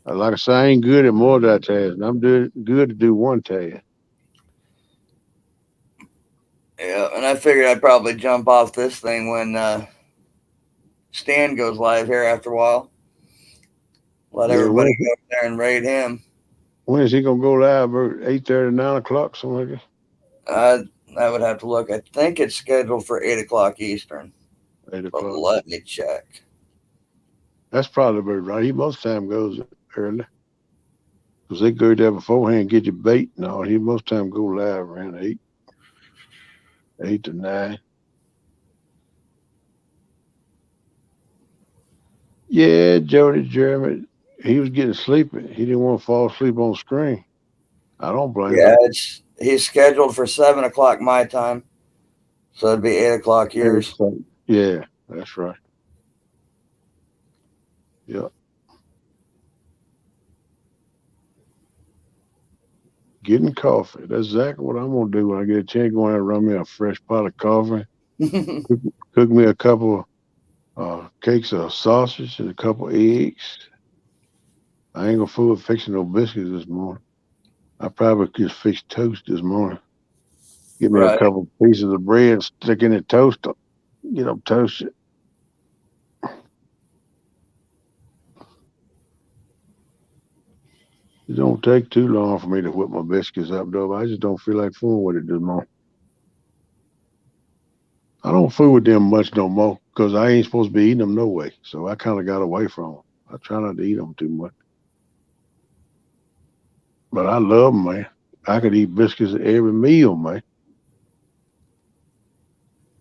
Like I say, I ain't good at multitasking. I'm good to do one task. Yeah, and I figured I'd probably jump off this thing when Stan goes live here after a while. Let Yeah, everybody go there and raid him. when is he gonna go live? 8:30, 9 o'clock, something like that. I I would have to look. I think it's scheduled for 8 o'clock Eastern, Eight but o'clock. let me check. That's probably about right. He most time goes early. Because they go there beforehand, get your bait and all. He most time go live around 8 to 9. Yeah, Jody Jeremy, he was getting sleepy. He didn't want to fall asleep on screen. I don't blame him. Yeah, it's he's scheduled for 7 o'clock my time, so it'd be 8 o'clock yours. Yeah, that's right. Yeah. Getting coffee. That's exactly what I'm gonna do when I get a chance. Go in and run me a fresh pot of coffee. Cook, cook me a couple cakes of sausage and a couple eggs. I ain't gonna fool with fixing no biscuits this morning. I probably just fix toast this morning. Give me a Right. couple pieces of bread, stick in the toaster, get them toasted. It don't take too long for me to whip my biscuits up, though. I just don't feel like fooling with it this morning. I don't fool with them much no more because I ain't supposed to be eating them no way. So I kind of got away from them. I try not to eat them too much. But I love them, man. I could eat biscuits at every meal, man.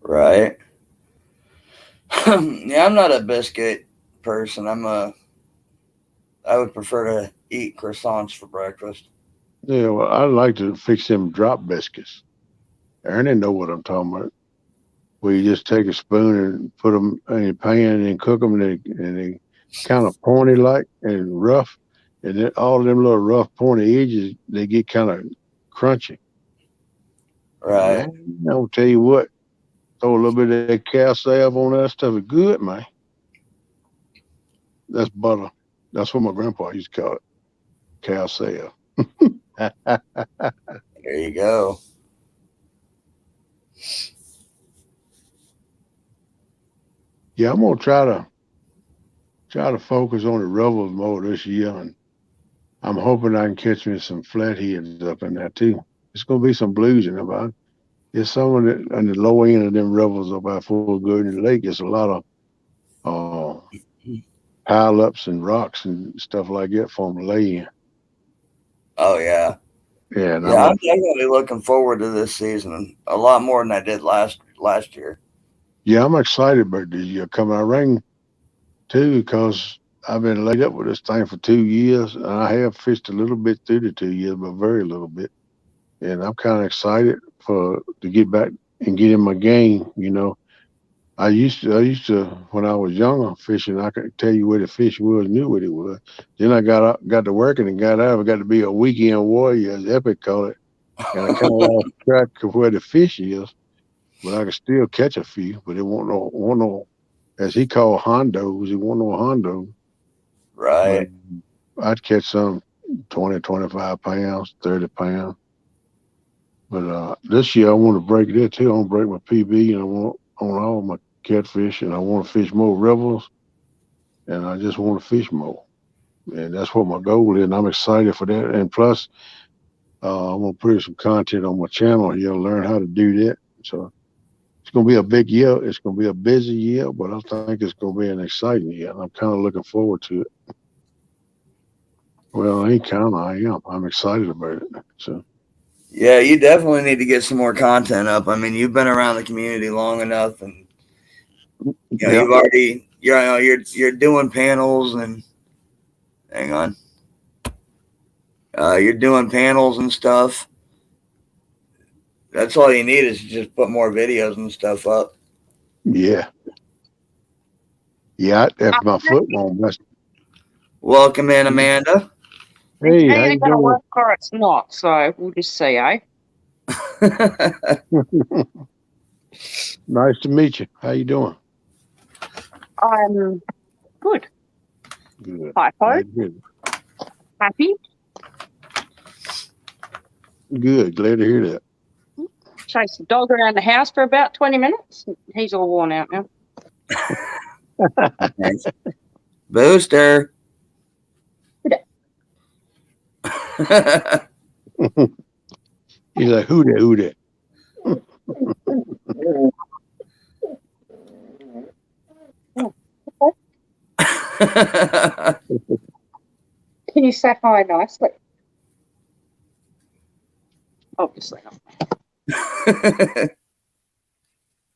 Right. Yeah, I'm not a biscuit person. I would prefer to eat croissants for breakfast. Yeah, well, I like to fix them drop biscuits. Ernie know what I'm talking about. Where you just take a spoon and put them in a pan and cook them, and they kind of pointy like and rough, and then all of them little rough pointy edges they get kind of crunchy. Right. Man, I'll tell you what, throw a little bit of that cow salve on that stuff is good, man. That's butter. That's what my grandpa used to call it, cow salve. There you go. Yeah, I'm gonna try to focus on the rebels more this year, and I'm hoping I can catch me some flatheads up in there too. It's gonna be some blues in there. There's some of the on the low end of them rivers up by Fort Gordon Lake. It's a lot of pile ups and rocks and stuff like that for them to lay in. Oh yeah. Yeah, and Yeah, I'm definitely looking forward to this season a lot more than I did last year. I'm excited about this year coming. I rang too because I've been laid up with this thing for 2 years, and I have fished a little bit through the 2 years, but very little bit. And I'm kind of excited for to get back and get in my game. I used to when I was younger fishing. I could tell you where the fish was, knew what it was. Then I got to working and got out. I got to be a weekend warrior, as Epic call it, and I kind of lost track of where the fish is. But I could still catch a few. But it won't no, as he called hondos. It won't no hondo. But Right. I'd catch some 20, 25 pounds, 30 pounds. But this year I want to break that too. I want to break my PB, and I want on all my catfish, and I want to fish more rivers, and I just want to fish more. And that's what my goal is, and I'm excited for that. And plus, I'm gonna put some content on my channel here, learn how to do that. So it's gonna be a big year. It's gonna be a busy year, but I think it's gonna be an exciting year. And I'm kind of looking forward to it. Well, I ain't kind of. I am. I'm excited about it. So. Yeah, you definitely need to get some more content up. I mean, you've been around the community long enough, and Yeah. you've already you're doing panels and hang on, you're doing panels and stuff. That's all you need is just put more videos and stuff up. Yeah. Yeah. If my foot won't mess. Welcome in, Amanda. Hey, It's how either you going to doing? work or it's not, so we'll just see, eh? Nice to meet you. How you doing? I'm good. Good. Hi, folks. Good. Happy. Good. Glad to hear that. Chased the dog around the house for about 20 minutes. He's all worn out now. Nice. Booster. He's like, who that? Can you say hi nicely? Obviously not.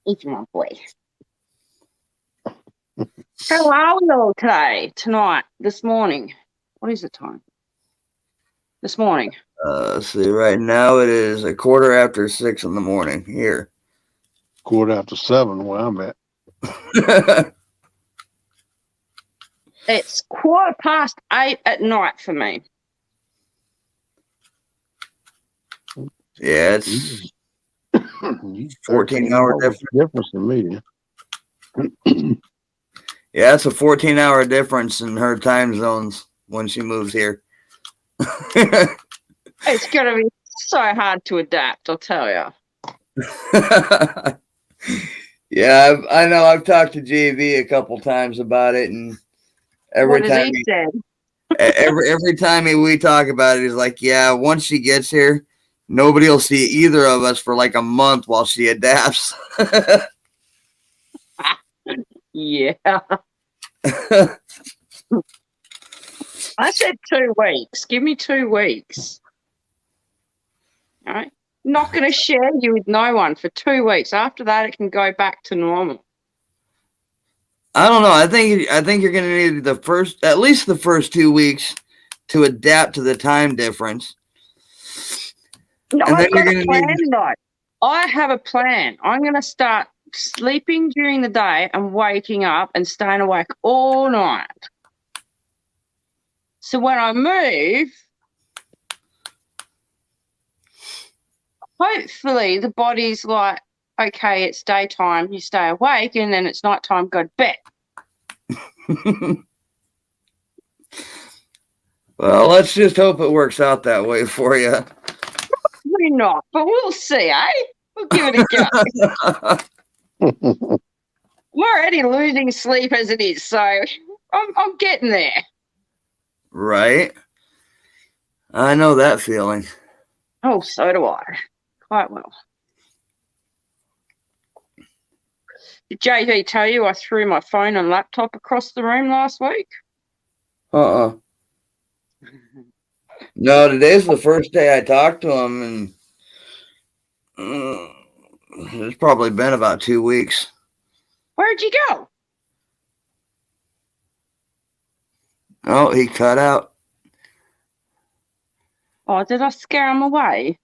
He's my boy. How are we all today? Tonight? This morning? What is the time? This morning. See, right now it is 6:15 in the morning here. 7:15 where I'm at. It's 8:15 at night for me. Yeah, it's 14-hour difference to me. Yeah, it's a 14-hour difference in her time zones when she moves here. It's going to be so hard to adapt, I'll tell you. Yeah, I know. I've talked to JV a couple times about it, and every time we talk about it, he's like, "Yeah, once she gets here, nobody will see either of us for like a month while she adapts." Yeah. I said 2 weeks. Give me 2 weeks. All right. Not going to share you with no one for 2 weeks. After that, it can go back to normal. I don't know. I think you're going to need at least the first 2 weeks to adapt to the time difference. No, I've got a plan, though. I have a plan. I'm going to start sleeping during the day and waking up and staying awake all night. So when I move, hopefully the body's like, okay, it's daytime, you stay awake, and then it's nighttime, go to bed. Well, let's just hope it works out that way for you. Probably not, but we'll see, eh? We'll give it a go. I'm already losing sleep as it is, so I'm getting there. Right? I know that feeling. Oh, so do I. Quite well. Did JV tell you I threw my phone and laptop across the room last week? No, today's the first day I talked to him, and it's probably been about 2 weeks. Where'd you go? Oh, he cut out. Oh, did I scare him away?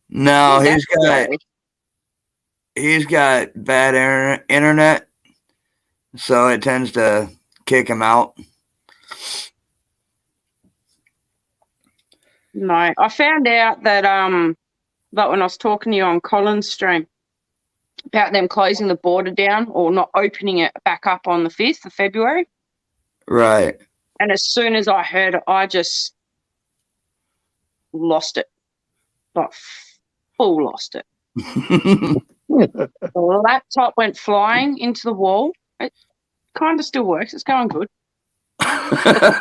No, he's got he's got bad internet, so it tends to kick him out. No, I found out that like when I was talking to you on Colin's stream about them closing the border down or not opening it back up on the 5th of February. Right. And as soon as I heard it, I just lost it. Like full lost it. The laptop went flying into the wall. It kind of still works. It's going good. The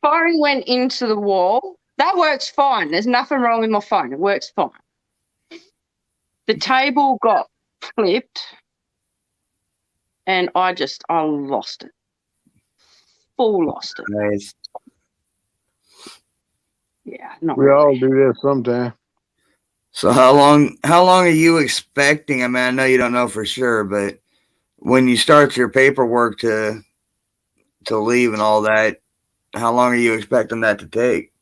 phone went into the wall. That works fine. There's nothing wrong with my phone. It works fine. The table got flipped and I lost it. Full lost it. Nice. Yeah, not We really. all do that sometime. So how long are you expecting? I mean, I know you don't know for sure, but when you start your paperwork to leave and all that, how long are you expecting that to take?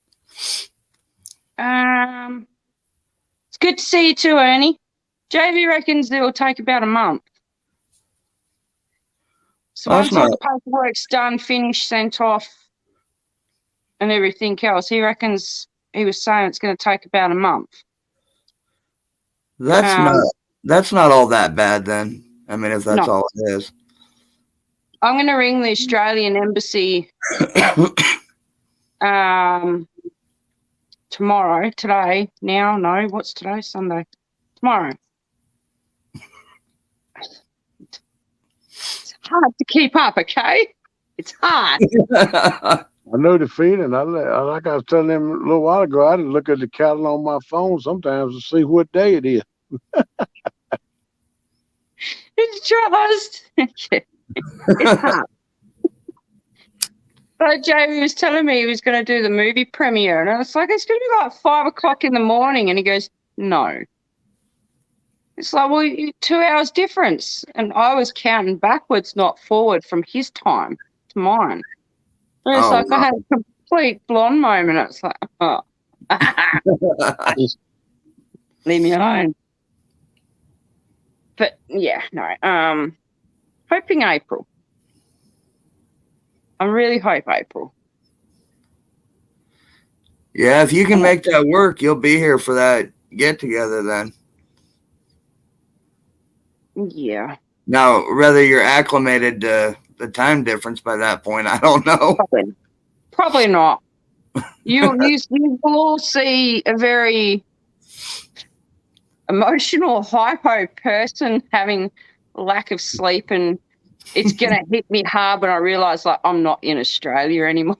It's good to see you too, Ernie. JV reckons it will take about a month. So Well, once all the paperwork's done, finished, sent off, and everything else, he reckons he was saying it's going to take about a month. That's not all that bad then. I mean, if that's all it is. I'm going to ring the Australian Embassy tomorrow. Today, now, no, what's today? Sunday. Tomorrow. It's hard to keep up, okay? It's hard. I know the feeling. Like I was telling them a little while ago, I just look at the calendar on my phone sometimes to see what day it is. It's trust. It's hard. But Jamie was telling me he was going to do the movie premiere, and I was like, it's going to be like 5 o'clock in the morning. And he goes, no. It's like, well, 2 hours difference. And I was counting backwards, not forward, from his time to mine. And it's I had a complete blonde moment. It's like, oh. Leave me alone. But yeah, no. Hoping April. I really hope April. Yeah, if you can make that work, you'll be here for that get together then. Yeah. Now, whether you're acclimated to the time difference by that point, I don't know. Probably not. You will all see a very emotional, hypo person having lack of sleep, and it's going to hit me hard when I realise, like, I'm not in Australia anymore.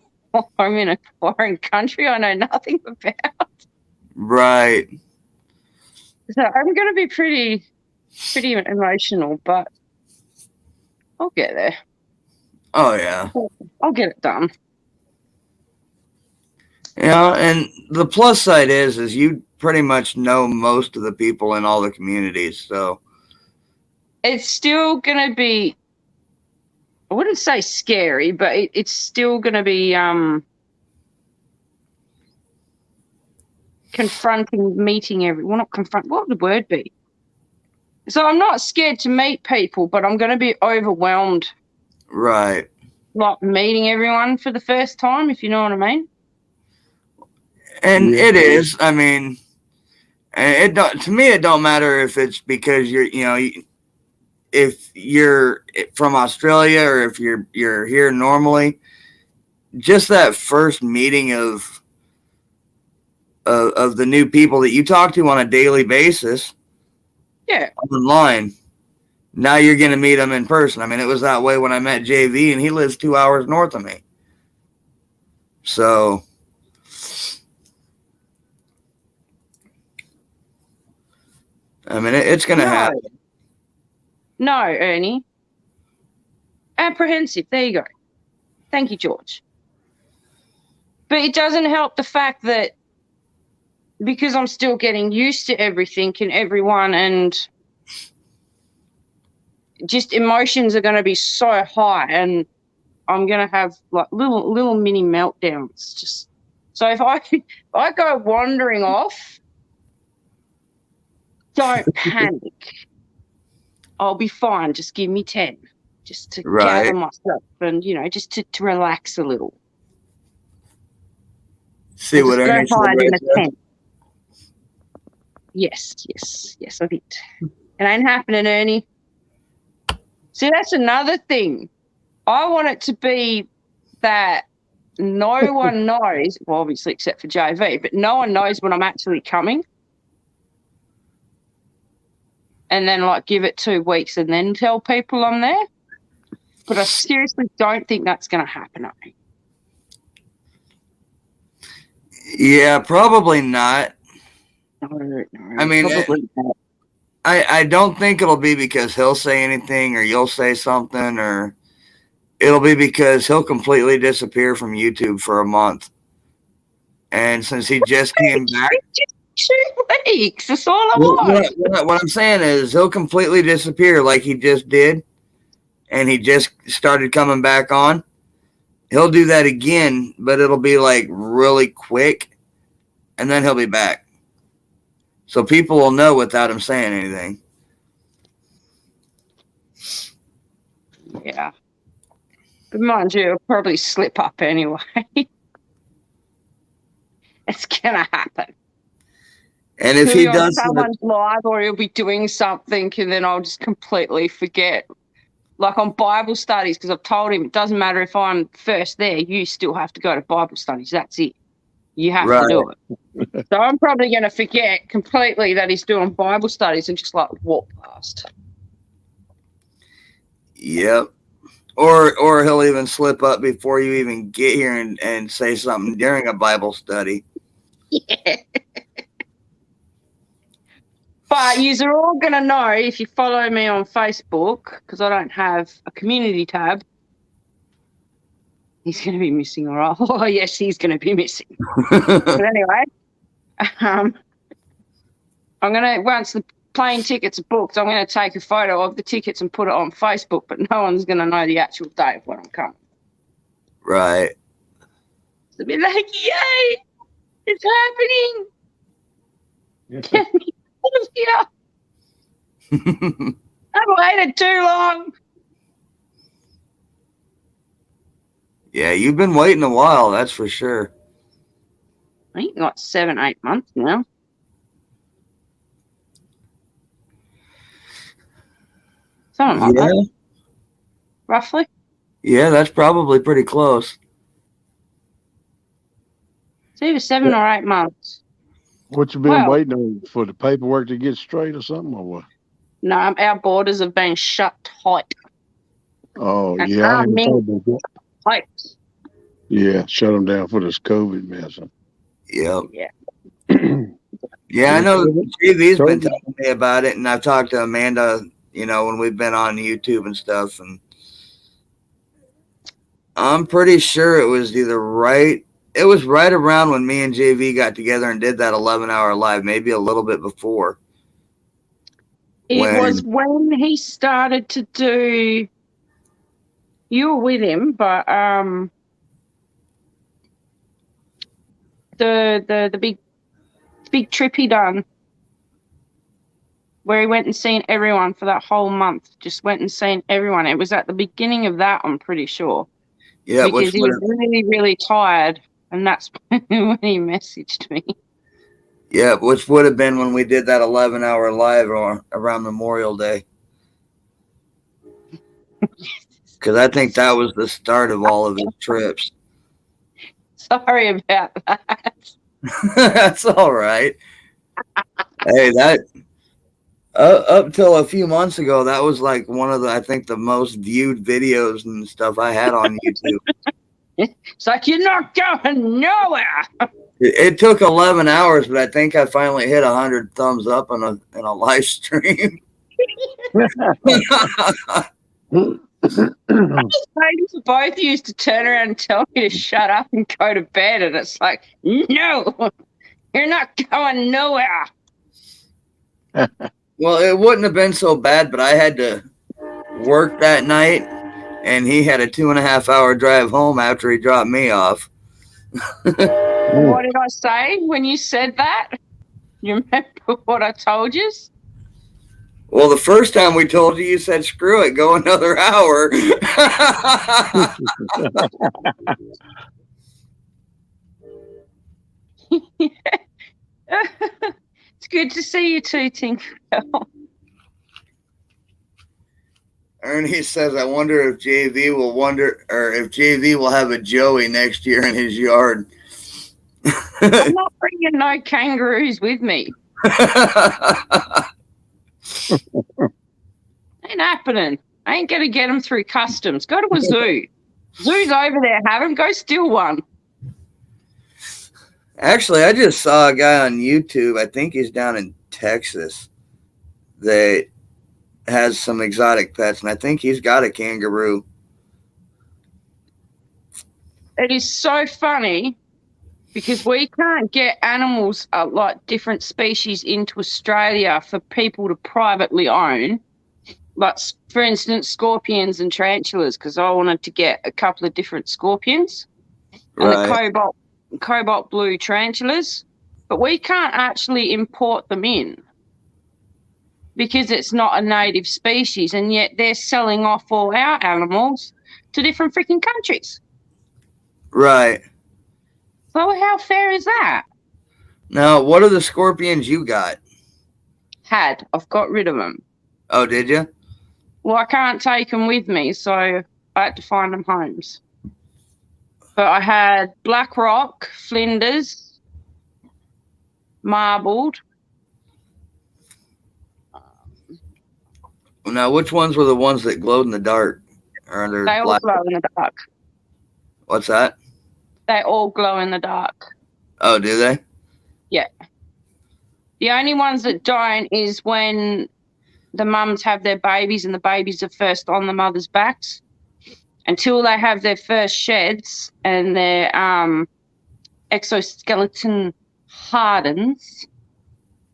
I'm in a foreign country I know nothing about. Right. So I'm going to be pretty emotional, but I'll get there. Oh, yeah. I'll get it done. Yeah, and the plus side is you pretty much know most of the people in all the communities, so it's still going to be, I wouldn't say scary, but it's still going to be confronting, meeting everyone. Not confront, what would the word be? So I'm not scared to meet people, but I'm going to be overwhelmed. Right. Like meeting everyone for the first time, if you know what I mean. And it is. I mean, to me, it don't matter if it's because if you're from Australia or if you're here normally. Just that first meeting of the new people that you talk to on a daily basis. Yeah. Online. Now you're going to meet them in person. I mean, it was that way when I met JV, and he lives 2 hours north of me. So, I mean, it's going to happen. No, Ernie. Apprehensive. There you go. Thank you, George. But it doesn't help the fact that because I'm still getting used to everything and everyone, and just emotions are going to be so high, and I'm going to have like little mini meltdowns. Just so if I go wandering off, don't panic. I'll be fine. Just give me 10. Just to Right. gather myself and, just to relax a little. See I'll what just go Ernie said hide in right a there. tent. Yes, I did. It ain't happening, Ernie. See, that's another thing. I want it to be that no one knows, well, obviously except for JV, but no one knows when I'm actually coming. And then, give it 2 weeks and then tell people I'm there. But I seriously don't think that's going to happen. Yeah, probably not. No, I mean, probably not. I don't think it'll be because he'll say anything or you'll say something, or it'll be because he'll completely disappear from YouTube for a month. And since he just came back, 2 weeks. That's all I want. what I'm saying is he'll completely disappear like he just did, and he just started coming back on. He'll do that again, but it'll be really quick, and then he'll be back. So people will know without him saying anything. Yeah. But mind you, it'll probably slip up anyway. It's going to happen. And if He'll he be on does, someone's live, or he'll be doing something, and then I'll just completely forget. Like on Bible studies, because I've told him it doesn't matter if I'm first there, you still have to go to Bible studies. That's it. You have to do it. So I'm probably going to forget completely that he's doing Bible studies and just walk past. Yep. Or he'll even slip up before you even get here and say something during a Bible study. Yeah. But you're all going to know if you follow me on Facebook, because I don't have a community tab. He's going to be missing, all right? Oh, yes, he's going to be missing. But anyway, I'm going to, once the plane tickets are booked, I'm going to take a photo of the tickets and put it on Facebook, but no one's going to know the actual date of when I'm coming. Right. They'll be like, yay, it's happening. Get me out of here. I've waited too long. Yeah, you've been waiting a while, that's for sure. I think 7-8 months now. Something like that. Roughly. Yeah, that's probably pretty close. It's either 7 or 8 months. What you been waiting on, for the paperwork to get straight or something, or what? No, our borders have been shut tight. Oh, yeah, I haven't thought about that. Tight. Yeah, shut them down for this COVID mess. Yep. Yeah. Yeah, I know JV's been telling me about it, and I've talked to Amanda, when we've been on YouTube and stuff, and I'm pretty sure it was it was right around when me and JV got together and did that 11-hour live, maybe a little bit before. It was when he started to do, you were with him, but the big trip he done, where he went and seen everyone for that whole month. Just went and seen everyone. It was at the beginning of that, I'm pretty sure. Yeah, because he was really, really tired, and that's when he messaged me. Yeah, which would have been when we did that 11-hour live around Memorial Day. Because I think that was the start of all of his trips. Sorry about that. That's all right. Hey, that up till a few months ago, that was one of the most viewed videos and stuff I had on YouTube. It's like, you're not going nowhere. It took 11 hours, but I think I finally hit 100 thumbs up in a live stream. I was waiting for both of you to turn around and tell me to shut up and go to bed, and it's like, no, you're not going nowhere. Well, it wouldn't have been so bad, but I had to work that night, and he had a 2.5-hour drive home after he dropped me off. What did I say when you said that? You remember what I told you? Well, the first time we told you, you said, screw it, go another hour. It's good to see you too, Tinkerbell. Ernie says, I wonder if JV will have a Joey next year in his yard. I'm not bringing no kangaroos with me. Ain't happening. I ain't gonna get them through customs. Go to a zoo. Zoo's over there. Have him go steal one. Actually, I just saw a guy on YouTube. I think he's down in Texas that has some exotic pets, and I think he's got a kangaroo. It is so funny because we can't get animals like different species into Australia for people to privately own. Like, for instance, scorpions and tarantulas, because I wanted to get a couple of different scorpions and the cobalt blue tarantulas, but we can't actually import them in because it's not a native species, and yet they're selling off all our animals to different freaking countries. Right. So how fair is that? Now, what are the scorpions you got? I've got rid of them. Oh, did you? Well, I can't take them with me, so I had to find them homes. But I had black rock, Flinders, marbled. Now, which ones were the ones that glowed in the dark? Or under They all glow in the dark. What's that? They all glow in the dark. Oh, do they? Yeah. The only ones that don't is when the mums have their babies and the babies are first on the mother's backs. Until they have their first sheds and their exoskeleton hardens,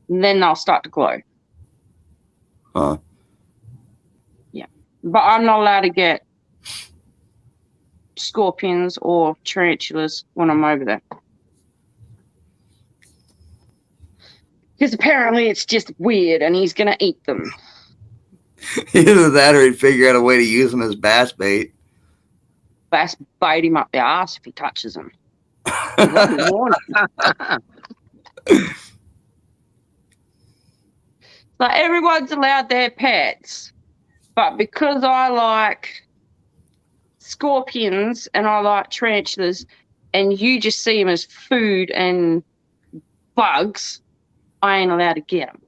then they'll start to glow. Huh. Yeah. But I'm not allowed to get scorpions or tarantulas when I'm over there. Because apparently it's just weird and he's going to eat them. Either that or he'd figure out a way to use them as bass bait. Bass bite him up the ass if he touches them. So everyone's allowed their pets, but because I like scorpions and I like tarantulas, and you just see them as food and bugs, I ain't allowed to get them.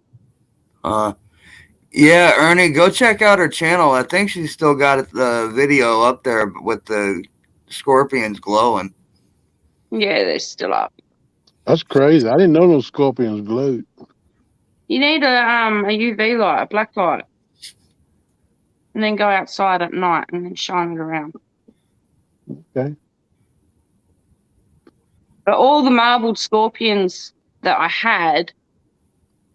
Yeah, Ernie, go check out her channel. I think she's still got the video up there with the scorpions glowing. Yeah, they're still up. That's crazy. I didn't know those scorpions glowed. You need a UV light, a black light, and then go outside at night and then shine it around. Okay. But all the marbled scorpions that I had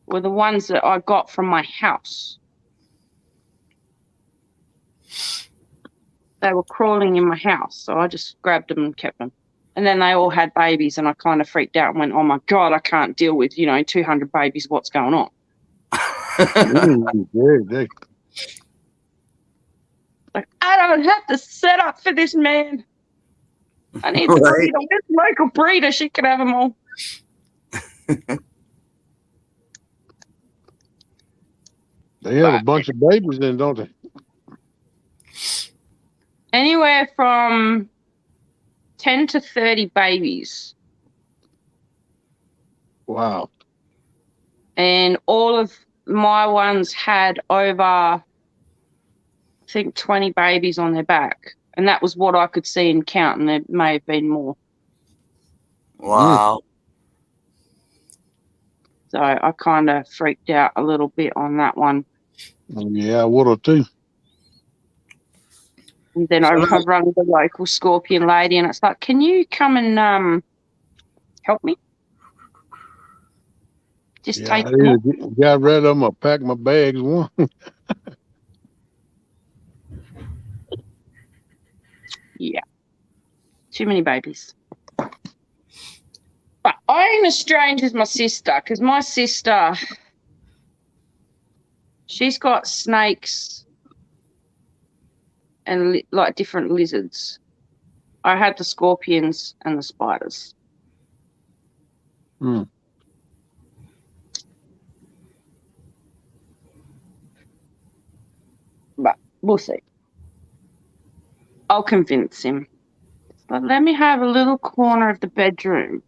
were the ones that I got from my house. They were crawling in my house, so I just grabbed them and kept them. And then they all had babies, and I kind of freaked out and went, oh, my God, I can't deal with, 200 babies. What's going on? Like, I don't have to set up for this man. I need to breed on this local breeder. She can have them all. They have a bunch of babies then, don't they? Anywhere from 10 to 30 babies. Wow. And all of my ones had over, I think, 20 babies on their back. And that was what I could see and count, and there may have been more. Wow. So I kind of freaked out a little bit on that one. Yeah, I would have too. And then I run to the local scorpion lady, and it's like, can you come and help me? Just take them all. Got rid of them. I packed my bags one. Yeah. Too many babies. But I ain't as strange as my sister, because my sister, She's got snakes and like different lizards. I had the scorpions and the spiders. Hmm. But we'll see. I'll convince him. But let me have a little corner of the bedroom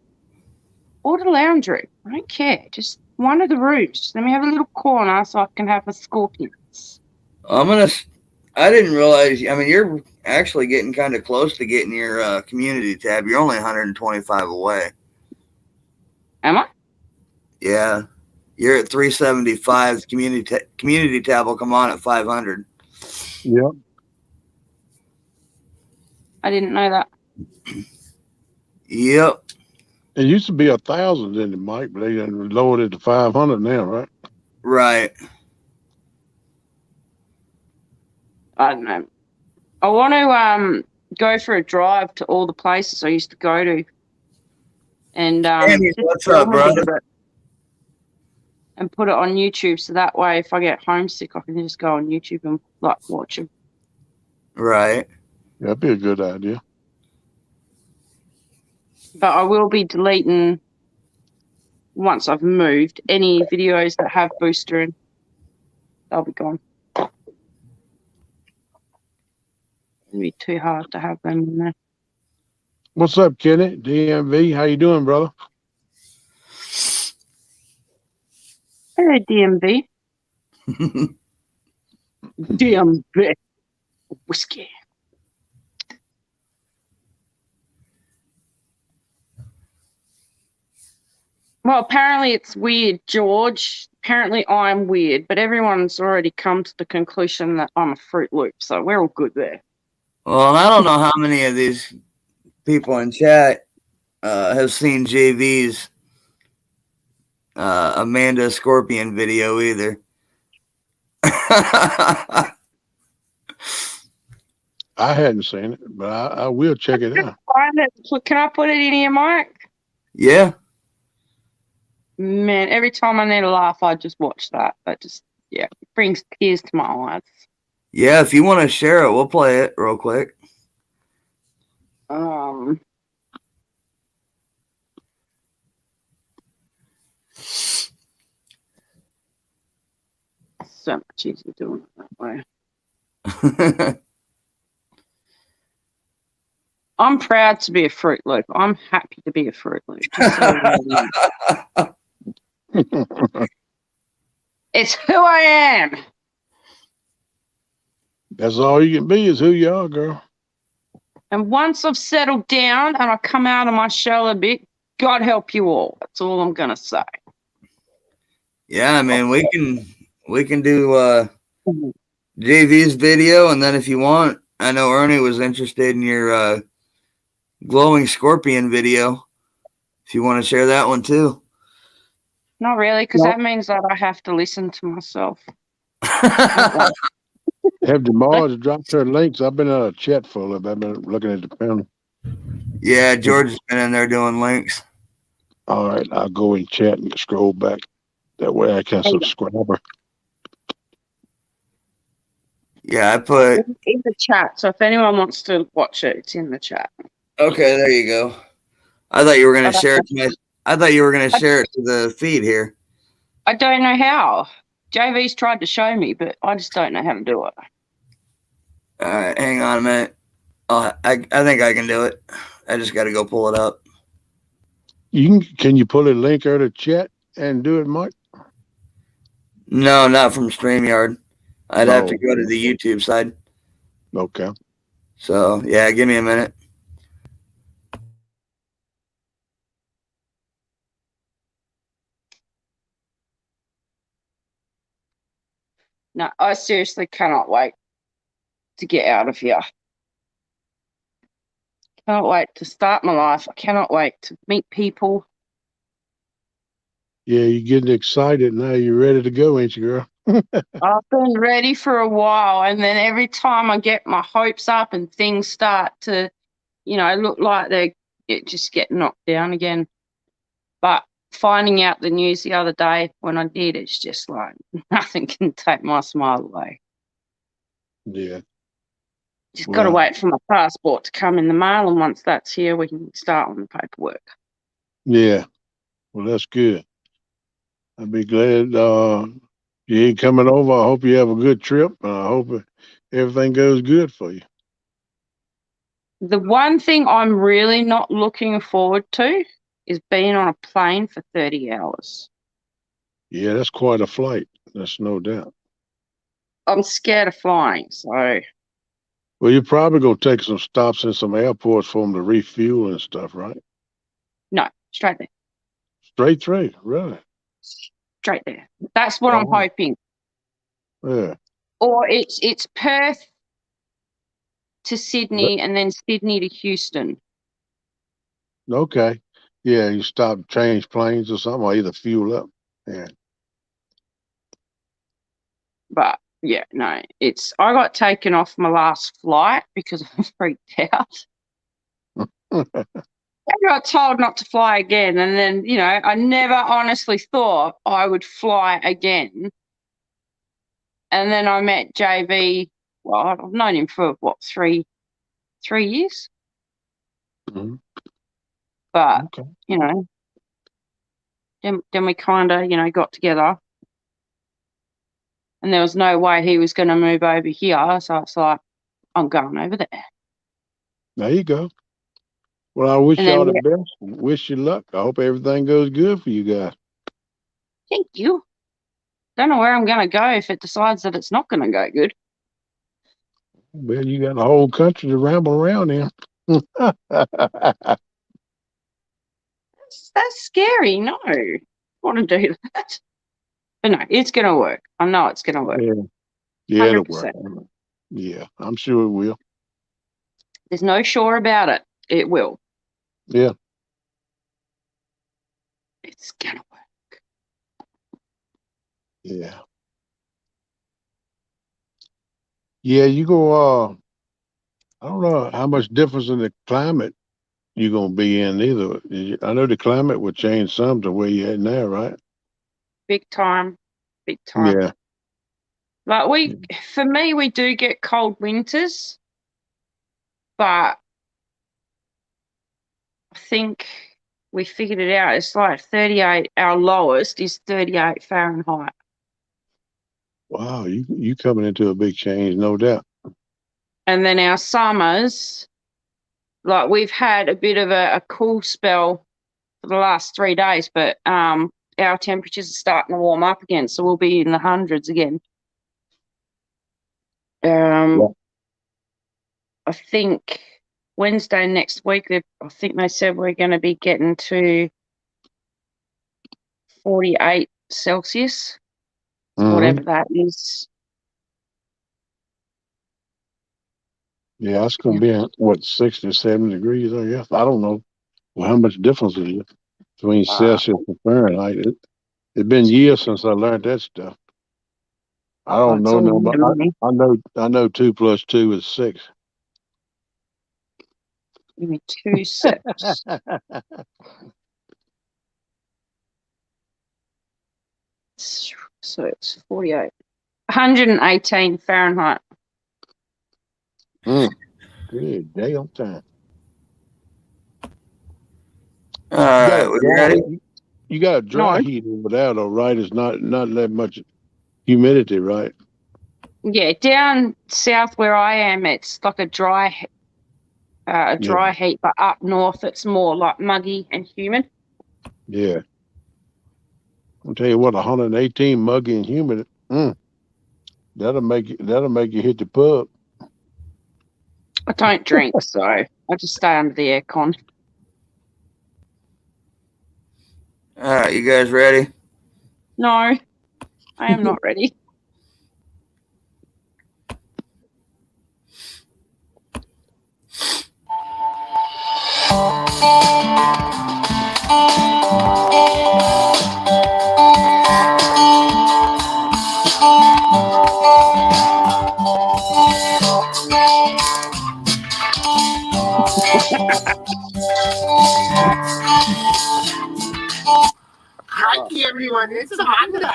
or the lounge room. I don't care. Just one of the rooms. Just let me have a little corner so I can have the scorpions. I didn't realize. I mean, you're actually getting kind of close to getting your community tab. You're only 125 away. Am I? Yeah, you're at 375. Community tab will come on at 500. Yep. I didn't know that. Yep. It used to be 1,000, didn't it, Mike? But they done lowered it to 500 now, right? Right. I don't know. I want to go for a drive to all the places I used to go to, and Andy, just what's film up, a brother? bit of it and put it on YouTube. So that way, if I get homesick, I can just go on YouTube and like watch them. Right. That'd be a good idea. But I will be deleting once I've moved any videos that have booster in. They'll be gone. It'd be too hard to have them in there. What's up, Kenny? DMV, how you doing, brother? Hello, DMV. DMV. Whiskey. Well, apparently it's weird, George. Apparently I'm weird, but everyone's already come to the conclusion that I'm a Fruit Loop, so we're all good there. Well, I don't know how many of these people in chat have seen JV's Amanda Scorpion video either. I hadn't seen it, but I will check it out. Can I put it in here, Mike? Yeah. Man, every time I need a laugh, I just watch that. That just, yeah, brings tears to my eyes. Yeah, if you want to share it, we'll play it real quick. So much easier doing it that way. I'm proud to be a Fruit Loop. I'm happy to be a Fruit Loop. Just so you know. It's who I am. That's all you can be is who you are, girl. And once I've settled down and I come out of my shell a bit, God help you all. That's all I'm gonna say. Yeah, I mean, we can do JV's video, and then if you want, I know Ernie was interested in your glowing scorpion video. If you want to share that one too. Not really, because that means that I have to listen to myself. Have Demar's dropped her links? I've been in a chat full of. I've been looking at the panel. Yeah, George has been in there doing links. All right, I'll go and chat and scroll back. That way I can subscribe her. Yeah, I put in the chat. So if anyone wants to watch it, it's in the chat. Okay, there you go. I thought you were gonna share it to my, I thought you were gonna share it to the feed here. I don't know how. JV's tried to show me, but I just don't know how to do it. All right, hang on a minute. I think I can do it. I just got to go pull it up. Can you pull a link out of chat and do it, Mike? No, not from StreamYard. I'd have to go to the YouTube side. Okay. So yeah, give me a minute. No, I seriously cannot wait to get out of here. Cannot wait to start my life. I cannot wait to meet people. Yeah, you're getting excited now. You're ready to go, ain't you, girl? I've been ready for a while, and then every time I get my hopes up and things start to, look like they just get knocked down again. But finding out the news the other day when I did, it's just like nothing can take my smile away. Yeah. Just got to Well, wait for my passport to come in the mail, and once that's here, we can start on the paperwork. yeah. Well, that's good. I'd be glad you ain't coming over. I hope you have a good trip. I hope everything goes good for you. The one thing I'm really not looking forward to is being on a plane for 30 hours. Yeah, that's quite a flight. That's no doubt. I'm scared of flying, so Well, you're probably going to take some stops in some airports for them to refuel and stuff, right? no, straight there. Straight through, really? Straight there. That's what I'm Oh, hoping. yeah. Or it's Perth to Sydney and then Sydney to Houston. Okay. Yeah, you stop, change planes or something, or either fuel up. Yeah. But yeah, no, I got taken off my last flight because I freaked out. I got told not to fly again, and then I never honestly thought I would fly again. And then I met JB. Well, I've known him for what, 3 years? Mhm. But Okay. then we kind of got together, and there was no way he was going to move over here, so it's like I'm going over there. There you go. Well, I wish And y'all then the best. Wish you luck. I hope everything goes good for you guys. thank you. Don't know where I'm going to go if it decides that it's not going to go good. Well, you got the whole country to ramble around in. That's scary. No, I don't want to do that. But no, it's going to work. I know it's going to work. Yeah, it'll work. 100%. Yeah, I'm sure it will. There's no sure about it. It will. Yeah. It's going to work. Yeah. Yeah, you go, I don't know how much difference in the climate you're going to be in either. I know the climate will change some to where you're at now, right? Big time. Big time. Yeah. Like for me, we do get cold winters, but I think we figured it out. It's like 38. Our lowest is 38 Fahrenheit. Wow, you coming into a big change, no doubt. And then our summers, like we've had a bit of a cool spell for the last 3 days, but our temperatures are starting to warm up again, so we'll be in the hundreds again. Yeah. I think Wednesday next week, I think they said we're going to be getting to 48 Celsius, whatever that is. Yeah, it's going to be at, what, 60 or 70 degrees, I guess. I don't know how much difference it is between Celsius and Fahrenheit. It's been years since I learned that stuff. I don't know no, but I know 2 plus 2 is 6. Give me 2 seconds. So it's 48. 118 Fahrenheit. Good day on time. All right, we ready? You got a dry heat over there, though, right? It's not that much humidity, right? Yeah, down south where I am, it's like a dry heat, but up north it's more like muggy and humid. Yeah. I'll tell you what, 118 muggy and humid. That'll make you hit the pub. I don't drink, so I just stay under the aircon. All right, you guys ready? No, I am not ready. crikey, everyone. It's Amanda,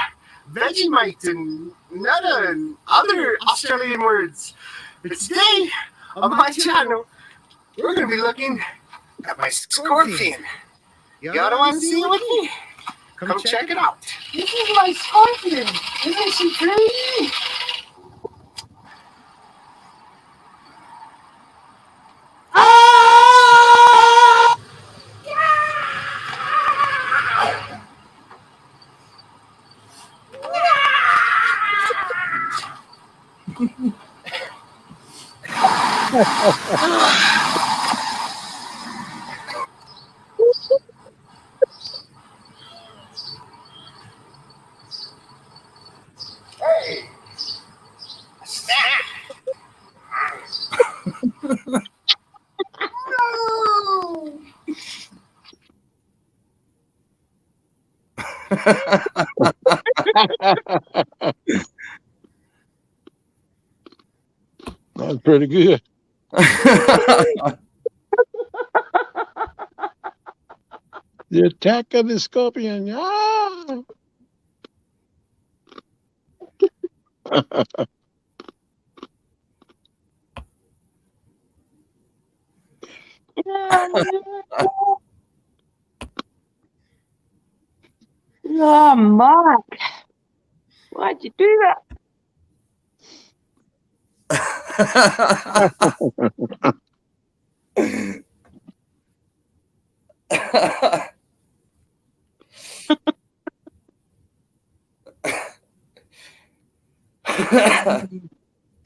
Vegemite, and Nutta, and other Australian words. But today, on my channel, we're going to be looking at my scorpion. Y'all don't want to see it with me? Come check it out. This is my scorpion. Isn't she pretty? Hey, a snack. No. That's pretty good. The attack of the scorpion. Ah! Oh, Mark. Why'd you do that?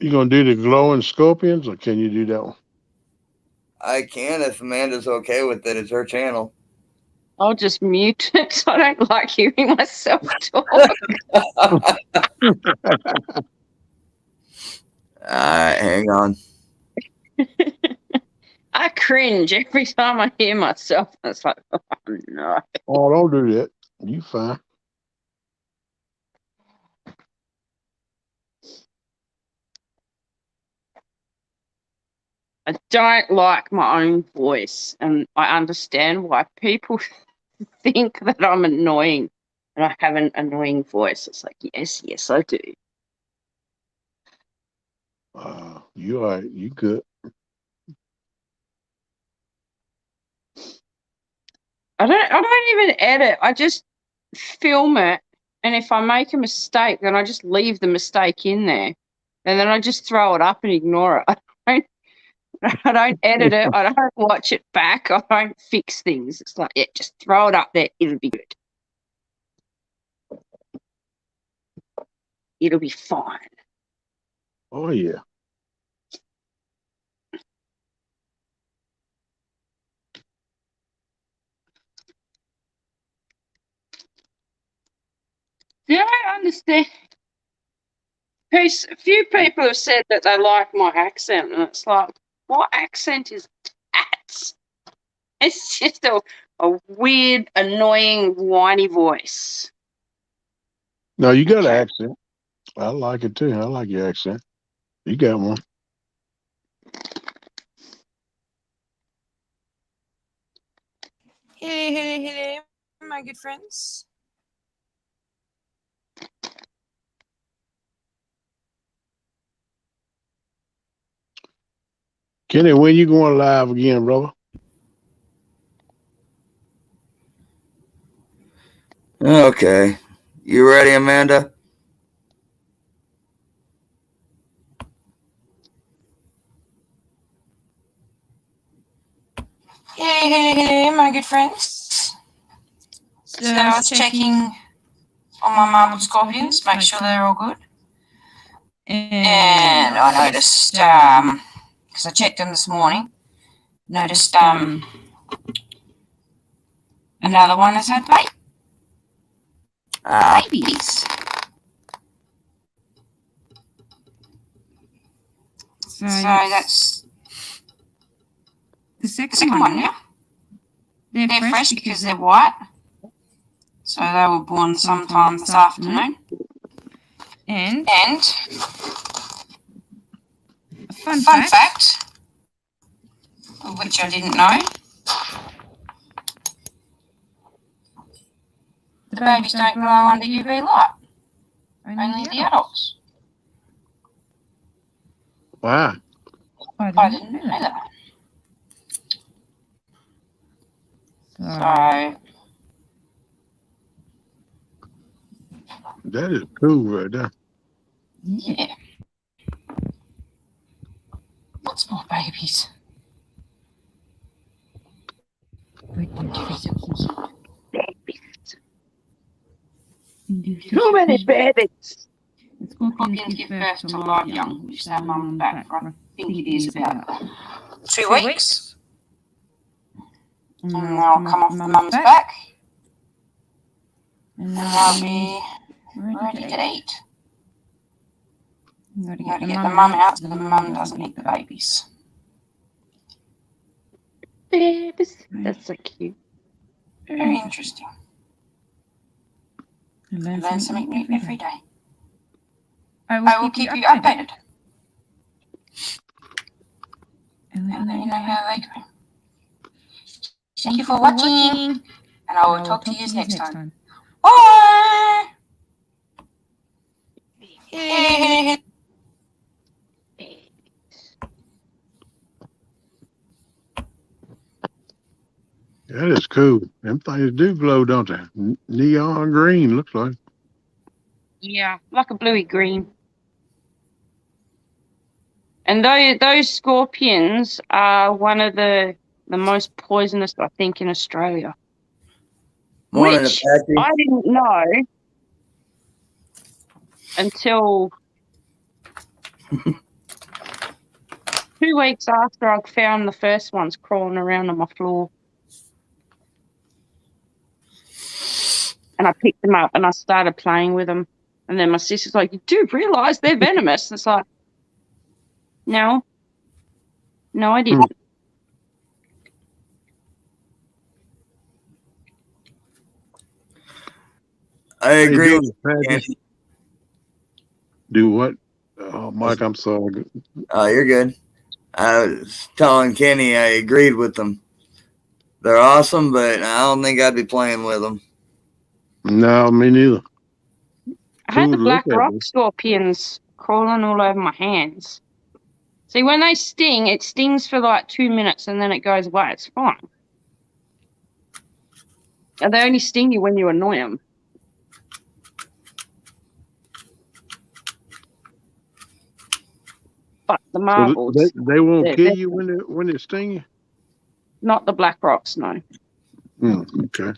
You gonna do the glowing scorpions, or can you do that one? I can if Amanda's okay with it. It's her channel. I'll just mute it so I don't like hearing myself talk. Hang on. I cringe every time I hear myself. It's like, oh no. Oh, don't do that. You fine. I don't like my own voice, and I understand why people think that I'm annoying and I have an annoying voice. It's like, yes, I do. You all right? You good? I don't even edit. I just film it, and if I make a mistake, then I just leave the mistake in there, and then I just throw it up and ignore it. I don't edit it. I don't watch it back. I don't fix things. It's like, yeah, just throw it up there. It'll be good. It'll be fine. Oh yeah. Yeah, I understand. A few people have said that they like my accent, and it's like, what accent is that? It's just a weird, annoying, whiny voice. No, you got an accent. I like it too. I like your accent. You got one. Hello, my good friends. Kenny, when you going live again, brother? Okay. You ready, Amanda? Hello, my good friends. So I was checking on my marble scorpions, make sure they're all good. And I noticed, because I checked them this morning, noticed another one has had babies. So that's the second one, yeah? They're fresh because they're white. So they were born sometime this afternoon. And a fun fact, which I didn't know, babies don't grow under UV light. Only the adults. Wow. I didn't know that. So, That is cool right there. yeah. Lots more babies. Too many babies. Scorpions give birth to live young, which their mum back for, I think it is about 2 weeks. And they'll come off the mum's back. And they'll be ready to eat. You've got to get the mum out so the mum doesn't eat the babies. Babies. That's so cute. Very interesting. Learn something new every day. I will keep you updated. And let you know how they go. Thank you for watching. And I will talk to you next time. Bye! That is cool. Them things do glow, don't they? Neon green, looks like. Yeah, like a bluey green. And those scorpions are one of the most poisonous, I think, in Australia. Morning, Which Apache. I didn't know until 2 weeks after I found the first ones crawling around on my floor. And I picked them up and I started playing with them. And then my sister's like, you do realise they're venomous? And it's like, no, I didn't. I agree. How you doing, Patty? Do what? Oh, Mike, I'm sorry. Oh, you're good. I was telling Kenny I agreed with them. They're awesome, but I don't think I'd be playing with them. No, me neither. I had the Cool, black look at rock it. scorpions crawling all over my hands. See, when they sting, it stings for like 2 minutes and then it goes away. It's fine. And they only sting you when you annoy them. But the So marbles, they won't they're kill you when they sting you? not the black rocks, no. Okay.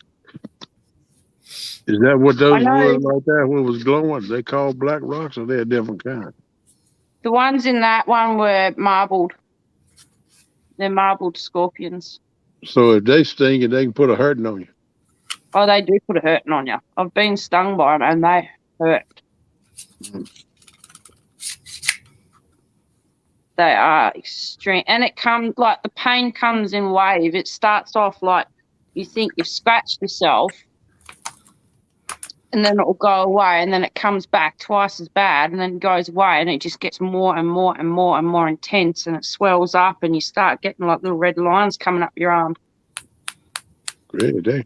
Is that what I those know were like that when it was glowing? They called black rocks, or they're a different kind? the ones in that one were marbled. They're marbled scorpions. So if they sting you, they can put a hurting on you. Oh, they do put a hurting on you. I've been stung by them and they hurt. They are extreme. And it comes like the pain comes in wave. It starts off like you think you've scratched yourself and then it will go away and then it comes back twice as bad and then goes away and it just gets more and more and more and more intense and it swells up and you start getting like little red lines coming up your arm. Great day.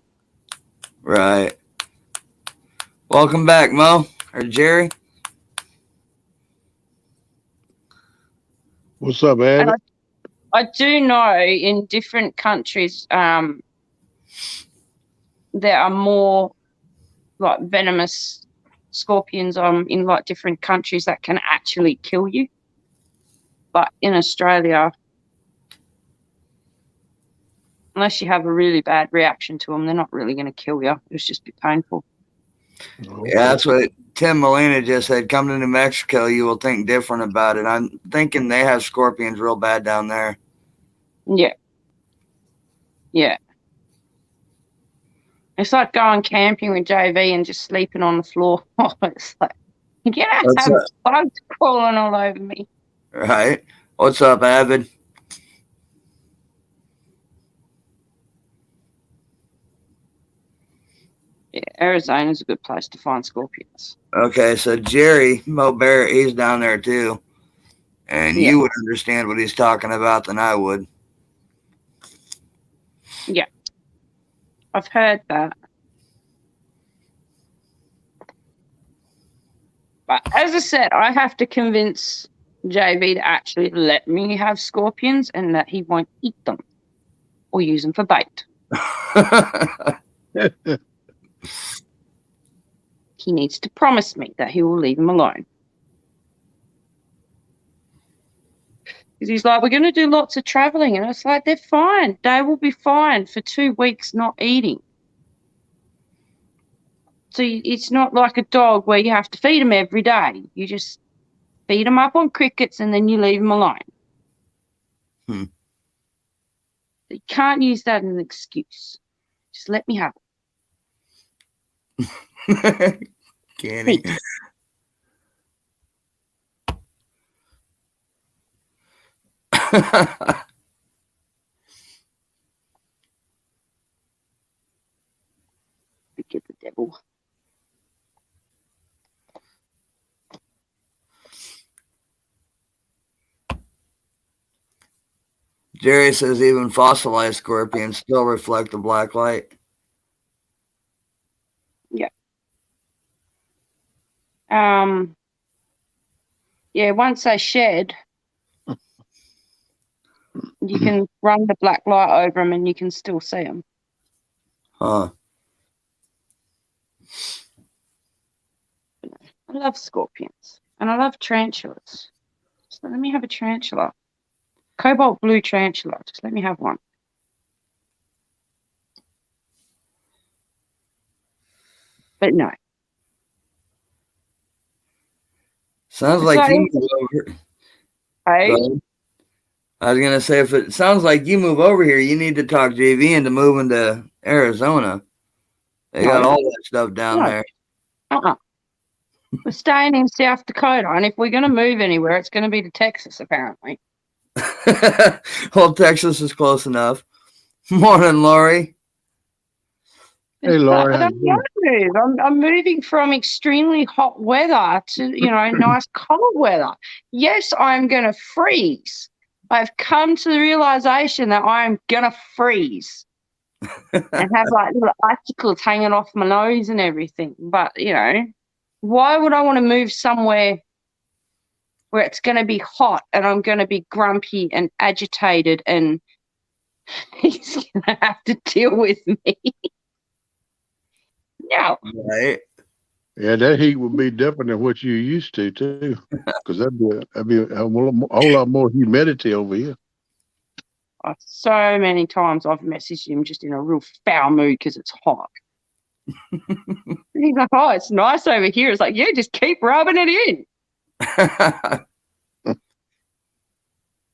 Right. Welcome back, Mo or Jerry. What's up, Abbott? I do know in different countries there are more like venomous scorpions in like different countries that can actually kill you. But in Australia, unless you have a really bad reaction to them, they're not really going to kill you. It'll just be painful. Yeah, that's what Tim Molina just said. Come to New Mexico, you will think different about it. I'm thinking they have scorpions real bad down there. Yeah. Yeah. It's like going camping with JV and just sleeping on the floor. It's like, get out, What's have up? bugs crawling all over me. Right. What's up, Avid? Yeah, Arizona's a good place to find scorpions. Okay, so Jerry Mo Barrett, he's down there too. And Yeah. you would understand what he's talking about than I would. Yeah. I've heard that. But as I said, I have to convince JB to actually let me have scorpions and that he won't eat them or use them for bait. He needs to promise me that he will leave them alone. Because he's like, we're going to do lots of traveling. And it's like, they're fine. They will be fine for 2 weeks not eating. So it's not like a dog where you have to feed them every day. You just feed them up on crickets and then you leave them alone. You can't use that as an excuse. Just let me have it. Can he? Get the devil. Jerry says even fossilized scorpions still reflect the black light. Yeah. Yeah, once they shed, you can run the black light over them and you can still see them. Huh. I love scorpions and I love tarantulas. So let me have a tarantula. Cobalt blue tarantula. Just let me have one. But no. Sounds It's like you move over. Hey? I was gonna say, if it sounds like you move over here, you need to talk JV into moving to Arizona. They got all that stuff down there. We're staying in South Dakota, and if we're going to move anywhere, it's going to be to Texas, apparently. Well, Texas is close enough. Morning, Lori. Hey, Lori. I don't know. I'm moving from extremely hot weather to, nice cold weather. Yes, I'm going to freeze. I've come to the realization that I'm going to freeze and have like little icicles hanging off my nose and everything. But, why would I want to move somewhere where it's going to be hot and I'm going to be grumpy and agitated and he's going to have to deal with me? No. Right. Yeah, that heat would be different than what you're used to, too, because that'd be a whole lot more humidity over here. So many times I've messaged him just in a real foul mood because it's hot. He's like, oh, it's nice over here. It's like, yeah, just keep rubbing it in.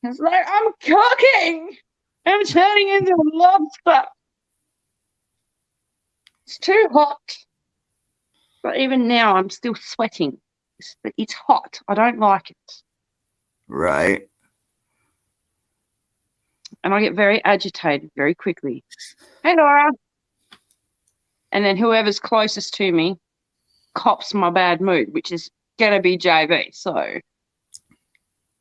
It's like, I'm cooking. I'm turning into a lobster. It's too hot. But even now, I'm still sweating. It's hot. I don't like it. Right. And I get very agitated very quickly. Hey, Laura. And then whoever's closest to me cops my bad mood, which is going to be JV. So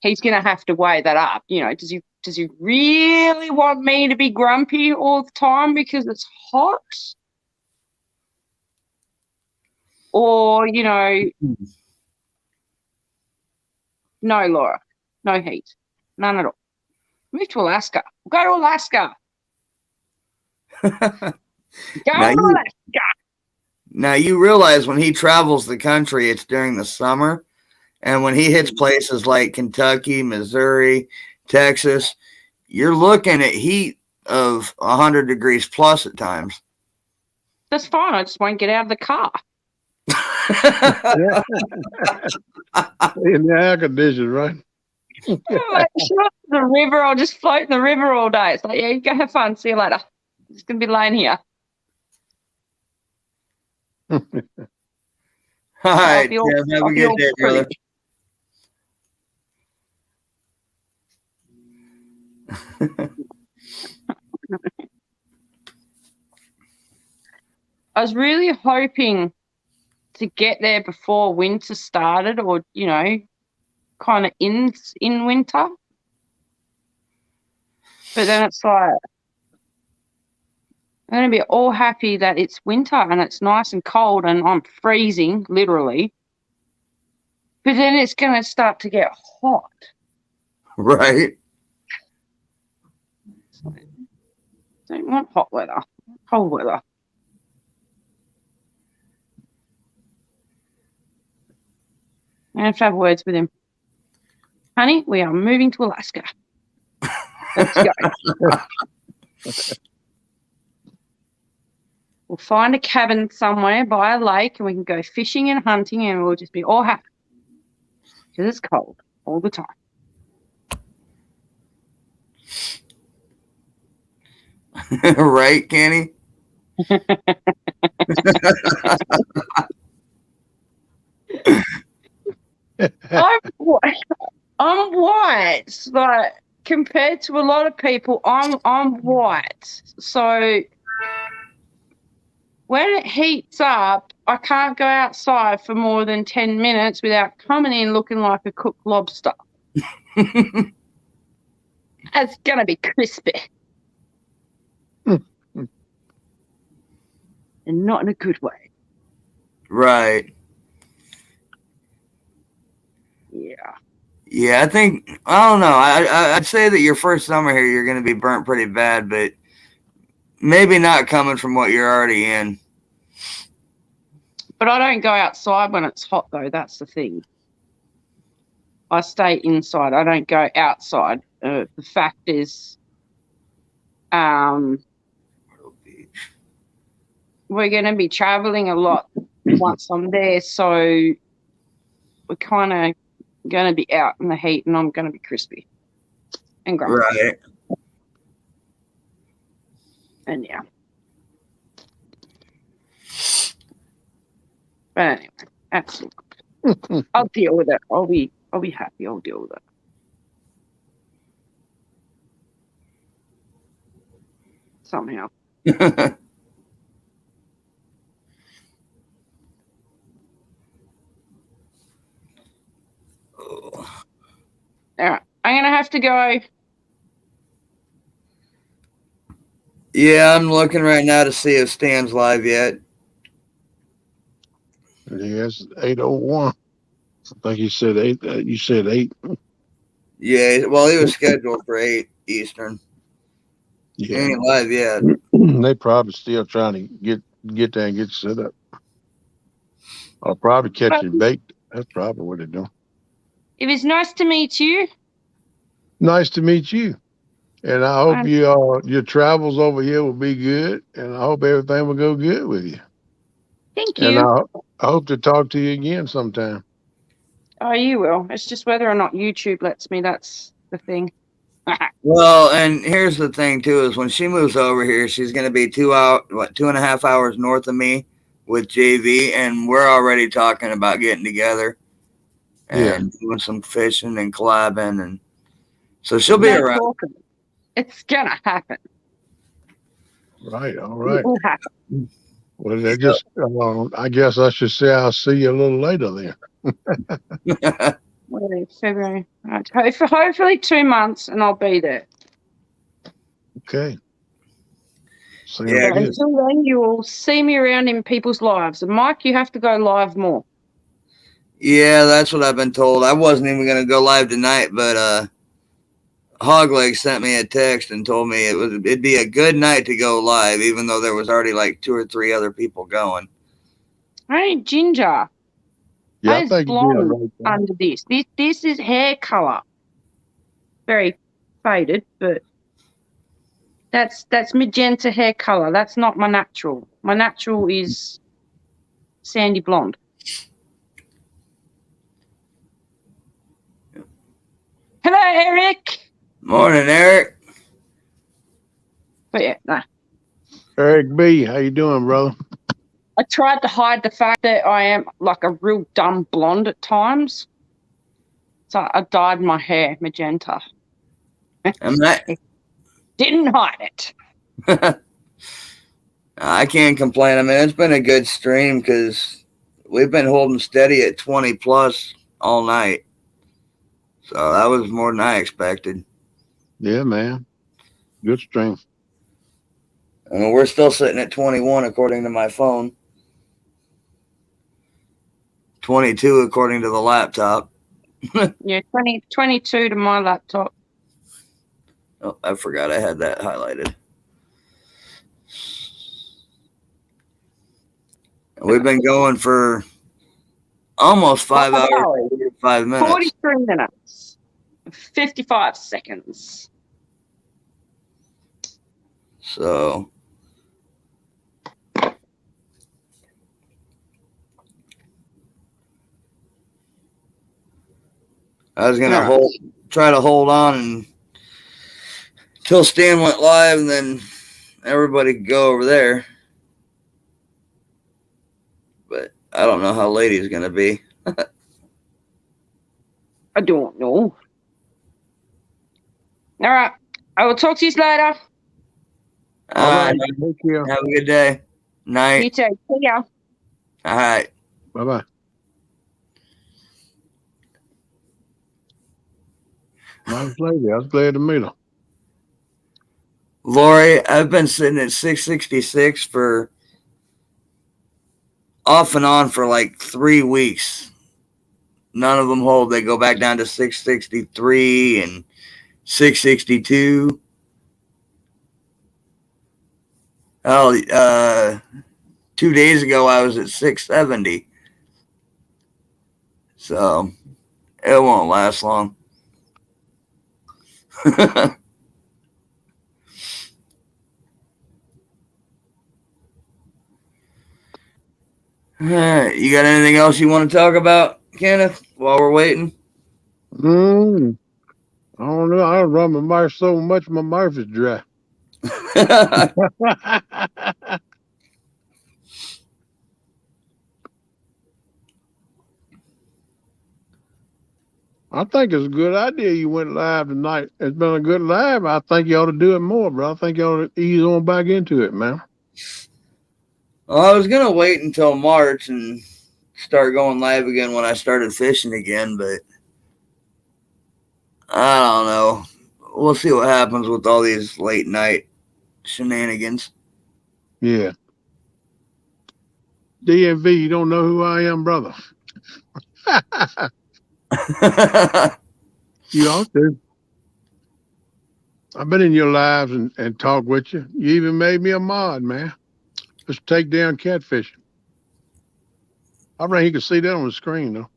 he's going to have to weigh that up. Does he really want me to be grumpy all the time because it's hot? Or, no, Laura, no heat, none at all. Move to Alaska. We'll go to Alaska. Now you realize when he travels the country, it's during the summer. And when he hits places like Kentucky, Missouri, Texas, you're looking at heat of 100 degrees plus at times. That's fine. I just won't get out of the car. In the air conditioner, right? The river, I'll just float in the river all day. It's like, yeah, you go have fun. See you later. I'm just going to be laying here. All right, Tim, have a good day, brother. I was really hoping to get there before winter started, or kind of in winter. But then it's like I'm going to be all happy that it's winter and it's nice and cold and I'm freezing, literally. But then it's going to start to get hot. Right. So, don't want hot weather, cold weather. I have to have words with him. Honey, we are moving to Alaska. Let's go. We'll find a cabin somewhere by a lake and we can go fishing and hunting and we'll just be all happy. Because it's cold all the time. Right, Kenny? I'm white. Like, compared to a lot of people, I'm white. So when it heats up, I can't go outside for more than 10 minutes without coming in looking like a cooked lobster. It's going to be crispy. And not in a good way. Right. Yeah. Yeah, I think, I don't know. I'd say that your first summer here, you're going to be burnt pretty bad, but maybe not coming from what you're already in. But I don't go outside when it's hot, though. That's the thing. I stay inside. I don't go outside. The fact is, we're going to be traveling a lot once I'm there, so we're kind of going to be out in the heat, and I'm going to be crispy and grumpy. Right. And yeah. But anyway, absolutely. I'll deal with it. I'll be happy. I'll deal with it. Somehow. All right. I'm going to have to go. Yeah, I'm looking right now to see if Stan's live yet. Yes, 8:01. I think you said 8. You said 8. Yeah, well, he was scheduled for 8 Eastern. Yeah. He ain't live yet. They probably still trying to get there and get set up. Or probably catching bait. That's probably what they're doing. It was nice to meet you. Nice to meet you. And I hope your travels over here will be good. And I hope everything will go good with you. Thank you. And I hope to talk to you again sometime. Oh, you will. It's just whether or not YouTube lets me. That's the thing. Well, and here's the thing too: is when she moves over here, she's going to be 2.5 hours north of me with JV, and we're already talking about getting together and doing some fishing and collabing, and so she'll be around. It's gonna happen. Right. All right. It will happen. Well, they just. I guess I should say I'll see you a little later then. February. Right. Hopefully 2 months, and I'll be there. Okay. Yeah. Until then, you will see me around in people's lives. And Mike, you have to go live more. Yeah, that's what I've been told. I wasn't even going to go live tonight, but Hogleg sent me a text and told me it'd be a good night to go live, even though there was already like 2 or 3 other people going. I ain't ginger. Yeah, I think blonde under this. This is hair color. Very faded, but that's magenta hair color. That's not my natural. My natural is sandy blonde. Hello, Eric. Morning, Eric. But yeah, nah. Eric B, how you doing, brother? I tried to hide the fact that I am like a real dumb blonde at times. So I dyed my hair magenta. Didn't hide it. I can't complain. I mean, it's been a good stream because we've been holding steady at 20 plus all night. So that was more than I expected. Yeah, man. Good stream. I mean, we're still sitting at 21 according to my phone. 22 according to the laptop. Yeah, 22 to my laptop. Oh, I forgot I had that highlighted. We've been going for almost 5 hours, 5 minutes. 43 minutes, 55 seconds. So I was gonna try to hold on until Stan went live, and then everybody could go over there. But I don't know how late he's gonna be. I don't know. All right. I will talk to you later. All right. Take care. Have a good day. Night. You too. See ya. All right. Bye-bye. Nice lady. I was glad to meet her. Lori, I've been sitting at 666 for off and on for like 3 weeks. None of them hold. They go back down to 663 and 662. Oh, 2 days ago I was at 670. So it won't last long. All right, you got anything else you want to talk about, Kenneth, while we're waiting? I don't know. I run my mouth so much, my mouth is dry. I think it's a good idea you went live tonight. It's been a good live. I think you ought to do it more, bro. I think you ought to ease on back into it, man. Well, I was going to wait until March and start going live again when I started fishing again, but I don't know. We'll see what happens with all these late night shenanigans. Yeah. DMV, you don't know who I am, brother. You ought to. I've been in your lives and talked with you. You even made me a mod, man. Just take down catfishing. I reckon you can see that on the screen, though.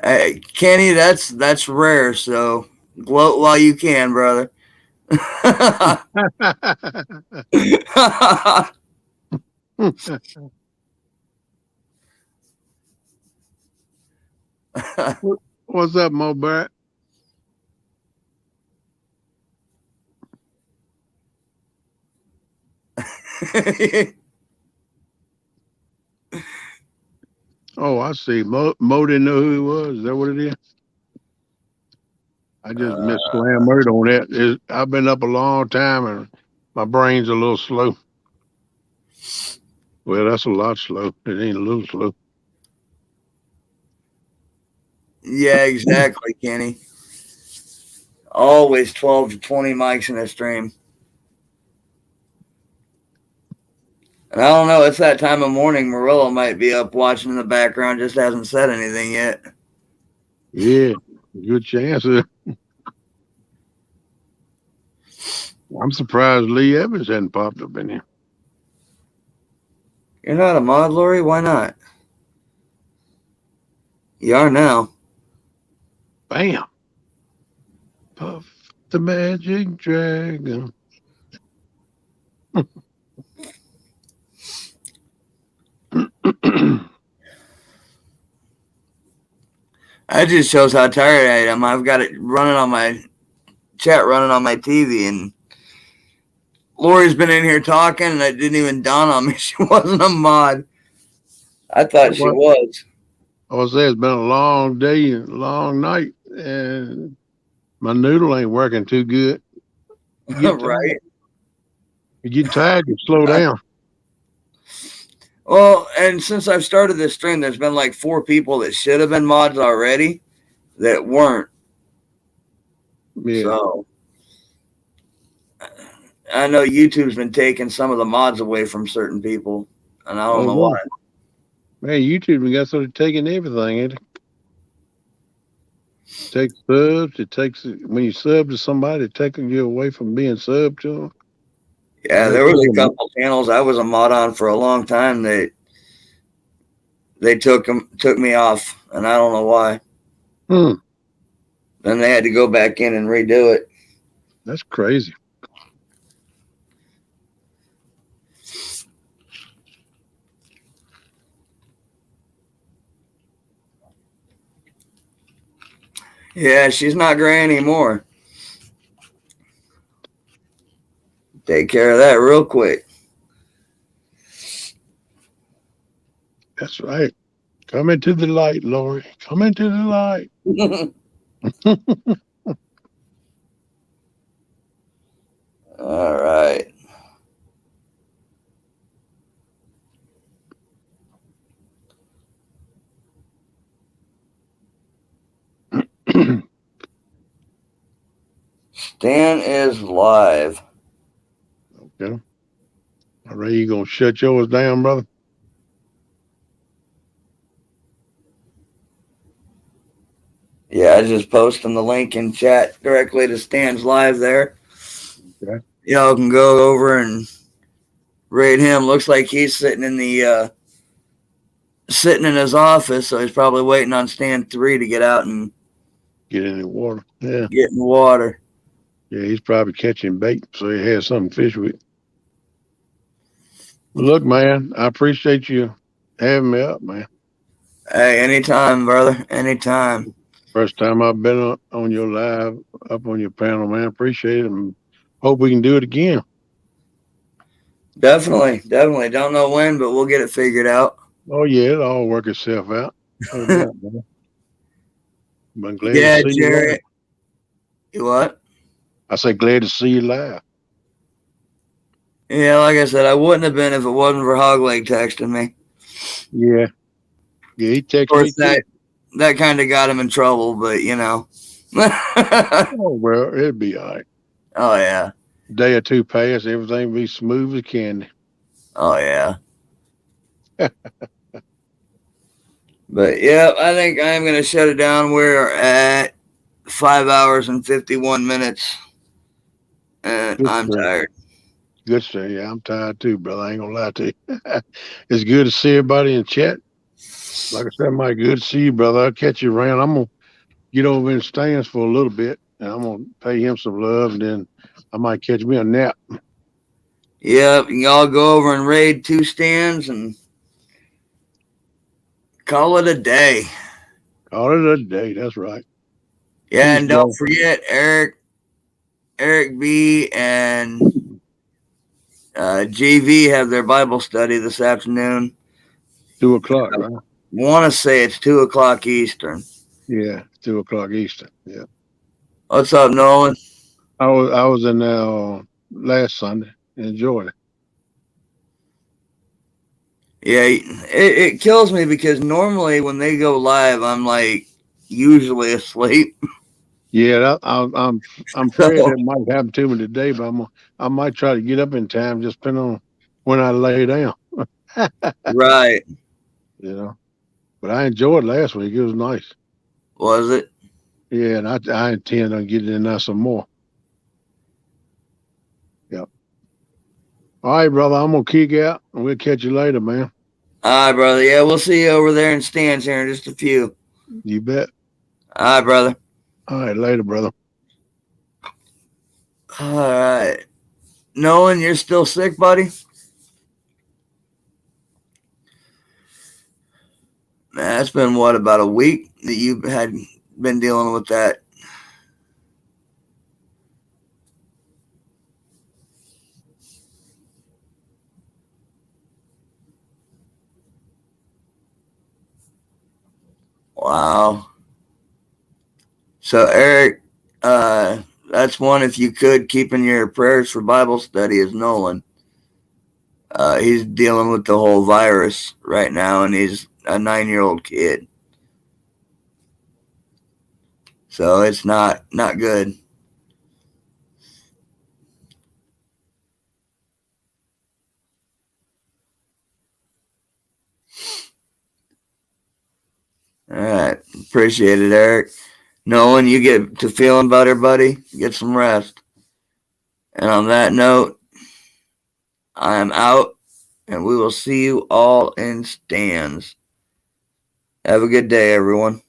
Hey, Kenny, that's rare, so gloat while you can, brother. What's up, Mo Barrett? Oh, I see. Mo didn't know who he was. Is that what it is? I just misclamoured on that. I've been up a long time and my brain's a little slow. Well, that's a lot slow. It ain't a little slow. Yeah, exactly, Kenny. Always 12 to 20 mics in a stream. And I don't know, it's that time of morning. Murillo might be up watching in the background, just hasn't said anything yet. Yeah, good chance. I'm surprised Lee Evans hadn't popped up in here. You're not a mod, Lori? Why not? You are now. Bam. Puff the magic dragon. That just shows how tired I am. I've got it running on my chat, running on my TV, and Lori's been in here talking, and it didn't even dawn on me she wasn't a mod. I thought she was. I was saying it's been a long day and a long night, and my noodle ain't working too good. Right. You get tired, you slow down. Well, and since I've started this stream, there's been like 4 people that should have been mods already that weren't. Yeah. So I know YouTube's been taking some of the mods away from certain people, and I don't Oh know no, why. man, YouTube got sort of taking everything. It takes subs. It takes when you sub to somebody, it takes you away from being sub to them. Yeah, there was a couple channels I was a mod on for a long time that they took me off, and I don't know why. Hmm, Then they had to go back in and redo it. that's crazy. Yeah, she's not gray anymore. Take care of that real quick. That's right. Come into the light, Lori. Come into the light. All right. Stan is live. Okay. All right, you gonna shut yours down, brother? Yeah, I just posting the link in chat directly to Stan's live there. Okay. Y'all can go over and rate him. Looks like he's sitting in his office, so he's probably waiting on Stan 3 to get out and Get in the water. Yeah. get in the water. Yeah, he's probably catching bait, so he has something to fish with. Well, look, man, I appreciate you having me up, man. Hey, anytime, brother. Anytime. First time I've been on your live, up on your panel, man. Appreciate it, and hope we can do it again. Definitely. Don't know when, but we'll get it figured out. Oh yeah, it'll all work itself out. No doubt, man. I'm glad to Yeah, see you live. Jared. You what? I say glad to see you live. Yeah, like I said, I wouldn't have been if it wasn't for Hogleg texting me. Yeah. Yeah, he Of texted course, me too. that kind of got him in trouble, but you know. Oh well, it'll be all right. Oh yeah. Day or two pass, everything will be smooth as candy. Oh yeah. But yeah, I think I'm gonna shut it down. We're at 5 hours and 51 minutes, and Good I'm stuff. tired. Good stuff. Yeah, I'm tired too, brother. I ain't gonna lie to you. It's good to see everybody in chat. Like I said, Mike, good to see you, brother. I'll catch you around. I'm gonna get over in the stands for a little bit, and I'm gonna pay him some love, and then I might catch me a nap. Yep, y'all go over and raid 2 stands and call it a day. Call it a day. That's right. Yeah, Peace, and don't brother. forget Eric B and GV have their Bible study this afternoon. 2:00, right? Want to say it's 2:00 Eastern. Yeah, 2:00 Eastern. Yeah. What's up, Nolan? I was in there last Sunday. Enjoyed it. Yeah, it kills me because normally when they go live, I'm like usually asleep. Yeah, I'm afraid that might happen to me today, but I might try to get up in time, just depending on when I lay down. Right. You know, but I enjoyed last week. It was nice. Was it? Yeah, and I intend on getting in there some more. Yep. All right, brother. I'm gonna kick out, and we'll catch you later, man. All right, brother. Yeah, we'll see you over there in stands here in just a few. You bet. All right, brother. All right, later, brother. All right. Nolan, you're still sick, buddy? Man, it's been what, about a week that you've been dealing with that? Wow. So Eric, that's one, if you could keep in your prayers for Bible study, is Nolan. He's dealing with the whole virus right now, and he's a 9-year-old kid. So it's not good. All right. Appreciate it, Eric. Nolan, you get to feeling better, buddy. Get some rest. And on that note, I am out, and we will see you all in stands. Have a good day, everyone.